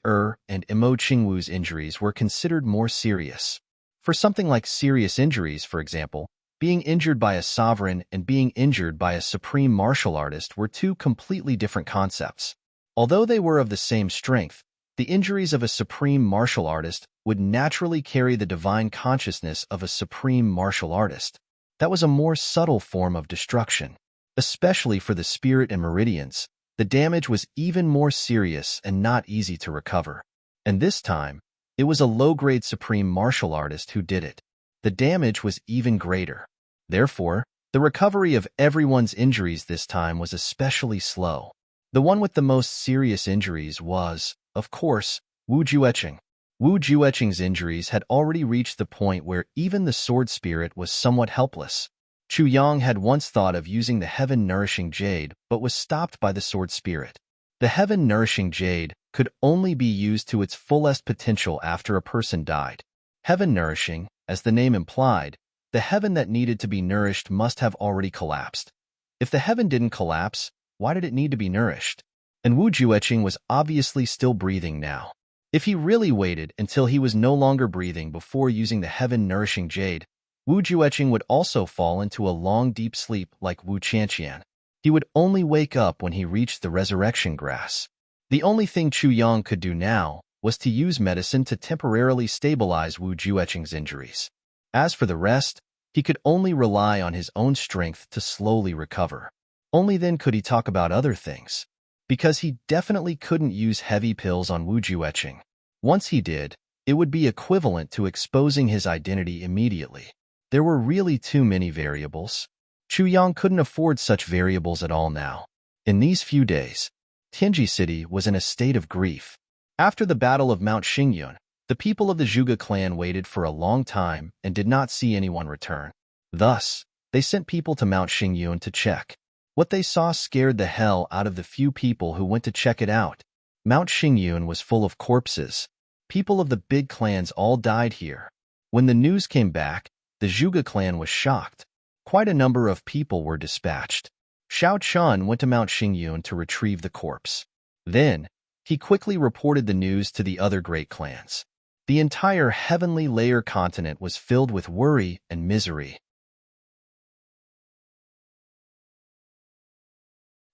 and Imo Qingwu's injuries were considered more serious. For something like serious injuries, for example, being injured by a sovereign and being injured by a supreme martial artist were two completely different concepts. Although they were of the same strength, the injuries of a supreme martial artist would naturally carry the divine consciousness of a supreme martial artist. That was a more subtle form of destruction. Especially for the spirit and meridians, the damage was even more serious and not easy to recover. And this time, it was a low-grade supreme martial artist who did it. The damage was even greater. Therefore, the recovery of everyone's injuries this time was especially slow. The one with the most serious injuries was, of course, Wu Jueqing. Wu Jueqing's injuries had already reached the point where even the sword spirit was somewhat helpless. Chu Yang had once thought of using the heaven-nourishing jade, but was stopped by the sword spirit. The heaven-nourishing jade could only be used to its fullest potential after a person died. Heaven-nourishing, as the name implied, the heaven that needed to be nourished must have already collapsed. If the heaven didn't collapse, why did it need to be nourished? And Wu Jueqing was obviously still breathing now. If he really waited until he was no longer breathing before using the heaven-nourishing jade, Wu Jueqing would also fall into a long deep sleep like Wu Qianqian. He would only wake up when he reached the resurrection grass. The only thing Chu Yang could do now was to use medicine to temporarily stabilize Wu Jueqing's injuries. As for the rest, he could only rely on his own strength to slowly recover. Only then could he talk about other things, because he definitely couldn't use heavy pills on Wu Jueqing. Once he did, it would be equivalent to exposing his identity immediately. There were really too many variables. Chu Yang couldn't afford such variables at all now. In these few days, Tianji City was in a state of grief. After the Battle of Mount Xingyun, the people of the Zhuge clan waited for a long time and did not see anyone return. Thus, they sent people to Mount Xingyun to check. What they saw scared the hell out of the few people who went to check it out. Mount Xingyun was full of corpses. People of the big clans all died here. When the news came back, the Zhuge clan was shocked. Quite a number of people were dispatched. Xiao Chun went to Mount Xingyun to retrieve the corpse. Then, he quickly reported the news to the other great clans. The entire heavenly layer continent was filled with worry and misery.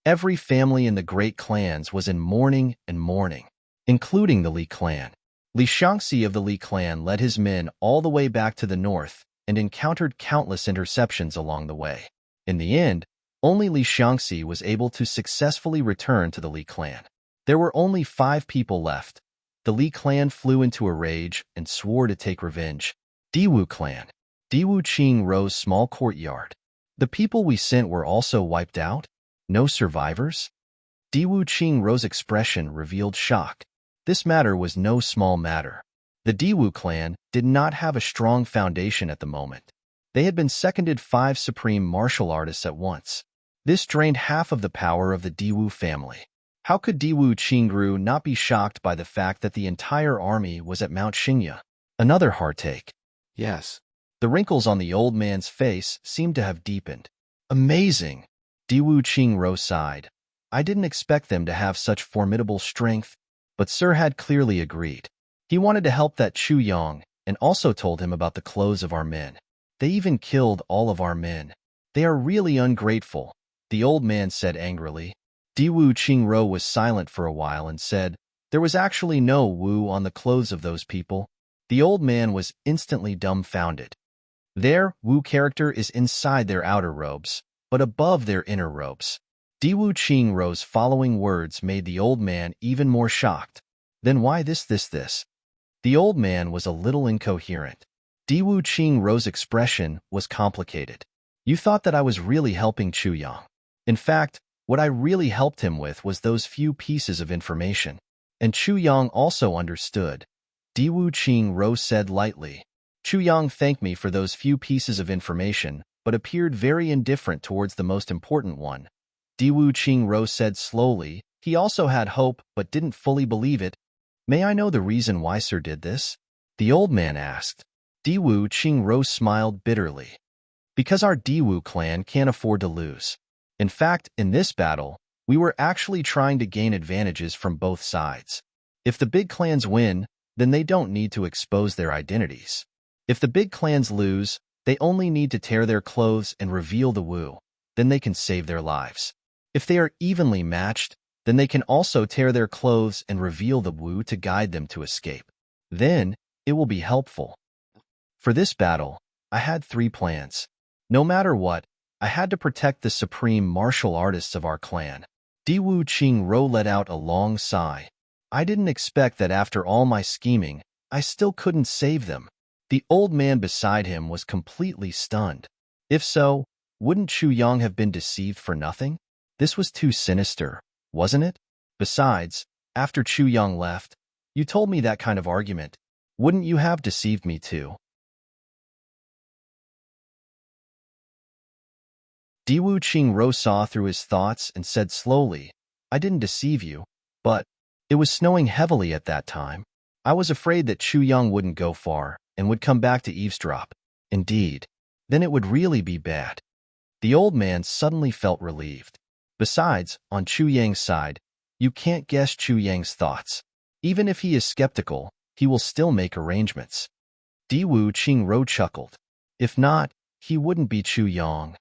Every family in the great clans was in mourning and mourning, including the Li clan. Li Shangxi of the Li clan led his men all the way back to the north and encountered countless interceptions along the way. In the end, only Li Shangxi was able to successfully return to the Li clan. There were only 5 people left. The Li clan flew into a rage and swore to take revenge. Diwu clan. Diwu Qing Ro's small courtyard. The people we sent were also wiped out? No survivors? Diwu Qing Ro's expression revealed shock. This matter was no small matter. The Diwu clan did not have a strong foundation at the moment. They had been seconded 5 supreme martial artists at once. This drained half of the power of the Diwu family. How could Diwu Qingru not be shocked by the fact that the entire army was at Mount Xingya? Another heartache. Yes. The wrinkles on the old man's face seemed to have deepened. Amazing! Diwu Qingru sighed. I didn't expect them to have such formidable strength, but Sir had clearly agreed. He wanted to help that Chu Yang and also told him about the clothes of our men. They even killed all of our men. They are really ungrateful, the old man said angrily. Diwu Qingru was silent for a while and said, there was actually no Wu on the clothes of those people. The old man was instantly dumbfounded. Their Wu character is inside their outer robes, but above their inner robes. Diwu Qingru's following words made the old man even more shocked. Then why this? The old man was a little incoherent. Diwu Qingru's expression was complicated. You thought that I was really helping Chu Yang. In fact, what I really helped him with was those few pieces of information. And Chu Yang also understood. Diwu Qingru said lightly. Chu Yang thanked me for those few pieces of information, but appeared very indifferent towards the most important one. Diwu Qingru said slowly. He also had hope, but didn't fully believe it. May I know the reason why Sir did this? The old man asked. Diwu Qingru smiled bitterly. Because our Diwu clan can't afford to lose. In fact, in this battle, we were actually trying to gain advantages from both sides. If the big clans win, then they don't need to expose their identities. If the big clans lose, they only need to tear their clothes and reveal the Wu. Then they can save their lives. If they are evenly matched, then they can also tear their clothes and reveal the Wu to guide them to escape. Then, it will be helpful. For this battle, I had 3 plans. No matter what, I had to protect the supreme martial artists of our clan. Diwu Qingru let out a long sigh. I didn't expect that after all my scheming, I still couldn't save them. The old man beside him was completely stunned. If so, wouldn't Chu Yang have been deceived for nothing? This was too sinister, wasn't it? Besides, after Chu Yang left, you told me that kind of argument. Wouldn't you have deceived me too? Diwu Qingru saw through his thoughts and said slowly, I didn't deceive you, but it was snowing heavily at that time. I was afraid that Chu Yang wouldn't go far and would come back to eavesdrop. Indeed, then it would really be bad. The old man suddenly felt relieved. Besides, on Chu Yang's side, you can't guess Chu Yang's thoughts. Even if he is skeptical, he will still make arrangements. Diwu Qingru chuckled. If not, he wouldn't be Chu Yang.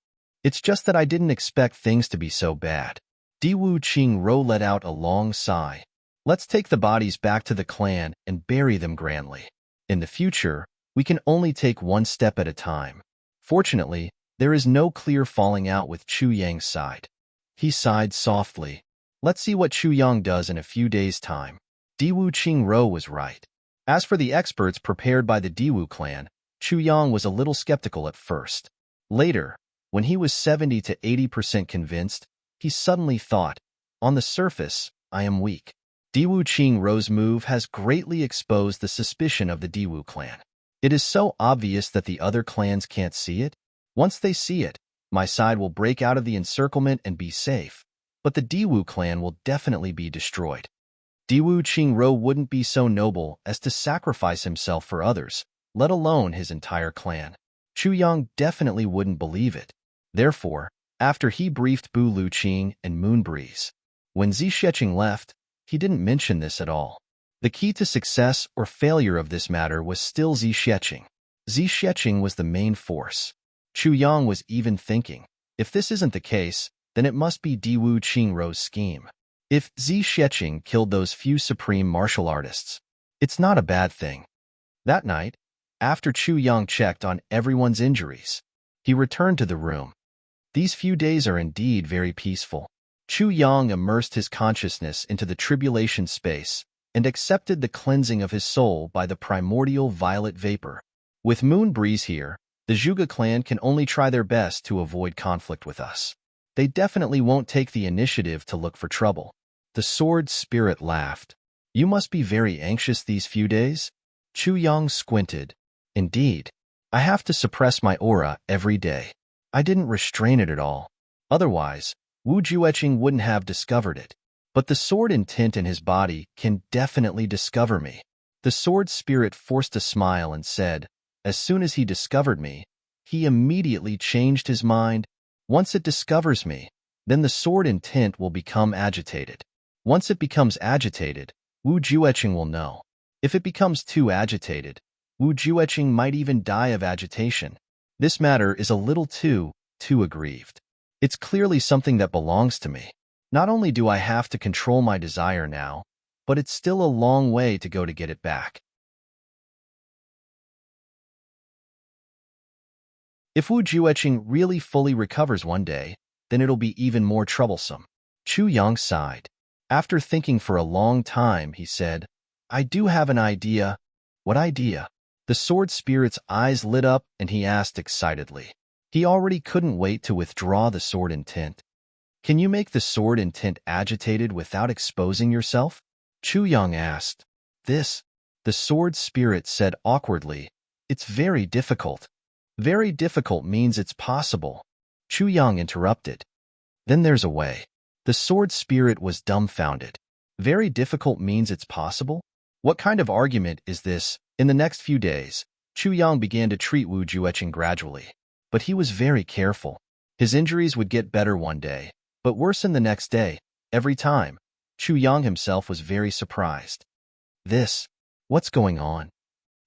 It's just that I didn't expect things to be so bad. Diwu Qingru let out a long sigh. Let's take the bodies back to the clan and bury them grandly. In the future, we can only take one step at a time. Fortunately, there is no clear falling out with Chu Yang's side. He sighed softly. Let's see what Chu Yang does in a few days' time. Diwu Qingro was right. As for the experts prepared by the Diwu clan, Chu Yang was a little skeptical at first. Later, when he was 70 to 80% convinced, he suddenly thought, on the surface, I am weak. Diwu Qingrou's move has greatly exposed the suspicion of the Diwu clan. It is so obvious that the other clans can't see it. Once they see it, my side will break out of the encirclement and be safe, but the Diwu clan will definitely be destroyed. Diwu Qingrou wouldn't be so noble as to sacrifice himself for others, let alone his entire clan. Chu Yang definitely wouldn't believe it. Therefore, after he briefed Bu Luqing and Moonbreeze, when Zixieqing left, he didn't mention this at all. The key to success or failure of this matter was still Zixieqing. Zixieqing was the main force. Chu Yang was even thinking, if this isn't the case, then it must be Diwu Qingrou's scheme. If Zixieqing killed those few supreme martial artists, it's not a bad thing. That night, after Chu Yang checked on everyone's injuries, he returned to the room. These few days are indeed very peaceful. Chu Yang immersed his consciousness into the tribulation space and accepted the cleansing of his soul by the primordial violet vapor. With Moonbreeze here, the Zhuge clan can only try their best to avoid conflict with us. They definitely won't take the initiative to look for trouble. The sword spirit laughed. You must be very anxious these few days? Chu Yang squinted. Indeed. I have to suppress my aura every day. I didn't restrain it at all. Otherwise, Wu Jueqing wouldn't have discovered it. But the sword intent in his body can definitely discover me. The sword spirit forced a smile and said, as soon as he discovered me, he immediately changed his mind. Once it discovers me, then the sword intent will become agitated. Once it becomes agitated, Wu Jueqing will know. If it becomes too agitated, Wu Jueqing might even die of agitation. This matter is a little too aggrieved. It's clearly something that belongs to me. Not only do I have to control my desire now, but it's still a long way to go to get it back. If Wu Jueqing really fully recovers one day, then it'll be even more troublesome. Chu Yang sighed. After thinking for a long time, he said, I do have an idea. What idea? The sword spirit's eyes lit up and he asked excitedly. He already couldn't wait to withdraw the sword intent. Can you make the sword intent agitated without exposing yourself? Chu Yang asked. This, the sword spirit said awkwardly. It's very difficult. Very difficult means it's possible. Chu Yang interrupted. Then there's a way. The sword spirit was dumbfounded. Very difficult means it's possible? What kind of argument is this? In the next few days, Chu Yang began to treat Wu Jueqing gradually. But he was very careful. His injuries would get better one day, but worsen the next day. Every time, Chu Yang himself was very surprised. What's going on?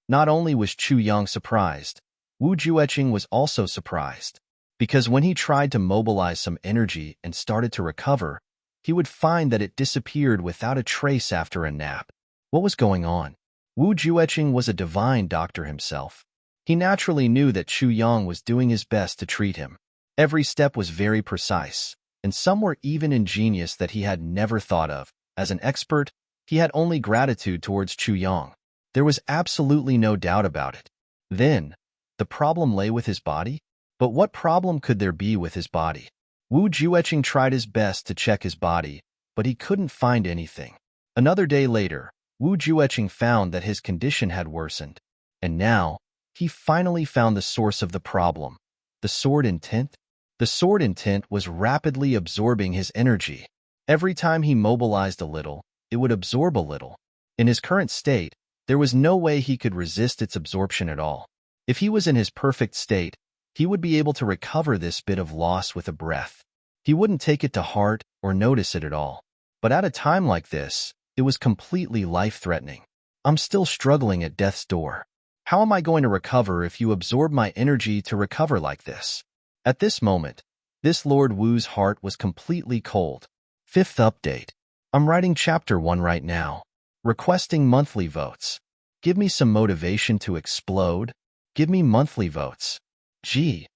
Not only was Chu Yang surprised, Wu Jueqing was also surprised. Because when he tried to mobilize some energy and started to recover, he would find that it disappeared without a trace after a nap. What was going on? Wu Jueqing was a divine doctor himself. He naturally knew that Chu Yang was doing his best to treat him. Every step was very precise, and some were even ingenious that he had never thought of. As an expert, he had only gratitude towards Chu Yang. There was absolutely no doubt about it. Then, the problem lay with his body? But what problem could there be with his body? Wu Jueqing tried his best to check his body, but he couldn't find anything. Another day later, Wu Jueqing found that his condition had worsened, and now, he finally found the source of the problem. The sword intent? The sword intent was rapidly absorbing his energy. Every time he mobilized a little, it would absorb a little. In his current state, there was no way he could resist its absorption at all. If he was in his perfect state, he would be able to recover this bit of loss with a breath. He wouldn't take it to heart or notice it at all. But at a time like this, it was completely life-threatening. I'm still struggling at death's door. How am I going to recover if you absorb my energy to recover like this? At this moment, this Lord Wu's heart was completely cold. Fifth update. I'm writing chapter 1 right now. Requesting monthly votes. Give me some motivation to explode. Give me monthly votes. Gee.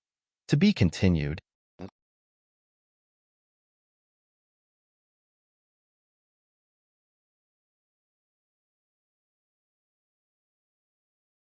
To be continued.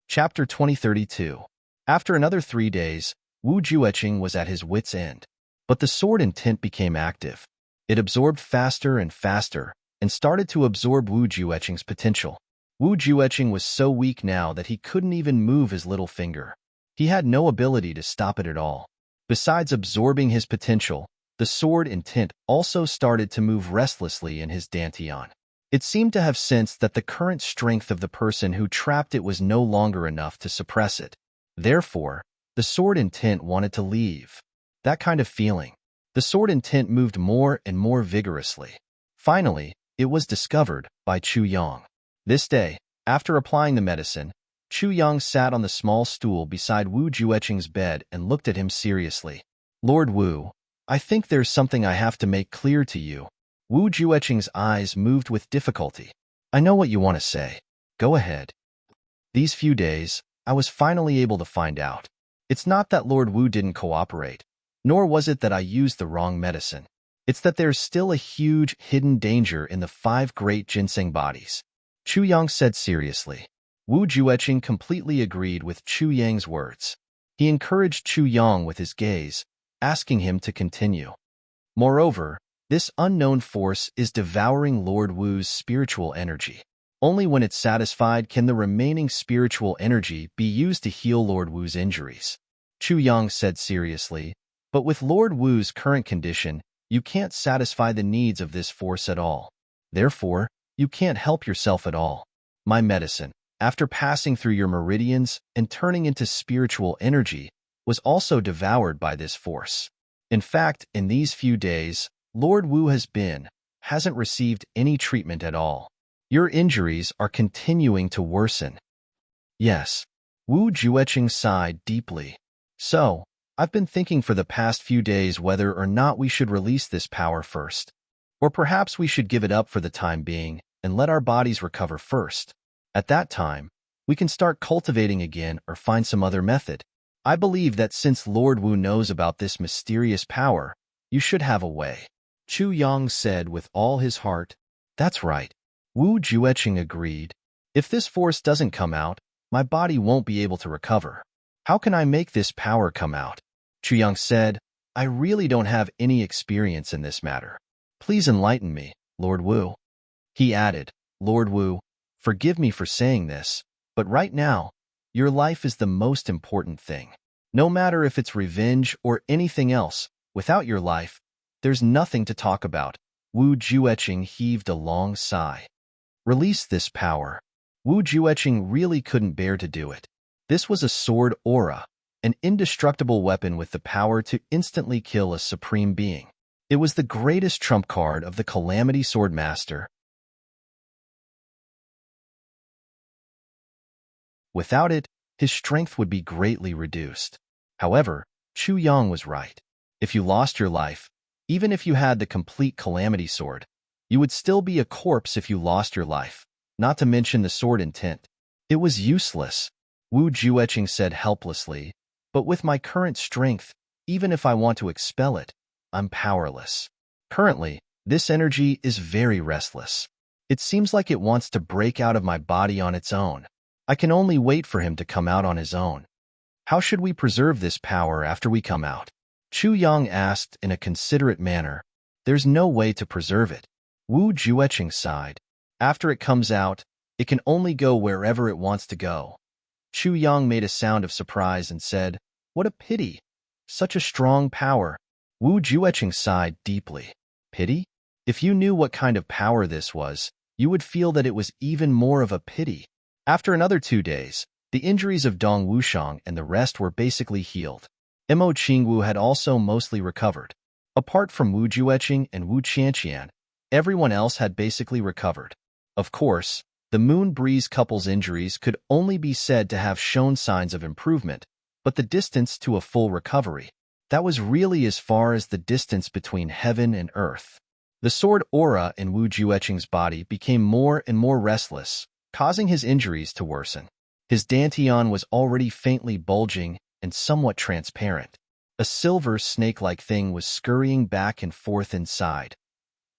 Chapter 2032. After another 3 days, Wu Jueqing was at his wit's end. But the sword intent became active. It absorbed faster and faster, and started to absorb Wu Jueqing's potential. Wu Jueqing was so weak now that he couldn't even move his little finger. He had no ability to stop it at all. Besides absorbing his potential, the sword intent also started to move restlessly in his dantian. It seemed to have sensed that the current strength of the person who trapped it was no longer enough to suppress it. Therefore, the sword intent wanted to leave. That kind of feeling. The sword intent moved more and more vigorously. Finally, it was discovered by Chu Yang. This day, after applying the medicine, Chu Yang sat on the small stool beside Wu Jueqing's bed and looked at him seriously. Lord Wu, I think there's something I have to make clear to you. Wu Jueqing's eyes moved with difficulty. I know what you want to say. Go ahead. These few days, I was finally able to find out. It's not that Lord Wu didn't cooperate, nor was it that I used the wrong medicine. It's that there's still a huge hidden danger in the 5 great ginseng bodies. Chu Yang said seriously. Wu Jueqing completely agreed with Chu Yang's words. He encouraged Chu Yang with his gaze, asking him to continue. Moreover, this unknown force is devouring Lord Wu's spiritual energy. Only when it's satisfied can the remaining spiritual energy be used to heal Lord Wu's injuries. Chu Yang said seriously, but with Lord Wu's current condition, you can't satisfy the needs of this force at all. Therefore, you can't help yourself at all. My medicine, after passing through your meridians and turning into spiritual energy, was also devoured by this force. In fact, in these few days, Lord Wu hasn't received any treatment at all. Your injuries are continuing to worsen. Yes. Wu Jueqing sighed deeply. So, I've been thinking for the past few days whether or not we should release this power first. Or perhaps we should give it up for the time being and let our bodies recover first. At that time, we can start cultivating again or find some other method. I believe that since Lord Wu knows about this mysterious power, you should have a way. Chu Yang said with all his heart. That's right. Wu Jueqing agreed. If this force doesn't come out, my body won't be able to recover. How can I make this power come out? Chu Yang said, I really don't have any experience in this matter. Please enlighten me, Lord Wu. He added, Lord Wu, forgive me for saying this, but right now, your life is the most important thing. No matter if it's revenge or anything else, without your life, there's nothing to talk about. Wu Jueqing heaved a long sigh. Release this power. Wu Jueqing really couldn't bear to do it. This was a sword aura, an indestructible weapon with the power to instantly kill a supreme being. It was the greatest trump card of the Calamity Swordmaster. Without it, his strength would be greatly reduced. However, Chu Yang was right. If you lost your life, even if you had the complete Calamity Sword, you would still be a corpse if you lost your life, not to mention the sword intent. It was useless, Wu Jueqing said helplessly, but with my current strength, even if I want to expel it, I'm powerless. Currently, this energy is very restless. It seems like it wants to break out of my body on its own. I can only wait for him to come out on his own. How should we preserve this power after we come out? Chu Yang asked in a considerate manner. There's no way to preserve it. Wu Jueqing sighed. After it comes out, it can only go wherever it wants to go. Chu Yang made a sound of surprise and said, What a pity! Such a strong power. Wu Jueqing sighed deeply. Pity? If you knew what kind of power this was, you would feel that it was even more of a pity. After another 2 days, the injuries of Dong Wushang and the rest were basically healed. Mo Qingwu had also mostly recovered. Apart from Wu Jueqing and Wu Qianqian, everyone else had basically recovered. Of course, the Moon Breeze couple's injuries could only be said to have shown signs of improvement, but the distance to a full recovery, that was really as far as the distance between heaven and earth. The sword aura in Wu Jueqing's body became more and more restless, causing his injuries to worsen. His dantian was already faintly bulging and somewhat transparent. A silver snake-like thing was scurrying back and forth inside.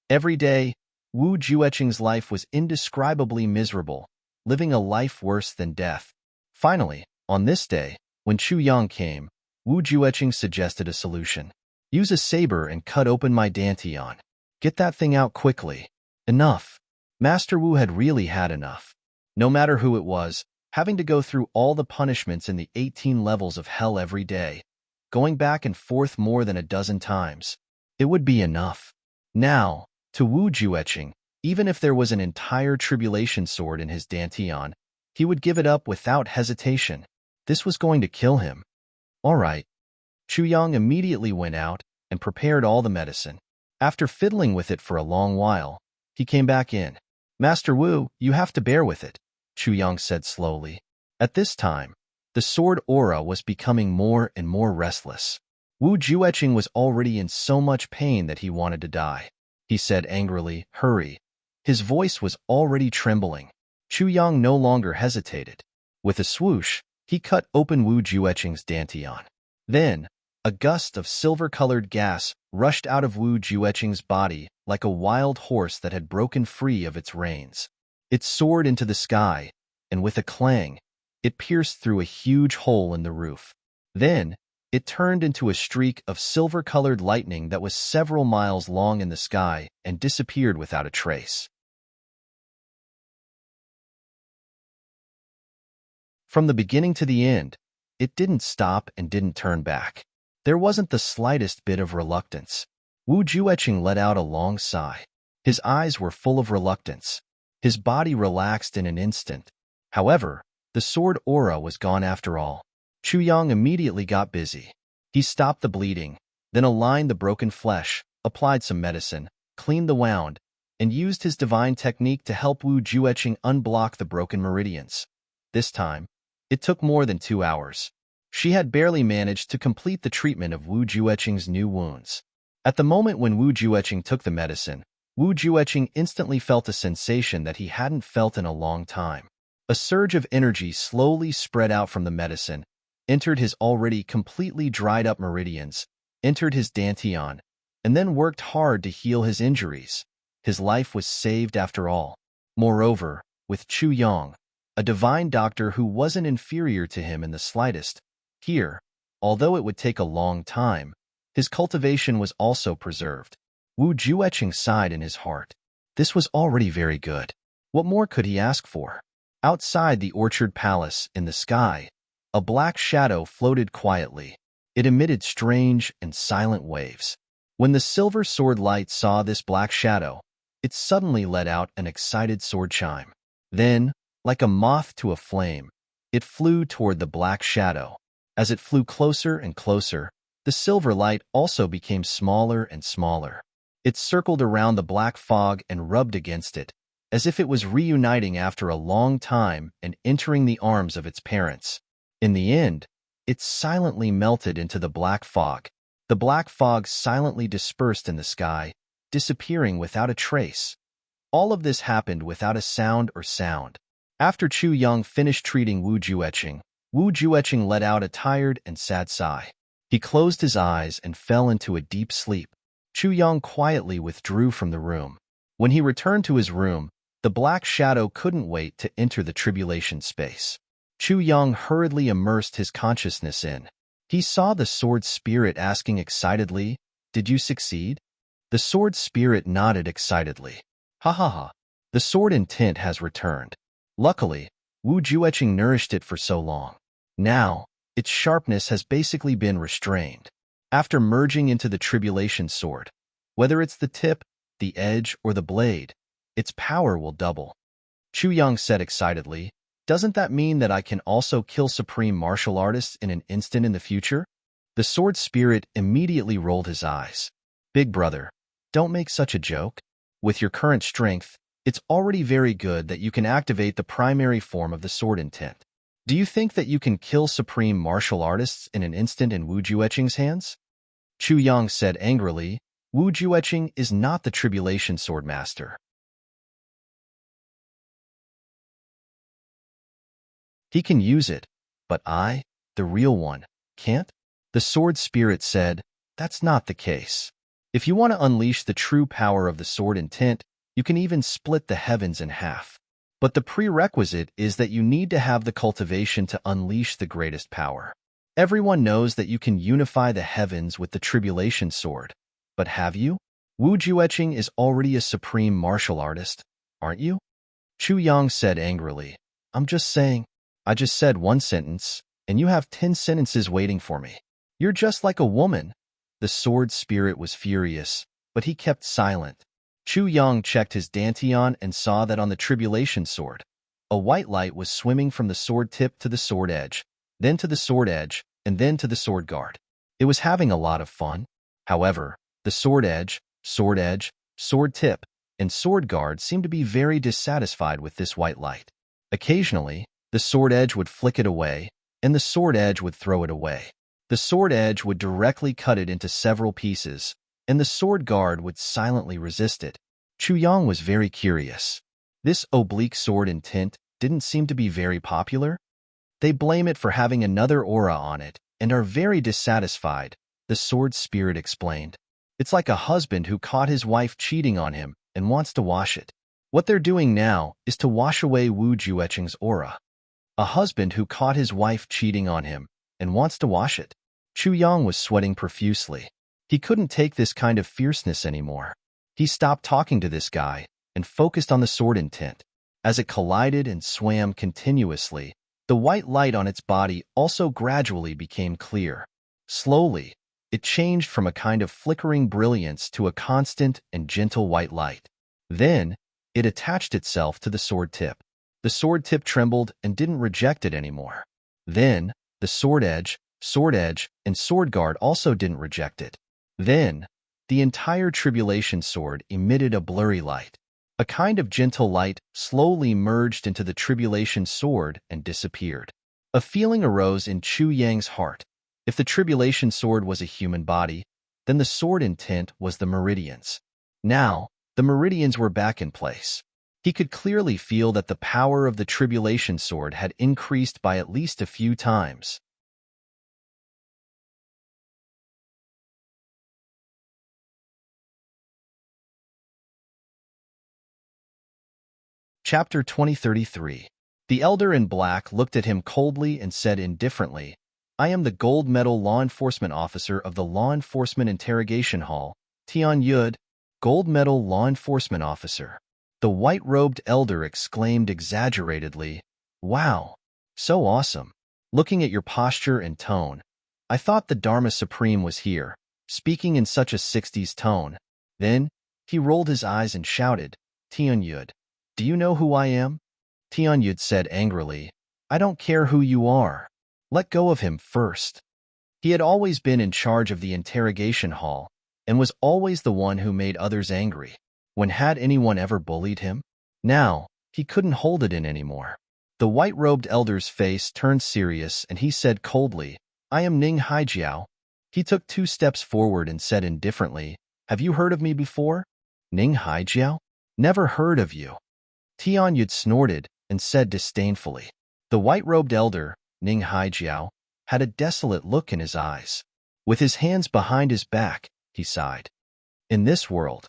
Every day, Wu Jueqing's life was indescribably miserable, living a life worse than death. Finally, on this day, when Chu Yang came, Wu Jueqing suggested a solution. Use a saber and cut open my dantian. Get that thing out quickly. Enough. Master Wu had really had enough. No matter who it was, having to go through all the punishments in the 18 levels of hell every day, going back and forth more than a dozen times, it would be enough. Now, to Wu Jueqing, even if there was an entire tribulation sword in his dantian, he would give it up without hesitation. This was going to kill him. All right. Chu Yang immediately went out and prepared all the medicine. After fiddling with it for a long while, he came back in. Master Wu, you have to bear with it, Chu Yang said slowly. At this time, the sword aura was becoming more and more restless. Wu Jueqing was already in so much pain that he wanted to die. He said angrily, hurry. His voice was already trembling. Chu Yang no longer hesitated. With a swoosh, he cut open Wu Jueqing's dantian. Then, a gust of silver-colored gas rushed out of Wu Jueqing's body like a wild horse that had broken free of its reins. It soared into the sky, and with a clang, it pierced through a huge hole in the roof. Then, it turned into a streak of silver-colored lightning that was several miles long in the sky and disappeared without a trace. From the beginning to the end, it didn't stop and didn't turn back. There wasn't the slightest bit of reluctance. Wu Jueqing let out a long sigh. His eyes were full of reluctance. His body relaxed in an instant. However, the sword aura was gone after all. Chu Yang immediately got busy. He stopped the bleeding, then aligned the broken flesh, applied some medicine, cleaned the wound, and used his divine technique to help Wu Jueqing unblock the broken meridians. This time, it took more than 2 hours. She had barely managed to complete the treatment of Wu Jueqing's new wounds. At the moment when Wu Jueqing took the medicine, Wu Jueqing instantly felt a sensation that he hadn't felt in a long time. A surge of energy slowly spread out from the medicine, entered his already completely dried-up meridians, entered his dantian, and then worked hard to heal his injuries. His life was saved after all. Moreover, with Chu Yang, a divine doctor who wasn't inferior to him in the slightest, here, although it would take a long time, his cultivation was also preserved. Wu Jueqing sighed in his heart. This was already very good. What more could he ask for? Outside the orchard palace, in the sky, a black shadow floated quietly. It emitted strange and silent waves. When the silver sword light saw this black shadow, it suddenly let out an excited sword chime. Then, like a moth to a flame, it flew toward the black shadow. As it flew closer and closer, the silver light also became smaller and smaller. It circled around the black fog and rubbed against it, as if it was reuniting after a long time and entering the arms of its parents. In the end, it silently melted into the black fog. The black fog silently dispersed in the sky, disappearing without a trace. All of this happened without a sound or sound. After Chu Yang finished treating Wu Jueqing let out a tired and sad sigh. He closed his eyes and fell into a deep sleep. Chu Yang quietly withdrew from the room. When he returned to his room, the black shadow couldn't wait to enter the tribulation space. Chu Yang hurriedly immersed his consciousness in. He saw the sword spirit asking excitedly, "Did you succeed?" The sword spirit nodded excitedly. "Ha ha ha. The sword intent has returned. Luckily, Wu Jueqing nourished it for so long. Now, its sharpness has basically been restrained. After merging into the tribulation sword, whether it's the tip, the edge, or the blade, its power will double." Chu Yang said excitedly, "Doesn't that mean that I can also kill supreme martial artists in an instant in the future?" The sword spirit immediately rolled his eyes. "Big brother, don't make such a joke. With your current strength, it's already very good that you can activate the primary form of the sword intent. Do you think that you can kill supreme martial artists in an instant in Wu Jueqing's hands?" Chu Yang said angrily. Wu Jueqing is not the tribulation sword master. He can use it, but I, the real one, can't? The sword spirit said, that's not the case. If you want to unleash the true power of the sword intent, you can even split the heavens in half. But the prerequisite is that you need to have the cultivation to unleash the greatest power. Everyone knows that you can unify the heavens with the tribulation sword, but have you? Wu Jueqing is already a supreme martial artist, aren't you? Chu Yang said angrily, I'm just saying. I just said one sentence, and you have 10 sentences waiting for me. You're just like a woman. The sword spirit was furious, but he kept silent. Chu Yang checked his dantian and saw that on the tribulation sword, a white light was swimming from the sword tip to the sword edge, then to the sword edge, and then to the sword guard. It was having a lot of fun. However, the sword edge, sword tip, and sword guard seemed to be very dissatisfied with this white light. Occasionally, the sword edge would flick it away, and the sword edge would throw it away. The sword edge would directly cut it into several pieces, and the sword guard would silently resist it. Chu Yang was very curious. This oblique sword intent didn't seem to be very popular. They blame it for having another aura on it and are very dissatisfied, the sword spirit explained. It's like a husband who caught his wife cheating on him and wants to wash it. What they're doing now is to wash away Wu Jueqing's aura. A husband who caught his wife cheating on him and wants to wash it. Chu Yang was sweating profusely. He couldn't take this kind of fierceness anymore. He stopped talking to this guy and focused on the sword intent. As it collided and swam continuously, the white light on its body also gradually became clear. Slowly, it changed from a kind of flickering brilliance to a constant and gentle white light. Then, it attached itself to the sword tip. The sword tip trembled and didn't reject it anymore. Then, the sword edge, and sword guard also didn't reject it. Then, the entire tribulation sword emitted a blurry light. A kind of gentle light slowly merged into the tribulation sword and disappeared. A feeling arose in Chu Yang's heart. If the tribulation sword was a human body, then the sword intent was the meridians. Now, the meridians were back in place. He could clearly feel that the power of the tribulation sword had increased by at least a few times. Chapter 2033. The elder in black looked at him coldly and said indifferently, I am the gold medal law enforcement officer of the Law Enforcement Interrogation Hall, Tian Yud, gold medal law enforcement officer. The white-robed elder exclaimed exaggeratedly, Wow, so awesome. Looking at your posture and tone, I thought the Dharma Supreme was here, speaking in such a 60s tone. Then, he rolled his eyes and shouted, Tian Yud, do you know who I am? Tian Yud said angrily, I don't care who you are. Let go of him first. He had always been in charge of the interrogation hall and was always the one who made others angry. When had anyone ever bullied him? Now, he couldn't hold it in anymore. The white-robed elder's face turned serious and he said coldly, I am Ning Haijiao. He took 2 steps forward and said indifferently, Have you heard of me before? Ning Haijiao? Never heard of you. Tian Yud snorted and said disdainfully. The white-robed elder, Ning Haijiao, had a desolate look in his eyes. With his hands behind his back, he sighed. In this world,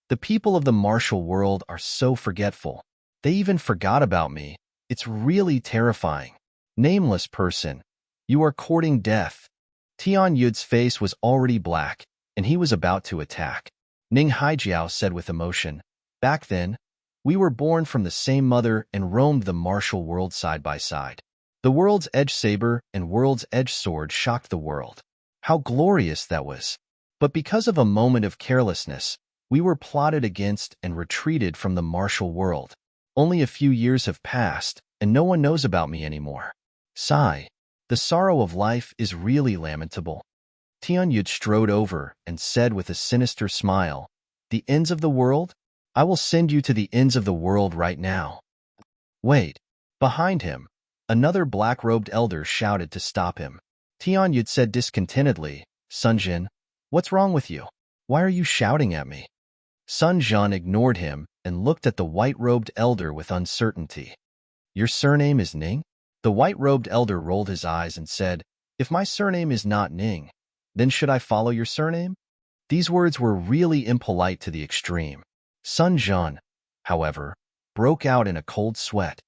the people of the martial world are so forgetful. They even forgot about me. It's really terrifying. Nameless person, you are courting death. Tian Yud's face was already black, and he was about to attack. Ning Haijiao said with emotion, Back then, we were born from the same mother and roamed the martial world side by side. The world's edge saber and world's edge sword shocked the world. How glorious that was. But because of a moment of carelessness, we were plotted against and retreated from the martial world. Only a few years have passed, and no one knows about me anymore. Sigh. The sorrow of life is really lamentable. Tian Yud strode over and said with a sinister smile, The ends of the world? I will send you to the ends of the world right now. Wait. Behind him, another black-robed elder shouted to stop him. Tian Yud said discontentedly, Sunjin, what's wrong with you? Why are you shouting at me? Sun Jian ignored him and looked at the white-robed elder with uncertainty. Your surname is Ning? The white-robed elder rolled his eyes and said, If my surname is not Ning, then should I follow your surname? These words were really impolite to the extreme. Sun Jian, however, broke out in a cold sweat.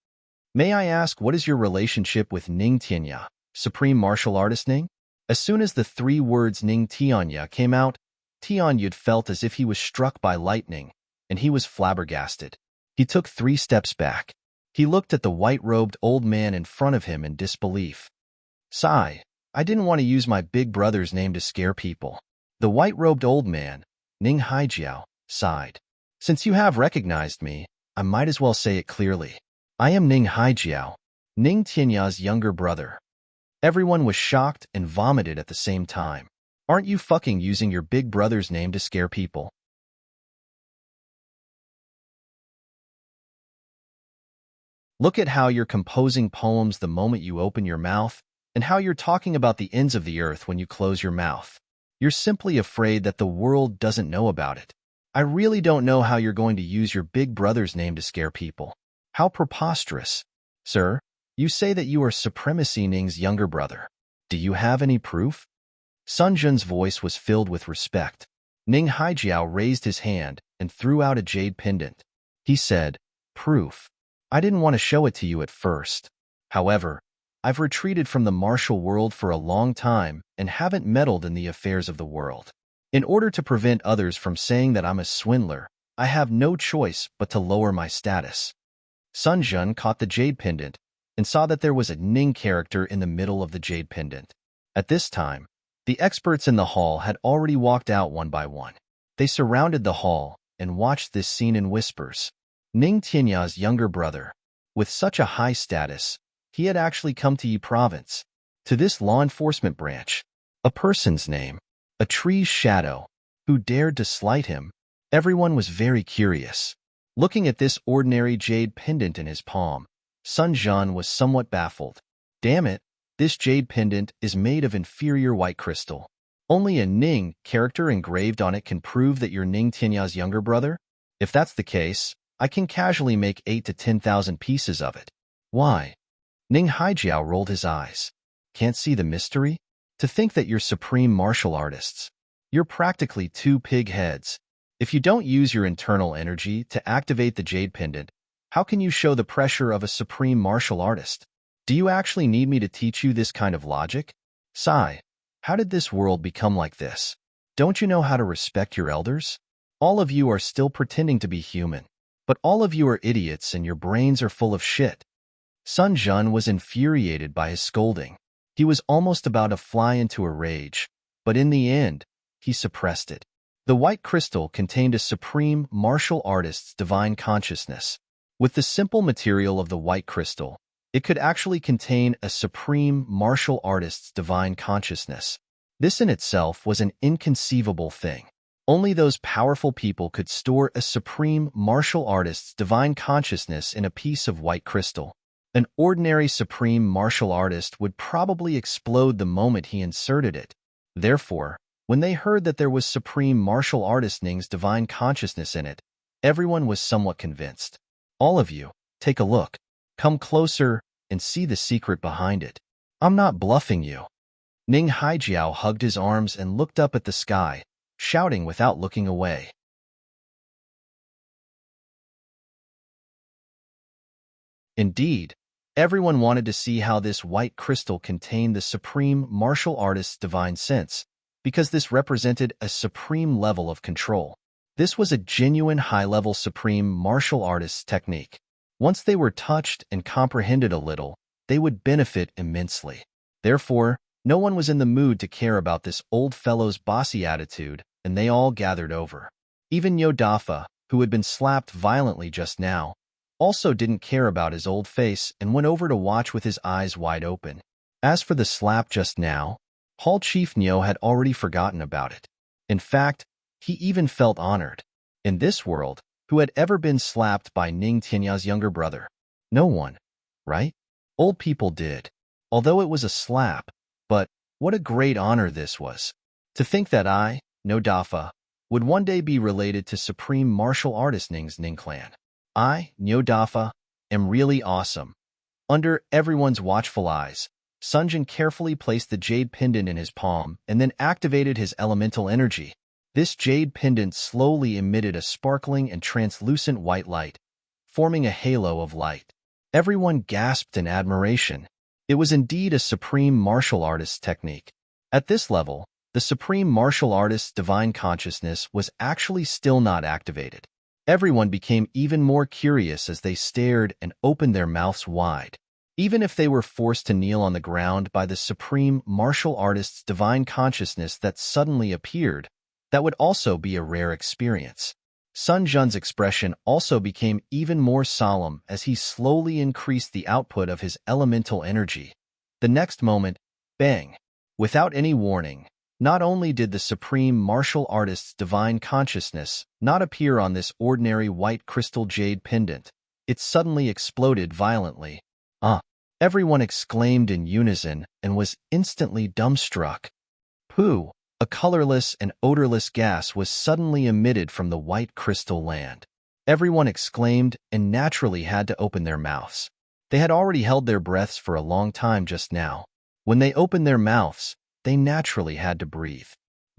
May I ask, what is your relationship with Ning Tianya, supreme martial artist Ning? As soon as the 3 words Ning Tianya came out, Tianyud felt as if he was struck by lightning, and he was flabbergasted. He took 3 steps back. He looked at the white-robed old man in front of him in disbelief. Sigh, I didn't want to use my big brother's name to scare people. The white-robed old man, Ning Haijiao, sighed. Since you have recognized me, I might as well say it clearly. I am Ning Haijiao, Ning Tianya's younger brother. Everyone was shocked and vomited at the same time. Aren't you fucking using your big brother's name to scare people? Look at how you're composing poems the moment you open your mouth, and how you're talking about the ends of the earth when you close your mouth. You're simply afraid that the world doesn't know about it. I really don't know how you're going to use your big brother's name to scare people. How preposterous. Sir, you say that you are Supremacy Ning's younger brother. Do you have any proof? Sun Jian's voice was filled with respect. Ning Haijiao raised his hand and threw out a jade pendant. He said, Proof. I didn't want to show it to you at first. However, I've retreated from the martial world for a long time and haven't meddled in the affairs of the world. In order to prevent others from saying that I'm a swindler, I have no choice but to lower my status. Sun Jian caught the jade pendant and saw that there was a Ning character in the middle of the jade pendant. At this time, the experts in the hall had already walked out one by one. They surrounded the hall and watched this scene in whispers. Ning Tianya's younger brother. With such a high status, he had actually come to Yi Province, to this law enforcement branch. A person's name, a tree's shadow, who dared to slight him. Everyone was very curious. Looking at this ordinary jade pendant in his palm, Sun Jian was somewhat baffled. Damn it, this jade pendant is made of inferior white crystal. Only a Ning character engraved on it can prove that you're Ning Tianya's younger brother? If that's the case, I can casually make 8 to 10,000 pieces of it. Why? Ning Haijiao rolled his eyes. Can't see the mystery? To think that you're supreme martial artists. You're practically 2 pig heads. If you don't use your internal energy to activate the jade pendant, how can you show the pressure of a supreme martial artist? Do you actually need me to teach you this kind of logic? Sigh, how did this world become like this? Don't you know how to respect your elders? All of you are still pretending to be human. But all of you are idiots and your brains are full of shit. Sun Jian was infuriated by his scolding. He was almost about to fly into a rage, but in the end, he suppressed it. The white crystal contained a supreme martial artist's divine consciousness. With the simple material of the white crystal, it could actually contain a supreme martial artist's divine consciousness. This in itself was an inconceivable thing. Only those powerful people could store a supreme martial artist's divine consciousness in a piece of white crystal. An ordinary supreme martial artist would probably explode the moment he inserted it. Therefore, when they heard that there was supreme martial artist Ning's divine consciousness in it, everyone was somewhat convinced. All of you, take a look. Come closer and see the secret behind it. I'm not bluffing you. Ning Haijiao hugged his arms and looked up at the sky, shouting without looking away. Indeed, everyone wanted to see how this white crystal contained the supreme martial artist's divine sense, because this represented a supreme level of control. This was a genuine high-level supreme martial artist's technique. Once they were touched and comprehended a little, they would benefit immensely. Therefore, no one was in the mood to care about this old fellow's bossy attitude, and they all gathered over. Even Yodafa, who had been slapped violently just now, also didn't care about his old face and went over to watch with his eyes wide open. As for the slap just now, Hall Chief Nyo had already forgotten about it. In fact, he even felt honored. In this world, who had ever been slapped by Ning Tianya's younger brother? No one, right? Old people did. Although it was a slap, but what a great honor this was. To think that I, Nodafa, would one day be related to supreme martial artist Ning's Ning clan. I, Nyodafa, am really awesome. Under everyone's watchful eyes, Sunjin carefully placed the jade pendant in his palm and then activated his elemental energy. This jade pendant slowly emitted a sparkling and translucent white light, forming a halo of light. Everyone gasped in admiration. It was indeed a supreme martial artist's technique. At this level, the supreme martial artist's divine consciousness was actually still not activated. Everyone became even more curious as they stared and opened their mouths wide. Even if they were forced to kneel on the ground by the supreme martial artist's divine consciousness that suddenly appeared, that would also be a rare experience. Sun Jun's expression also became even more solemn as he slowly increased the output of his elemental energy. The next moment, bang! Without any warning, not only did the supreme martial artist's divine consciousness not appear on this ordinary white crystal jade pendant, it suddenly exploded violently. Everyone exclaimed in unison and was instantly dumbstruck. Pooh! A colorless and odorless gas was suddenly emitted from the white crystal land. Everyone exclaimed and naturally had to open their mouths. They had already held their breaths for a long time just now. When they opened their mouths, they naturally had to breathe.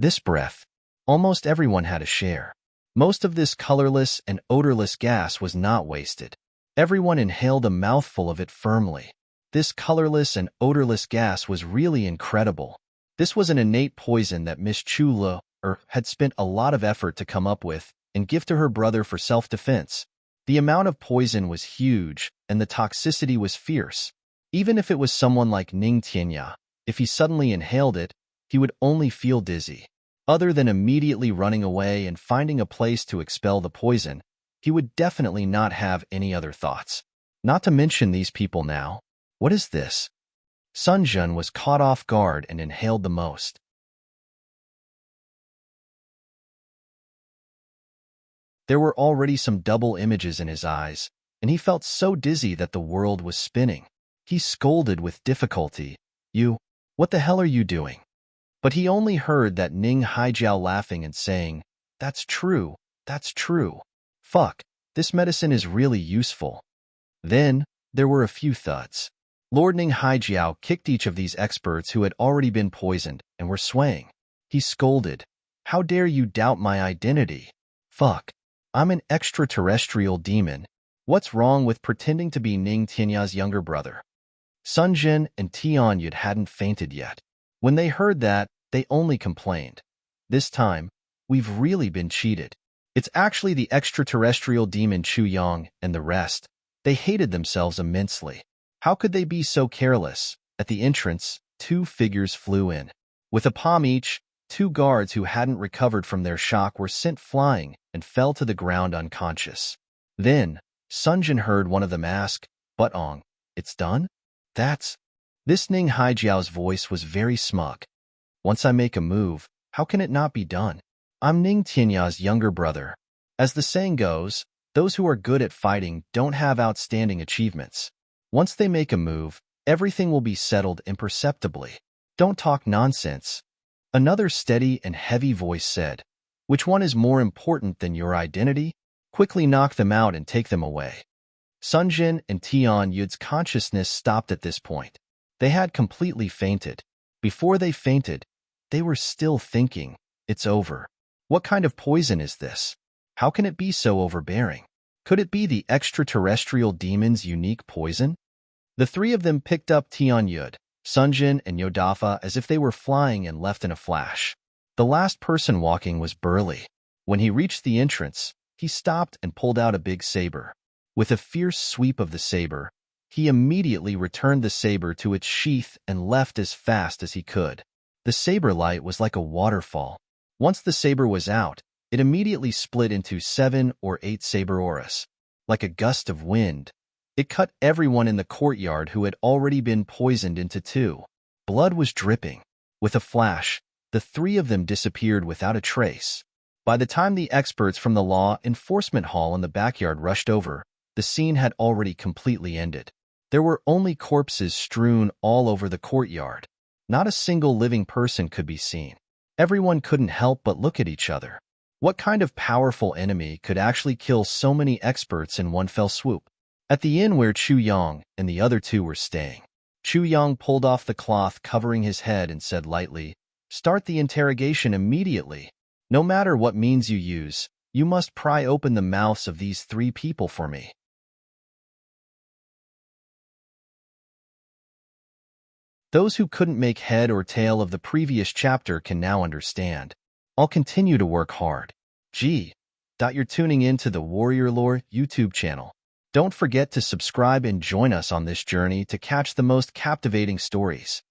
This breath, almost everyone had a share. Most of this colorless and odorless gas was not wasted. Everyone inhaled a mouthful of it firmly. This colorless and odorless gas was really incredible. This was an innate poison that Miss Chu had spent a lot of effort to come up with and give to her brother for self-defense. The amount of poison was huge, and the toxicity was fierce. Even if it was someone like Ning Tianya, if he suddenly inhaled it, he would only feel dizzy. Other than immediately running away and finding a place to expel the poison, he would definitely not have any other thoughts. Not to mention these people now. What is this? Sun Jun was caught off guard and inhaled the most. There were already some double images in his eyes, and he felt so dizzy that the world was spinning. He scolded with difficulty, What the hell are you doing? But he only heard that Ning Haijiao laughing and saying, That's true, that's true. Fuck, this medicine is really useful. Then, there were a few thuds. Lord Ning Haijiao kicked each of these experts who had already been poisoned and were swaying. He scolded, How dare you doubt my identity? Fuck, I'm an extraterrestrial demon. What's wrong with pretending to be Ning Tianya's younger brother? Sun Jin and Tian Yud hadn't fainted yet. When they heard that, they only complained. This time, we've really been cheated. It's actually the extraterrestrial demon Chu Yang and the rest. They hated themselves immensely. How could they be so careless? At the entrance, two figures flew in. With a palm each, two guards who hadn't recovered from their shock were sent flying and fell to the ground unconscious. Then, Sun Jin heard one of them ask, But it's done? This Ning Haijiao's voice was very smug. Once I make a move, how can it not be done? I'm Ning Tianya's younger brother. As the saying goes, those who are good at fighting don't have outstanding achievements. Once they make a move, everything will be settled imperceptibly. Don't talk nonsense. Another steady and heavy voice said, Which one is more important than your identity? Quickly knock them out and take them away. Sun Jin and Tian Yud's consciousness stopped at this point. They had completely fainted. Before they fainted, they were still thinking, It's over. What kind of poison is this? How can it be so overbearing? Could it be the extraterrestrial demon's unique poison? The three of them picked up Tian Yud, Sun Jin, and Yodafa as if they were flying and left in a flash. The last person walking was Burly. When he reached the entrance, he stopped and pulled out a big saber. With a fierce sweep of the saber, he immediately returned the saber to its sheath and left as fast as he could. The saber light was like a waterfall. Once the saber was out, it immediately split into 7 or 8 saber auras. Like a gust of wind, it cut everyone in the courtyard who had already been poisoned into 2. Blood was dripping. With a flash, the 3 of them disappeared without a trace. By the time the experts from the law enforcement hall in the backyard rushed over, the scene had already completely ended. There were only corpses strewn all over the courtyard. Not a single living person could be seen. Everyone couldn't help but look at each other. What kind of powerful enemy could actually kill so many experts in one fell swoop? At the inn where Chu Yang and the other two were staying, Chu Yang pulled off the cloth covering his head and said lightly, "Start the interrogation immediately. No matter what means you use, you must pry open the mouths of these three people for me." Those who couldn't make head or tail of the previous chapter can now understand. I'll continue to work hard. You're tuning in to the Warrior Lore YouTube channel. Don't forget to subscribe and join us on this journey to catch the most captivating stories.